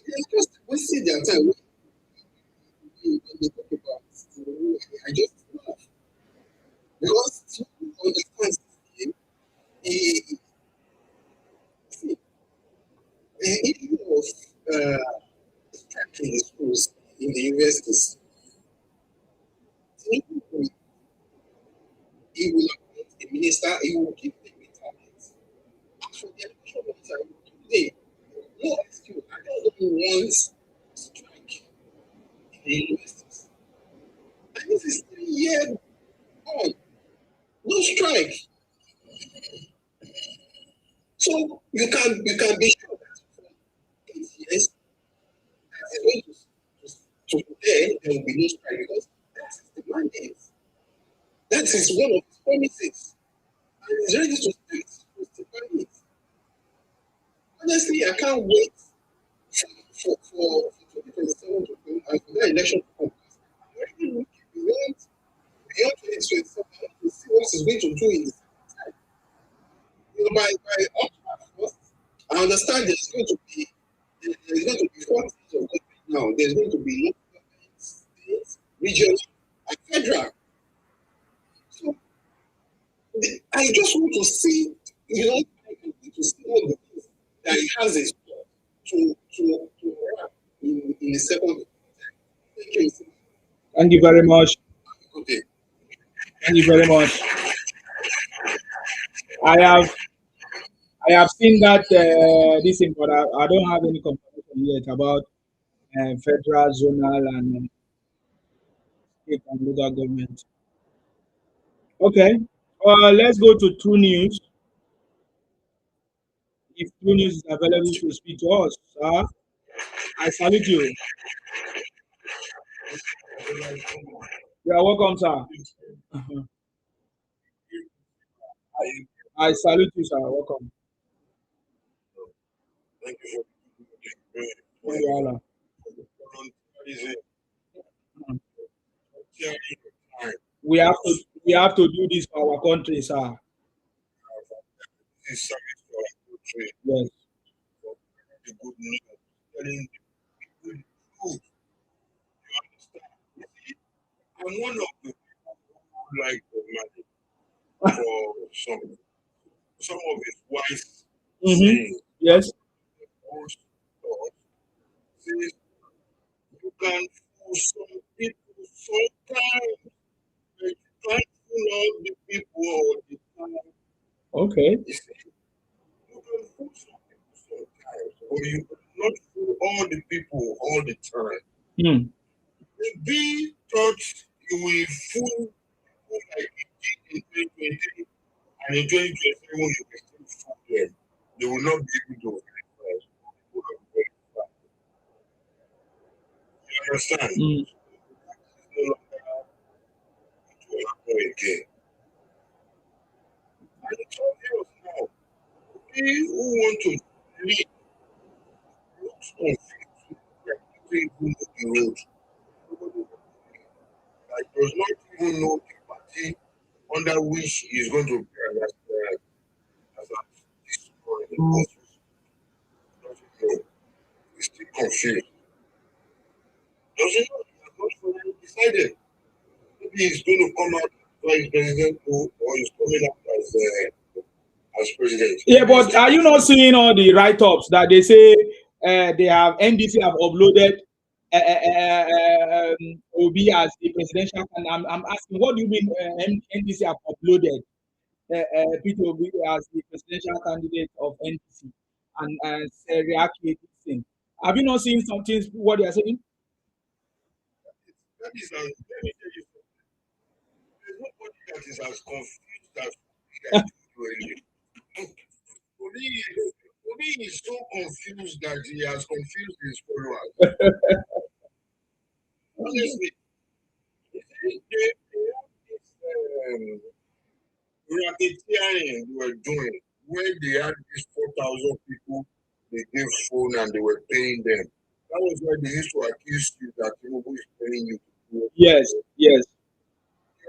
they're just wasting their time when they talk about I just laugh. Because he understands this game. He, see, the issue of striking the schools in the universities, he will appoint a minister, he will give them a target. As for the education minister, today, no excuse. I don't know once strike in the universities. And this is 3 years on. No strike. So you can be sure that for 8 years, that is going to there will be no strike because that is the mandate. That is one of his promises. And he's ready to stick by it. Honestly, I can't wait for 2027 to come and for that election to come. I'm already looking beyond 2027 to see what he's going to do in the second time. You know, by October 1st, I understand there's going to be 4 states of government now. There's going to be local government, states, regional, and federal. So I just want to see, you know, to see all the things that he has in store to run in the second. Thank you. Thank you very much. Okay. Thank you very much. I have seen that this thing, but I don't have any confirmation yet about federal, zonal, and state and local government. Okay, let's go to True News. if True News is available to speak to us, sir, I salute you. You are welcome, sir. I salute you, sir. Welcome. Thank you No wahala. We have to do this for our country, sir. This service to our country, Yes. the good news, telling the good truth. You understand? You see, I'm one of the people who like the money for some of his wise sayings. Yes. Most thought says you can fool some people sometimes, but you can't fool all the people all the time. Okay. You see, you can fool some people sometimes, but you cannot fool all the people all the time. Hmm. The bee thought you will fool people like you did in 2023, and in 2027 you will still fool them. They will not be able to verify. People will verify. You understand? Hmm. It's no longer to happen again. And it's obvious now. We who want to lead looks confused, like people even know the road. Nobody like does not even know the party under which he is going to be as a destroying the process. Doesn't know. He's still confused. Doesn't know. He has not finally decided. Maybe he's going to come out as president or he's coming out as president. Yeah, but are you not seeing all the write-ups that they say they have NDC have uploaded Obi as the presidential candidate? I'm asking, what do you mean NDC have uploaded Peter Obi as the presidential candidate of NDC and react thing? Have you not seen some things what they are saying? That is let me tell you something. There's nobody that is as confused as Obi. Obi is so confused that he has confused his followers. Honestly, you see, they have this racketeering they were doing when they had these 4,000 people they gave phone and they were paying them. That was why they used to accuse you that Tinubu is paying you to do it. Yes, yes. You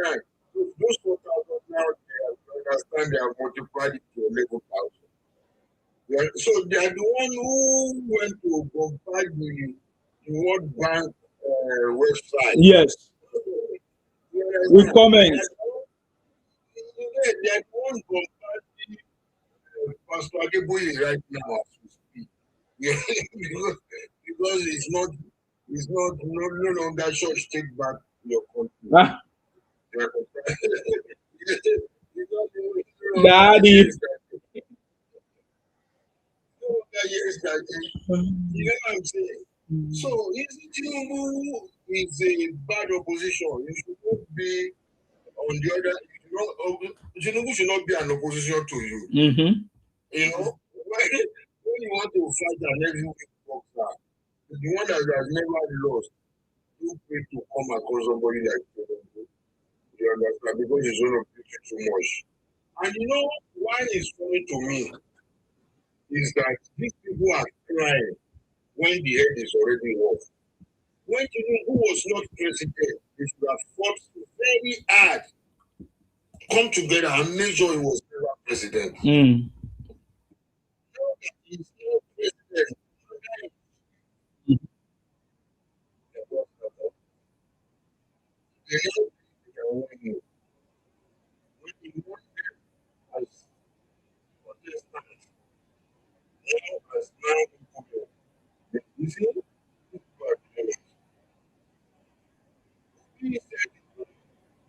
understand? Those 4,000 now, they understand they have multiplied it to 11,000. So they are the one who went to bombard the World Bank website. Yes. With comments. They are the one bombarding Pastor Adeboye right now as we speak. because it's no longer church take back your country. Ah. Daddy. You know what I'm saying? So Tinubu is a bad opposition. You should not be on the other. Tinubu should not be an opposition to you. Mm-hmm. You know, when you want to fight an heavyweight boxer, the one that has never lost, you pay to come across somebody like Tinubu. You understand? Because he's going to beat you too much. And you know why it's funny to me is that these people are crying when the head is already off. When Tinubu was not president, they should have fought very hard, come together and make sure he was never president. Mm. He's not president. They know they can win you. When you want them as contestants, now as now people, you see, people are doing it. He said,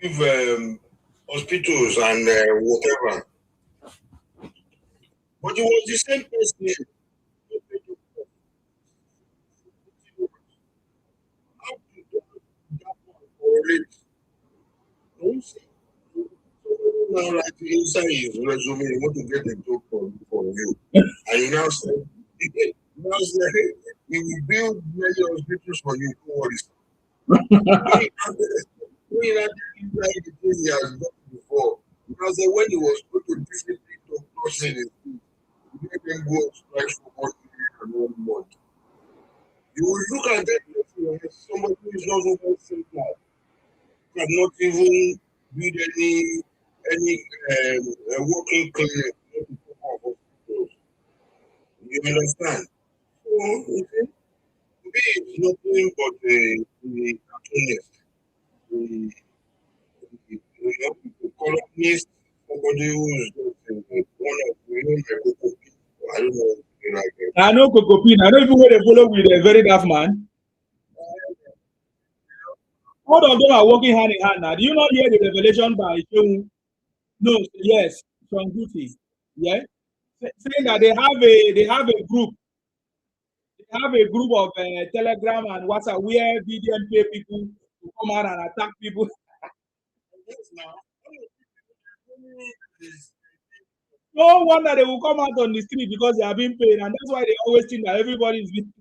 give hospitals and whatever. But it was the same person. How to do that one correlate? Don't see. Now, like inside his resume, you want to get a job from you. And you now say, he will build many hospitals for you. Don't worry. When you not like the thing he has done before, because when he was going to discipline doctors in his school, he let them go on strike for 1 year and 1 month. You will look at that person as somebody who is not even simple, cannot even build any working clinic, not to talk of hospitals. You understand? So, you see, to me, it's nothing but the cartoonist, the the columnist, somebody who is just one of I don't know, like I know Cocopin. I don't even where they follow with a very daft man. All of them are working hand in hand now. Do you not hear the revelation by Shehu? No, yes, from Guti. Yeah, saying that they have a group. They have a group of Telegram and WhatsApp where BDM pay people to come out and attack people. this now. No wonder they will come out on the street because they are being paid, and that's why they always think that everybody is being.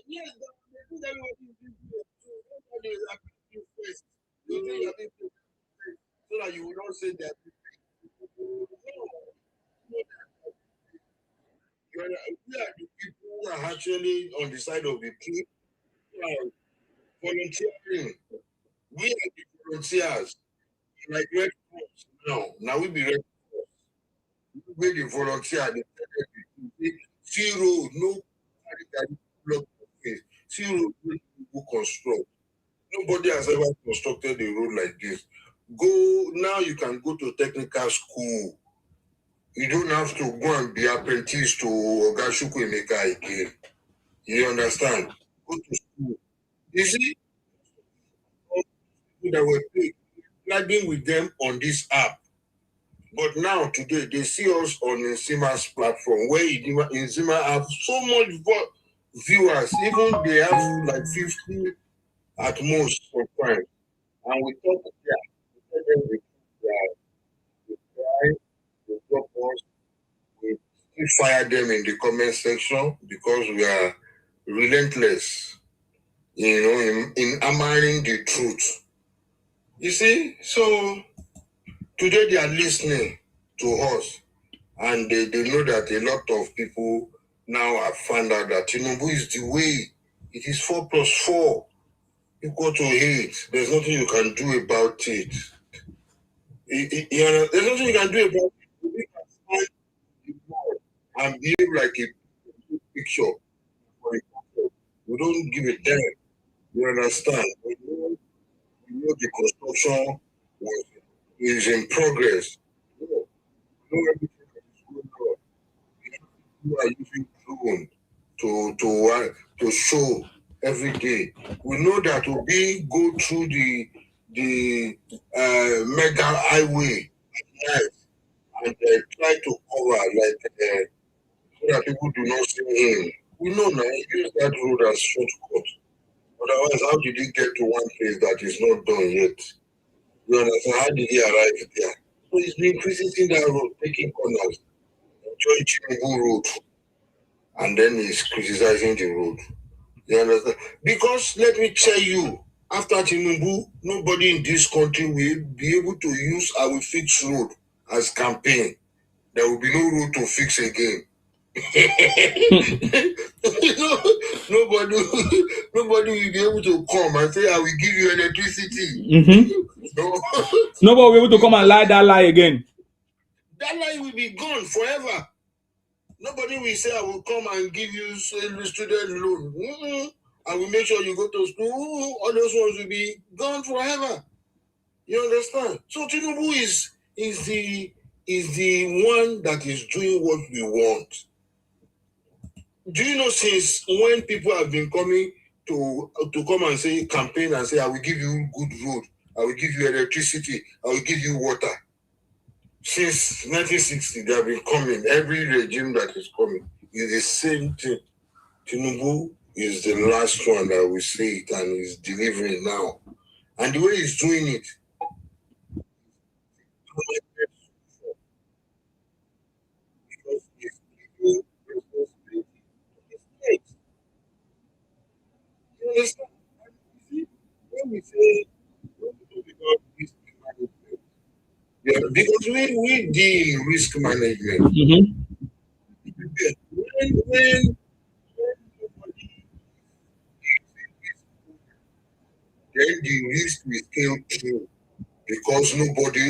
Yes, they think everybody is busy. So everybody is happy first. You think you are being paid so that you will not say that. We are the people who are actually on the side of the truth, who are volunteering. We are the volunteers, like Red Cross now. Now we be Red Cross. We the volunteer, the see road, no carry that block of face. See road, no people construct. Nobody has ever constructed a road like this. Go now, you can go to technical school. You don't have to go and be apprentice to Ogashuku Emeka again. You understand? Go to school. You see, people that were plugging with them on this app. But now, today, they see us on Nzima's platform where Nzima have so much viewers. Even they have like 50 at most sometimes. And we talk, yeah, we tell them we try, we drop us, we still fire them in the comment section because we are relentless, in hammering the truth. You see, so today they are listening to us, and they know that a lot of people now have found out that Tinubu is the way. It is 4 plus 4 equal to 8. There's nothing you can do about it. There's nothing you can do about it. We can stand the wall and behave like a picture. We don't give a damn. You understand? We know the construction is in progress. We know everything that is going on. You are using drone to show every day. We know that we go through the mega highway at night and try to cover so that people do not see him. We know now he used that road as shortcut. Otherwise, how did he get to one place that is not done yet? You understand? How did he arrive there? So he's been visiting that road, taking corners, enjoying Tinubu road, and then he's criticizing the road. You understand? Because let me tell you, after Tinubu, nobody in this country will be able to use our fix road as campaign. There will be no road to fix again. Nobody will be able to come and say, I will give you electricity. No. Nobody will be able to come and lie that lie again. That lie will be gone forever. Nobody will say, I will come and give you student loan. I will make sure you go to school. All those ones will be gone forever. You understand? So Tinubu is the one that is doing what we want. Do you know since when people have been coming to come and say campaign and say I will give you good road, I will give you electricity, I will give you water. Since 1960, they have been coming. Every regime that is coming is the same thing. Tinubu is the last one that will say it and is delivering now. And the way he's doing it, understand? When we say when we talk about risk management, yeah, because we deal in risk management. Mm-hmm. Yeah, when nobody then the risk will scale through because nobody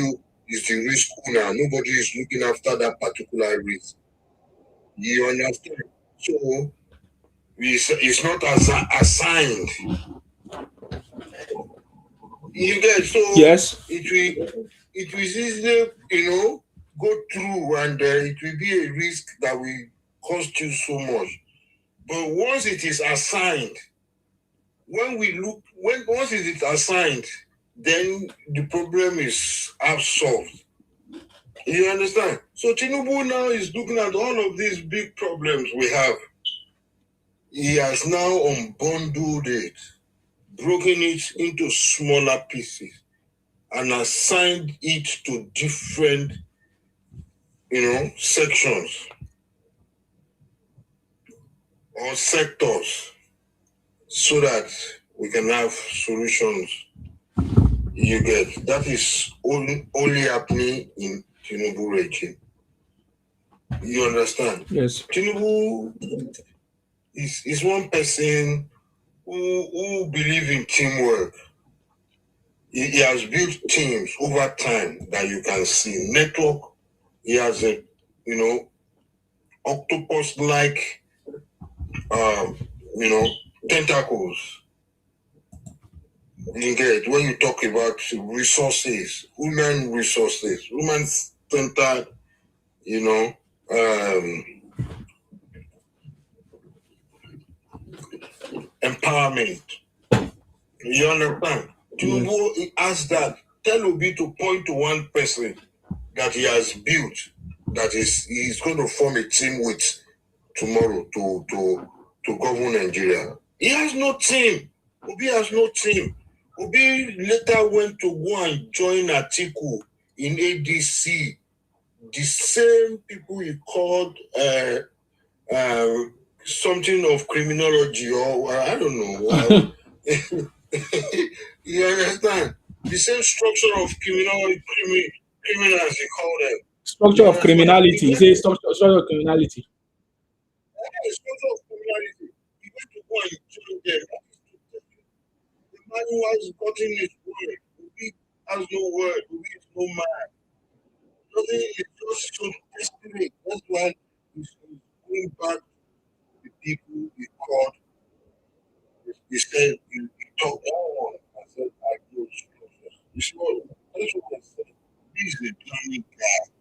is the risk owner, nobody is looking after that particular risk. You understand? So it's not assigned. You get so Yes. it will easily go through and it will be a risk that will cost you so much. But once it is assigned, once it is assigned, then the problem is half solved. You understand? So Tinubu now is looking at all of these big problems we have. He has now unbundled it, broken it into smaller pieces, and assigned it to different, sections or sectors so that we can have solutions. You get that is only happening in Tinubu regime. You understand? Yes. Tinubu is one person who believe in teamwork. He has built teams over time that you can see. Network, he has a, octopus-like, um, tentacles. You get when you talk about resources, human centered, um, empowerment. You understand? Tinubu asked that. Tell Obi to point to one person that he has built that he's going to form a team with tomorrow to govern Nigeria. He has no team. Obi has no team. Obi later went to go and join Atiku in ADC. The same people he called something of criminology or I don't know. You understand? The same structure of criminals they call them. Structure of criminality. You say structure of criminality. The structure of criminality. You went to go and join them. The man who has gotten his word. He has no word. He is no man. Nothing is just so desperate. That's why he's going back to the people he called. He said, he talked on. I said, I know structures. You see what? That's what I said. He's a planning guy.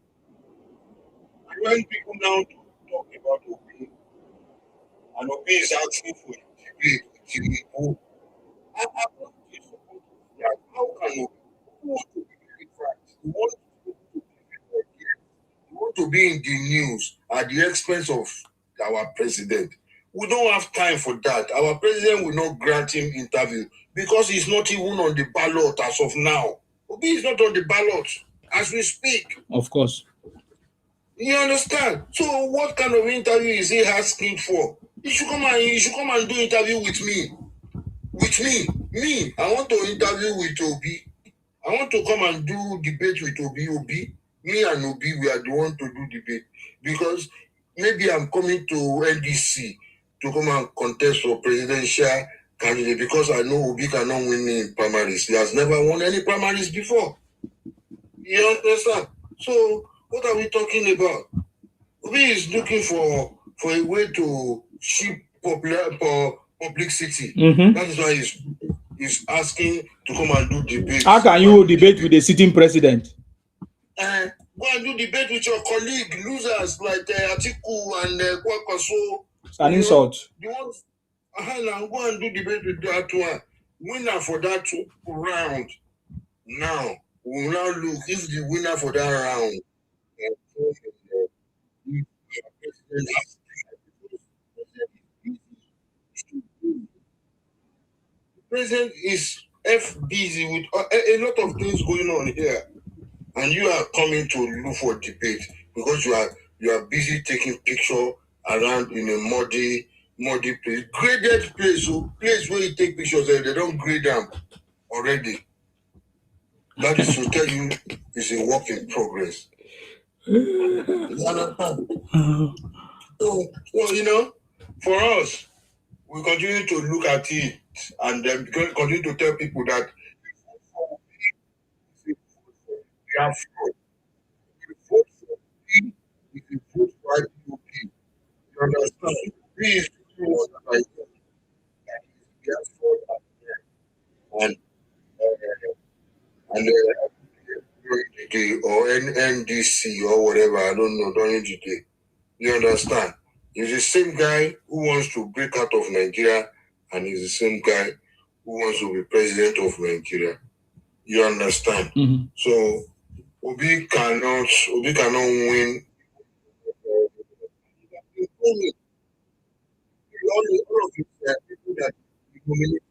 And when people now talk about Obi, and Obi is asking for a debate with Tinubu, I want to support that. How can Obi want to be right? He wants to be he wants to be in the news at the expense of our president. We don't have time for that. Our president will not grant him interview because he's not even on the ballot as of now. Obi is not on the ballot as we speak. Of course. You understand? So what kind of interview is he asking for? He should come and do interview with me. With me. Me. I want to interview with Obi. I want to come and do debate with Obi. Me and Obi, we are the one to do debate. Because maybe I'm coming to NDC to come and contest for presidential candidate because I know Obi cannot win me in primaries. He has never won any primaries before. You understand? So what are we talking about? Obi is looking for a way to shift publicity. Mm-hmm. That is why he's asking to come and do debate. How can you debate with a sitting president? Go and do debate with your colleague, losers like Atiku and Kwakwaso. It's an insult. The ones, now go and do debate with that one. Winner for that round. Now, we will now look if the winner for that round President is busy with a lot of things going on here, and you are coming to look for debate because you are busy taking picture around in a muddy muddy place, graded place, so place where you take pictures and they don't grade them already. That is to tell you it's a work in progress. You understand? So, you know, for us, we continue to look at it and then continue to tell people that we have fraud. If you vote for P, if you vote for IPOP, you understand? P is the one that I know that he has fraud and during the day or NDC or whatever, I don't know, during the day. You understand? He's the same guy who wants to break out of Nigeria and he's the same guy who wants to be president of Nigeria. You understand? Mm-hmm. So Obi cannot win. All of these people that nominate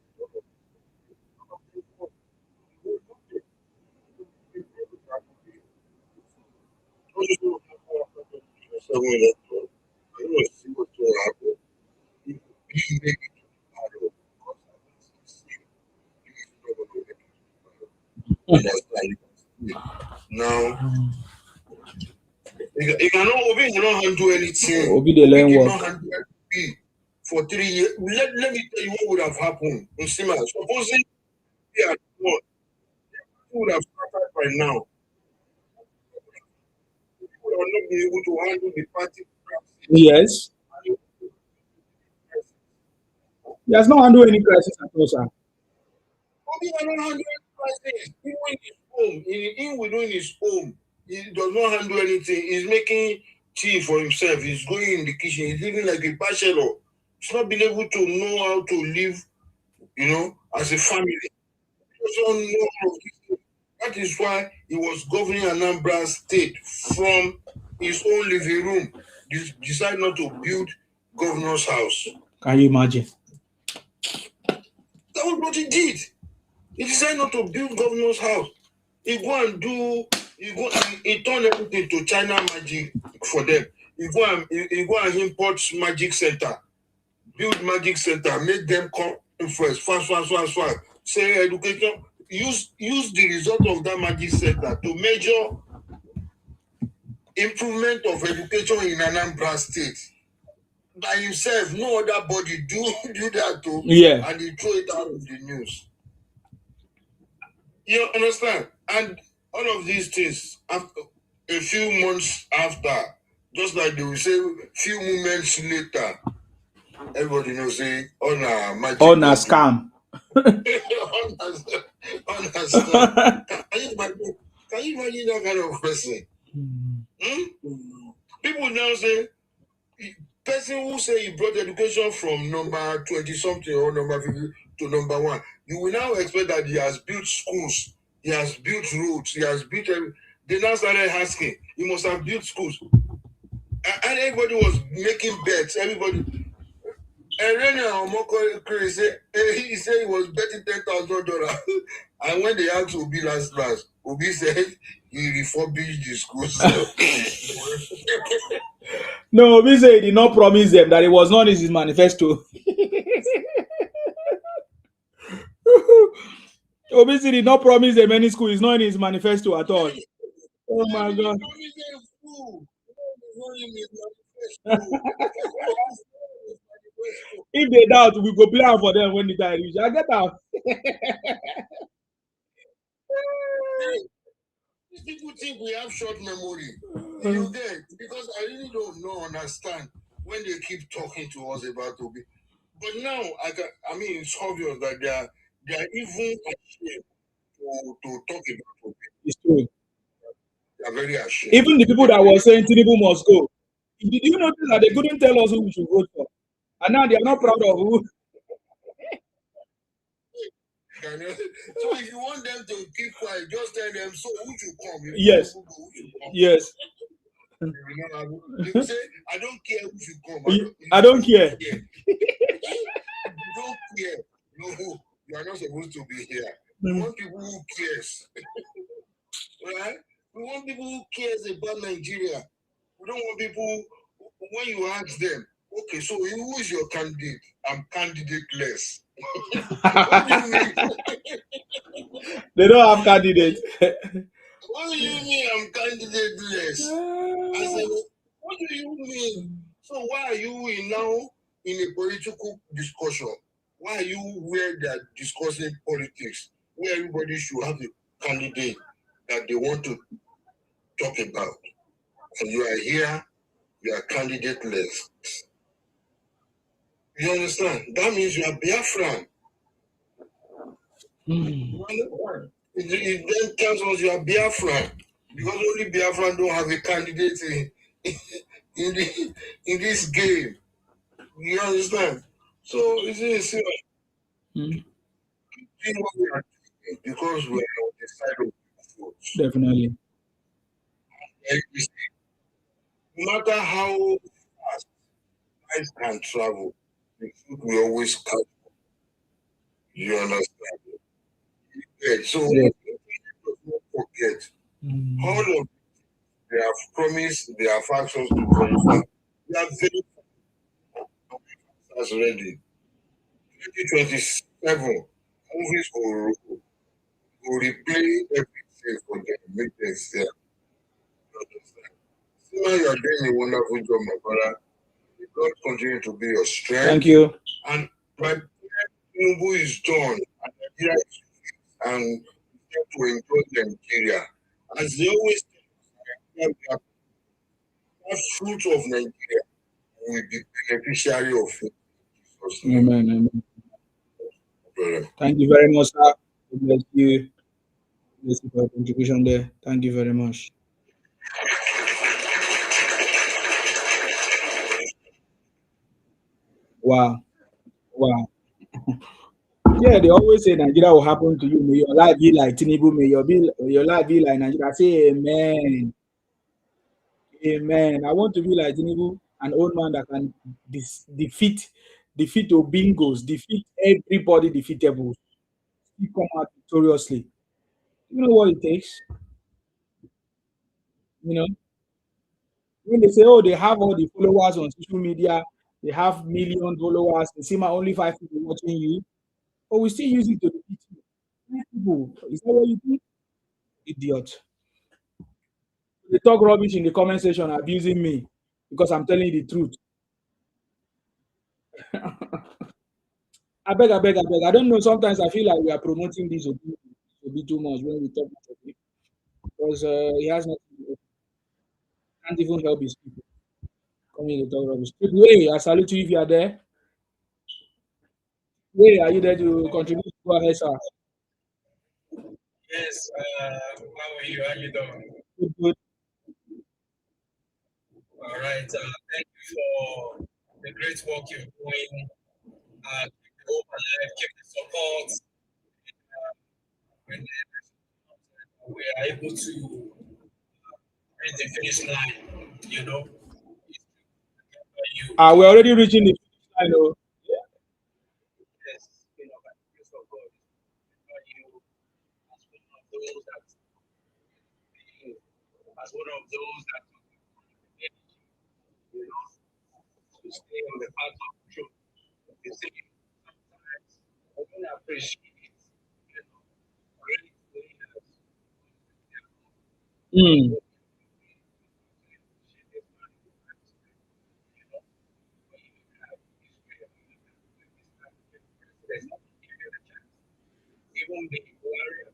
now, he cannot handle anything. Obi dey learn He work. cannot handle anything for 3 years. Let me tell you what would have happened. Supposing he had won, he would have started by now. He would have not been able to handle the party. Yes. He has not handled any crisis at all, sir. Obi cannot handle any crisis. Even in his home, in within his home, he does not handle anything. He's making tea for himself. He's going in the kitchen. He's living like a bachelor. He's not been able to know how to live, as a family. He doesn't know how to live. That is why he was governing Anambra State from his own living room. He decided not to build governor's house. Can you imagine? That was what he did. He decided not to build governor's house. He turned everything to China magic for them. He go and import magic center, build magic center, make them come first, fast. Say education, use the result of that magic center to measure improvement of education in Anambra State. By himself, no other body do that too. Yeah. And he throw it out of the news. You understand? And all of these things, after a few months after, just like they will say, few moments later, everybody knows say, on a magic. On a scam. On a scam. Can you imagine that kind of person? People now say, person who say he brought education from number 20 something or number 50 to number 1, you will now expect that he has built schools, he has built roads, he has built they now started asking, he must have built schools. And everybody was making bets, everybody. And then he said he was betting $10,000. And when they asked Obi last, Obi said he refurbished the schools. No, Obi said he did not promise them that it was not in his manifesto. Obi said he did not promise them any school. It's not in his manifesto at all. Oh my God. If they doubt, we go plan for them when the time reach. I get out. People think we have short memory. You get, because I really don't understand when they keep talking to us about Obi. But now it's obvious that they are even ashamed to talk about Obi. It's true. They are very ashamed. Even the people that were saying Tinubu must go, did you notice that they couldn't tell us who we should vote for? And now they are not proud of who. So if you want them to keep quiet, just tell them, so who should come? Yes. Yes. They will say, I don't care who should come. I don't care. You don't care. No, you are not supposed to be here. We want people who cares. Right? We want people who cares about Nigeria. We don't want people, when you ask them, Okay, so who is your candidate? I'm candidate-less. What do you mean? They don't have candidates. What do you mean I'm candidate-less? I said, what do you mean? So why are you now in a political discussion? Why are you where they are discussing politics? Where everybody should have a candidate that they want to talk about. And you are here, you are candidate-less. You understand? That means you are Biafran. It then tells us you are Biafran. Because only Biafran don't have a candidate in this game. You understand? So it's serious. Mm. What we are doing because we are on the side of the votes. Definitely. No matter how fast life can travel, the food will always catch. You understand? Yeah, so Yeah. don't forget, Mm. all of they have promised their factions to verify. They are very fast ready. 2027 movies will replay everything for them, make them say, you understand? So now you are doing a wonderful job, my brother. God continue to be your strength. Thank you. And my Tinubu is done, and Nigeria is and to enjoy Nigeria. As they always tell us, that fruit of Nigeria will be beneficiary of it. Amen. Amen. Brother. Thank you very much, sir. God bless you. Bless you for your contribution there. Thank you very much. Wow. Wow. Yeah, they always say Nigeria will happen to you. May your life be like Tinubu. Your life be like Nigeria. I say amen. Amen. I want to be like Tinubu, an old man that can defeat Obingos, defeat everybody defeatable. Still come out victoriously. You know what it takes? You know, when they say, oh, they have all the followers on social media, they have million followers, they see my only 5 people watching you, but we still use it to defeat you. 5 people. Is that what you think? Idiot. They talk rubbish in the comment section abusing me because I'm telling you the truth. I beg. I don't know. Sometimes I feel like we are promoting this a bit too much when we talk about it because he has nothing. Can't even help his people. Coming to talk rubbish. Wait, I salute you if you are there. Wait, are you there to contribute? Go ahead, sir. Yes, how are you? How you doing? Good, good. All right. Thank you for the great work you're doing. Keep the hope alive, keep the support. When we are able to reach the finish line, you know, you We're already reaching the finish line. Oh. yes, by the grace of God, you as one of those that as one of those that you know to stay on the path of truth. You see, sometimes I don't appreciate, great leaders. Mm. Even the warrior,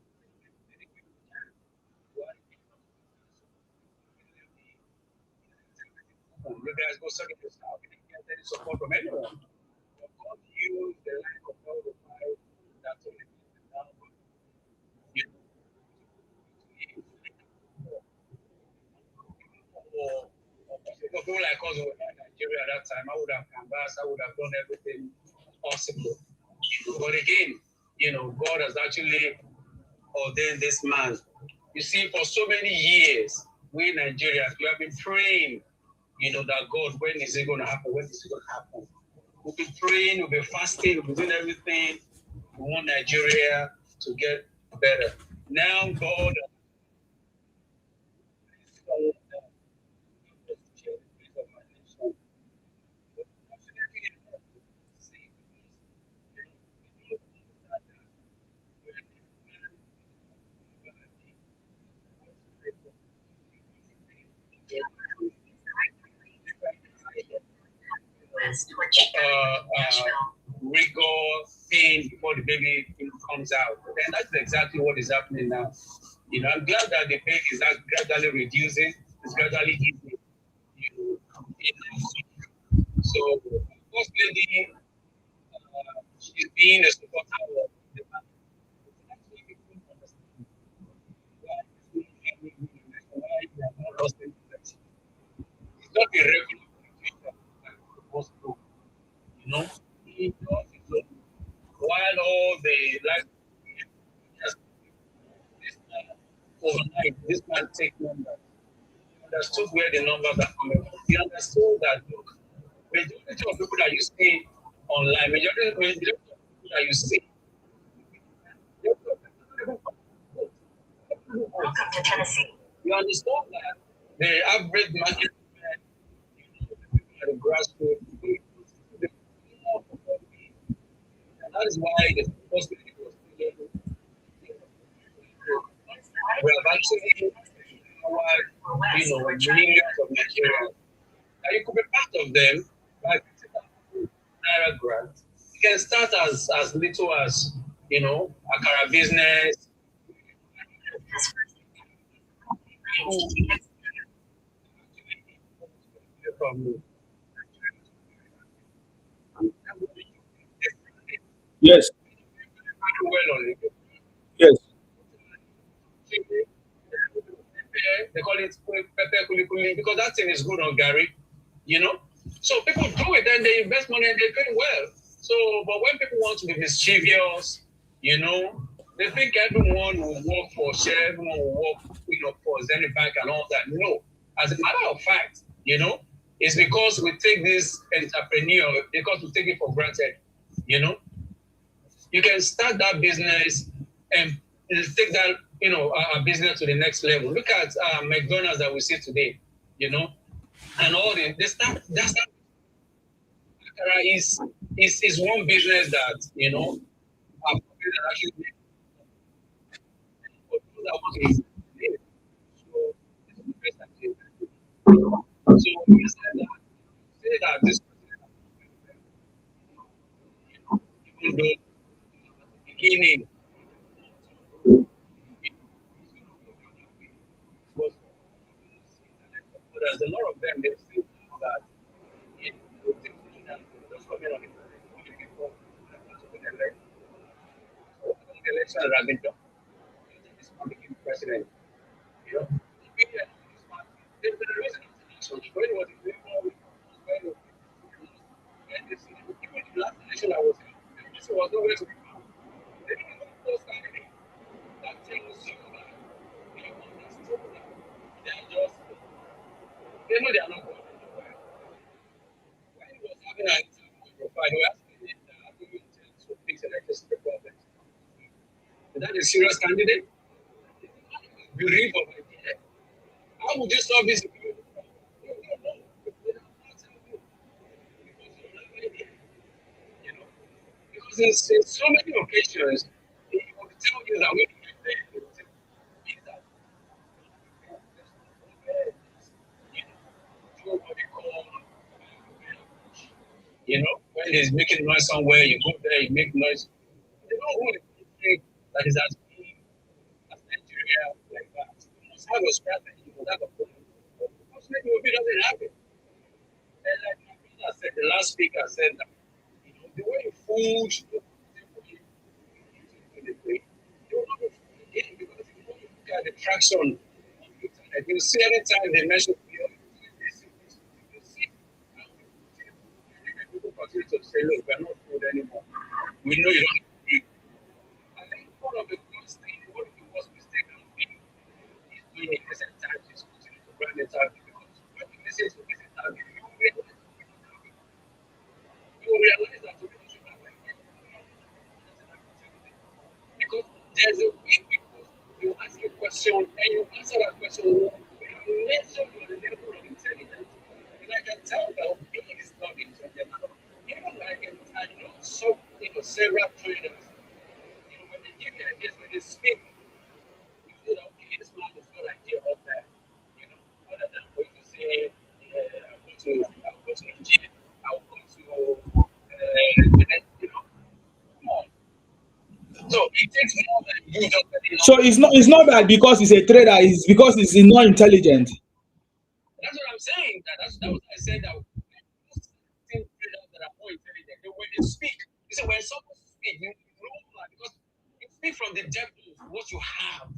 you guys go second yourself. You didn't get any support from anyone. But God used the life of God to fight that to live down. You for people like us who were in Nigeria at that time, I would have canvassed, I would have done everything possible. But again, God has actually ordained this man. You see, for so many years, we Nigerians, we have been praying, that God, when is it going to happen? When is it going to happen? We've been praying, we've been fasting, we've been doing everything. We want Nigeria to get better. Now, God, rigor pain before the baby comes out. And that's exactly what is happening now. I'm glad that the pain is gradually reducing. It's gradually easing. So, first lady, she's being a supporter of the man. It's not a regular hospital, He does his own. While all the life this man overnight, this man take numbers. He understood where the numbers are coming from. He understood that look, majority of people that you see online, majority of people that you see. Welcome to Tennessee. You understand that the average market at the grassroots, and that is why the first lady was we have actually millions of Nigerians. Now you could be part of them, like Naira grant. You can start as little as Akara business. Yes. Yes. They call it pepper kuli kuli because that thing is good on Gary. So people do it and they invest money and they pay well. So, but when people want to be mischievous, they think everyone will work for share, everyone will work, for Zenith Bank and all that. No, as a matter of fact, it's because we take this entrepreneur because we take it for granted. You can start that business and take that business to the next level. Look at McDonald's that we see today, and all the stuff. That's is one business that actually so you say that this even though beginning was there's a lot of them they still that just coming on the election has been done. This man became president. There's a reason so when he was in when and this even the last election I was in, this was nowhere to be found. They didn't even post anything that tells you that they understood that they know they are not going anywhere. When he was having an interview profile, they were asking him that do you intend to fix electricity problems? Is that a serious candidate? You read of idea. How would you solve this? Because in so many occasions, he will tell you that we when he's making noise somewhere, you go there, you make noise. You know who is that is as big as Nigeria like that. You must have a strategy, you must have a plan. Unfortunately, Obi doesn't have it. And like my brother said, the last speaker said that the way food because if you look at the traction, you see anytime they mention you see people continue to say, look, we're not food anymore. We know you don't have to eat. I think one of the worst things, one of the worst mistakes that we is doing in recent times is continuing to brand it out because when you listen to this interview, you will realize that to be because there's a way because you ask a question and you answer that question with a measure your level of intelligence. And I can tell that he is not intelligent. Even I know some several traders, when they give you ideas, when they speak, you feel that okay, this man is not idea out there. Other than going to say, I'll go to the gym, I'll go to So it takes more than you just getting So it's not that because he's a trader, it's because he's not intelligent. That's what I'm saying. That was I said that traders that are more intelligent. When they speak, you say when someone speaks, you know that because you speak from the depth of what you have.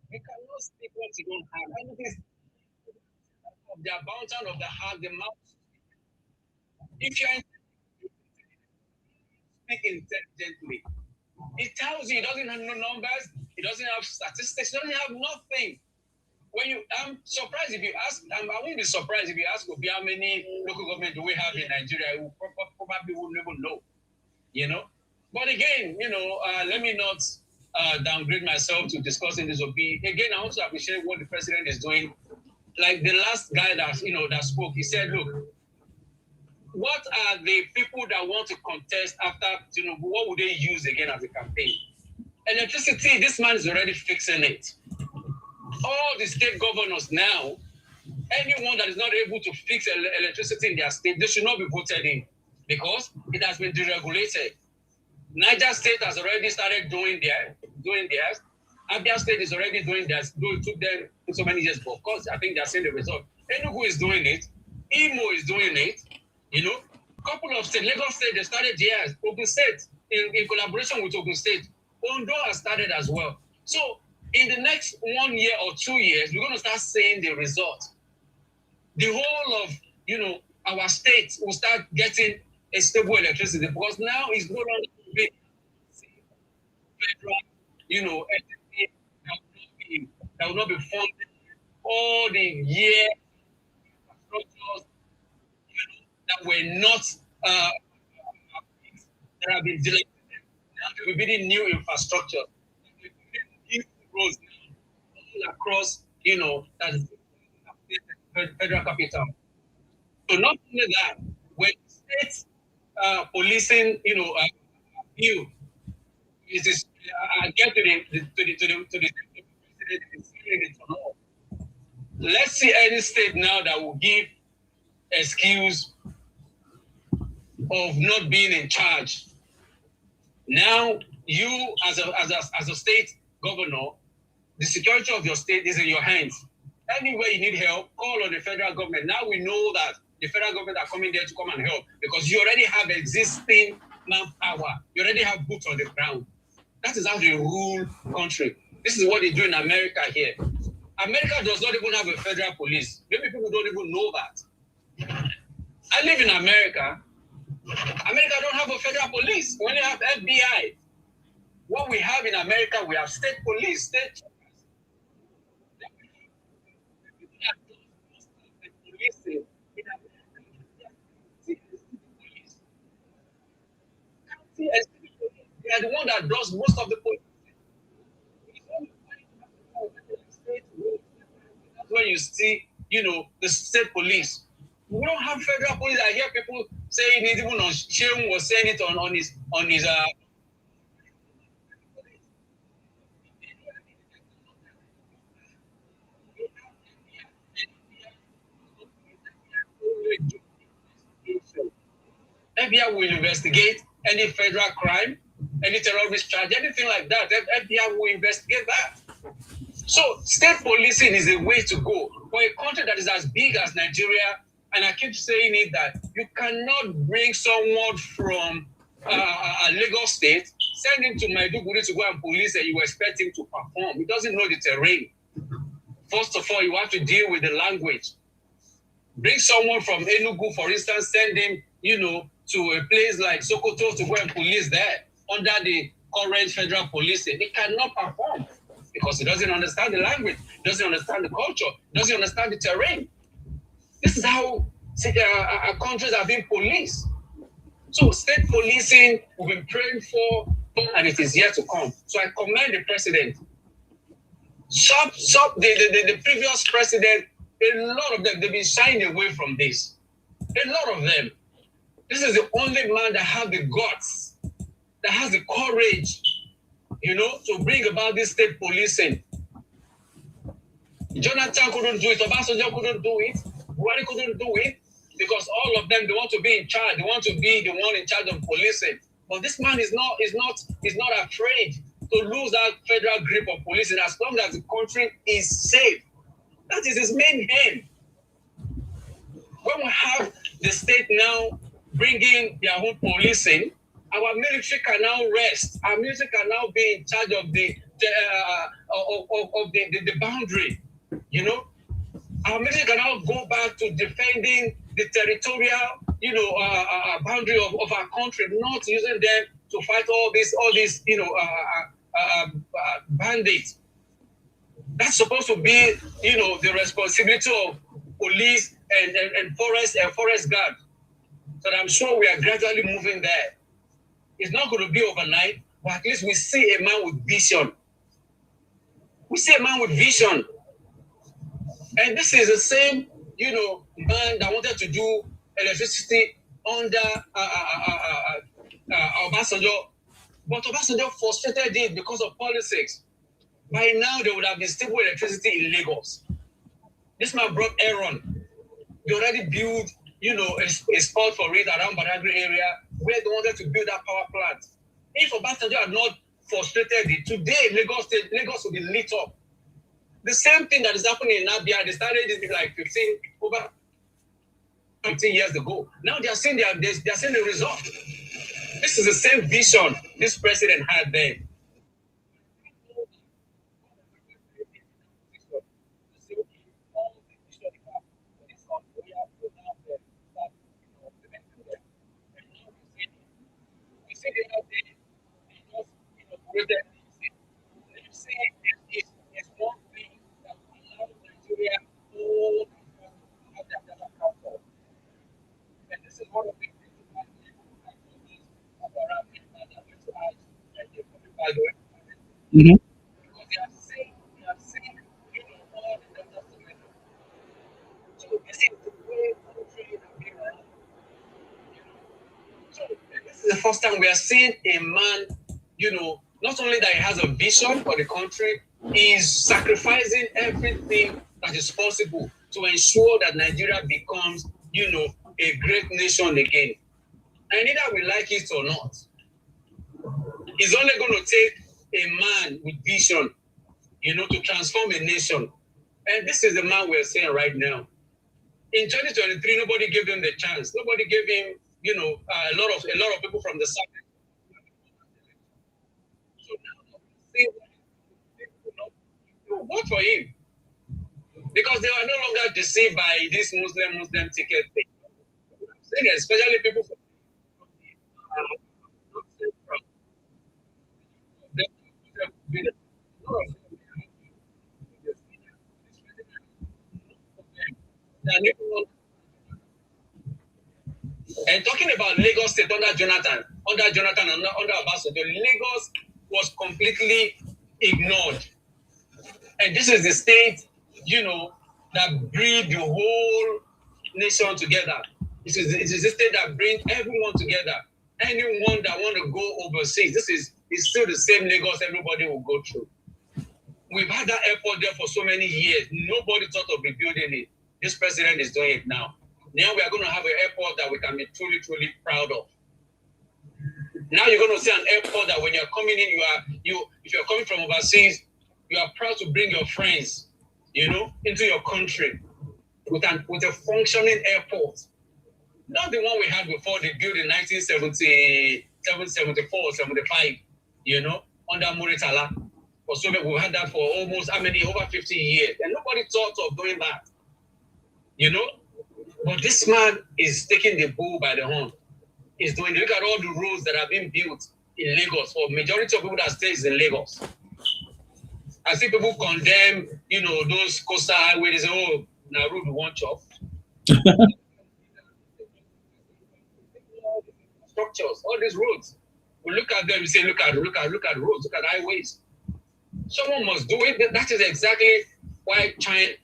You cannot speak what you don't have. Everything is of the abundance of the heart, the mouth. If you're speaking intelligently, it tells you it doesn't have no numbers, it doesn't have statistics, it doesn't have nothing. When you, I'm surprised if you ask, I won't be surprised if you ask Obi how many local government do we have in Nigeria, we probably wouldn't even know, you know. But again, you know, let me not downgrade myself to discussing this Obi. Again, I want to appreciate what the president is doing. Like the last guy that, you know, that spoke, he said, look, what are the people that want to contest after, you know, what would they use again as a campaign? Electricity, this man is already fixing it. All the state governors now, anyone that is not able to fix electricity in their state, they should not be voted in because it has been deregulated. Niger State has already started doing theirs. Abia State is already doing theirs. It took them so many years, but of course, I think they're seeing the result. Enugu is doing it. Imo is doing it. You know, a couple of states, Lagos State, they started theirs. Ogun State, in collaboration with Ogun State. Ondo has started as well. So, in the next 1 year or 2 years, we're going to start seeing the result. The whole of, you know, our state will start getting a stable electricity because now it's no longer being federal, you know, entity that will not be funded all the year structures, you know, that were not that have been delayed. Now we're building new infrastructure, new roads all across, you know, that is federal capital. So not only that, when states policing, you know, you, it is get to the let's see any state now that will give excuse of not being in charge. Now you as a state governor, the security of your state is in your hands. Anywhere you need help, call on the federal government. Now we know that the federal government are coming there to come and help because you already have existing manpower. You already have boots on the ground. That is how they rule country. This is what they do in America here. America does not even have a federal police. Maybe people don't even know that. I live in America. America don't have a federal police. We only have FBI. What we have in America, we have state police, state policing. They are the one that does most of the police. That's when you see, you know, the state police. We don't have federal police. I hear people saying it, even on Sheung was saying it on his FBI will investigate any federal crime, any terrorist charge, anything like that. FBI will investigate that. So state policing is a way to go. For a country that is as big as Nigeria, and I keep saying it, that you cannot bring someone from a Lagos state, send him to Maiduguri to go and police, and you expect him to perform. He doesn't know the terrain. First of all, you have to deal with the language. Bring someone from Enugu, for instance, send him, you know, to a place like Sokoto to go and police there under the current federal policing. He cannot perform because he doesn't understand the language, doesn't understand the culture, doesn't understand the terrain. This is how countries are being policed. So state policing, we've been praying for, and it is yet to come. So I commend the president. The previous president, a lot of them, they've been shying away from this. A lot of them. This is the only man that has the guts, that has the courage, you know, to bring about this state policing. Jonathan couldn't do it. Obasanjo couldn't do it. Buhari couldn't do it because all of them, they want to be in charge. They want to be the one in charge of policing. But this man is not afraid. to lose that federal grip of policing as long as the country is safe. That is his main aim. When we have the state now bringing their own policing, our military can now rest. Our military can now be in charge of the boundary. You know, our military can now go back to defending the territorial, boundary of our country, not using them to fight all these, bandits. That's supposed to be, the responsibility of police and forest guard. So I'm sure we are gradually moving there. It's not going to be overnight, but at least we see a man with vision. We see a man with vision. And this is the same, man that wanted to do electricity under Obasanjo. But Obasanjo frustrated it because of politics. By now, there would have been stable electricity in Lagos. This man brought Aaron. They already built, a spot for it around Badagry area where they wanted to build that power plant. If Obasanjo had not frustrated it, today Lagos would be lit up. The same thing that is happening in Abia, they started this like 15 years ago. Now they are seeing the result. This is the same vision this president had then. Mm-hmm. This is the first time we are seeing a man, not only that he has a vision for the country, he's sacrificing everything that is possible to ensure that Nigeria becomes, a great nation again. And either we like it or not, it's only going to take a man with vision, to transform a nation. And this is the man we're seeing right now. In 2023, nobody gave him the chance. Nobody gave him, a lot of people from the south. So now, people vote for him because they are no longer deceived by this Muslim ticket thing. Especially people from and talking about Lagos State under Jonathan and under Obasanjo, Lagos was completely ignored. And this is the state, that breed the whole nation together. It is the state that brings everyone together. Anyone that want to go overseas, this is still the same Lagos everybody will go through. We've had that airport there for so many years. Nobody thought of rebuilding it. This president is doing it now. Now we are going to have an airport that we can be truly, truly proud of. Now you're going to see an airport that when you're coming in, if you're coming from overseas, you are proud to bring your friends, into your country with a functioning airport. Not the one we had before they built in 1977, 74, 75, under Muritala. So we've had that for almost over 50 years. And nobody thought of doing that. But this man is taking the bull by the horn. He's doing, look at all the roads that have been built in Lagos, for majority of people that stays in Lagos. I see people condemn, those coastal highways. They say, oh, now road we want chop. Structures, all these roads. We look at them, we say, look at roads, look at highways. Someone must do it. That is exactly why China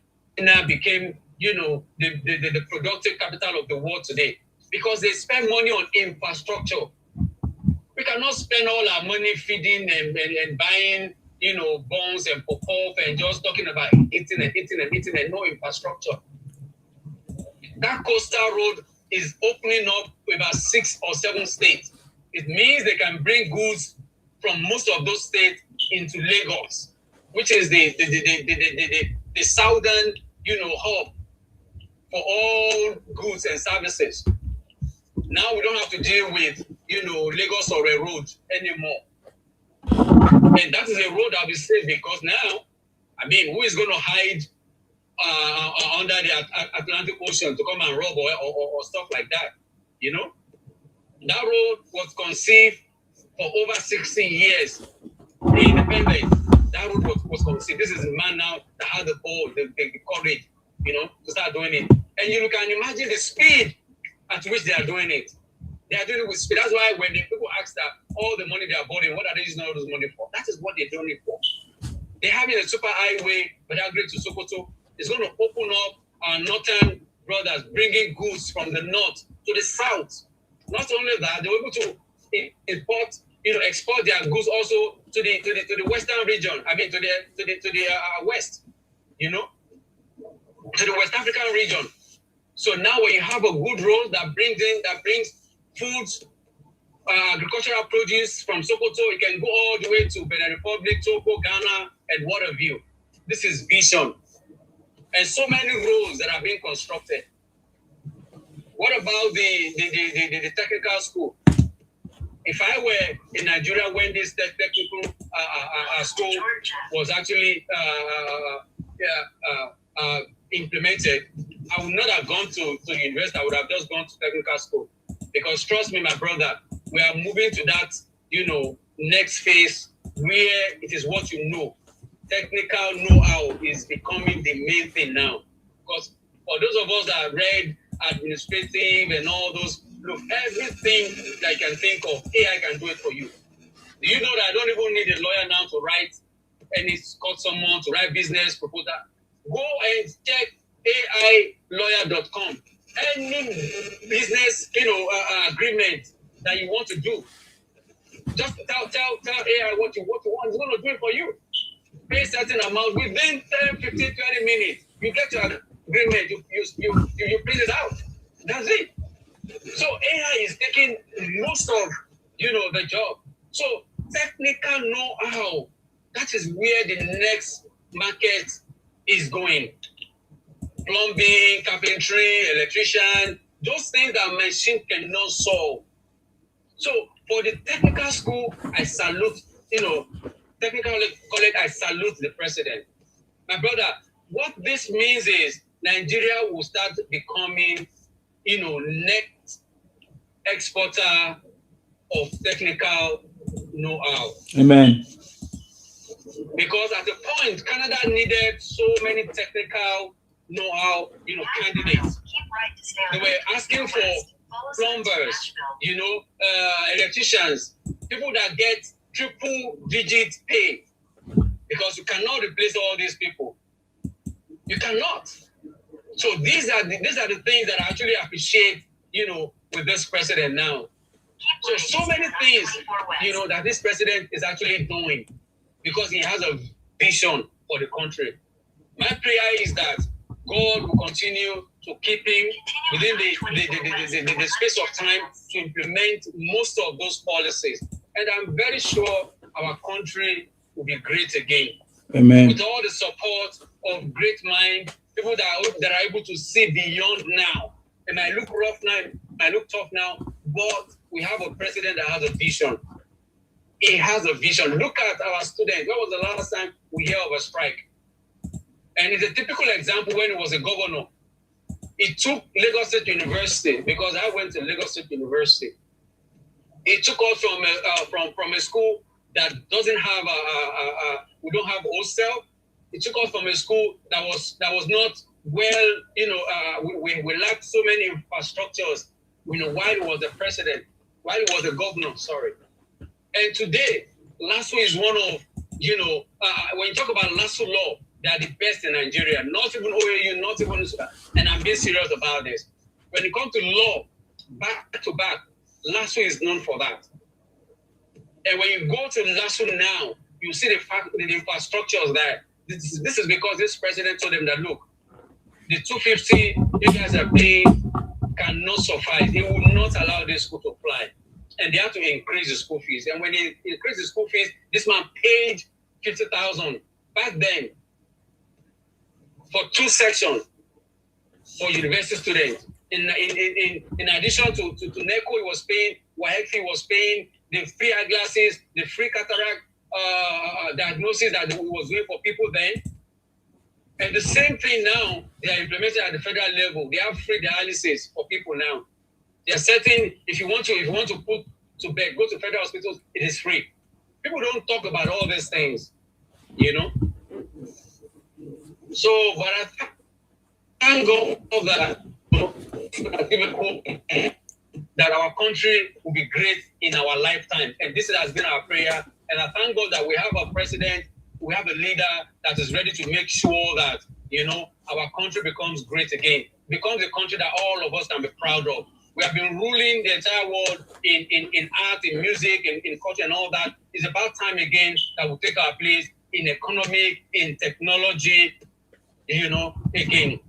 became, the productive capital of the world today. Because they spend money on infrastructure. We cannot spend all our money feeding and buying, bonds and pop-off and just talking about eating and no infrastructure. That coastal road is opening up about 6 or 7 states. It means they can bring goods from most of those states into Lagos, which is the southern, hub for all goods and services. Now we don't have to deal with, Lagos or a road anymore. And that is a road that will be safe because now, who is going to hide under the Atlantic Ocean to come and rob or stuff like that? That road was conceived for over 60 years. Independent. That road was conceived. This is a man now that had the ball, the courage, to start doing it. And you can imagine the speed at which they are doing it. They are doing it with speed. That's why when the people ask that all the money they are borrowing, what are they using all this money for? That is what they're doing it for. They're having a super highway, but that great to Sokoto. It's going to open up our northern brothers, bringing goods from the north to the south. Not only that, they were able to import, export their goods also to the western region. To the west, to the West African region. So now when you have a good road that brings foods, agricultural produce from Sokoto, it can go all the way to Benin Republic, Togo, Ghana, and what have you. This is vision. And so many roads that are being constructed. What about the technical school? If I were in Nigeria when this technical school was actually implemented, I would not have gone to university. I would have just gone to technical school. Because trust me, my brother, we are moving to that, next phase where it is what you know. Technical know-how is becoming the main thing now. Because for those of us that read administrative and all those, look, everything that I can think of, AI can do it for you. Do you know that I don't even need a lawyer now to write any court summon, to write business proposal? Go and check AILawyer.com. Any business, agreement that you want to do, just tell AI what you want. It's going to do it for you. Pay a certain amount within 10, 15, 20 minutes. You get your agreement. You print it out. That's it. So AI is taking most of, the job. So technical know-how, that is where the next market is going. Plumbing, carpentry, electrician, those things that machine cannot solve. So for the technical school, I salute, technical college, I salute the president. My brother, what this means is Nigeria will start becoming, next exporter of technical know-how. Amen. Because at the point, Canada needed so many technical know-how, candidates. They were asking for plumbers, electricians, people that get triple-digit pay, because you cannot replace all these people. You cannot. So these are the things that I actually appreciate, with this president now. So many things, that this president is actually doing because he has a vision for the country. My prayer is that God will continue to keep him within the space of time to implement most of those policies. And I'm very sure our country will be great again. Amen. With all the support of great minds, people that are able to see beyond now. It might look rough now, it might look tough now, but we have a president that has a vision. He has a vision. Look at our students. When was the last time we hear of a strike? And it's a typical example when he was a governor. He took Lagos State University, because I went to Lagos State University. He took us from a school that doesn't have we don't have hostel. He took us from a school that was not well, we lacked so many infrastructures, while he was the president, while he was the governor, sorry. And today, LASSO is one of, when you talk about LASSO law, they are the best in Nigeria. Not even OAU, not even, and I'm being serious about this. When it comes to law, back to back, LASSO is known for that. And when you go to LASSO now, you see the infrastructures there. This is because this president told them that, look, the 250 you guys are paying cannot suffice. They will not allow this school to fly. And they have to increase the school fees. And when they increase the school fees, this man paid 50,000 back then for 2 sections for university students. In addition to NECO, he was paying, WAEC was paying, the free eyeglasses, the free cataract diagnosis that he was doing for people then. And the same thing now, they are implemented at the federal level. They have free dialysis for people now. They are setting, if you want to put to bed, go to federal hospitals, it is free. People don't talk about all these things, you know. So, but I thank God for that. That our country will be great in our lifetime. And this has been our prayer. And I thank God that we have a president, we have a leader that is ready to make sure that, you know, our country becomes great again, becomes a country that all of us can be proud of. We have been ruling the entire world in art, in music, in culture and all that. It's about time again that we take our place in economic, in technology, you know, again.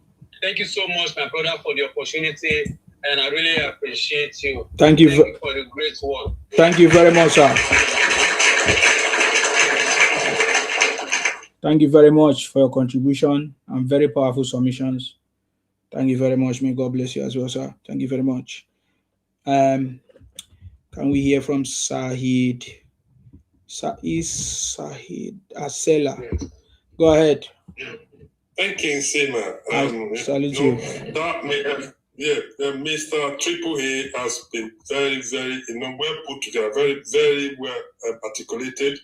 Thank you so much, my brother, for the opportunity. And I really appreciate you. Thank you for the great work. Thank you very much, sir. Thank you very much for your contribution and very powerful submissions. Thank you very much. May God bless you as well, sir. Thank you very much. Can we hear from Sahid? Sahid Asela. Yes. Go ahead. Thank you, Sima. Salute you. Mr. Triple A has been very, very, well put together, very, very well articulated.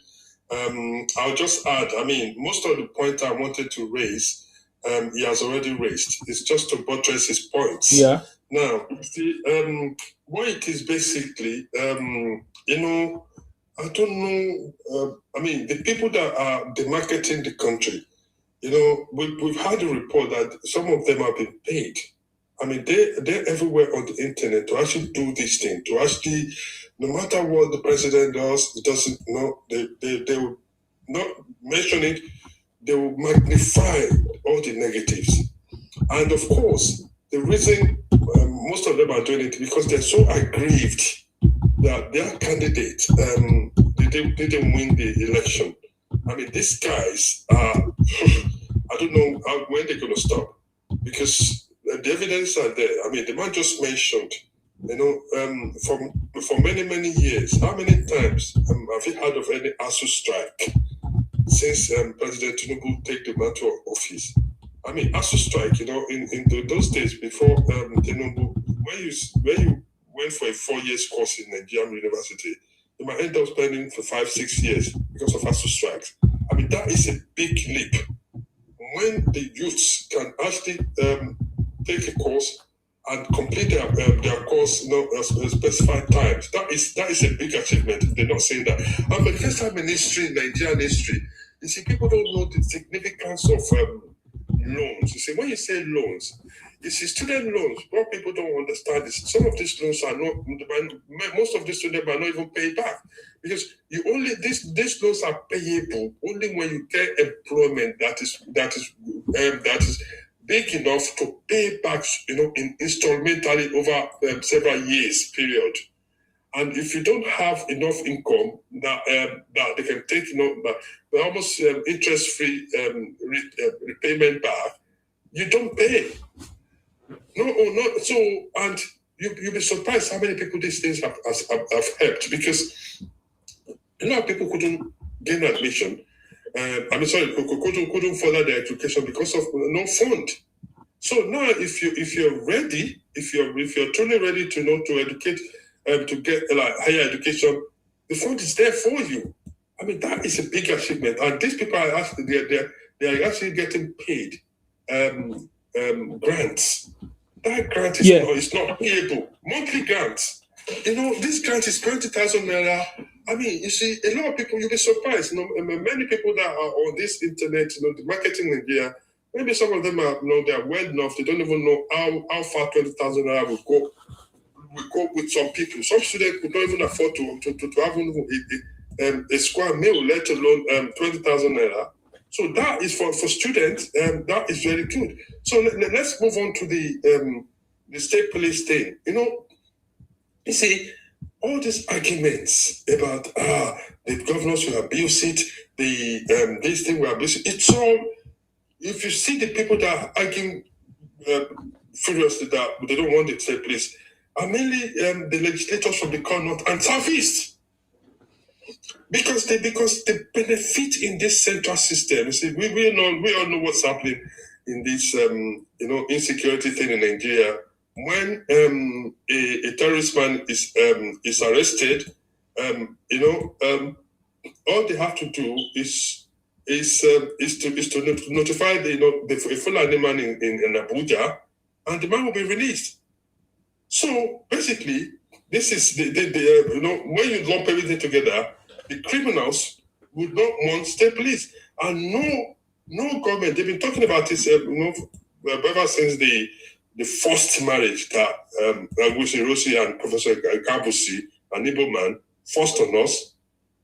I'll just add, most of the points I wanted to raise, he has already raised. It's just to buttress his points. Yeah. Now, what it is basically, I don't know, the people that are demarketing the country, we've had a report that some of them have been paid. They're everywhere on the internet to actually do this thing, to actually, no matter what the president does, it doesn't, they will not mention it, they will magnify all the negatives. And of course, the reason most of them are doing it because they're so aggrieved that their candidate didn't win the election. These guys are, I don't know when they're going to stop, because the evidence are there. The man just mentioned, for many, many years, how many times have you heard of any ASU strike since President Tinubu take the mantle of office? ASU strike, in those days before Tinubu, when you went for a 4-year course in Nigerian university, you might end up spending for 5-6 years because of ASU strikes. That is a big leap. When the youths can actually take a course and complete their course, specified times, that is a big achievement. They're not saying that. But the first time in history, Nigerian history, you see, people don't know the significance of loans. You see, when you say loans, you see, student loans, what people don't understand is some of these loans are not, most of the students are not even paid back, because these loans are payable only when you get employment that is big enough to pay back, in instrumentally over several years period. And if you don't have enough income that they can take, almost interest-free repayment back, you don't pay. No. So, and you'll be surprised how many people these things have helped, because a lot of people couldn't gain admission. Couldn't further their education because of no fund. So now, if you're ready, if you're truly ready to educate, to get higher education, the fund is there for you. That is a big achievement, and these people are actually they are actually getting paid grants. That grant is not payable. Monthly grants. This grant is 20,000 naira. You see, a lot of people, you'll be surprised. Many people that are on this internet, the marketing in India, maybe some of them are, they're well enough. They don't even know how far 20,000 naira will go. We go with some people. Some students could not even afford to have a square meal, let alone 20,000 naira. So that is for students. That is very good. So let's move on to the state police thing. You see, all these arguments about the governors will abuse it, this thing will abuse it. It's all, if you see the people that are arguing furiously that they don't want it to take place, are mainly the legislators from the North and Southeast. Because they benefit in this central system. You see, we all know what's happening in this insecurity thing in Nigeria. When a terrorist man is arrested, all they have to do is to notify the Fulani man in Abuja, and the man will be released. So basically, this is when you lump everything together, the criminals would not want state police, and no government. They've been talking about this, ever since the first marriage that Agusi Rossi and Professor Kabusi, an Igbo man, forced on us.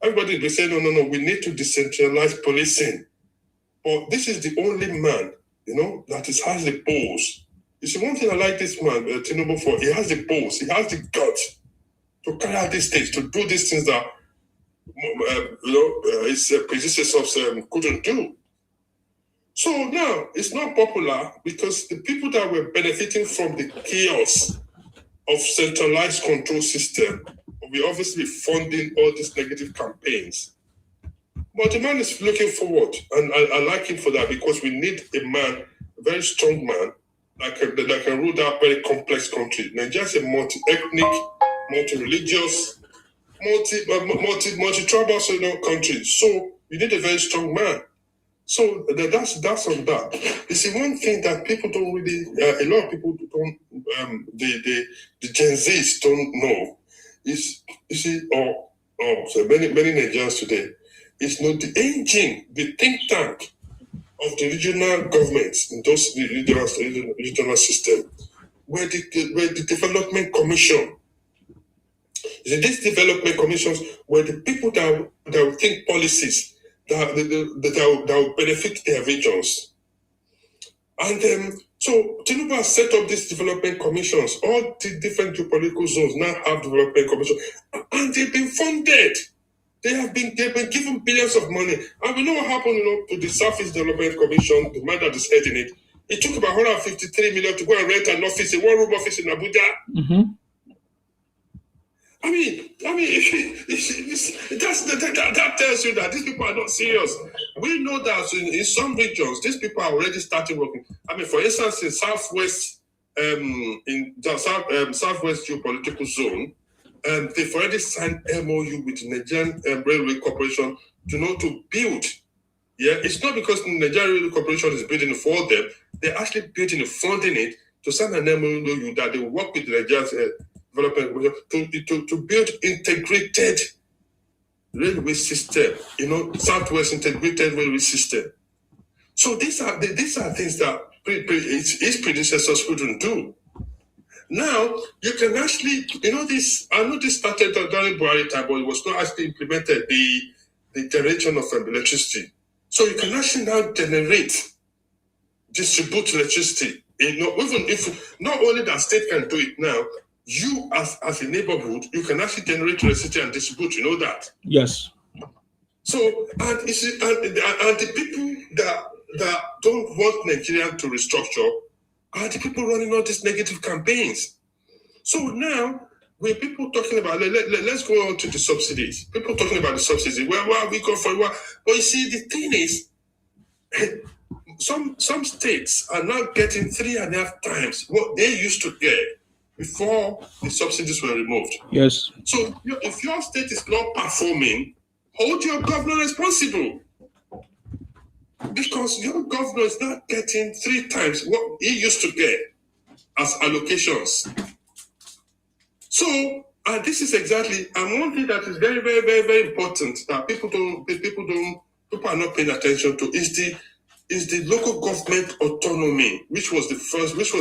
Everybody be saying, no, we need to decentralize policing. But this is the only man, that has the balls. You see, one thing I like this man, Tinubu, for, he has the balls, he has the guts to carry out these things, to do these things that his predecessors couldn't do. So now it's not popular because the people that were benefiting from the chaos of centralized control system will be obviously funding all these negative campaigns. But the man is looking forward, and I like him for that, because we need a man, a very strong man, that can rule that very complex country. Nigeria is a multi-ethnic, multi-religious, multi-tribal country. So you need a very strong man. So that's on that. You see, one thing that people don't really, a lot of people don't, the Gen Zs don't know is, you see, so many Nigerians today, is not the engine, the think tank of the regional governments in those regional system, where the development commission. These development commissions were the people that will think policies that will benefit their regions. And so Tinubu has set up these development commissions. All the different geopolitical zones now have development commissions, and they've been funded. They've been given billions of money. And we know what happened, to the Southeast Development Commission, the man that is heading it. It took about 153 million to go and rent an office, a one-room office in Abuja. Mm-hmm. I mean, that tells you that these people are not serious. We know that in some regions, these people are already starting working. I mean, for instance, in Southwest, in the Southwest geopolitical zone, they've already signed MOU with the Nigerian Railway Corporation to build. Yeah, it's not because the Nigerian Railway Corporation is building it for them. They're actually building and funding it to sign an MOU that they work with the Nigerian Development Corporation to build integrated railway system. Southwest integrated railway system. So these are things that his predecessors couldn't do. Now, you can actually, this, I know this started during Buhari time, but it was not actually implemented, the generation of electricity. So you can actually now distribute electricity. Even if, not only that state can do it now, you as a neighborhood, you can actually generate electricity and distribute, you know that? Yes. So, and the people that don't want Nigeria to restructure are the people running all these negative campaigns. So now, when people talking about, let's go on to the subsidies. People talking about the subsidies. Where are we going for? But you see, the thing is, some states are now getting 3.5 times what they used to get before the subsidies were removed. Yes. So if your state is not performing, hold your governor responsible. Because your governor is not getting 3 times what he used to get as allocations. So, and this is exactly, and one thing that is very, very, very, very important that people are not paying attention to is the local government autonomy, which was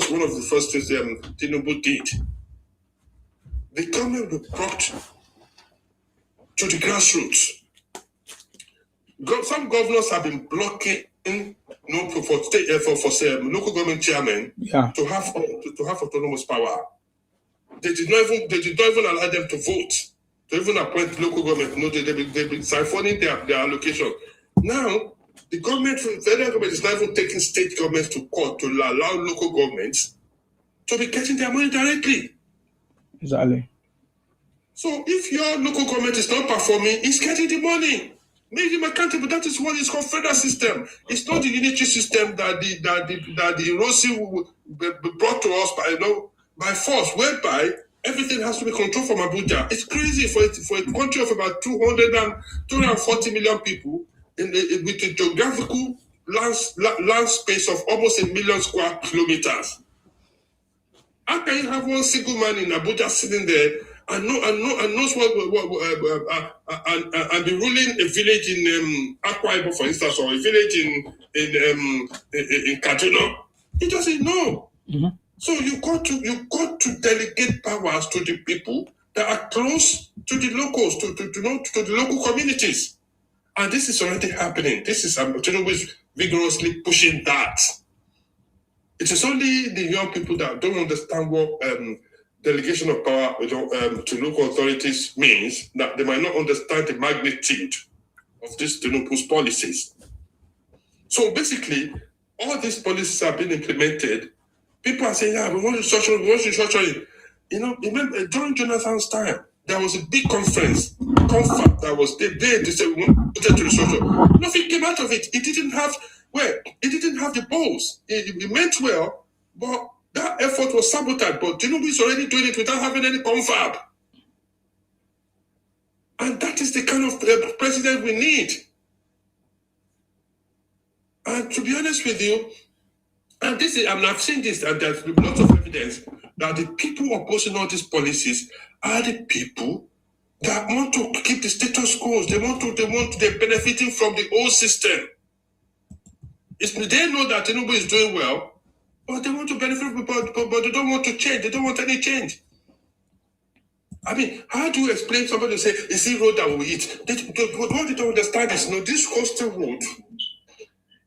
one of the first things Tinubu did. The government was brought to the grassroots. Some governors have been blocking, for local government chairmen to have autonomous power. they did not even allow them to vote, to even appoint local government. No, they've been siphoning their allocation. Now, the federal government is not even taking state governments to court to allow local governments to be getting their money directly. Exactly. So if your local government is not performing, it's getting the money. Make them accountable. That is what is called federal system. It's not the unitary system that the Rossi brought to us by force, whereby everything has to be controlled from Abuja. It's crazy for a country of about 240 million people with a geographical land space of almost 1 million square kilometers. How can you have one single man in Abuja sitting there and knows what and be ruling a village in Akwa Ibom, for instance, or a village in Kaduna? He doesn't know. Mm-hmm. So you got to delegate powers to the people that are close to the locals, to the local communities, and this is already happening. This is Tinubu is vigorously pushing that. It is only the young people that don't understand what delegation of power to local authorities means, that they might not understand the magnitude of this Tinubu's policies. So basically, all these policies have been implemented. People are saying, yeah, we want to structure it. You know, remember, during Jonathan's time, there was a big conference that was there to say we want to restructure. Nothing came out of it. It didn't have the balls. It meant well, but that effort was sabotaged. But Tinubu is already doing it without having any confab. And that is the kind of president we need. And to be honest with you, and I've seen this, and there's lots of evidence that the people opposing all these policies are the people that want to keep the status quo. They're benefiting from the old system. They know that Tinubu is doing well, but they want to benefit from it, but they don't want to change. They don't want any change. I mean, how do you explain somebody say, is it road that we eat? What they don't understand is, this coastal road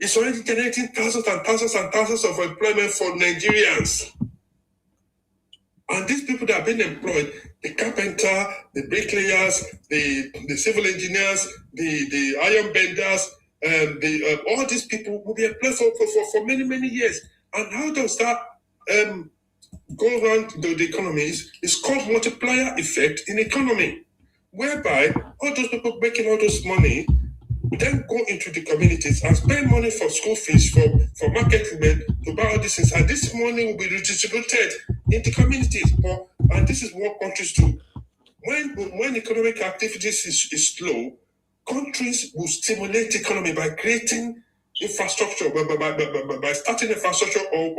is already generating thousands and thousands and thousands of employment for Nigerians. And these people that are being employed, the carpenter, the bricklayers, the civil engineers, the iron benders, all these people will be employed for many, many years. And how does that go around the economy? It's called multiplier effect in economy, whereby all those people making all this money then go into the communities and spend money for school fees, for market women, to buy all these things. And this money will be redistributed in the communities. And this is what countries do. When economic activities is slow, countries will stimulate the economy by creating infrastructure, by starting infrastructure or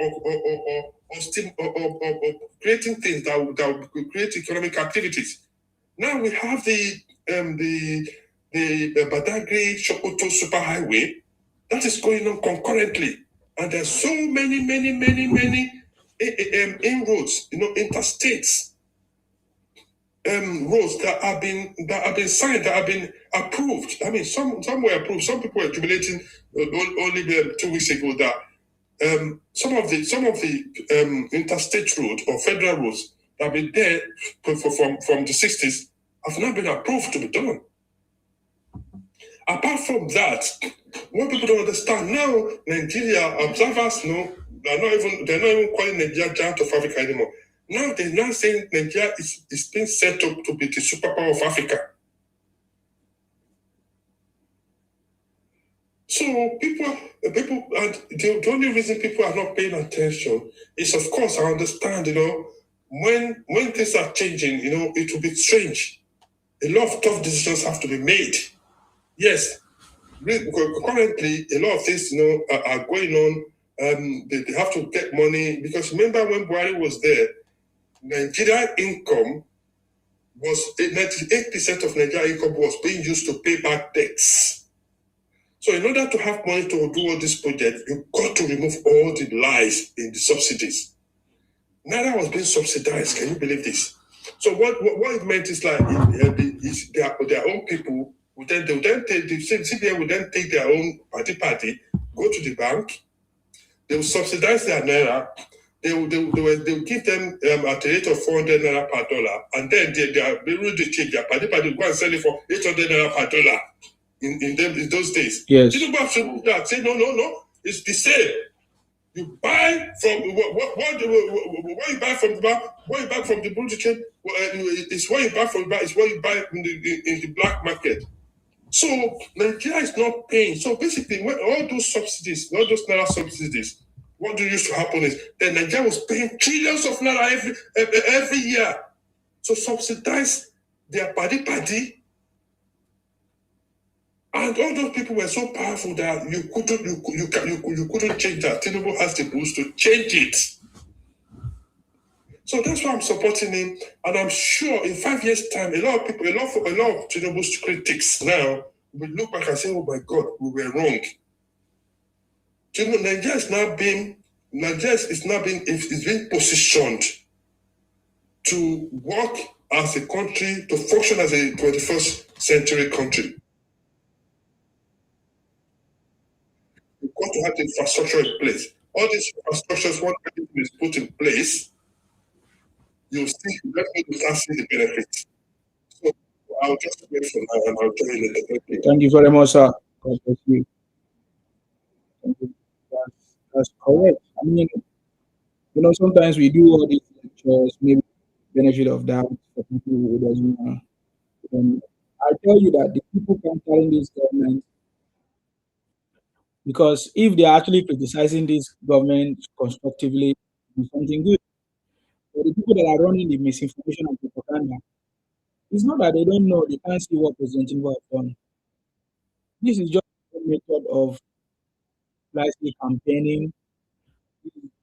creating things that will create economic activities. Now we have the Badagry Sokoto Superhighway that is going on concurrently, and there's so many inroads, interstates roads that have been signed, that have been approved. I mean, some were approved. Some people were jubilating only 2 weeks ago that some of the interstate roads or federal roads that have been there from the 60s have not been approved to be done. Apart from that, what people don't understand now, Nigeria observers know they're not even calling Nigeria giant of Africa anymore. Now they're now saying Nigeria is being set up to be the superpower of Africa. So people, and the only reason people are not paying attention is, of course, I understand, when things are changing, it will be strange. A lot of tough decisions have to be made. Yes, currently a lot of things, are going on. They have to get money, because remember when Buhari was there, Nigeria income was 98% of Nigeria income was being used to pay back debts. So in order to have money to do all this project, you've got to remove all the lies in the subsidies. Naira was being subsidized. Can you believe this? So what it meant is like their own people would then take the CBN would then take their own party, go to the bank, they will subsidize their Naira, They'll give them at a rate of 400 naira per dollar, and then they will change their party go and sell it for 800 naira per dollar in those days. Yes. Tinubu have to that. Say no, it's the same. You buy from what you buy from the blue chain is what you buy from the bar, is what you buy in the black market. So Nigeria is not paying. So basically, when all those subsidies, all those naira subsidies, what used to happen is that Nigeria was paying trillions of naira every year to subsidize their party. And all those people were so powerful that you couldn't change that. Tinubu has the boost to change it. So that's why I'm supporting him, and I'm sure in 5 years' time, a lot of Tinubu's critics now will look back and say, "Oh my God, we were wrong." Nigeria is now being positioned to work as a country, to function as a 21st century country. We've got to have the infrastructure in place. All these infrastructures, once everything is put in place, you'll see, definitely start seeing the benefits. So I'll just wait for now and I'll join later. Thank you very much, sir. God bless you. That's correct. I mean, sometimes we do all these lectures, maybe benefit of doubt for people who doesn't know. I tell you that the people can challenge this government, because if they are actually criticizing this government constructively, it's something good. But the people that are running the misinformation and propaganda, it's not that they don't know, they can't see what President Tinubu has done. This is just a method of likely campaigning.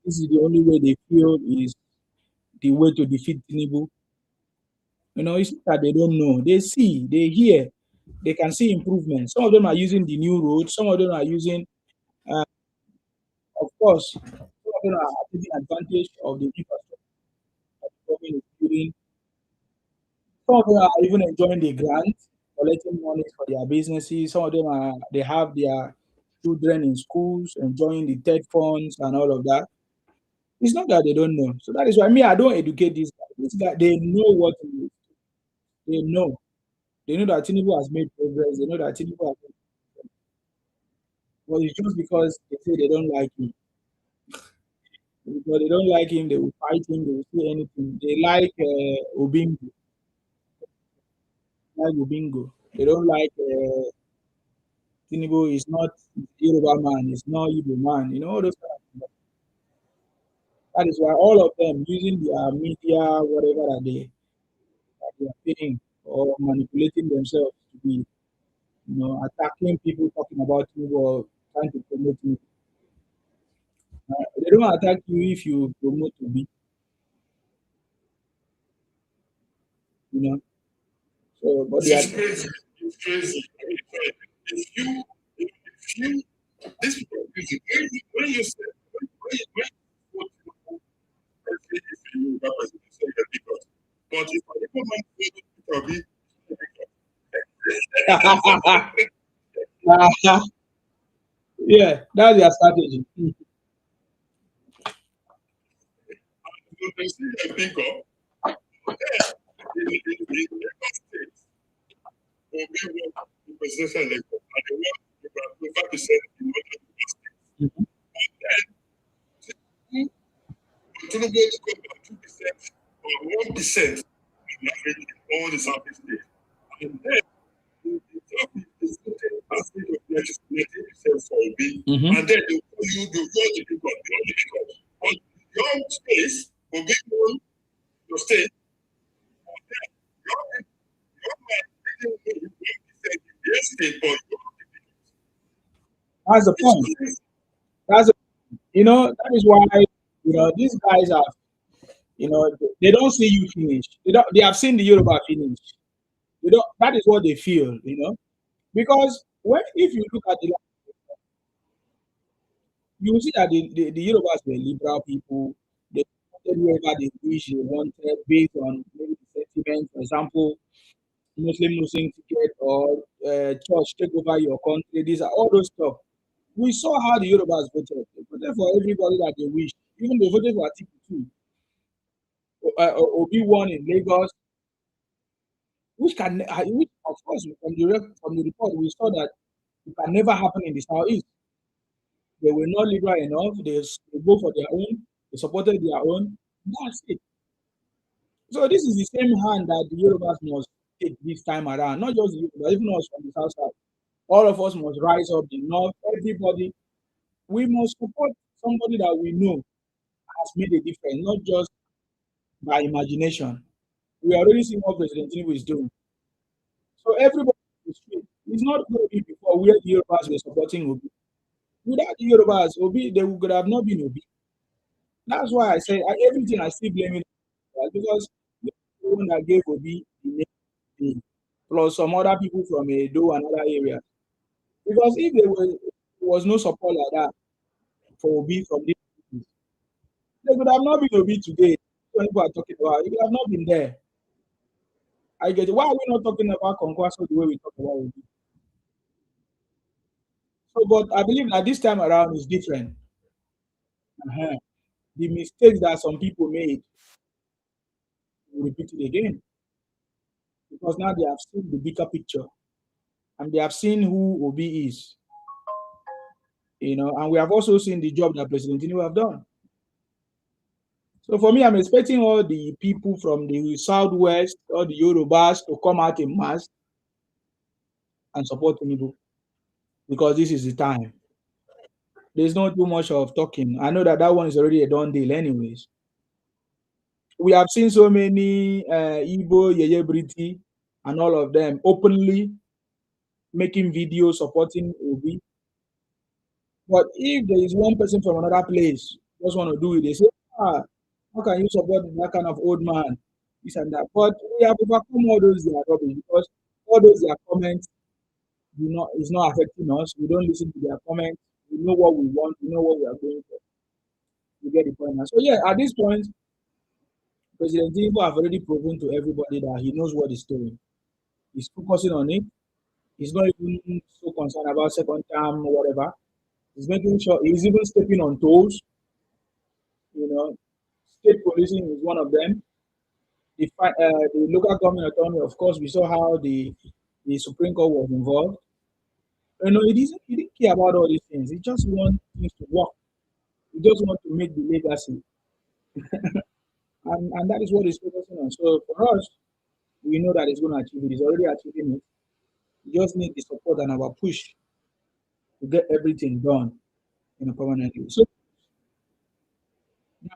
This is the only way they feel is the way to defeat Tinubu. It's not that they don't know. They see, they hear, they can see improvement. Some of them are using the new roads. Some of them are using, of course, some of them are taking advantage of the infrastructure that the government is building. Some of them are even enjoying the grant, collecting money for their businesses. Some of them they have their children in schools, enjoying the TED funds and all of that. It's not that they don't know. So that is why I don't educate these guys. These guys, they know what to do. They know. They know that Tinubu has made progress. They know that Tinubu has made progress. But it's just because they say they don't like him. Because they don't like him, they will fight him, they will say anything. They like Obingo. They don't like Tinubu is not Yoruba man, it's not Igbo man, all those kind of things. That is why all of them using their media, whatever that they are paying or manipulating themselves to be, attacking people, talking about Tinubu or trying to promote you. They don't attack you if you promote to be, So, but It's crazy. It's crazy. If you, this people are crazy. When you say, when if you represent yourself, because, but if I recommend you to be, yeah, that's their strategy. you can see and think of, in Lagos State, will be one presidential election, and they want 5% in one State. And then, Tinubu to come back 2% or 1% in all the Southeast states. And then, the top is asking of 90% for Obi, and then they will you the people, but your space will be your state. That's the point. That is why these guys are they don't see you finish. They have seen the Yoruba finish. That is what they feel, because if you look at you will see that the Yorubas were liberal people. They wanted whoever they wish they wanted based on maybe the sentiment. For example, Muslim ticket or church take over your country. These are all those stuff. We saw how the Yorubas voted. They voted for everybody that they wish. Even they voted for Atiku too. Obi won in Lagos, which of course from the report we saw that it can never happen in the southeast. They were not liberal enough. They go for their own. They supported their own. That's it. So this is the same hand that the Yorubas must take this time around. Not just the Yorubas, even us from the south side. All of us must rise up. The north, everybody. We must support somebody that we know has made a difference, not just by imagination. We already see what President Tinubu is doing. So everybody in the street, it's not going to be before where the Yorubas were supporting Obi. Without the Yorubas, Obi, they could have not been Obi. That's why I say everything I still blame it because the one that gave Obi the name, plus some other people from Edo and other areas. Because if there was no support like that for Obi from these people, they could have not been Obi today. When people are talking about it, could have not been there. I get it. Why are we not talking about Conquest the way we talk about Obi? So, but I believe that this time around is different. Uh-huh. The mistakes that some people made will repeat it again because now they have seen the bigger picture and they have seen who Obi is, and we have also seen the job that President Tinubu have done. So for me, I'm expecting all the people from the southwest, all the Yorubas to come out in mass and support Tinubu because this is the time. There's not too much of talking. I know that one is already a done deal, anyways. We have seen so many Igbo, Yeye Briti, and all of them openly making videos supporting Obi. But if there is one person from another place just want to do it, they say, how can you support that kind of old man? This and that. But we have overcome all those their rubbish because all those their comments is not affecting us. We don't listen to their comments. We know what we want. We know what we are going for. You get the point now. So yeah, at this point, President Tinubu have already proven to everybody that he knows what he's doing. He's focusing on it. He's not even so concerned about second term or whatever. He's making sure he's even stepping on toes. State policing is one of them. The local government autonomy, of course, we saw how the Supreme Court was involved. He didn't care about all these things. He just wants things to work. He just wants to make the legacy. And that is what he's focusing on. So for us, we know that he's going to achieve it. He's already achieving it. We just need the support and our push to get everything done in a permanent way. So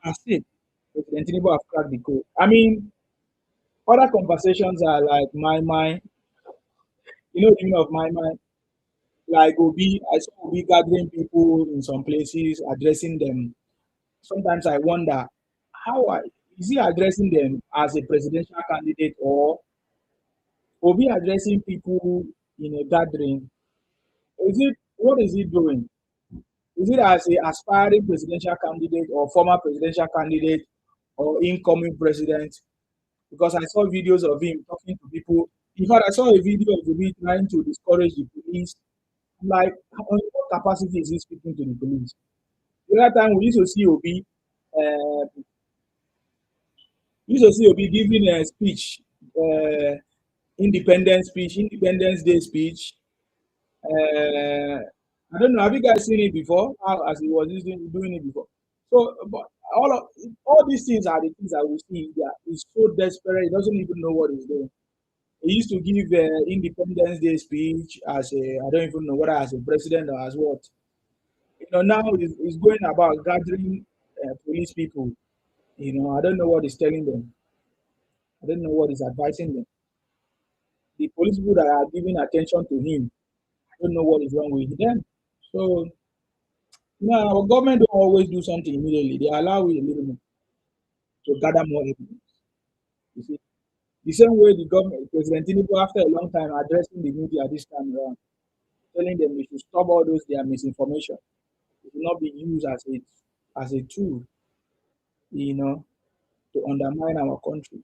that's it. President Tinubu have cracked the code. I mean, other conversations are like my, the meaning of my mind. Like Obi, I saw Obi gathering people in some places, addressing them. Sometimes I wonder is he addressing them as a presidential candidate or Obi addressing people in a gathering? What is he doing? Is it as a aspiring presidential candidate or former presidential candidate or incoming president? Because I saw videos of him talking to people. In fact, I saw a video of him trying to discourage the police. Like, on what capacity is he speaking to the police? The other time we used to see Obi, giving a speech, Independence Day speech. I don't know. Have you guys seen it before? How as he was doing it before. So, but all these things are the things that we see. Yeah, he's so desperate. He doesn't even know what he's doing. He used to give Independence Day speech as I don't even know whether as a president or as what. Now he's going about gathering police people. I don't know what he's telling them. I don't know what he's advising them. The police people that are giving attention to him, I don't know what is wrong with them. So, our government don't always do something immediately. They allow it a little bit to gather more evidence. You see, the same way the government, President Tinubu, after a long time addressing the media this time around, telling them they should stop all those their misinformation. It will not be used as a tool, to undermine our country.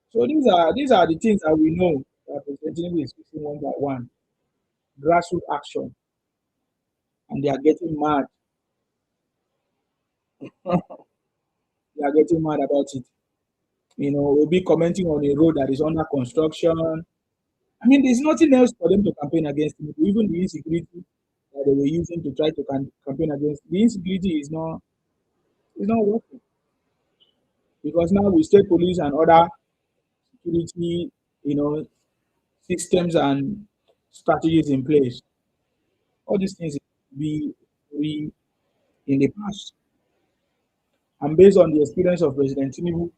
So these are the things that we know that President Tinubu is fixing one by one. Grassroots action, and they are getting mad. they are getting mad about it. You know, we'll be commenting on a road that is under construction. I mean, there's nothing else for them to campaign against. Even the insecurity that they were using to try to campaign against, the insecurity is not working because now with state police and other security, you know, systems and strategies in place, all these things be in the past. And based on the experience of President Tinubu,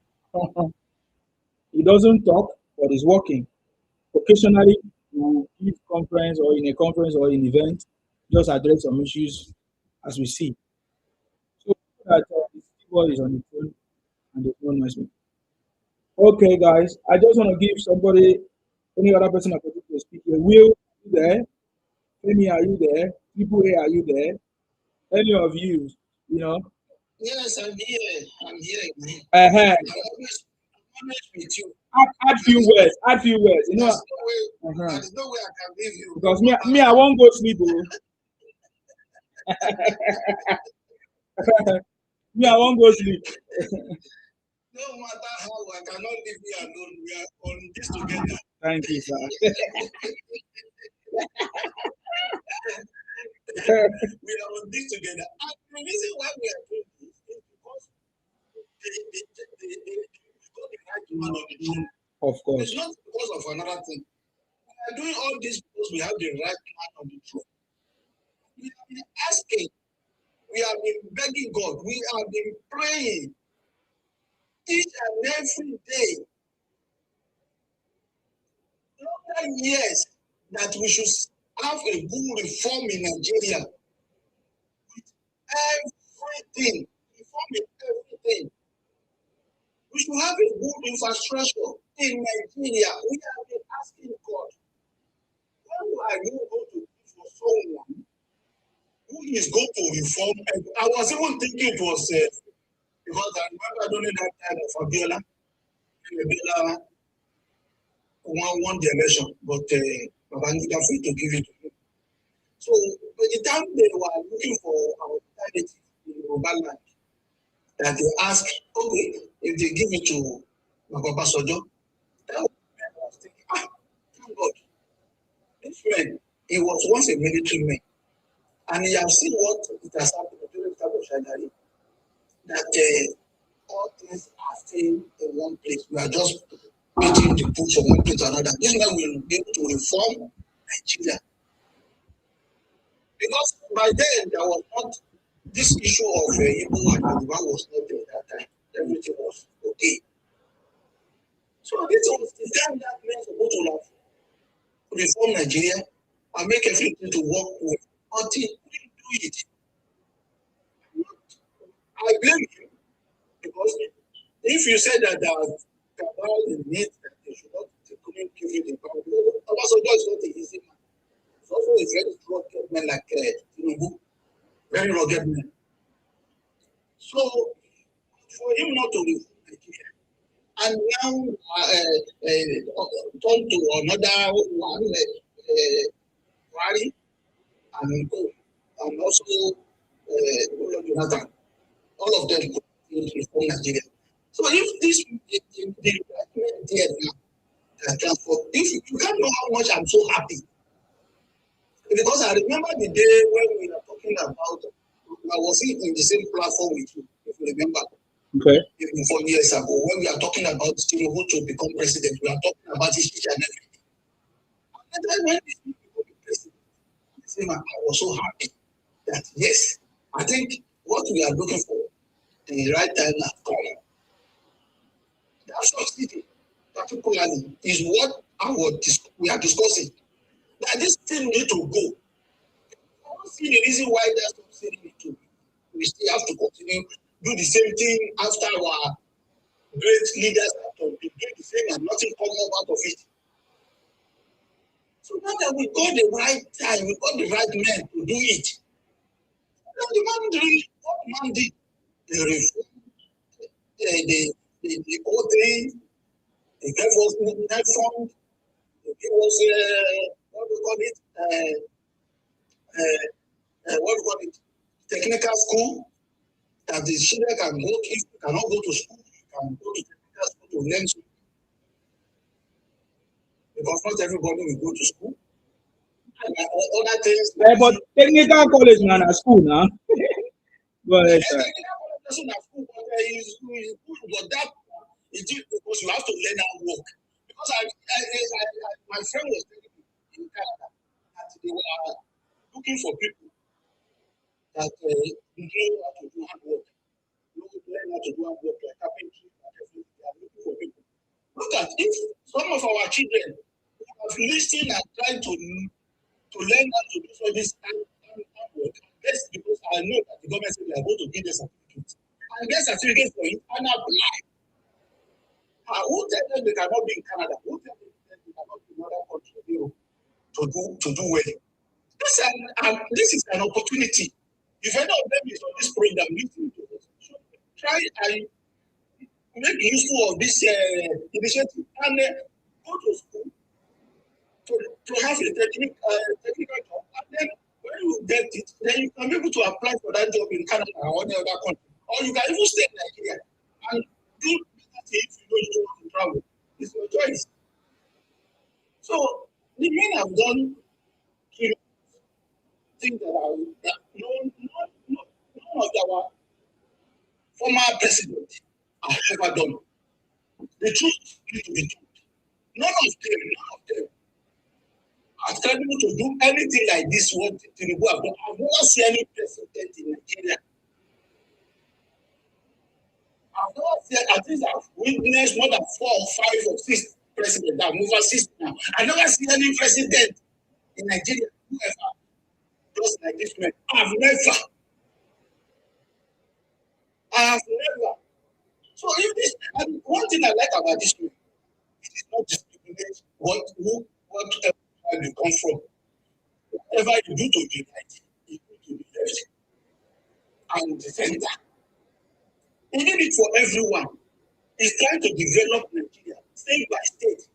he doesn't talk, but he's working. Occasionally, he will give conference or in a conference or in event, just address some issues as we see. So that the keyboard is on the phone and there's no noise. Okay, guys, I just want to give somebody, any other person opportunity to speak here. Will, are you there? Femi, are you there? People here, are you there? Any of you, you know? Yes, I'm here. I'm here. Uh-huh. I'm always with you. Add few words. Add few words. You know. There's no way I can leave you. Because me, I won't go sleep. Me, I won't go sleep. No matter how, I cannot leave you alone. We are on this together. Thank you, sir. We are on this together. And the reason why we are doing this is because they got the right man on the throne. Of course. It's not because of another thing. We are doing all this because we have the right man on the throne. We have been asking. We have been begging God. We have been praying each and every day. Longer years that we should have a good reform in Nigeria. Everything. Reform in everything. We should have a good infrastructure in Nigeria. We have been asking God, when are you going to do for someone who is going to reform? I was even thinking it was because I remember during that time of Abiola won the election, but Babangida failed to give it to him. So by the time they were looking for our alternative in Yoruba land, that they asked, okay, if they give it to Baba Sojo, that was thinking, thank God. This man, he was once a military man, and he has seen what it has happened during the time of Shagari, that all things are still in one place. We are just beating the push from one place to another. This man will be able to reform Nigeria. Because by then, there was not this issue of Igbo and Yoruba was not there at that time. Everything was okay. So this was the time that men supposed to have reform Nigeria and make everything to work with. Until we do it. I blame him because if you said that cabal in need that they should not couldn't give you the power, Obasanjo is not an easy man. He's also a very rugged man like Tinubu, very rugged man. So for him not to reform Nigeria, and now turn to another one, Buhari and also Jonathan, all of them could reform Nigeria. So if this the there now, if you can't know how much I'm so happy, because I remember the day when we were talking about, I was in the same platform with you, if you remember. Okay. Even 4 years ago, when we are talking about Tinubu to become president, we are talking about his speech and everything. And then when this became president, I was so happy that yes, I think what we are looking for, the right time has come. That subsidy, particularly, is what we are discussing. That this thing need to go. I don't see the reason why that subsidy need to. We still have to continue do the same thing after our great leaders have done. We do the same and nothing come out of it. So now that we got the right time, we got the right men to do it. And the man did what the man did. The reform, the whole thing, the gave us net fund, they gave us what do you call it? What do you call it? Technical school. that the children can go, if you cannot go to school, you can go to technical school to learn something. Because not everybody will go to school. And other things. But technical college now na school now. Go ahead, sir. Technical college also na school, but it's good, but that is because you have to learn how to work. Because my friend was telling me in Canada that they were looking for people that know how to do hard work, learn how to do hard work like carpentry and everything. They are looking for people. Look at if some of our children who have listened and tried to learn how to do all this hard work, that's because I know that the government said they are going to give them certificates. And get certificates for it and apply. Who tell them they cannot be in Canada? Who tell them they cannot be in another country to do well? This is an opportunity. If any of them is on this program, try and make useful of this initiative and go to school to have a technical job. And then when you get it, then you can be able to apply for that job in Canada or any other country. Or you can even stay in Nigeria and do that if you don't want to travel. It's your choice. So the men have done things that none of our former president have ever done. The truth needs to be told. None of them are capable to do anything like this. What Tinubu have done. I've never seen any president in Nigeria. I've never seen. I think I've witnessed more than 4 or 5 or 6 presidents. I've over 6 now. I've never seen any president in Nigeria who ever does like this man. I've never. So if this, and one thing I like about this man, it is not discriminate what you come from. Whatever you do to the right, you do to the left and the center. He did it for everyone. He's trying to develop Nigeria state by state.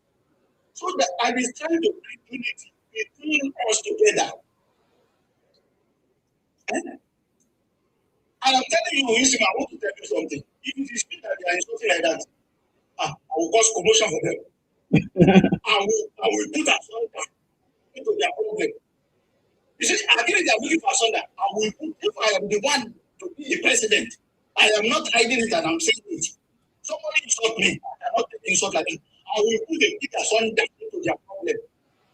So that and he's trying to bring unity between us together. And I'm telling you, I want to tell you something. If you speak that there is something like that, I will cause commotion for them. I will put a thunder into their problem. You see, I think they are looking for thunder. I will put, if I am the one to be the president, I am not hiding it and I'm saying it. Somebody insult me, I cannot take insult like it. I will put a big thunder into their problem.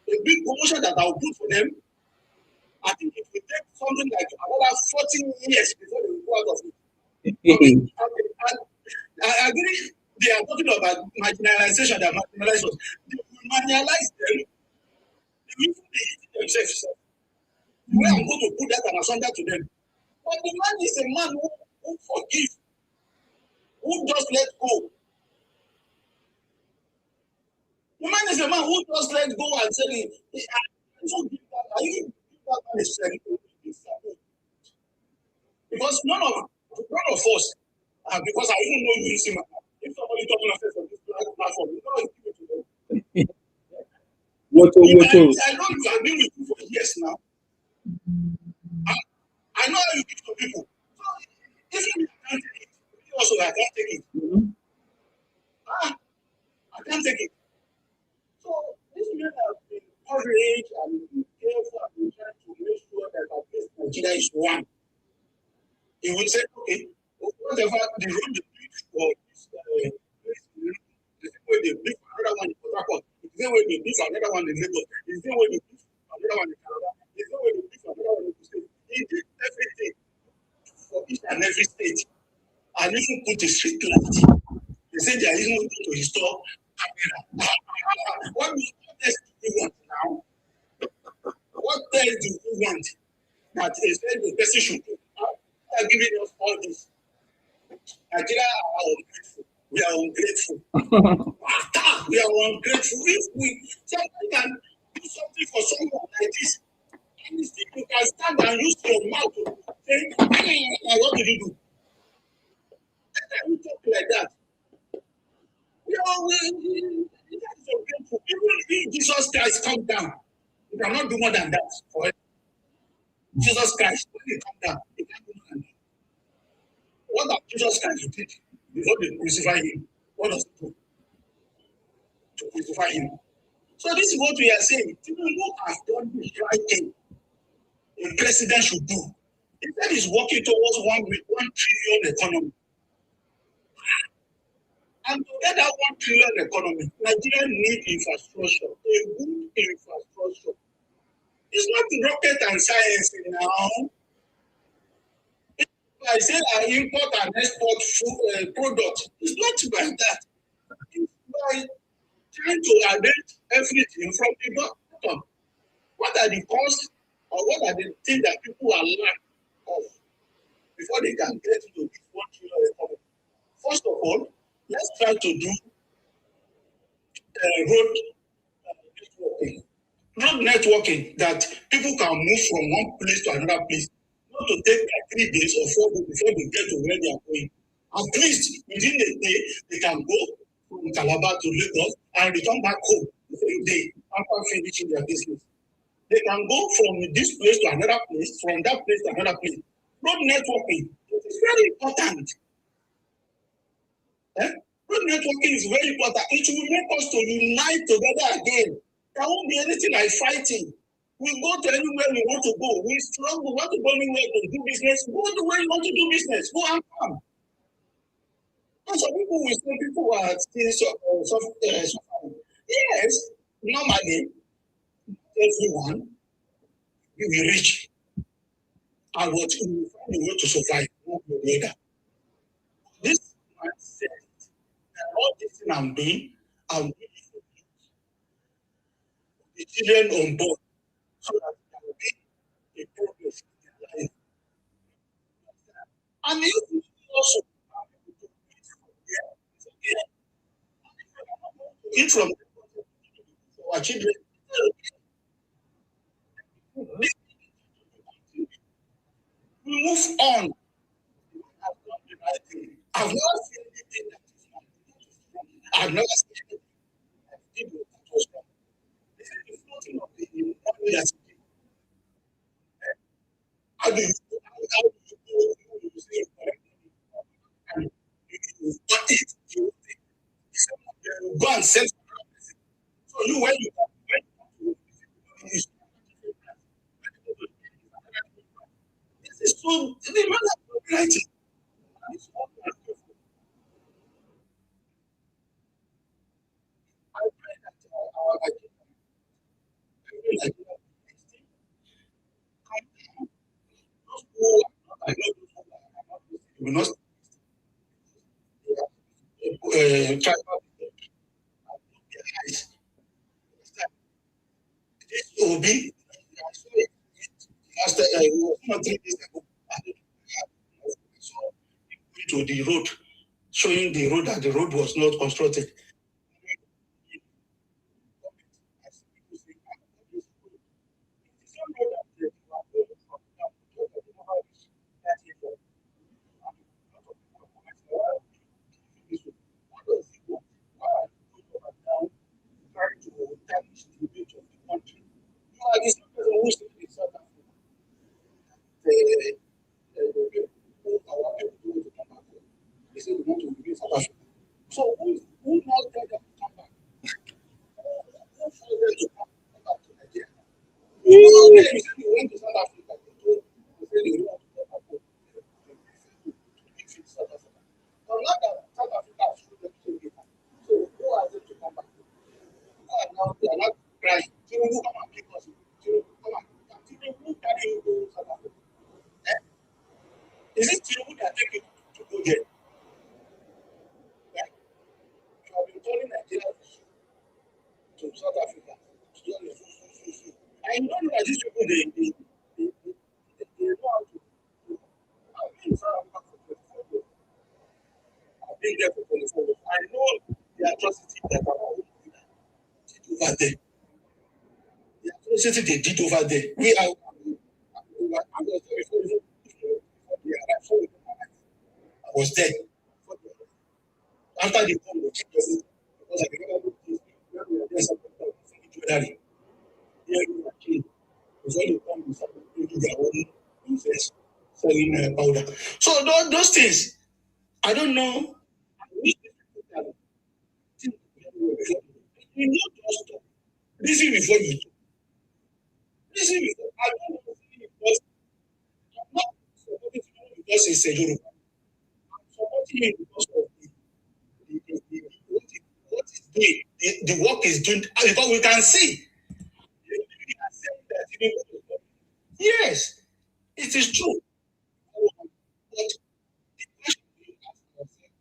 A big promotion that I will put for them, I think it will take something like another 14 years before they will go out of it. I agree. They are talking about marginalization. They are marginalized. They will marginalize them. They will even be hitting themselves. The way I'm going to put that and asunder to them. But the man is a man who forgives, who just let go. The man is a man who just let go and say, I forgive that. I give that man a second. Because none of us, because I even know you, see, if somebody talking about on this platform, you know, give it to them. I know you have been with you for years now. I know how you give to people. So if you can't take it, me also I can't take it. I can't take it. So this men have been courage and been careful and been trying to make sure that at least Nigeria is one. He will say, okay, whatever the road they build for this the same way they build for another one in Port Harcourt, the same way they build for another one in Lagos, the same way they build for another one in Canada, the same way they build for another one in the state. He did everything for each and every state. And even put a street light. They say they are even going to install camera. What else do you want now? What else do you want that the person should do? They are giving us all this. Nigeria are ungrateful. We are ungrateful. We are ungrateful. If somebody can do something for someone like this, and you can stand and use your mouth to say, what did you do? How can you talk like that? We are ungrateful. Even if Jesus Christ come down, you cannot do more than that for him. Jesus Christ, when he come down, he can't do more than that. what that Jesus Christ did before they crucify him. What does he do to crucify him? So this is what we are saying. Tinubu has done the right thing a president should do. Instead, he's working towards 1 trillion economy. And to get that 1 trillion economy, Nigeria needs infrastructure, a good infrastructure. It's not rocket and science now. I say I import and export food products. It's not by that. It's by trying to arrange everything from the bottom. What are the costs or what are the things that people are lack of before they can get to this 1 trillion economy? First of all, let's try to do road networking. Road networking that people can move from one place to another place, not to take like 3 days or 4 days before they get to where they are going. At least within a day, they can go from Calabar to Lagos and return back home the same day after finishing their business. They can go from this place to another place, from that place to another place. Road networking is very important. Road networking is very important. It will make us to unite together again. There won't be anything like fighting. We go to anywhere we want to go. We struggle. We want to go anywhere to do business. Go to where you want to do business. Go and come. And some people will say people are still suffering. Yes, normally everyone will be rich. And what you will find a way to survive one way or the other. This mindset that all this thing I'm doing for the children on board so that there will be a progress in their life. And if you also eat from our children, we move on. I've never seen anything that is wrong. I've never seen anything that was wrong. This is the floating of the money that's how do you say and you got it, you go and send so you when you this is so the man has writing. I pray that our will not try Obi last 3 days ago to the road, showing the road that the road was not constructed. So who knows that they come back? Who forced them to come back to Nigeria? You said you went to South Africa. You said you want to come back to South Africa. But now that South Africa has showed them to get back, so who are them to come back? They are not crying. Tinubu come and pick us. Tinubu come and Tinubu carry you to South Africa. Is it Tinubu that take you to go there? Yeah. You have been turning Nigeria to South Africa. I don't know that these people they know how to. I've been in South Africa for 24 years. I've been there for 24 years. I know the atrocity that our own people did over there. The atrocity they did over there. I was there. After the bomb, because I remember there's a Jordan. Before the bomb, we started doing their own business, selling powder. So those things, I don't know. You not just talk. Listen before you talk. Listen before. I don't know because I'm not supporting Tinubu because he's a Yoruba. I'm supporting him because of what he's doing. The work he's doing. Because we can see. Yes, it is true. But the question we ask ourselves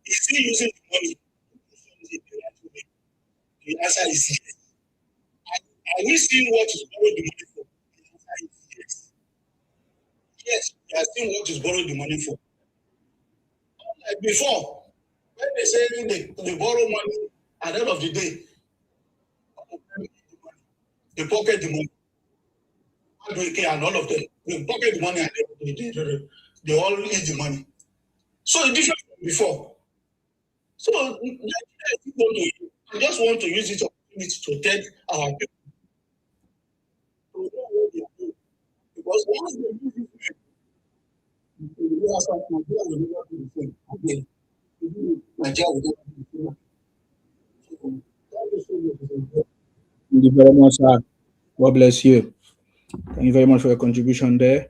is he using the money to do something the right way? The answer is yes. Are we seeing what is borrowed the money for? The answer is yes. Yes, we are seeing what is borrowed the money for. Like before, when they say they borrow money at the end of the day, they pocket the money. And all of them, they pocket the money and they all eat the money. So it's different from before. So I just want to use this opportunity to tell our people to know what they are doing. Because once they use this, Nigeria will never be the same again. Nigeria will never be the same. Thank you very much, sir. God bless you. Thank you very much for your contribution there.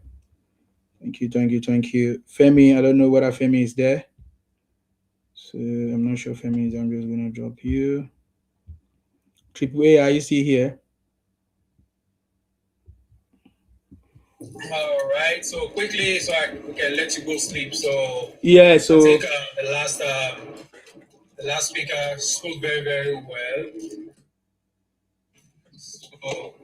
Thank you, thank you, thank you. Femi, I don't know whether Femi is there. So I'm not sure Femi is. I'm just gonna drop you. Triple A, are you still here? All right. So quickly, so we can let you go sleep. So Yeah. So I think the last speaker spoke very, very well. So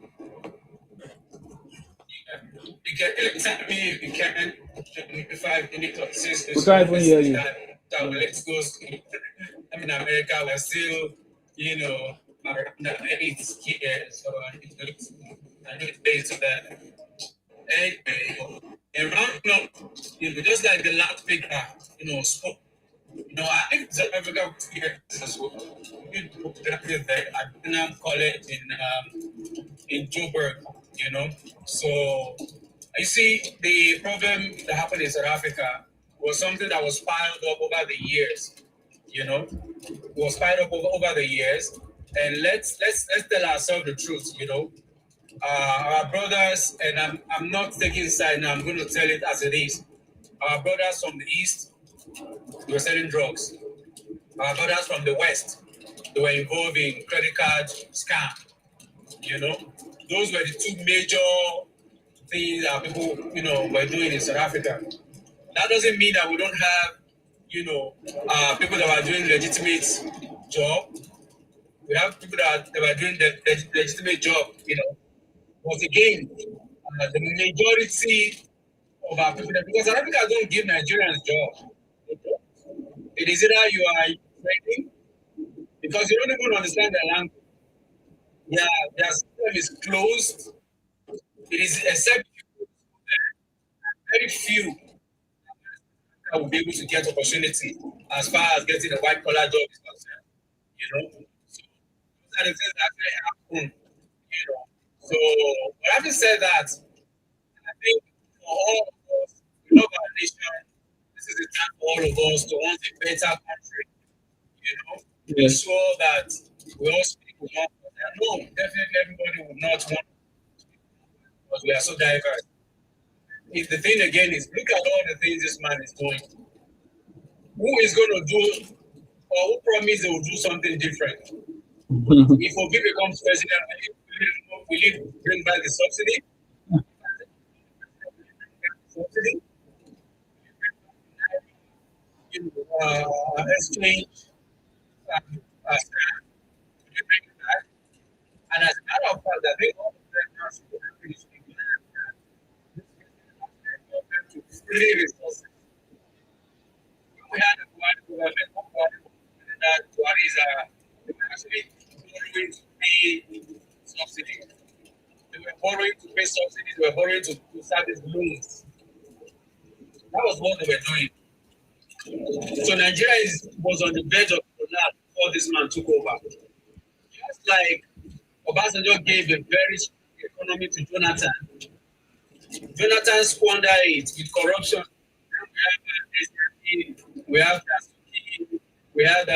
you can tell me if you can, if I have any consistency. we can't even hear you. That will let go sleep. I'm in America. We're still, around 8 years. So I need to pay to that. Anyway, and rounding up, just like the last speaker, spoke. I think South Africa was here as well. We did there at Bingham College in Joburg, So you see, the problem that happened in South Africa was something that was piled up over the years, was piled up over the years. And let's tell ourselves the truth, our brothers, and I'm not taking side now, I'm going to tell it as it is. Our brothers from the east, they were selling drugs. Our brothers from the west, they were involved in credit card scam. Those were the two major things that people, were doing in South Africa. That doesn't mean that we don't have, people that are doing legitimate job. We have people that were doing the legitimate job, But again, the majority of our people, because South Africa don't give Nigerians jobs. It is either you are training because you don't even understand the language. Yeah, their system is closed. It is except very few that will be able to get opportunity as far as getting a white collar job is concerned. So those are the things that actually happen. So, but having said that, I think for all of us, we love our nation. This is the time for all of us to want a better country. To ensure that we all speak with one voice. I know definitely everybody would not want because we are so diverse. The thing again is look at all the things this man is doing. Who is going to do or who promised they will do something different? If Obi becomes president, will he bring back the subsidy? Exchange, and as a matter of fact, I think all of them now should be speaking to free resources. We had a government that they were actually borrowing to pay subsidies. They were borrowing to pay subsidies, they were borrowing to service loans. That was what they were doing. So Nigeria was on the verge of collapse before this man took over. Just like Obasanjo gave a very strong economy to Jonathan. Jonathan squandered it with corruption we have Dasuki, we had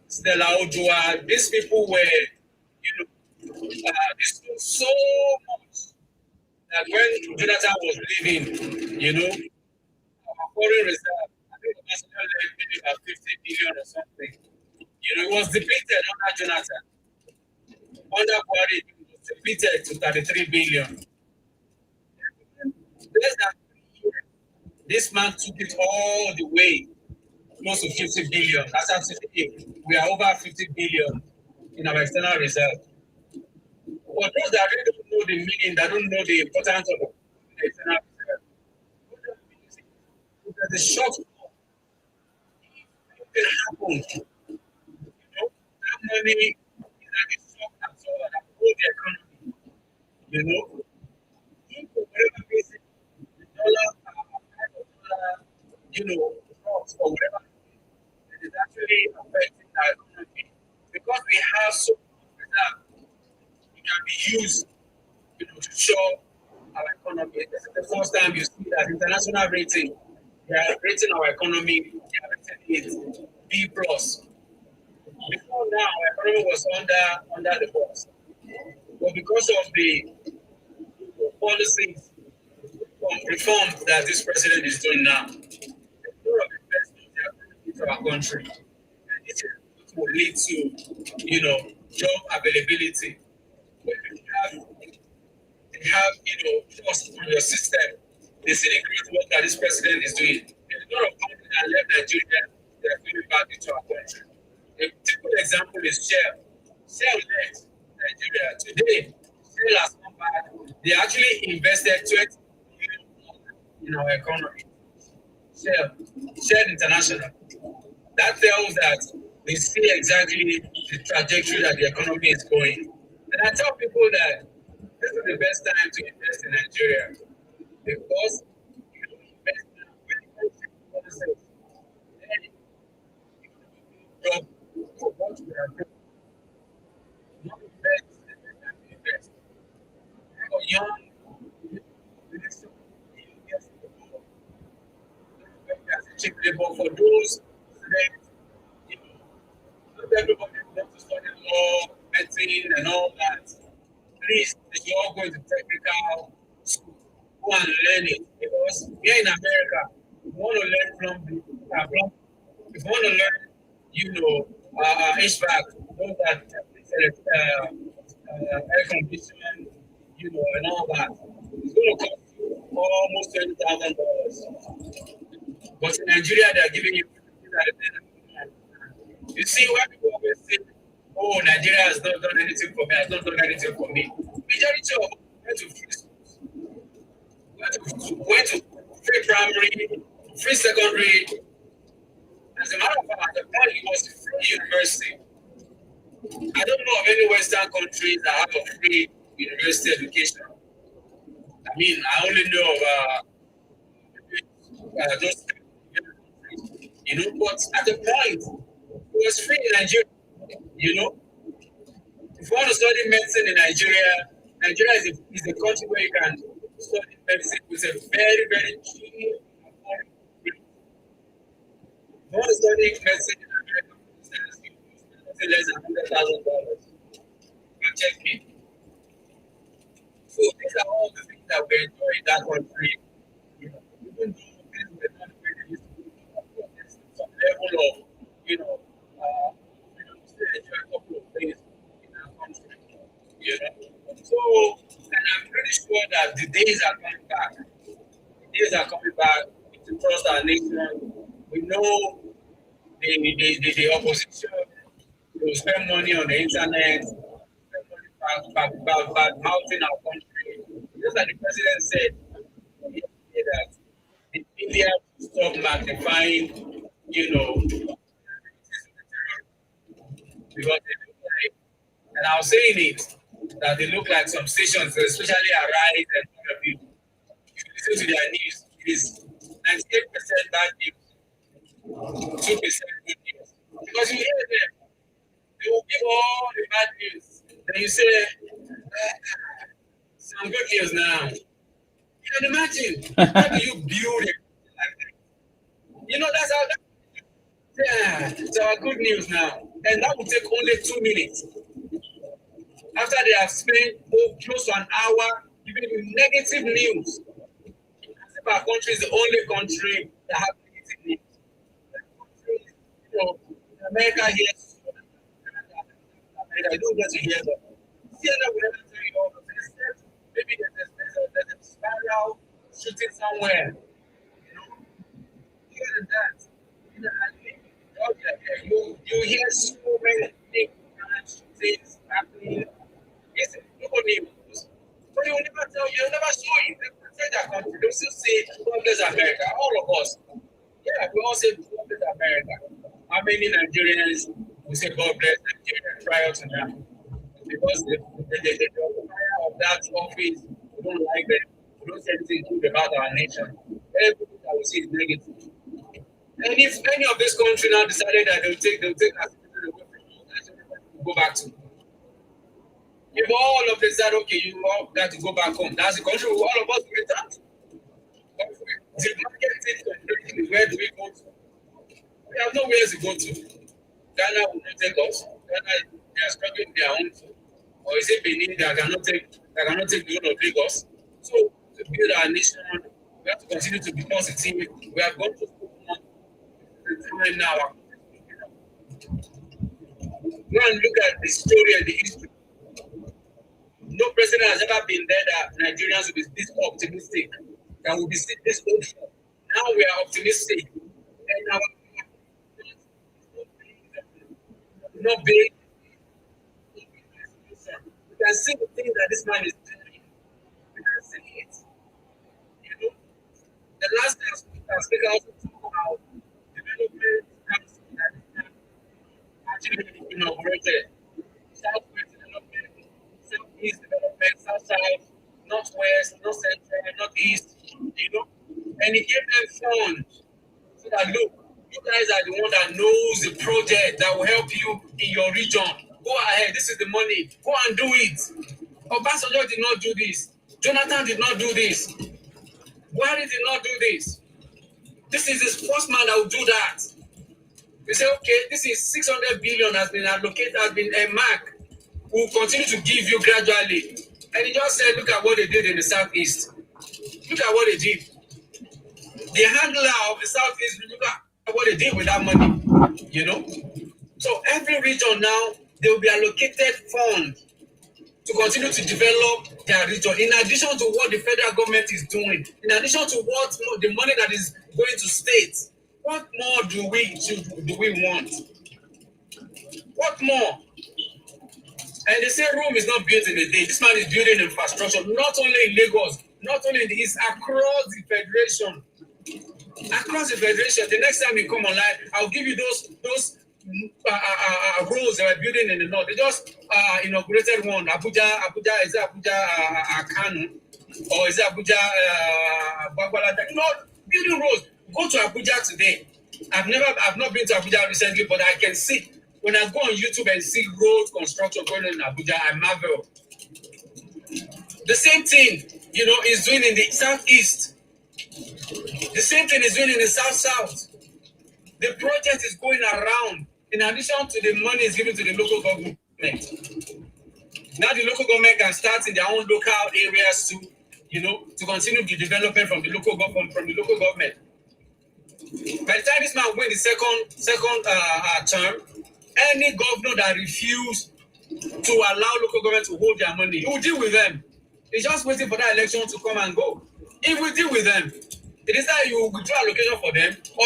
Stella Ojua. These people were, they spoke so much that when Jonathan was leaving, our foreign reserve, I think the national led maybe about 50 billion or something. It was depleted under Jonathan. Under Buhari, it was depleted to 33 billion. Less than 3 years, this man took it all the way, close to 50 billion. As of today, we are over 50 billion in our external reserve. But those that really don't know the meaning, that don't know the importance of the external reserve, the shock can happen. That money is like a shock absorber that holds the economy. If for whatever reason, the dollar, drops or whatever, it is actually affecting our economy because we have so much reserve. It can be used, to show our economy. This is the first time you see that international rating, they are rating our economy, they are rating it B plus. Before now, our economy was under the box. But because of the policies reforms that this president is doing now, the number of investments they are bringing into our country, and this is what will lead to, job availability. When they have, trust on your system. They see the great work that this president is doing. There's a lot of companies that left Nigeria that are coming back into our country. A typical example is Shell. Shell left Nigeria. Today, Shell has come back. They actually invested 20 billion in our economy. Shell International. That tells that they see exactly the trajectory that the economy is going. And I tell people that this is the best time to invest in Nigeria because you don't invest in policies, then you job for what you are doing. Not invest in the best time to invest. For young, the next years to go, as a cheap labor for those students, not everybody wants to study law, medicine, and all that. Please, you all go to technical school, go and learn it. Because here in America, if you want to learn plumbing, if you want to learn, HVAC, those that air conditioning, and all that, it's going to cost you almost $20,000. But in Nigeria, they are giving you you see, when people always say, oh, Nigeria has not done anything for me, has not done anything for me. Majority of them went to free schools, went to free primary, free secondary. As a matter of fact, the point it was free university. I don't know of any Western countries that have a free university education. I mean, I only know of those countries, but at the point, it was free in Nigeria, If you want to study medicine in Nigeria is a country where you can study medicine with a very, very cheap affordable rate. If you want to study medicine in America, for instance, you spend less than $100,000. You check me. So these are all the things that we enjoy in that country. Even though things were not really used to do, there's some level of, still enjoy a couple of things in our country. So, and I'm pretty sure that the days are coming back. The days are coming back to trust our nation. We know the opposition will spend money on the internet, spend money bad mouthing our country. Just like the president said yesterday that the media will stop magnifying, because they look like, and I was saying it, that they look like some stations, especially Arise and all of you. If you listen to their news, it is 98% bad news, 2% good news. Because you hear them, they will give all the bad news. Then you say, some good news now. You can imagine, how do you build it like that? You know, that's our it's our good news now. And that will take only 2 minutes. After they have spent close to an hour giving you negative news. As if our country is the only country that has negative news. You know, America here, America, I don't get to hear them. CNN will never tell you all of this. Maybe there's a spiral shooting somewhere. You know, here and that. You know, you hear so many things happening. Yes, nobody knows. But they will never tell you, they'll never show you. They'll say that country. They'll still say, God bless America. All of us. Yeah, we all say, God bless America. How many Nigerians will say, God bless Nigeria prior to now? Because the fire of that office, we don't like them. We don't say anything good about our nation. Everything that we see is negative. And if any of this country now decided that they'll take us go back to. If all of them said, okay, you all got to go back home, that's the country all of us will return to. The market is where do we go to? We have nowhere to go to. Ghana will not take us. Ghana, they are struggling their own. Or is it Benin that cannot take the load of Lagos? So to build our nation, we have to continue to be positive. We have gone to time now. Go and look at the story and the history. No president has ever been there that Nigerians will be this optimistic, that will be this hopeful. Now we are optimistic. And our not big. You can see the things that this man is doing. You can see it. You know, the last time I speak also talk about development actually inaugurated. Southwest development, Southeast development, South, Northwest, North Central, Northeast, you know, and he gave them funds so that look, you guys are the one that knows the project that will help you in your region. Go ahead, this is the money. Go and do it. Obasanjo did not do this. Jonathan did not do this. Buhari did not do this. This is the sportsman that will do that. We say, okay, this is 600 billion has been allocated, has been a mark. We'll continue to give you gradually. And he just said, look at what they did in the Southeast. Look at what they did. The handler of the Southeast, look at what they did with that money. You know? So every region now, they will be allocated funds to continue to develop their region. In addition to what the federal government is doing, in addition to what the money that is going to states, what more do we want? What more? And they say Rome is not built in a day. This man is building infrastructure, not only in Lagos, not only in the East, across the federation. Across the federation. The next time you come online, I'll give you those roads they were building in the north. They just inaugurated one. Abuja, is it Abuja Kanu? Or is it Abuja Bagwalada? You know, building roads. Go to Abuja today. I've not been to Abuja recently, but I can see when I go on YouTube and see road construction going on in Abuja, I marvel. The same thing, you know, is doing in the southeast. The same thing is doing in the south. The project is going around. In addition to the money is given to the local government. Now the local government can start in their own local areas to, you know, to continue the development from the local government. By the time this man win the second term, any governor that refuse to allow local government to hold their money, he will deal with them. He's just waiting for that election to come and go. He will deal with them. It is that you will withdraw allocation for them, or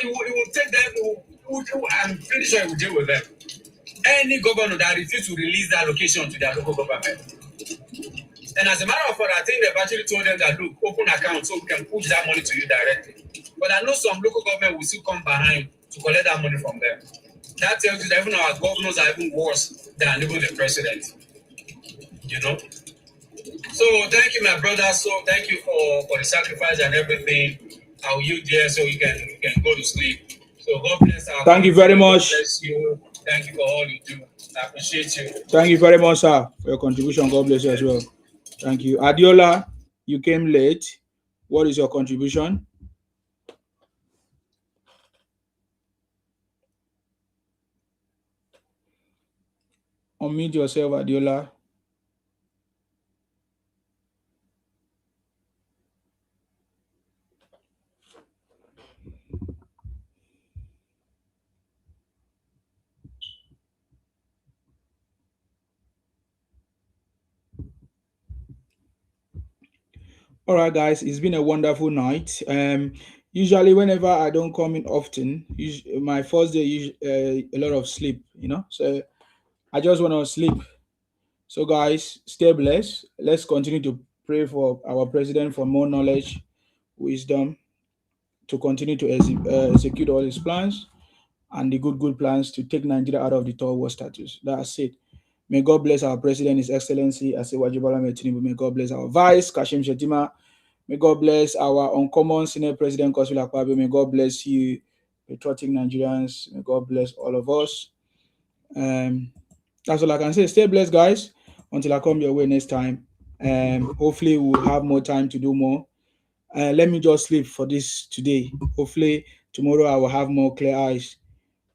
he will take them. I'm pretty sure he will deal with them. Any governor that refuses to release the allocation to their local government. And as a matter of fact, I think they've actually told them that, look, open accounts so we can push that money to you directly. But I know some local government will still come behind to collect that money from them. That tells you that even our governors are even worse than even the president. You know? So thank you, my brother. So thank you for the sacrifice and everything. I'll yield there so you can go to sleep. So God bless our Thank you very much. God bless you. Thank you for all you do. I appreciate you. Thank you very much, sir, for your contribution. God bless you as well. Thank you. Adiola, you came late. What is your contribution? Unmute yourself, Adiola. All right, guys, it's been a wonderful night. Usually, whenever I don't come in often, my first day a lot of sleep. So I just want to sleep. So, guys, stay blessed. Let's continue to pray for our president for more knowledge, wisdom, to continue to execute all his plans and the good plans to take Nigeria out of the third world status. That's it. May God bless our president, His Excellency Asiwaju Bola Ahmed Tinubu. May God bless our vice, Kashim Shettima. May God bless our uncommon Senate President, Godswill Akpabio. May God bless you, patriotic Nigerians. May God bless all of us. That's all I can say. Stay blessed, guys, until I come your way next time. Hopefully, we'll have more time to do more. Let me just sleep for this today. Hopefully, tomorrow I will have more clear eyes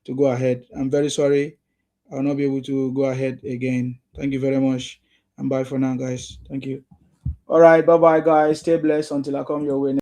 to go ahead. I'm very sorry. I'll not be able to go ahead again. Thank you very much. And bye for now, guys. Thank you. All right. Bye bye, guys. Stay blessed until I come your way.